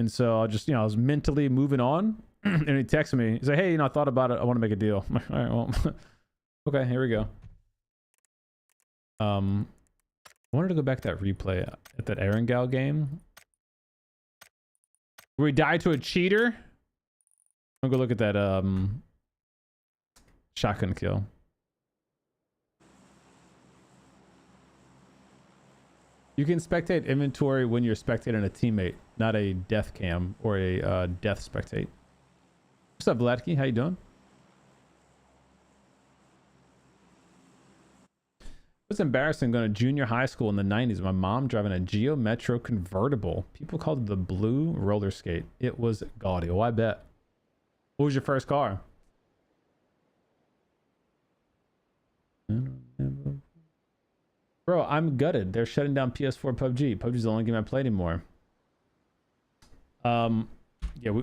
And so I just, I was mentally moving on. And he texted me. He's like, hey, I thought about it. I want to make a deal. I'm like, all right, well, okay, here we go. I wanted to go back to that replay at that Erangel game where we died to a cheater. I'm gonna go look at that shotgun kill. You can spectate inventory when you're spectating a teammate, not a death cam or a death spectate. What's up, Vladky? How you doing? It was embarrassing going to junior high school in the 90s. My mom driving a Geo Metro convertible. People called it the blue roller skate. It was gaudy. Oh, I bet. What was your first car? Bro, I'm gutted. They're shutting down PS4 PUBG. PUBG's the only game I play anymore. Yeah,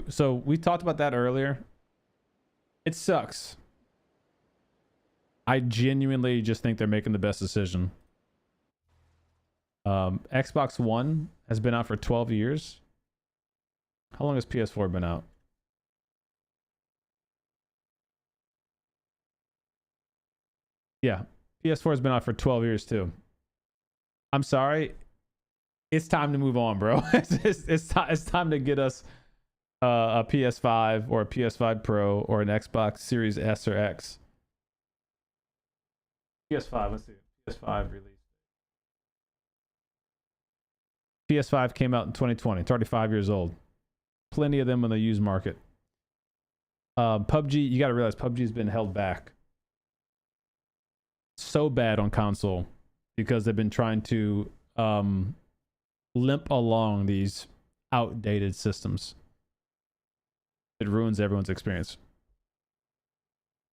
so we talked about that earlier. It sucks. I genuinely just think they're making the best decision. Xbox One has been out for 12 years. How long has PS4 been out? Yeah, PS4 has been out for 12 years too. I'm sorry. It's time to move on, bro. It's time to get us a PS5 or a PS5 Pro or an Xbox Series S or X. PS5. Let's see. PS5 release. PS5 came out in 2020. It's already 5 years old. Plenty of them on the used market. PUBG, you got to realize PUBG's been held back so bad on console because they've been trying to limp along these outdated systems. It ruins everyone's experience.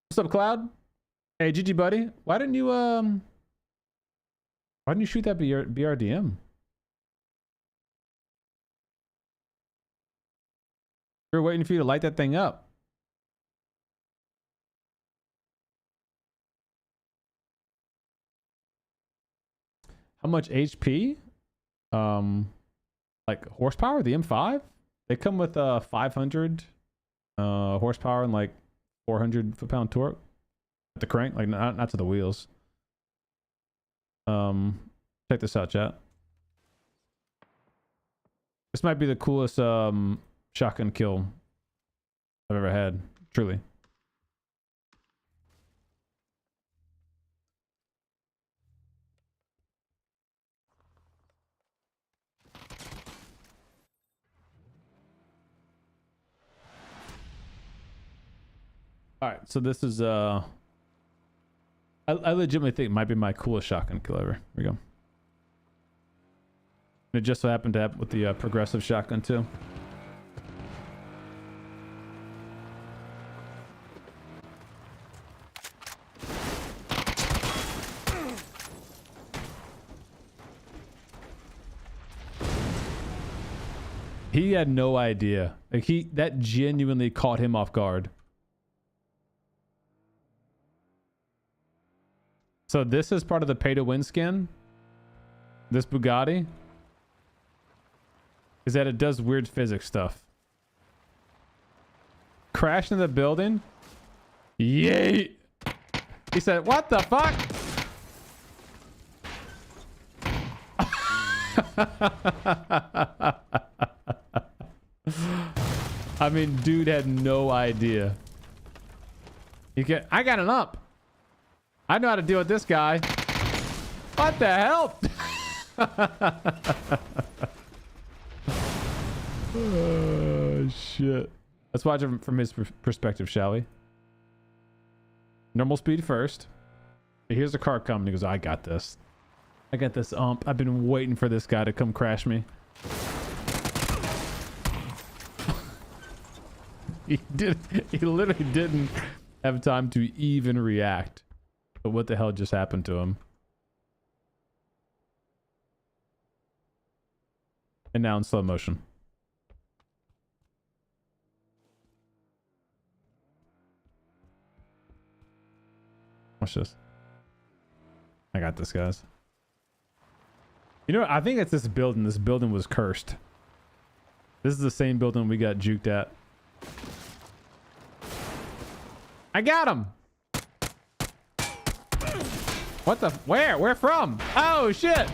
What's up, Cloud? Hey, GG buddy. Why didn't you shoot that BRDM? We were waiting for you to light that thing up. How much HP? Like horsepower? The M5? They come with 500 horsepower and like 400 foot-pound torque at the crank, like not to the wheels. Check this out, chat. This might be the coolest shotgun kill I've ever had, truly. All right, so this is I legitimately think it might be my coolest shotgun kill ever. Here we go. And it just so happened to happen with the progressive shotgun too. He had no idea. Like that genuinely caught him off guard. So this is part of the pay to win skin. This Bugatti is that it does weird physics stuff. Crashed in the building. Yay! He said, "What the fuck?" I mean, dude had no idea. I got an up. I know how to deal with this guy. What the hell? Oh, shit. Let's watch it from his perspective, shall we? Normal speed first. Here's the car coming. He goes, I got this. I got this ump. I've been waiting for this guy to come crash me. He literally didn't have time to even react. But what the hell just happened to him? And now in slow motion. Watch this. I got this, guys. You know what? I think it's this building. This building was cursed. This is the same building we got juked at. I got him! What the? Where? Where from? Oh, shit!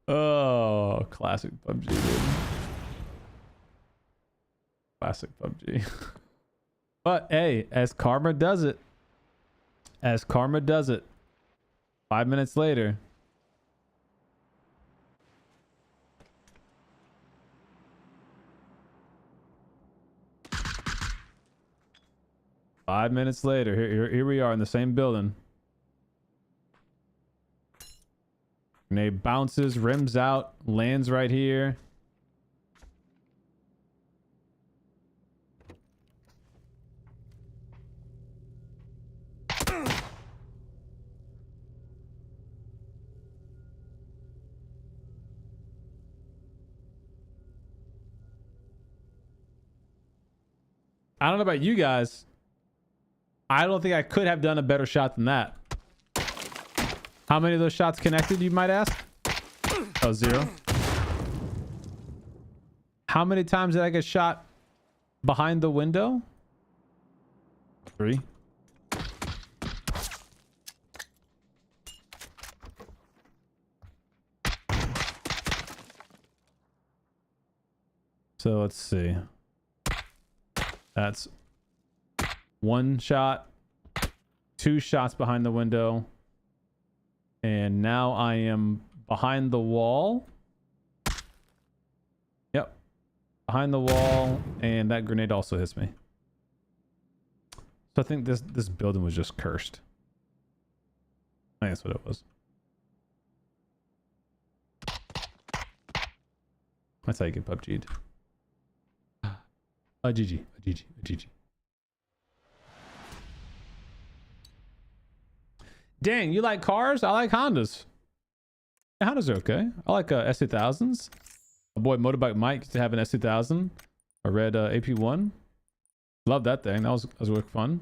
Oh, classic PUBG, dude. Classic PUBG. But, hey, as karma does it. As karma does it. 5 minutes later. Five minutes later, here we are in the same building. Grenade bounces, rims out, lands right here. I don't know about you guys. I don't think I could have done a better shot than that. How many of those shots connected, you might ask? Oh, 0. How many times did I get shot behind the window? 3. So let's see. That's one shot, two shots behind the window. And now I am behind the wall. Yep. Behind the wall. And that grenade also hits me. So I think this building was just cursed. I think that's what it was. That's how you get PUBG'd. GG. GG. Dang, you like cars? I like Hondas. Yeah, Hondas are okay. I like S2000s. My boy Motorbike Mike used to have an S2000. A red AP1. Love that thing. That was really fun.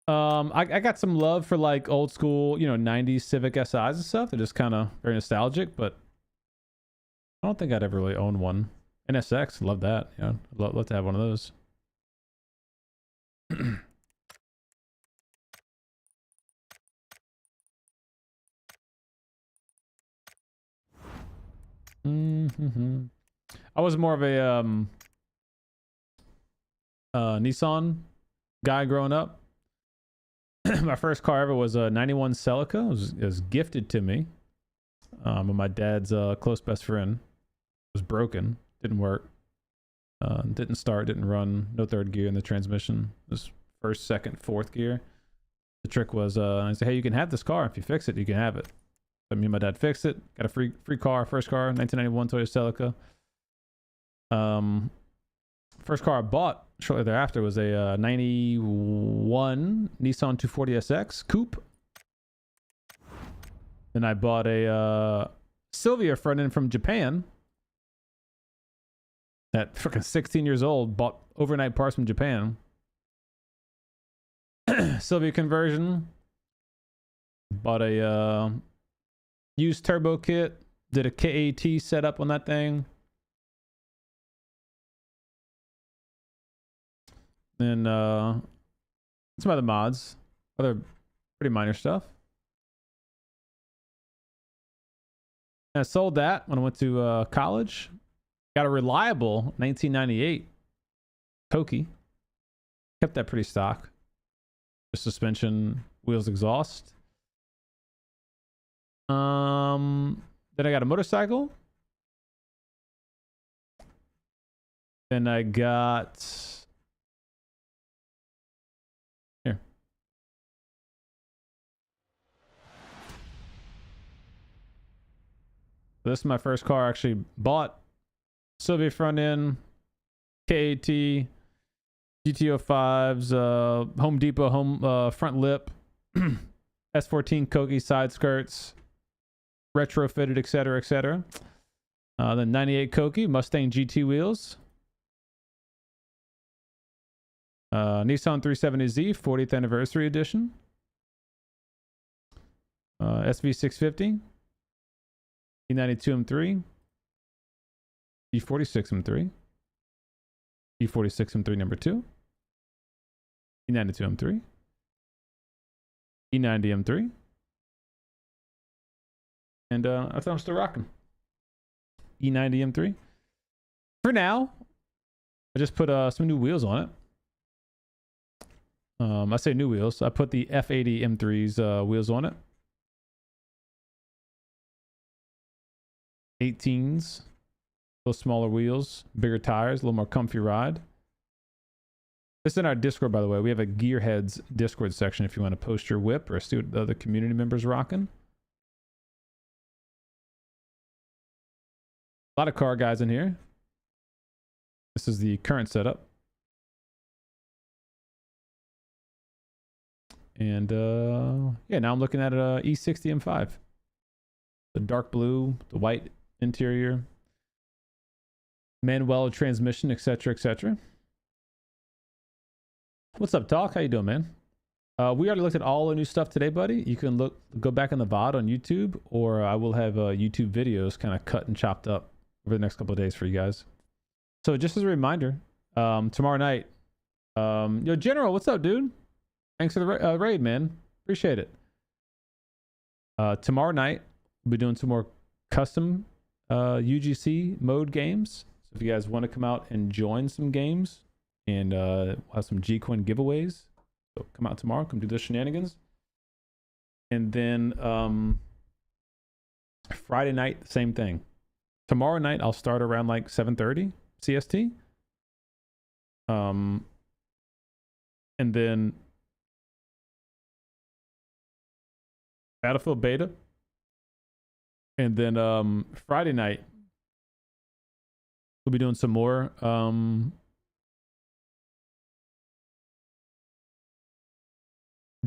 I got some love for like old school, 90s Civic SIs and stuff. They're just kind of very nostalgic, but I don't think I'd ever really own one. NSX, love that. Yeah, love to have one of those. I was more of a Nissan guy growing up. My first car ever was a 91 Celica. It was gifted to me by my dad's close best friend. It was broken, didn't work, didn't start, didn't run, no third gear in the transmission. It was first, second, fourth gear. The trick was I said, hey, you can have this car. If you fix it, you can have it. So me and my dad fixed it. Got a free car, first car, 1991 Toyota Celica. First car I bought shortly thereafter was a 91 Nissan 240SX coupe. Then I bought a Sylvia front end from Japan. At freaking 16 years old, bought overnight parts from Japan. Sylvia conversion. Bought a used turbo kit. Did a KAT setup on that thing. Then some other mods, other pretty minor stuff. And I sold that when I went to college. Got a reliable 1998 Koki. Kept that pretty stock. Just suspension, wheels, exhaust. Then I got a motorcycle. Then I got here. This is my first car I actually bought. Sylvia front end, KAT, GT05s, Home Depot front lip, S14 Kogi side skirts, retrofitted, etc., etc. Then 98 Kogi, Mustang GT wheels. Nissan 370Z 40th anniversary edition. SV650, E92 M3. E46 M3, E46 M3 number 2, E92 M3, E90 M3, and I thought I'm still rocking E90 M3. For now, I just put some new wheels on it. I say new wheels. I put the F80 M3's wheels on it. 18s. Little smaller wheels, bigger tires, a little more comfy ride. This is in our Discord, by the way. We have a Gearheads Discord section if you want to post your whip or see what the other community members rocking. A lot of car guys in here. This is the current setup. And yeah, now I'm looking at a E60 M5. The dark blue, the white interior. Manual transmission, etc., etc. What's up, Doc? How you doing, man? We already looked at all the new stuff today, buddy. You can go back in the VOD on YouTube, or I will have YouTube videos kind of cut and chopped up over the next couple of days for you guys. So just as a reminder, tomorrow night, yo, General, what's up, dude? Thanks for the raid, man. Appreciate it. Tomorrow night, we'll be doing some more custom UGC mode games. So if you guys want to come out and join some games and we'll have some G-Coin giveaways. So come out tomorrow, come do the shenanigans. And then Friday night, same thing. Tomorrow night I'll start around like 7:30 CST. And then Battlefield beta. And then Friday night we'll be doing some more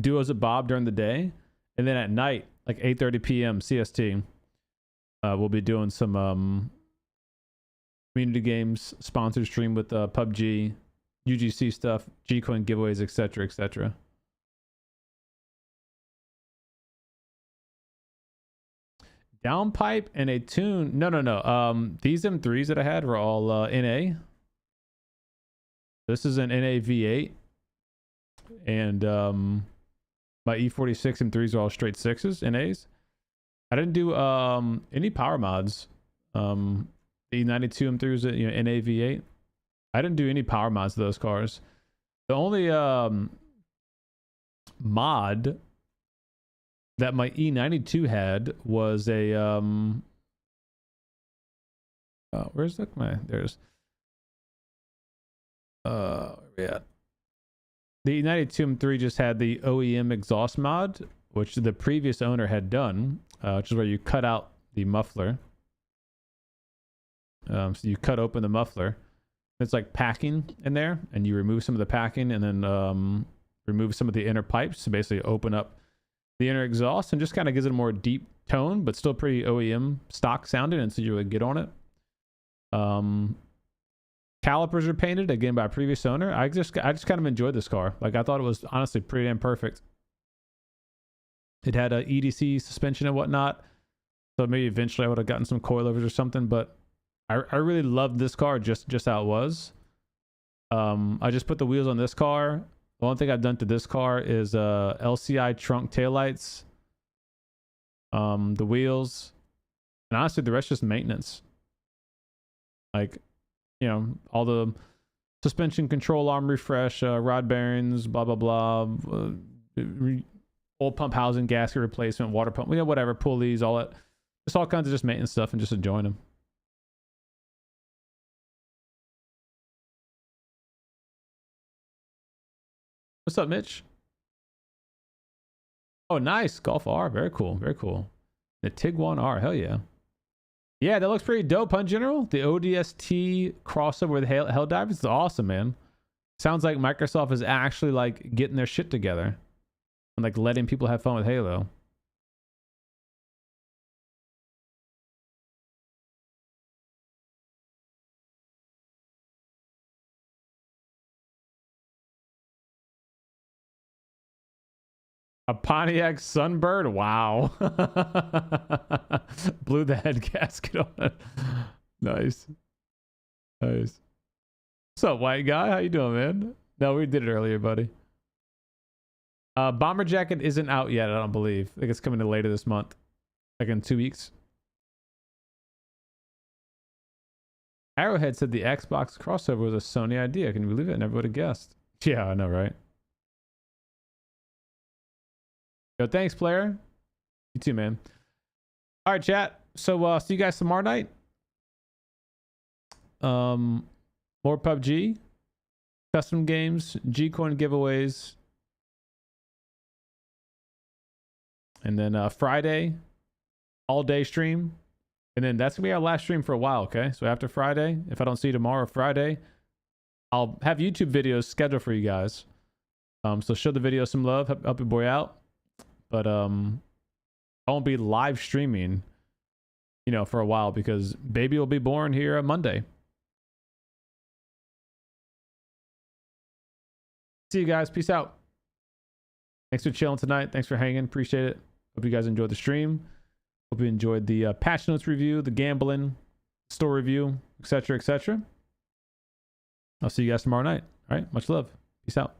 duos at Bob during the day, and then at night, like 8:30 p.m. CST, we'll be doing some community games, sponsored stream with PUBG, UGC stuff, G-Coin giveaways, etc., etc. Downpipe and a tune. No. These M3s that I had were all NA. This is an NA V8, and my E46 M3s are all straight 6s, NAs. I didn't do any power mods. The E92 M3 was a NA V8. I didn't do any power mods to those cars. The only mod that my E92 had was a where's the there's where we at? The E92 M3 just had the OEM exhaust mod, which the previous owner had done, which is where you cut out the muffler. So you cut open the muffler. It's like packing in there, and you remove some of the packing, and then remove some of the inner pipes to basically open up the inner exhaust, and just kind of gives it a more deep tone, but still pretty OEM stock sounding, and so you really get on it. Calipers are painted again by a previous owner. I just kind of enjoyed this car. Like, I thought it was honestly pretty damn perfect. It had a EDC suspension and whatnot, so maybe eventually I would have gotten some coilovers or something, but I really loved this car just how it was. I just put the wheels on this car. The only thing I've done to this car is LCI trunk taillights, the wheels, and honestly the rest just maintenance. Like, all the suspension control arm refresh, rod bearings, blah blah blah, oil pump housing, gasket replacement, water pump, whatever, pulleys, all that, just all kinds of just maintenance stuff, and just enjoying them. What's up, Mitch? Oh, nice. Golf R. Very cool. Very cool. The Tiguan R. Hell yeah. Yeah, that looks pretty dope, huh, General? The ODST crossover with Helldivers is awesome, man. Sounds like Microsoft is actually like getting their shit together and like letting people have fun with Halo. A Pontiac Sunbird? Wow. Blew the head gasket on it. Nice. Nice. What's up, white guy? How you doing, man? No, we did it earlier, buddy. Bomber Jacket isn't out yet, I don't believe. I think it's coming in later this month. Like in 2 weeks. Arrowhead said the Xbox crossover was a Sony idea. Can you believe it? I never would have guessed. Yeah, I know, right? Yo, thanks, player. You too, man. All right, chat. So see you guys tomorrow night. More PUBG, custom games, G-Coin giveaways, and then Friday, all day stream, and then that's gonna be our last stream for a while. Okay, so after Friday, if I don't see you tomorrow, Friday, I'll have YouTube videos scheduled for you guys. So show the video some love, help your boy out. But I won't be live streaming, for a while, because baby will be born here on Monday. See you guys. Peace out. Thanks for chilling tonight. Thanks for hanging. Appreciate it. Hope you guys enjoyed the stream. Hope you enjoyed the patch notes review, the gambling, store review, etc., etc. I'll see you guys tomorrow night. All right. Much love. Peace out.